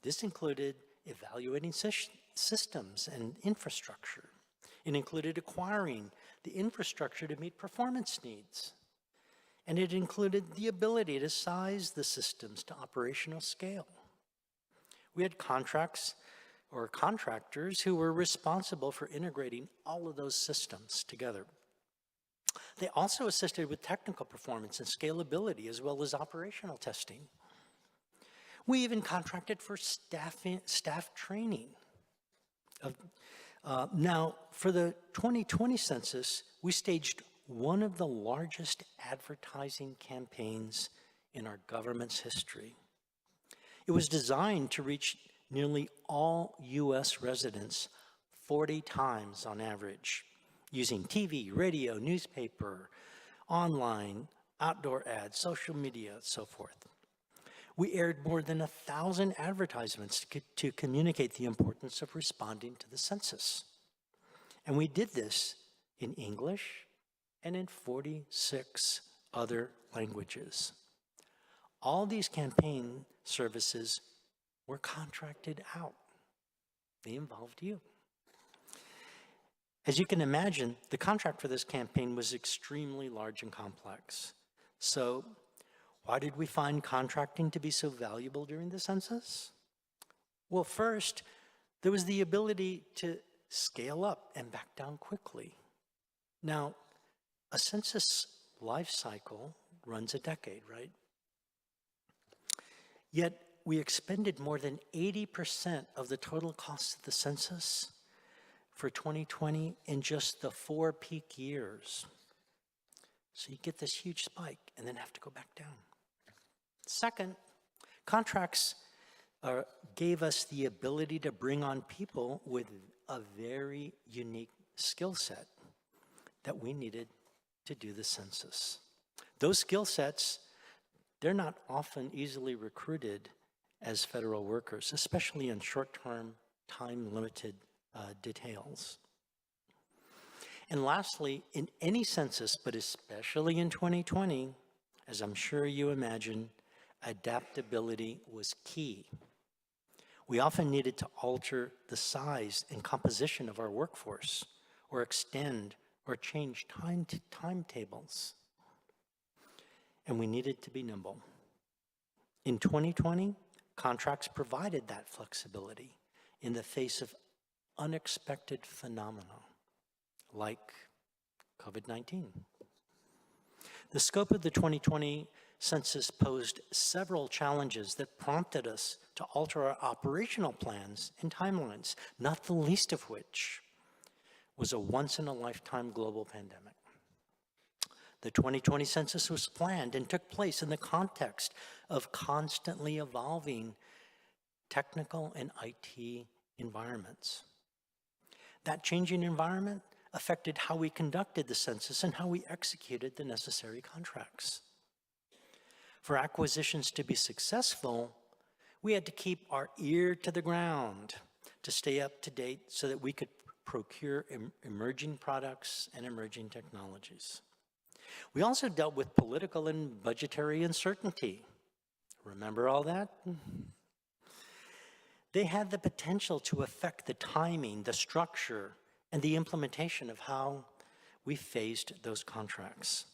This included evaluating systems and infrastructure. It included acquiring the infrastructure to meet performance needs. And it included the ability to size the systems to operational scale. We had contracts or contractors who were responsible for integrating all of those systems together. They also assisted with technical performance and scalability, as well as operational testing. We even contracted for staff training. Now, for the 2020 census, we staged one of the largest advertising campaigns in our government's history. It was designed to reach nearly all U.S. residents 40 times on average, using TV, radio, newspaper, online, outdoor ads, social media, and so forth. We aired more than 1,000 advertisements to communicate the importance of responding to the census. And we did this in English and in 46 other languages. all these campaign services were contracted out. They involved you. As you can imagine, the contract for this campaign was extremely large and complex. So why did we find contracting to be so valuable during the census? Well, first, there was the ability to scale up and back down quickly. Now, a census life cycle runs a decade, right? Yet we expended more than 80% of the total cost of the census for 2020 in just the 4 peak years. So you get this huge spike and then have to go back down. Second, contracts gave us the ability to bring on people with a very unique skill set that we needed to do the census. Those skill sets, they're not often easily recruited as federal workers, especially in short-term, time-limited details. And lastly, in any census, but especially in 2020, as I'm sure you imagine, adaptability was key. We often needed to alter the size and composition of our workforce, or extend or change timetables. And we needed to be nimble. In 2020, contracts provided that flexibility in the face of unexpected phenomena like COVID-19. The scope of the 2020 census posed several challenges that prompted us to alter our operational plans and timelines, not the least of which was a once-in-a-lifetime global pandemic. The 2020 census was planned and took place in the context of constantly evolving technical and IT environments. That changing environment affected how we conducted the census and how we executed the necessary contracts. For acquisitions to be successful, we had to keep our ear to the ground to stay up to date so that we could procure emerging products and emerging technologies. We also dealt with political and budgetary uncertainty. Remember all that? They had the potential to affect the timing, the structure, and the implementation of how we phased those contracts.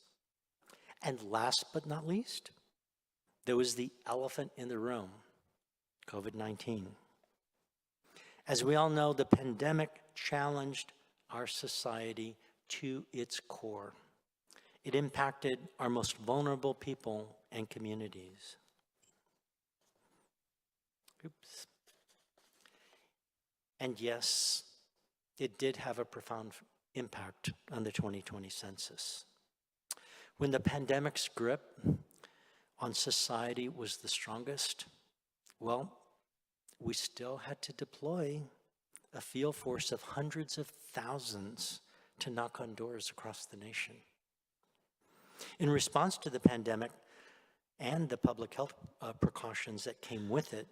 And last but not least, there was the elephant in the room, COVID-19. As we all know, the pandemic challenged our society to its core. It impacted our most vulnerable people and communities. Oops. And yes, it did have a profound impact on the 2020 census. When the pandemic's grip on society was the strongest, well, we still had to deploy a field force of hundreds of thousands to knock on doors across the nation. In response to the pandemic and the public health precautions that came with it,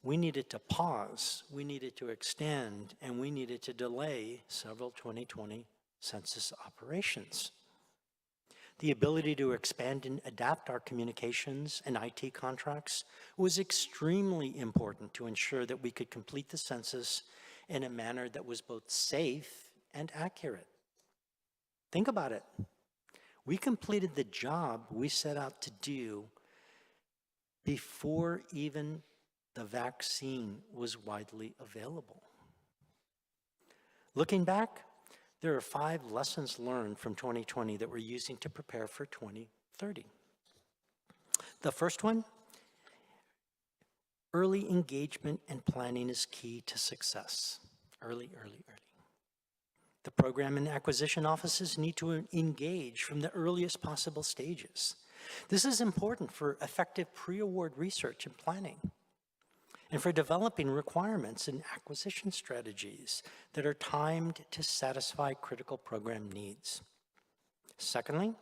we needed to pause, we needed to extend, and we needed to delay several 2020 census operations. The ability to expand and adapt our communications and IT contracts was extremely important to ensure that we could complete the census in a manner that was both safe and accurate. Think about it. We completed the job we set out to do before even the vaccine was widely available. Looking back, there are 5 lessons learned from 2020 that we're using to prepare for 2030. The first one, early engagement and planning is key to success. Early. The program and acquisition offices need to engage from the earliest possible stages. This is important for effective pre-award research and planning, and for developing requirements and acquisition strategies that are timed to satisfy critical program needs. Secondly,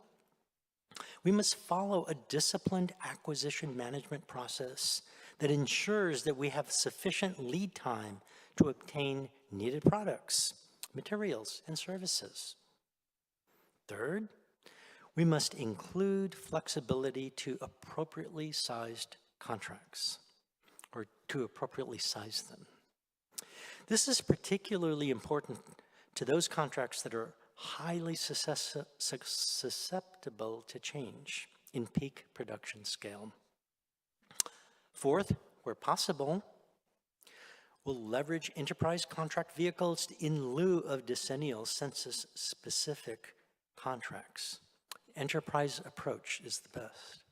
we must follow a disciplined acquisition management process that ensures that we have sufficient lead time to obtain needed products, materials, and services. Third, We must include flexibility to appropriately sized contracts, or to appropriately size them. This is particularly important to those contracts that are highly susceptible to change in peak production scale. Fourth, where possible, we'll leverage enterprise contract vehicles in lieu of decennial census-specific contracts. Enterprise approach is the best.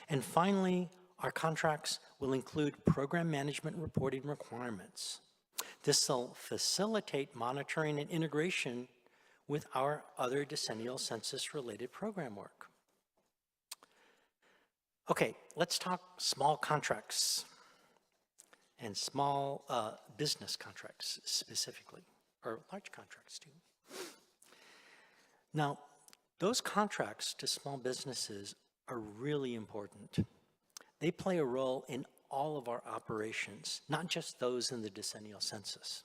And finally, our contracts will include program management reporting requirements. This will facilitate monitoring and integration with our other decennial census-related program work. Okay, let's talk small contracts and small business contracts specifically, or large contracts too. Now, those contracts to small businesses are really important. They play a role in all of our operations, not just those in the decennial census.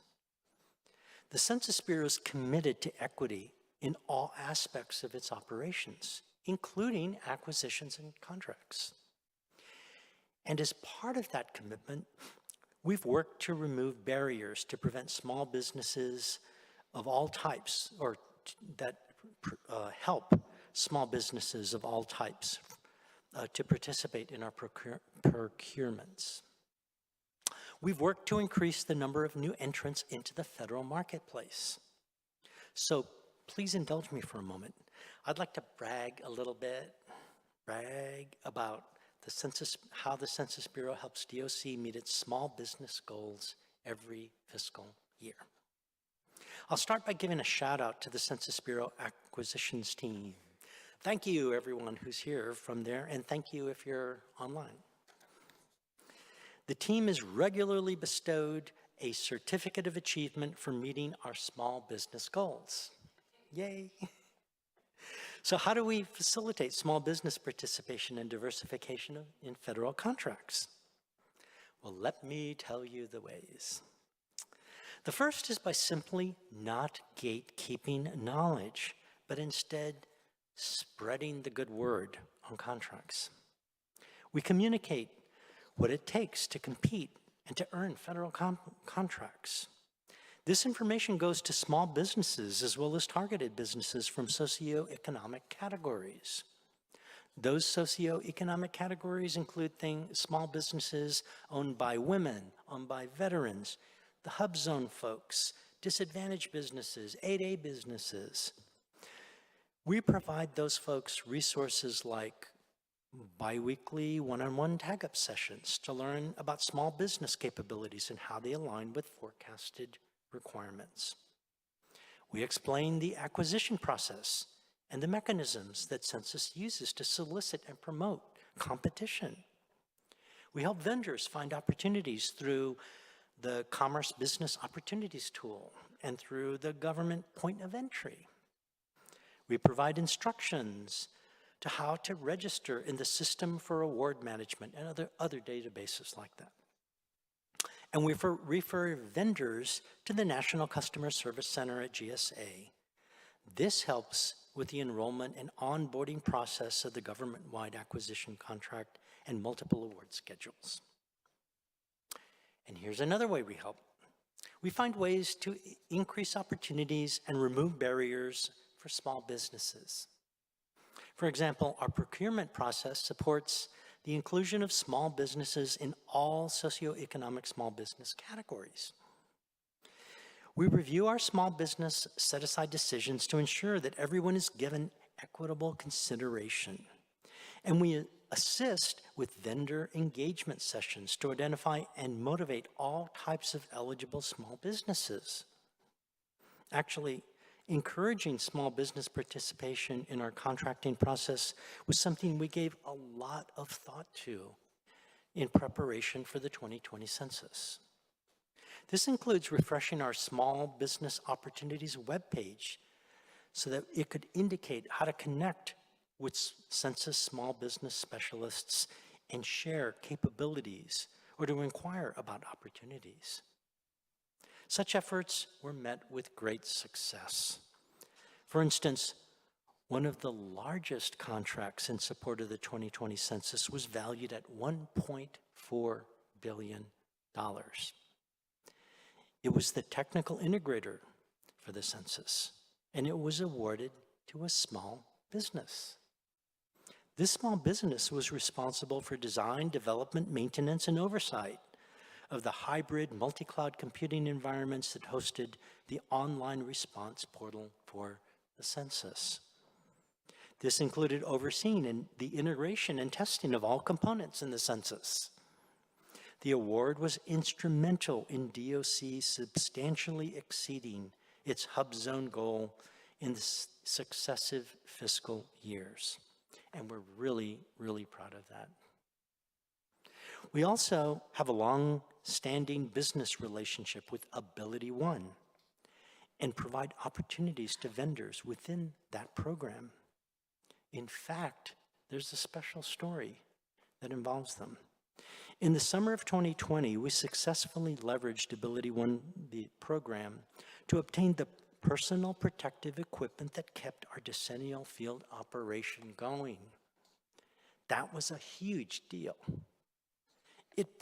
The Census Bureau is committed to equity in all aspects of its operations, including acquisitions and contracts. And as part of that commitment, we've worked to remove barriers to prevent small businesses of all types, or that help small businesses of all types to participate in our procurements. We've worked to increase the number of new entrants into the federal marketplace. So please indulge me for a moment. I'd like to brag a little bit, about the census, how the Census Bureau helps DOC meet its small business goals every fiscal year. I'll start by giving a shout out to the Census Bureau acquisitions team. Thank you, everyone who's here from there, and thank you if you're online. The team is regularly bestowed a certificate of achievement for meeting our small business goals. Yay. So how do we facilitate small business participation and diversification in federal contracts? Well, let me tell you the ways. The first is by simply not gatekeeping knowledge, but instead spreading the good word on contracts. We communicate what it takes to compete and to earn federal contracts. This information goes to small businesses as well as targeted businesses from socioeconomic categories. Those socioeconomic categories include small businesses owned by women, owned by veterans, the Hub Zone folks, disadvantaged businesses, 8A businesses. We provide those folks resources like biweekly one-on-one tag-up sessions to learn about small business capabilities and how they align with forecasted requirements. We explain the acquisition process and the mechanisms that Census uses to solicit and promote competition. We help vendors find opportunities through the Commerce Business Opportunities Tool and through the Government Point of Entry. We provide instructions to how to register in the System for Award Management and other databases like that. And we refer vendors to the National Customer Service Center at GSA. This helps with the enrollment and onboarding process of the government-wide acquisition contract and multiple award schedules. And here's another way we help. We find ways to increase opportunities and remove barriers for small businesses. For example, our procurement process supports the inclusion of small businesses in all socioeconomic small business categories. We review our small business set-aside decisions to ensure that everyone is given equitable consideration. And we assist with vendor engagement sessions to identify and motivate all types of eligible small businesses. Actually, encouraging small business participation in our contracting process was something we gave a lot of thought to in preparation for the 2020 census. This includes refreshing our Small Business Opportunities webpage so that it could indicate how to connect with Census small business specialists and share capabilities or to inquire about opportunities. Such efforts were met with great success. For instance, One of the largest contracts in support of the 2020 census was valued at $1.4 billion. It was the technical integrator for the census, and it was awarded to a small business. This small business was responsible for design, development, maintenance, and oversight of the hybrid multi-cloud computing environments that hosted the online response portal for the census. This included overseeing the integration and testing of all components in the census. The award was instrumental in DOC substantially exceeding its hub zone goal in the successive fiscal years. And we're really, really proud of that. We also have a long-standing business relationship with AbilityOne and provide opportunities to vendors within that program. In fact, there's a special story that involves them. In the summer of 2020, we successfully leveraged AbilityOne, the program, to obtain the personal protective equipment that kept our Decennial field operation going. That was a huge deal. It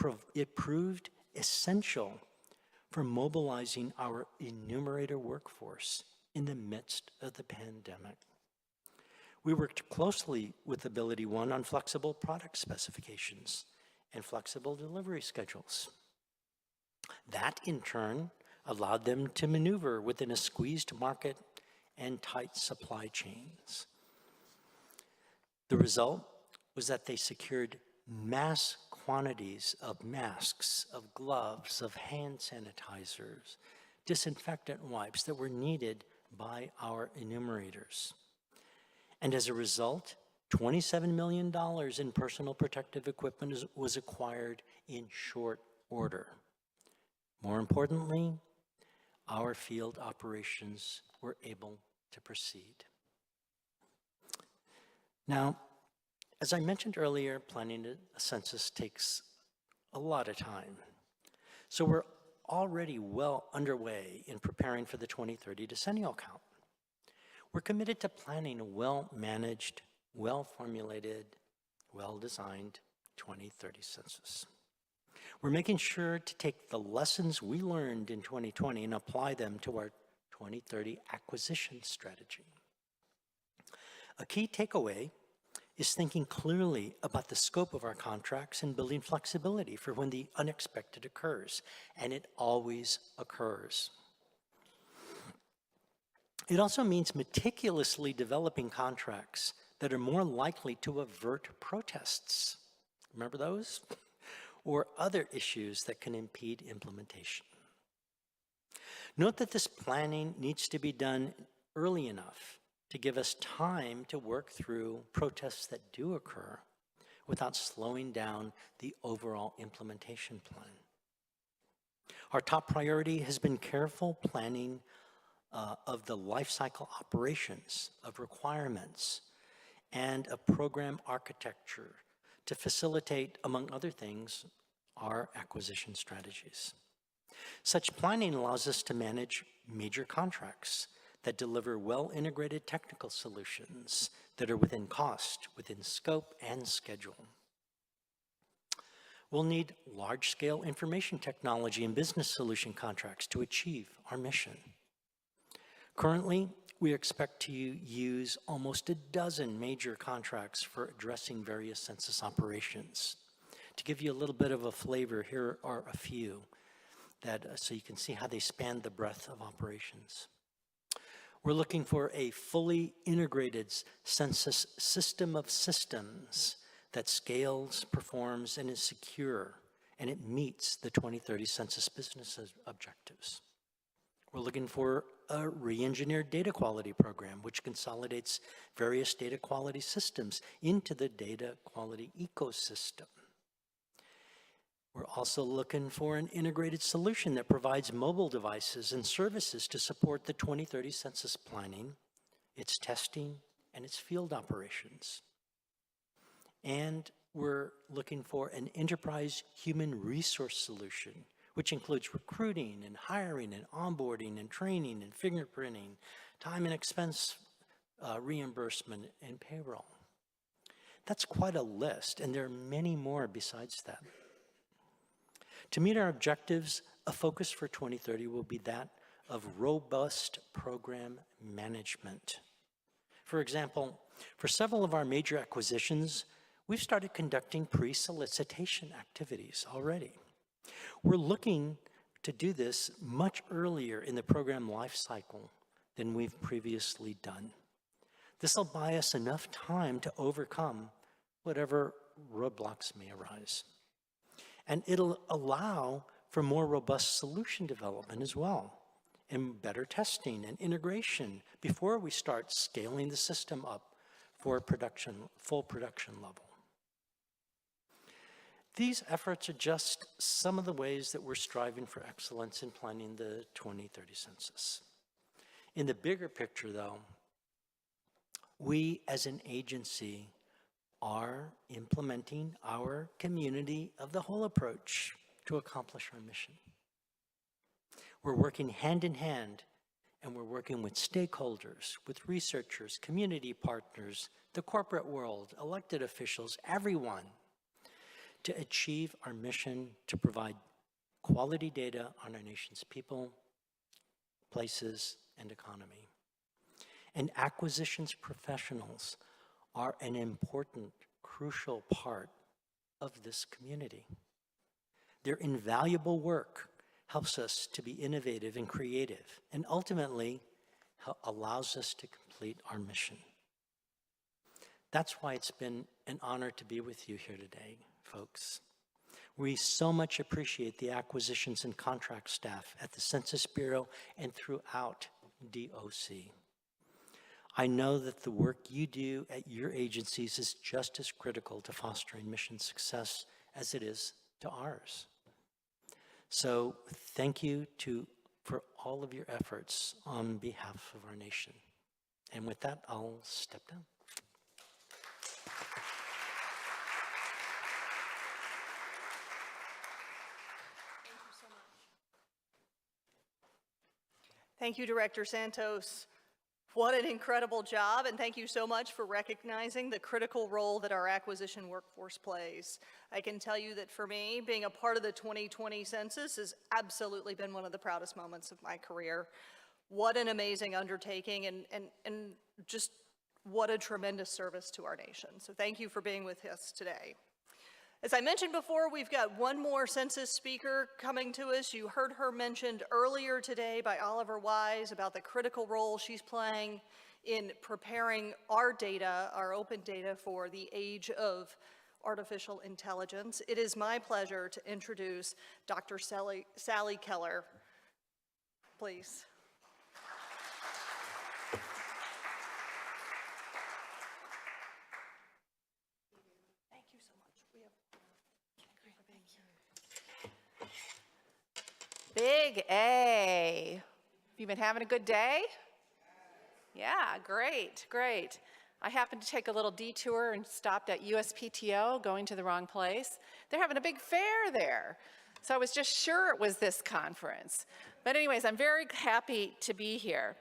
proved essential for mobilizing our enumerator workforce in the midst of the pandemic. We worked closely with AbilityOne on flexible product specifications and flexible delivery schedules. That, in turn, allowed them to maneuver within a squeezed market and tight supply chains. The result was that they secured mass quantities of masks, of gloves, of hand sanitizers, disinfectant wipes that were needed by our enumerators. And as a result, $27 million in personal protective equipment was acquired in short order. More importantly, our field operations were able to proceed. Now, as I mentioned earlier, planning a census takes a lot of time. So we're already well underway in preparing for the 2030 decennial count. We're committed to planning a well-managed, well-formulated, well-designed 2030 census. We're making sure to take the lessons we learned in 2020 and apply them to our 2030 acquisition strategy. A key takeaway is thinking clearly about the scope of our contracts and building flexibility for when the unexpected occurs, and it always occurs. It also means meticulously developing contracts that are more likely to avert protests. Remember those? Or other issues that can impede implementation. Note that this planning needs to be done early enough to give us time to work through protests that do occur without slowing down the overall implementation plan. Our top priority has been careful planning of the lifecycle operations, of requirements, and of program architecture to facilitate, among other things, our acquisition strategies. Such planning allows us to manage major contracts that deliver well-integrated technical solutions that are within cost, within scope, and schedule. We'll need large-scale information technology and business solution contracts to achieve our mission. Currently, we expect to use almost a dozen major contracts for addressing various census operations. To give you a little bit of a flavor, here are a few so you can see how they span the breadth of operations. We're looking for a fully integrated census system of systems that scales, performs, and is secure, and it meets the 2030 census business objectives. We're looking for a re-engineered data quality program, which consolidates various data quality systems into the data quality ecosystem. We're also looking for an integrated solution that provides mobile devices and services to support the 2030 census planning, its testing, and its field operations. And we're looking for an enterprise human resource solution, which includes recruiting and hiring and onboarding and training and fingerprinting, time and expense reimbursement, and payroll. That's quite a list, and there are many more besides that. To meet our objectives, a focus for 2030 will be that of robust program management. For example, for several of our major acquisitions, we've started conducting pre-solicitation activities already. We're looking to do this much earlier in the program life cycle than we've previously done. This will buy us enough time to overcome whatever roadblocks may arise. And it'll allow for more robust solution development as well, and better testing and integration before we start scaling the system up for full production level. These efforts are just some of the ways that we're striving for excellence in planning the 2030 census. In the bigger picture, though, we as an agency are implementing our community of the whole approach to accomplish our mission. We're working hand in hand, and we're working with stakeholders, with researchers, community partners, the corporate world, elected officials, everyone, to achieve our mission to provide quality data on our nation's people, places, and economy. And acquisitions professionals are an important, crucial part of this community. Their invaluable work helps us to be innovative and creative, and ultimately allows us to complete our mission. That's why it's been an honor to be with you here today, folks. We so much appreciate the acquisitions and contract staff at the Census Bureau and throughout DOC. I know that the work you do at your agencies is just as critical to fostering mission success as it is to ours. So thank you for all of your efforts on behalf of our nation. And with that, I'll step down. Thank you, Director Santos. What an incredible job, and thank you so much for recognizing the critical role that our acquisition workforce plays. I can tell you that for me, being a part of the 2020 census has absolutely been one of the proudest moments of my career. What an amazing undertaking, and just what a tremendous service to our nation. So thank you for being with us today. As I mentioned before, we've got one more census speaker coming to us. You heard her mentioned earlier today by Oliver Wise about the critical role she's playing in preparing our data, our open data, for the age of artificial intelligence. It is my pleasure to introduce Dr. Sally Keller. Please. Big A. Have you been having a good day? Yeah, great, great. I happened to take a little detour and stopped at USPTO, going to the wrong place. They're having a big fair there. So I was just sure it was this conference. But anyways, I'm very happy to be here.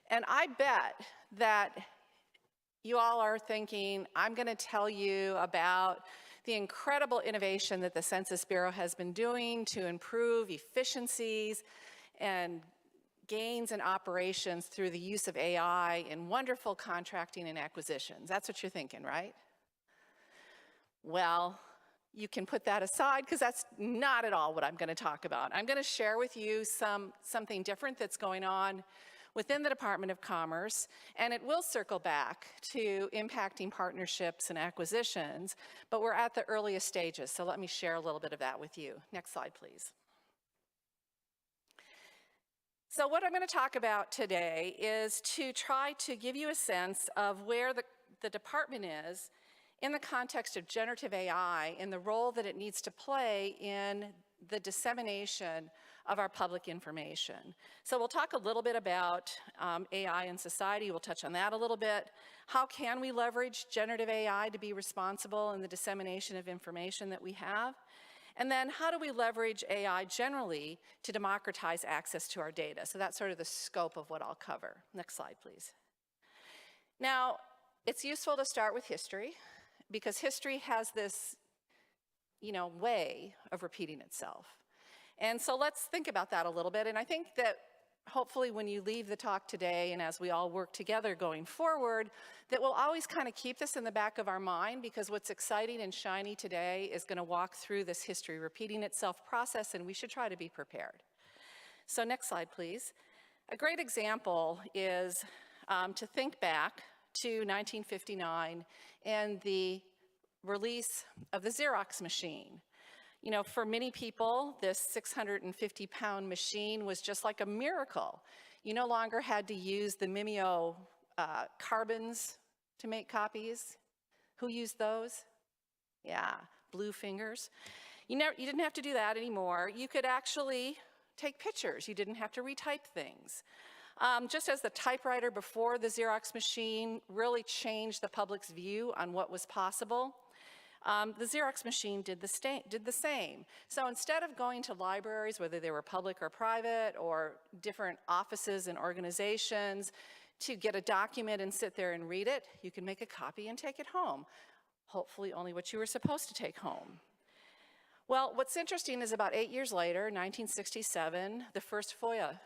And I bet that you all are thinking, I'm going to tell you about the incredible innovation that the Census Bureau has been doing to improve efficiencies and gains in operations through the use of AI in wonderful contracting and acquisitions. That's what you're thinking, right? Well, you can put that aside because that's not at all what I'm going to talk about. I'm going to share with you something different that's going on within the Department of Commerce, and it will circle back to impacting partnerships and acquisitions, but we're at the earliest stages, so let me share a little bit of that with you. Next slide, please. So what I'm going to talk about today is to try to give you a sense of where the department is in the context of generative AI and the role that it needs to play in the dissemination of our public information. So we'll talk a little bit about AI in society. We'll touch on that a little bit. How can we leverage generative AI to be responsible in the dissemination of information that we have? And then how do we leverage AI generally to democratize access to our data? So that's sort of the scope of what I'll cover. Next slide, please. Now, it's useful to start with history because history has this, way of repeating itself. And so let's think about that a little bit. And I think that hopefully when you leave the talk today and as we all work together going forward, that we'll always kind of keep this in the back of our mind, because what's exciting and shiny today is going to walk through this history repeating itself process, and we should try to be prepared. So next slide, please. A great example is to think back to 1959 and the release of the Xerox machine. For many people, this 650-pound machine was just like a miracle. You no longer had to use the Mimeo carbons to make copies. Who used those? Yeah, blue fingers. You didn't have to do that anymore. You could actually take pictures. You didn't have to retype things. Just as the typewriter before the Xerox machine really changed the public's view on what was possible, the Xerox machine did the same. So instead of going to libraries, whether they were public or private, or different offices and organizations, to get a document and sit there and read it, you can make a copy and take it home. Hopefully only what you were supposed to take home. Well, what's interesting is about 8 years later, 1967, the first FOIA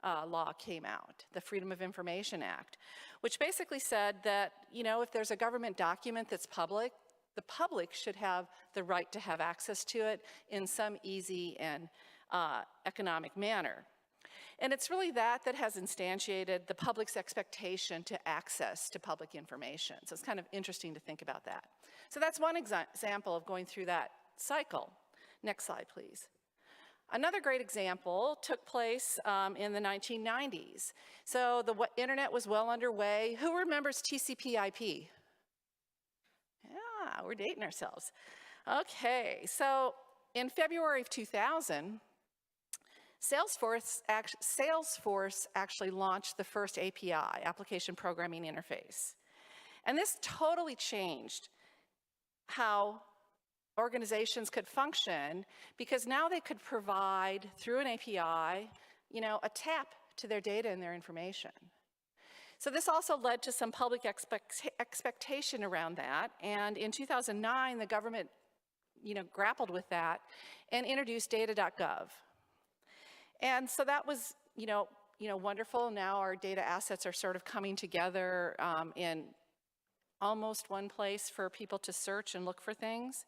law came out, the Freedom of Information Act, which basically said that, if there's a government document that's public, the public should have the right to have access to it in some easy and economic manner. And it's really that has instantiated the public's expectation to access to public information. So it's kind of interesting to think about that. So that's one example of going through that cycle. Next slide, please. Another great example took place in the 1990s. So the internet was well underway. Who remembers TCP/IP? Yeah, we're dating ourselves. Okay, so in February of 2000, Salesforce actually launched the first API, Application Programming Interface. And this totally changed how organizations could function, because now they could provide, through an API, a tap to their data and their information. So this also led to some public expectation around that, and in 2009, the government, grappled with that and introduced data.gov. And so that was, wonderful. Now our data assets are sort of coming together in almost one place for people to search and look for things.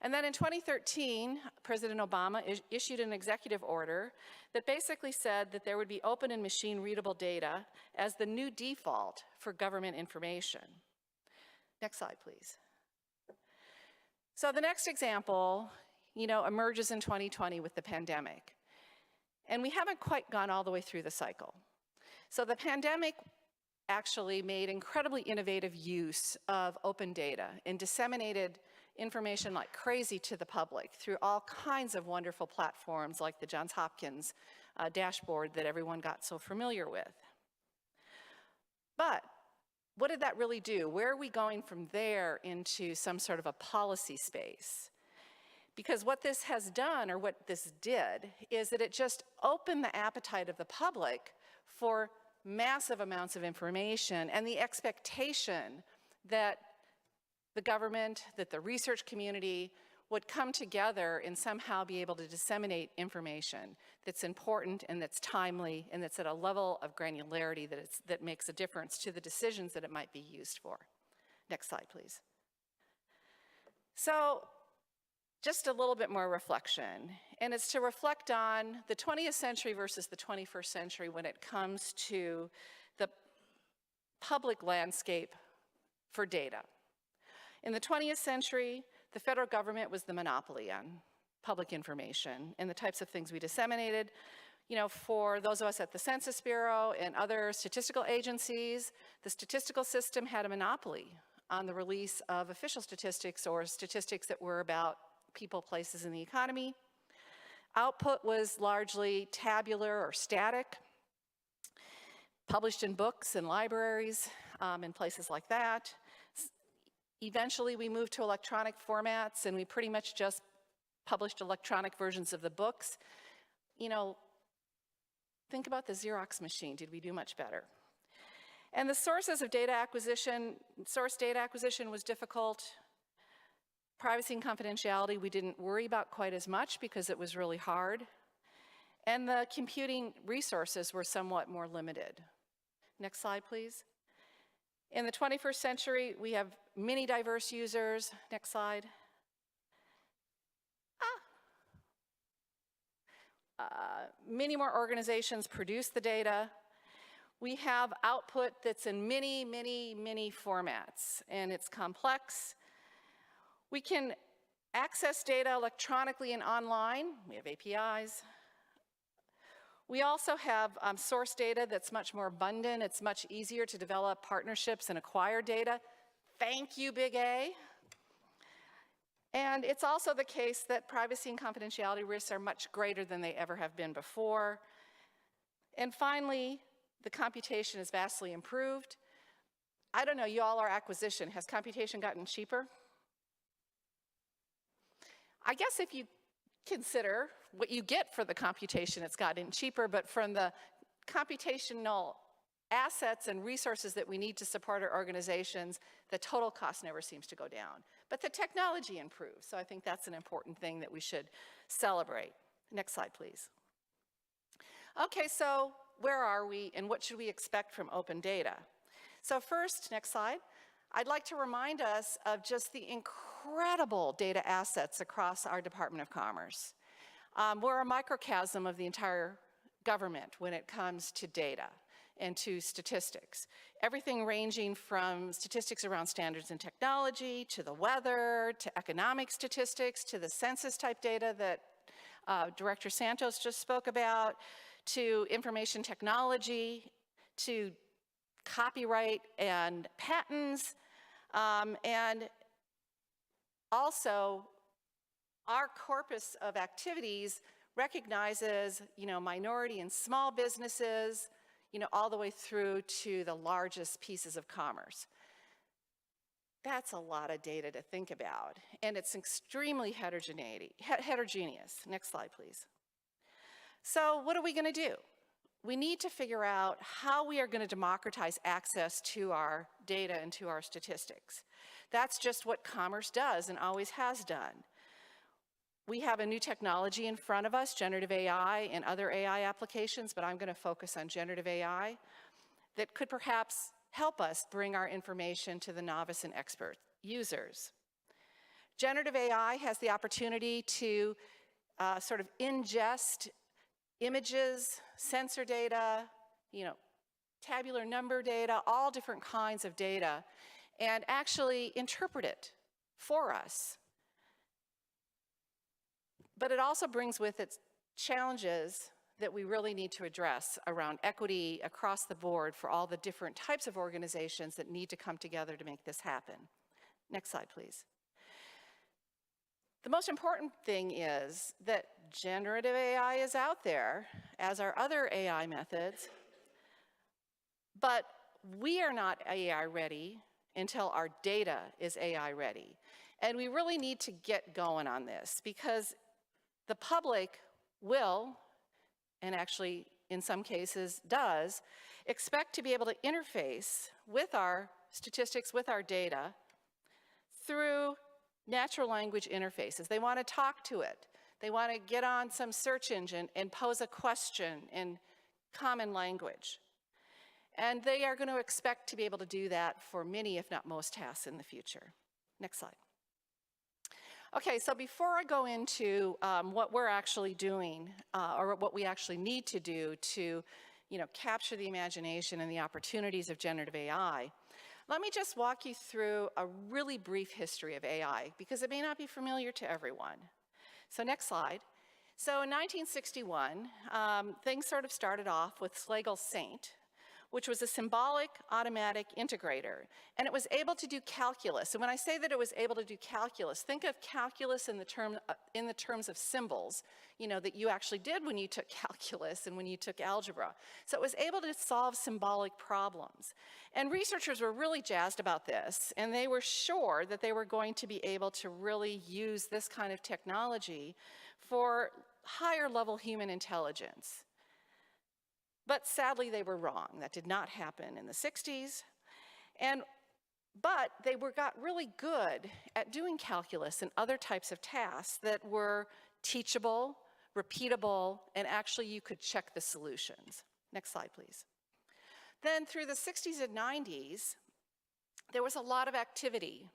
And then in 2013, President Obama issued an executive order that basically said that there would be open and machine-readable data as the new default for government information. Next slide, please. So the next example, emerges in 2020 with the pandemic. And we haven't quite gone all the way through the cycle. So the pandemic actually made incredibly innovative use of open data and disseminated information like crazy to the public through all kinds of wonderful platforms like the Johns Hopkins dashboard that everyone got so familiar with. But what did that really do? Where are we going from there into some sort of a policy space? Because what this has done, or what this did, is that it just opened the appetite of the public for massive amounts of information and the expectation that the government, that the research community would come together and somehow be able to disseminate information that's important and that's timely and that's at a level of granularity that makes a difference to the decisions that it might be used for. Next slide, please. So just a little bit more reflection, and it's to reflect on the 20th century versus the 21st century when it comes to the public landscape for data. In the 20th century, the federal government was the monopoly on public information and the types of things we disseminated. For those of us at the Census Bureau and other statistical agencies, the statistical system had a monopoly on the release of official statistics or statistics that were about people, places, and the economy. Output was largely tabular or static, published in books and libraries and places like that. Eventually, we moved to electronic formats, and we pretty much just published electronic versions of the books. Think about the Xerox machine. Did we do much better? And the sources of data acquisition, source data acquisition was difficult. Privacy and confidentiality, we didn't worry about quite as much because it was really hard. And the computing resources were somewhat more limited. Next slide, please. In the 21st century, we have many diverse users. Next slide. Many more organizations produce the data. We have output that's in many, many, many formats, and it's complex. We can access data electronically and online. We have APIs. We also have source data that's much more abundant. It's much easier to develop partnerships and acquire data. Thank you, Big A. And it's also the case that privacy and confidentiality risks are much greater than they ever have been before. And finally, the computation is vastly improved. I don't know, you all are acquisition. Has computation gotten cheaper? I guess if you consider what you get for the computation, it's gotten cheaper, but from the computational assets and resources that we need to support our organizations, the total cost never seems to go down. But the technology improves, so I think that's an important thing that we should celebrate. Next slide, please. Okay, so where are we and what should we expect from open data? So first, next slide, I'd like to remind us of just the incredible data assets across our Department of Commerce. We're a microcosm of the entire government when it comes to data and to statistics. Everything ranging from statistics around standards and technology, to the weather, to economic statistics, to the census type data that Director Santos just spoke about, to information technology, to copyright and patents, and also our corpus of activities recognizes, minority and small businesses, all the way through to the largest pieces of commerce. That's a lot of data to think about, and it's extremely heterogeneous. Next slide, please. So what are we going to do? We need to figure out how we are going to democratize access to our data and to our statistics. That's just what commerce does and always has done. We have a new technology in front of us, generative AI and other AI applications, but I'm going to focus on generative AI that could perhaps help us bring our information to the novice and expert users. Generative AI has the opportunity to sort of ingest images, sensor data, tabular number data, all different kinds of data, and actually interpret it for us. But it also brings with it challenges that we really need to address around equity across the board for all the different types of organizations that need to come together to make this happen. Next slide, please. The most important thing is that generative AI is out there, as are other AI methods, but we are not AI ready until our data is AI ready. And we really need to get going on this because the public will, and actually in some cases does, expect to be able to interface with our statistics, with our data, through natural language interfaces. They want to talk to it. They want to get on some search engine and pose a question in common language. And they are going to expect to be able to do that for many, if not most, tasks in the future. Next slide. Okay, so before I go into what we're actually doing, or what we actually need to do to, capture the imagination and the opportunities of generative AI, let me just walk you through a really brief history of AI, because it may not be familiar to everyone. So next slide. So in 1961, things sort of started off with Schlegel's Saint, which was a symbolic automatic integrator, and it was able to do calculus. And when I say that it was able to do calculus, think of calculus in the terms of symbols, that you actually did when you took calculus and when you took algebra. So it was able to solve symbolic problems. And researchers were really jazzed about this, and they were sure that they were going to be able to really use this kind of technology for higher level human intelligence. But sadly, they were wrong. That did not happen in the 60s. But they got really good at doing calculus and other types of tasks that were teachable, repeatable, and actually you could check the solutions. Next slide, please. Then through the 60s and 90s, there was a lot of activity.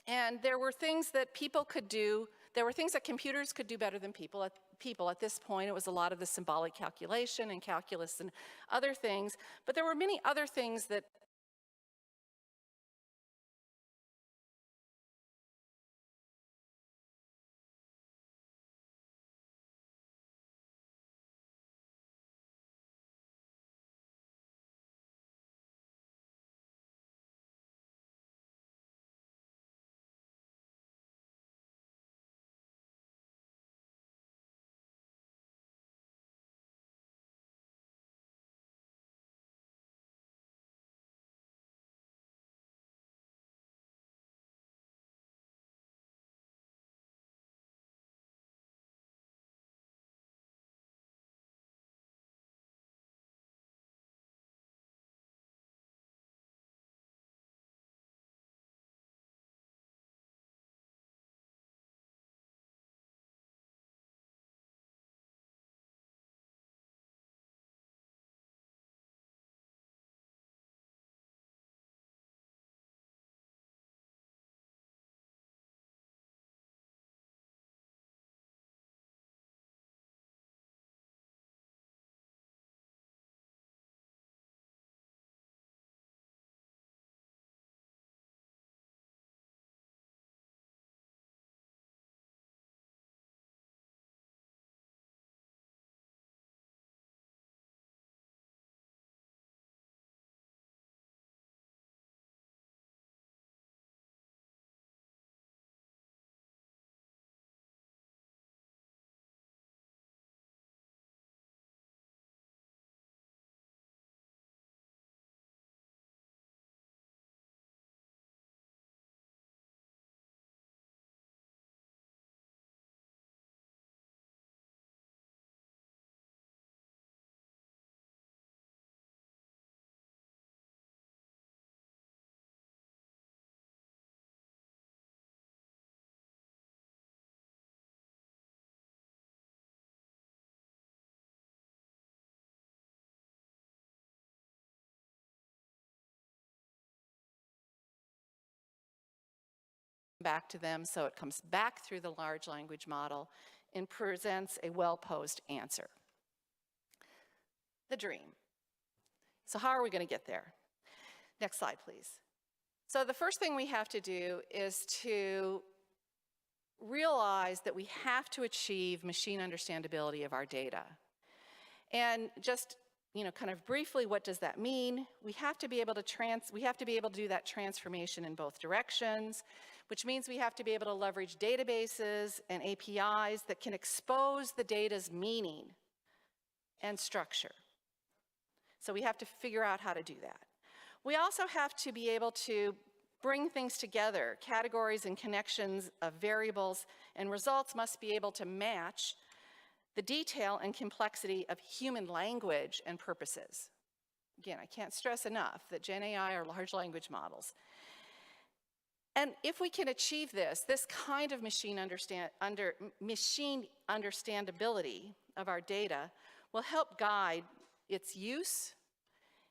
And there were things that people could do, there were things that computers could do better than people. At this point, it was a lot of the symbolic calculation and calculus and other things. But there were many other things that back to them, so it comes back through the large language model and presents a well-posed answer. The dream. So how are we going to get there? Next slide, please. So the first thing we have to do is to realize that we have to achieve machine understandability of our data. And just, kind of briefly, what does that mean? We have to be able to do that transformation in both directions, which means we have to be able to leverage databases and APIs that can expose the data's meaning and structure. So we have to figure out how to do that. We also have to be able to bring things together. Categories and connections of variables and results must be able to match the detail and complexity of human language and purposes. Again, I can't stress enough that Gen AI are large language models. And if we can achieve this kind of machine understandability of our data will help guide its use,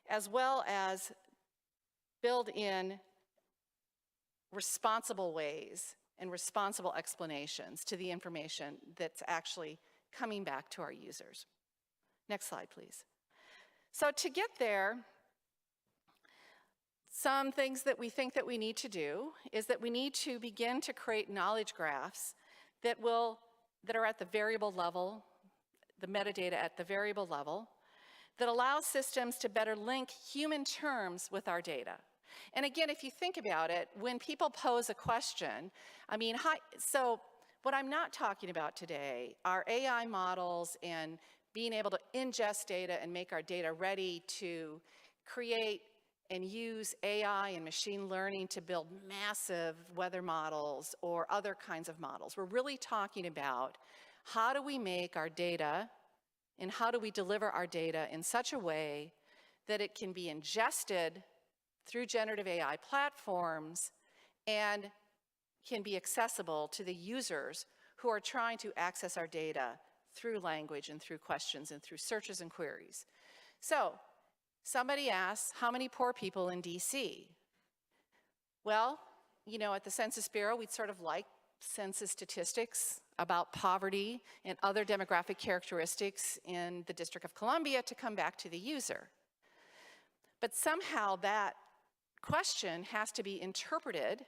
as well as build in responsible ways and responsible explanations to the information that's actually coming back to our users. Next slide, please. So to get there, some things that we think that we need to do is that we need to begin to create knowledge graphs that are at the variable level, the metadata at the variable level, that allows systems to better link human terms with our data. And again, if you think about it, when people pose a question, so what I'm not talking about today are AI models and being able to ingest data and make our data ready to create and use AI and machine learning to build massive weather models or other kinds of models. We're really talking about how do we make our data in how do we deliver our data in such a way that it can be ingested through generative AI platforms and can be accessible to the users who are trying to access our data through language and through questions and through searches and queries. So, somebody asks, how many poor people in DC? Well, you know, at the Census Bureau, we'd sort of like census statistics about poverty and other demographic characteristics in the District of Columbia to come back to the user. But somehow that question has to be interpreted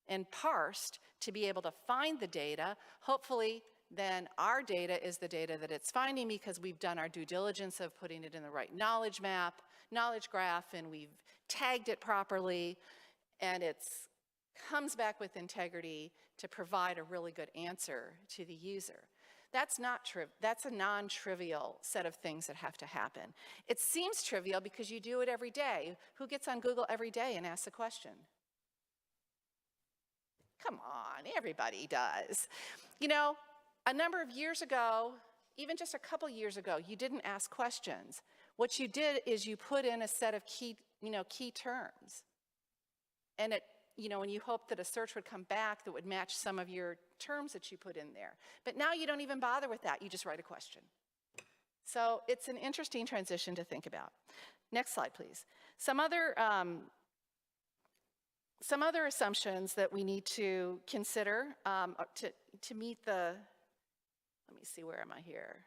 and parsed to be able to find the data. Hopefully, then our data is the data that it's finding because we've done our due diligence of putting it in the right knowledge map, knowledge graph, and we've tagged it properly, and it comes back with integrity to provide a really good answer to the user. That's a non-trivial set of things that have to happen. It seems trivial because you do it every day. Who gets on Google every day and asks a question? Come on, everybody does. You know, a number of years ago, even just a couple years ago, you didn't ask questions. What you did is you put in a set of key terms. And and you hoped that a search would come back that would match some of your terms that you put in there. But now you don't even bother with that, you just write a question. So it's an interesting transition to think about. Next slide, please. Some other assumptions that we need to consider to meet the, let me see, where am I here?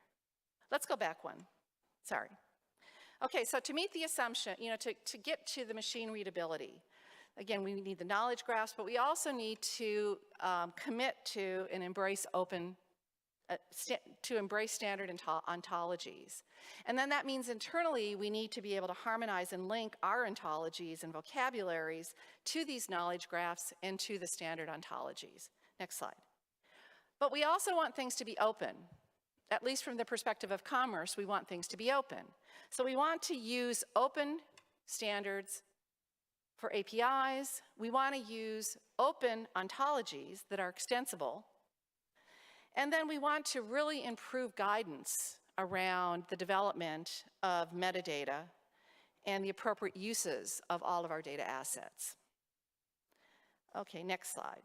Let's go back one, sorry. Okay, so to meet the assumption, to get to the machine readability, again, we need the knowledge graphs, but we also need to commit to and embrace standard ontologies. And then that means internally we need to be able to harmonize and link our ontologies and vocabularies to these knowledge graphs and to the standard ontologies. Next slide. But we also want things to be open. At least from the perspective of commerce, we want things to be open. So we want to use open standards for APIs. We want to use open ontologies that are extensible. And then we want to really improve guidance around the development of metadata and the appropriate uses of all of our data assets. Okay, next slide.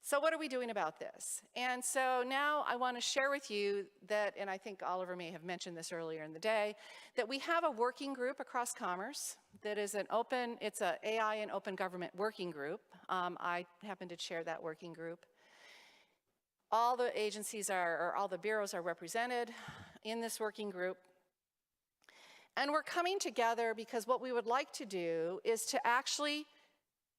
So what are we doing about this? And so now I want to share with you that, and I think Oliver may have mentioned this earlier in the day, that we have a working group across commerce that is it's an AI and open government working group. I happen to chair that working group. All the agencies or all the bureaus are represented in this working group. And we're coming together because what we would like to do is to actually,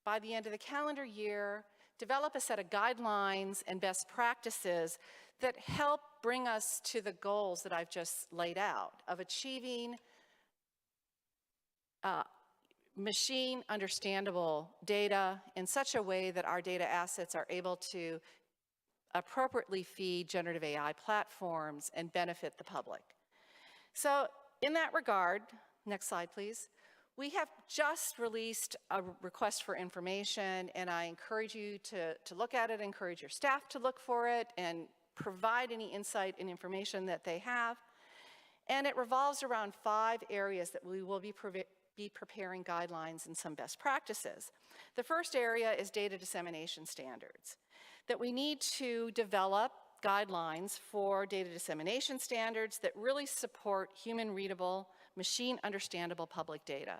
by the end of the calendar year, develop a set of guidelines and best practices that help bring us to the goals that I've just laid out of achieving machine understandable data in such a way that our data assets are able to appropriately feed generative AI platforms and benefit the public. So in that regard, next slide please, we have just released a request for information, and I encourage you to look at it, encourage your staff to look for it, and provide any insight and information that they have. And it revolves around 5 areas that we will be preparing guidelines and some best practices. The first area is data dissemination standards, that we need to develop guidelines for data dissemination standards that really support human-readable, machine-understandable public data.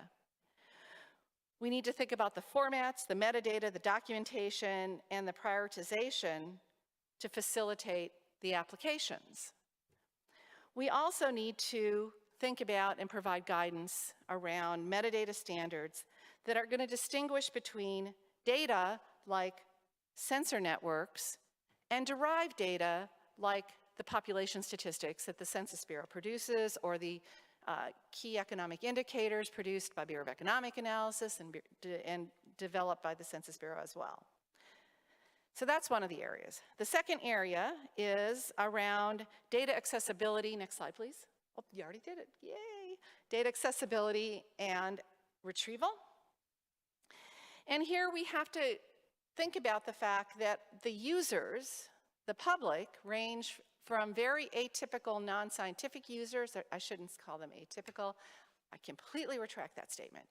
We need to think about the formats, the metadata, the documentation, and the prioritization to facilitate the applications. We also need to think about and provide guidance around metadata standards that are going to distinguish between data like sensor networks and derived data like the population statistics that the Census Bureau produces, or the key economic indicators produced by Bureau of Economic Analysis and developed by the Census Bureau as well. So that's one of the areas. The second area is around data accessibility. Next slide, please. Oh, you already did it. Yay. Data accessibility and retrieval. And here we have to think about the fact that the users, the public, range from very atypical non-scientific users, I shouldn't call them atypical, I completely retract that statement.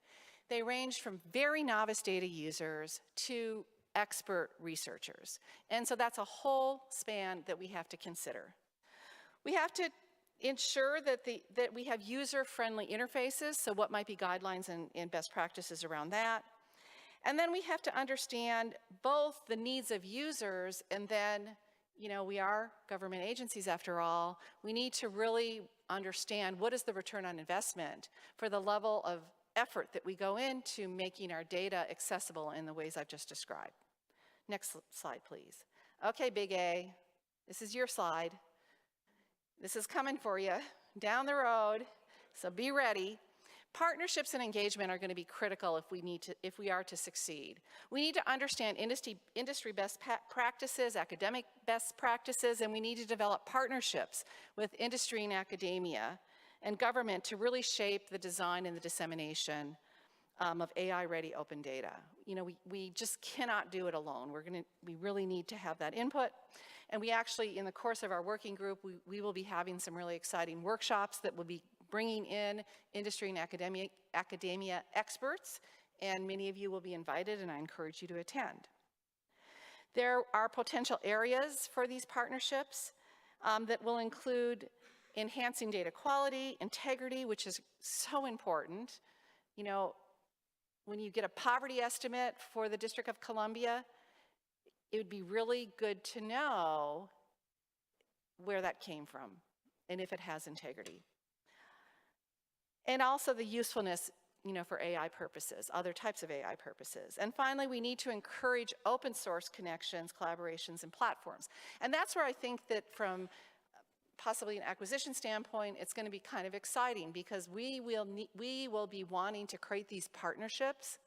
They ranged from very novice data users to expert researchers. And so that's a whole span that we have to consider. We have to ensure that we have user-friendly interfaces, so what might be guidelines and best practices around that. And then we have to understand both the needs of users and then, you know, we are government agencies after all. We need to really understand what is the return on investment for the level of effort that we go into making our data accessible in the ways I've just described. Next slide, please. Okay, Big A, this is your slide. This is coming for you down the road, so be ready. Partnerships and engagement are going to be critical if we are to succeed. We need to understand industry best practices, academic best practices, and we need to develop partnerships with industry and academia and government to really shape the design and the dissemination of AI-ready open data. You know, we just cannot do it alone. We really need to have that input. And we actually, in the course of our working group, we will be having some really exciting workshops that will be bringing in industry and academia experts, and many of you will be invited, and I encourage you to attend. There are potential areas for these partnerships that will include enhancing data quality, integrity, which is so important. You know, when you get a poverty estimate for the District of Columbia, it would be really good to know where that came from and if it has integrity. And also the usefulness, you know, for AI purposes, other types of AI purposes. And finally, we need to encourage open source connections, collaborations, and platforms. And that's where I think that from possibly an acquisition standpoint, it's going to be kind of exciting because we will be wanting to create these partnerships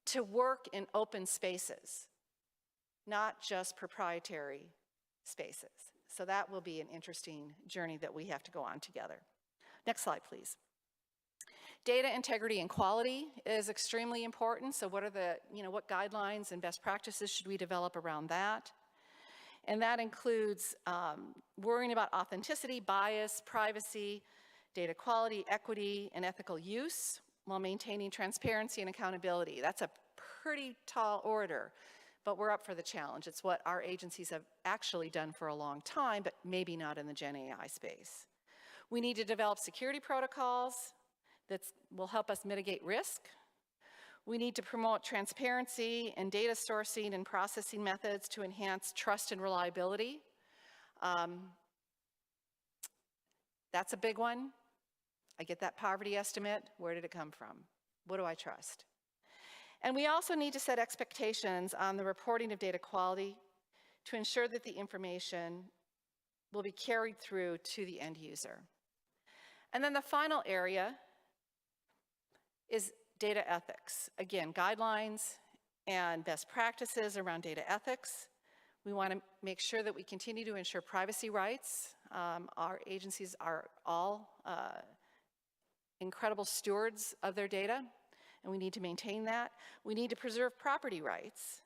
to work in open spaces, not just proprietary spaces. So that will be an interesting journey that we have to go on together. Next slide, please. Data integrity and quality is extremely important. So what are the, you know, what guidelines and best practices should we develop around that? And that includes worrying about authenticity, bias, privacy, data quality, equity, and ethical use while maintaining transparency and accountability. That's a pretty tall order, but we're up for the challenge. It's what our agencies have actually done for a long time, but maybe not in the Gen AI space. We need to develop security protocols that will help us mitigate risk. We need to promote transparency and data sourcing and processing methods to enhance trust and reliability. That's a big one. I get that poverty estimate. Where did it come from? What do I trust? And we also need to set expectations on the reporting of data quality to ensure that the information will be carried through to the end user. And then the final area is data ethics. Again, guidelines and best practices around data ethics. We want to make sure that we continue to ensure privacy rights. Our agencies are all incredible stewards of their data, and we need to maintain that. We need to preserve property rights.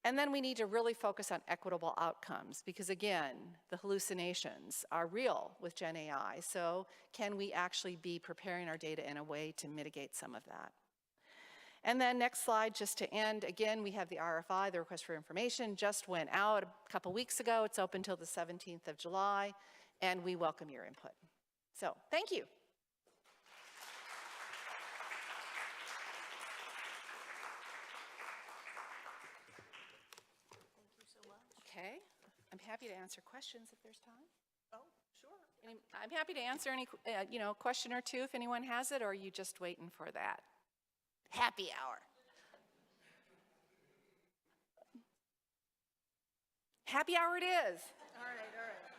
And then we need to really focus on equitable outcomes because, again, the hallucinations are real with Gen AI. So can we actually be preparing our data in a way to mitigate some of that? And then next slide, just to end, again, we have the RFI, the request for information, just went out a couple weeks ago. It's open till the 17th of July, and we welcome your input. So thank you. Okay, I'm happy to answer questions if there's time. Oh, sure. I'm happy to answer any, question or two if anyone has it, or are you just waiting for that happy hour? Happy hour it is. All right, there it is.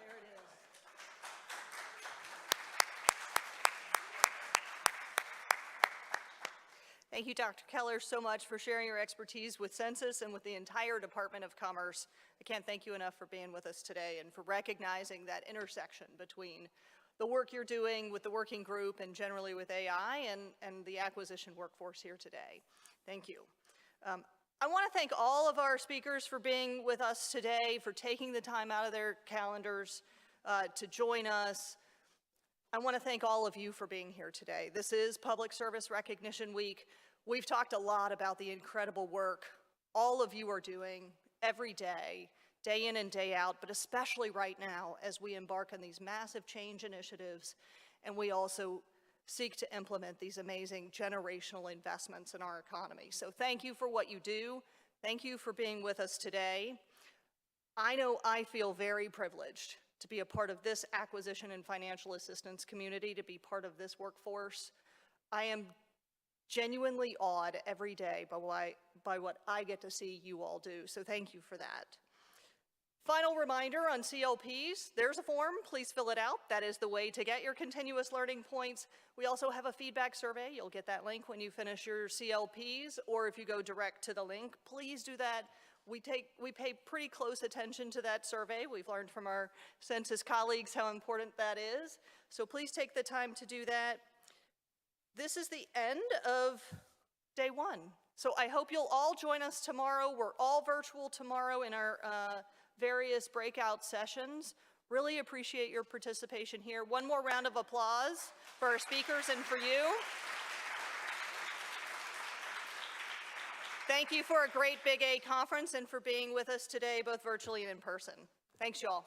Thank you, Dr. Keller, so much for sharing your expertise with Census and with the entire Department of Commerce. I can't thank you enough for being with us today and for recognizing that intersection between the work you're doing with the working group and generally with AI and the acquisition workforce here today. Thank you. I want to thank all of our speakers for being with us today, for taking the time out of their calendars to join us. I want to thank all of you for being here today. This is Public Service Recognition Week. We've talked a lot about the incredible work all of you are doing every day, day in and day out, but especially right now as we embark on these massive change initiatives, and we also seek to implement these amazing generational investments in our economy. So thank you for what you do. Thank you for being with us today. I know I feel very privileged to be a part of this acquisition and financial assistance community, to be part of this workforce. I am genuinely awed every day by what I get to see you all do, so thank you for that. Final reminder on CLPs, there's a form, please fill it out. That is the way to get your continuous learning points. We also have a feedback survey. You'll get that link when you finish your CLPs, or if you go direct to the link, please do that. We pay pretty close attention to that survey. We've learned from our Census colleagues how important that is. So please take the time to do that. This is the end of day one. So I hope you'll all join us tomorrow. We're all virtual tomorrow in our various breakout sessions. Really appreciate your participation here. One more round of applause for our speakers and for you. Thank you for a great Big A conference and for being with us today, both virtually and in person. Thanks, y'all.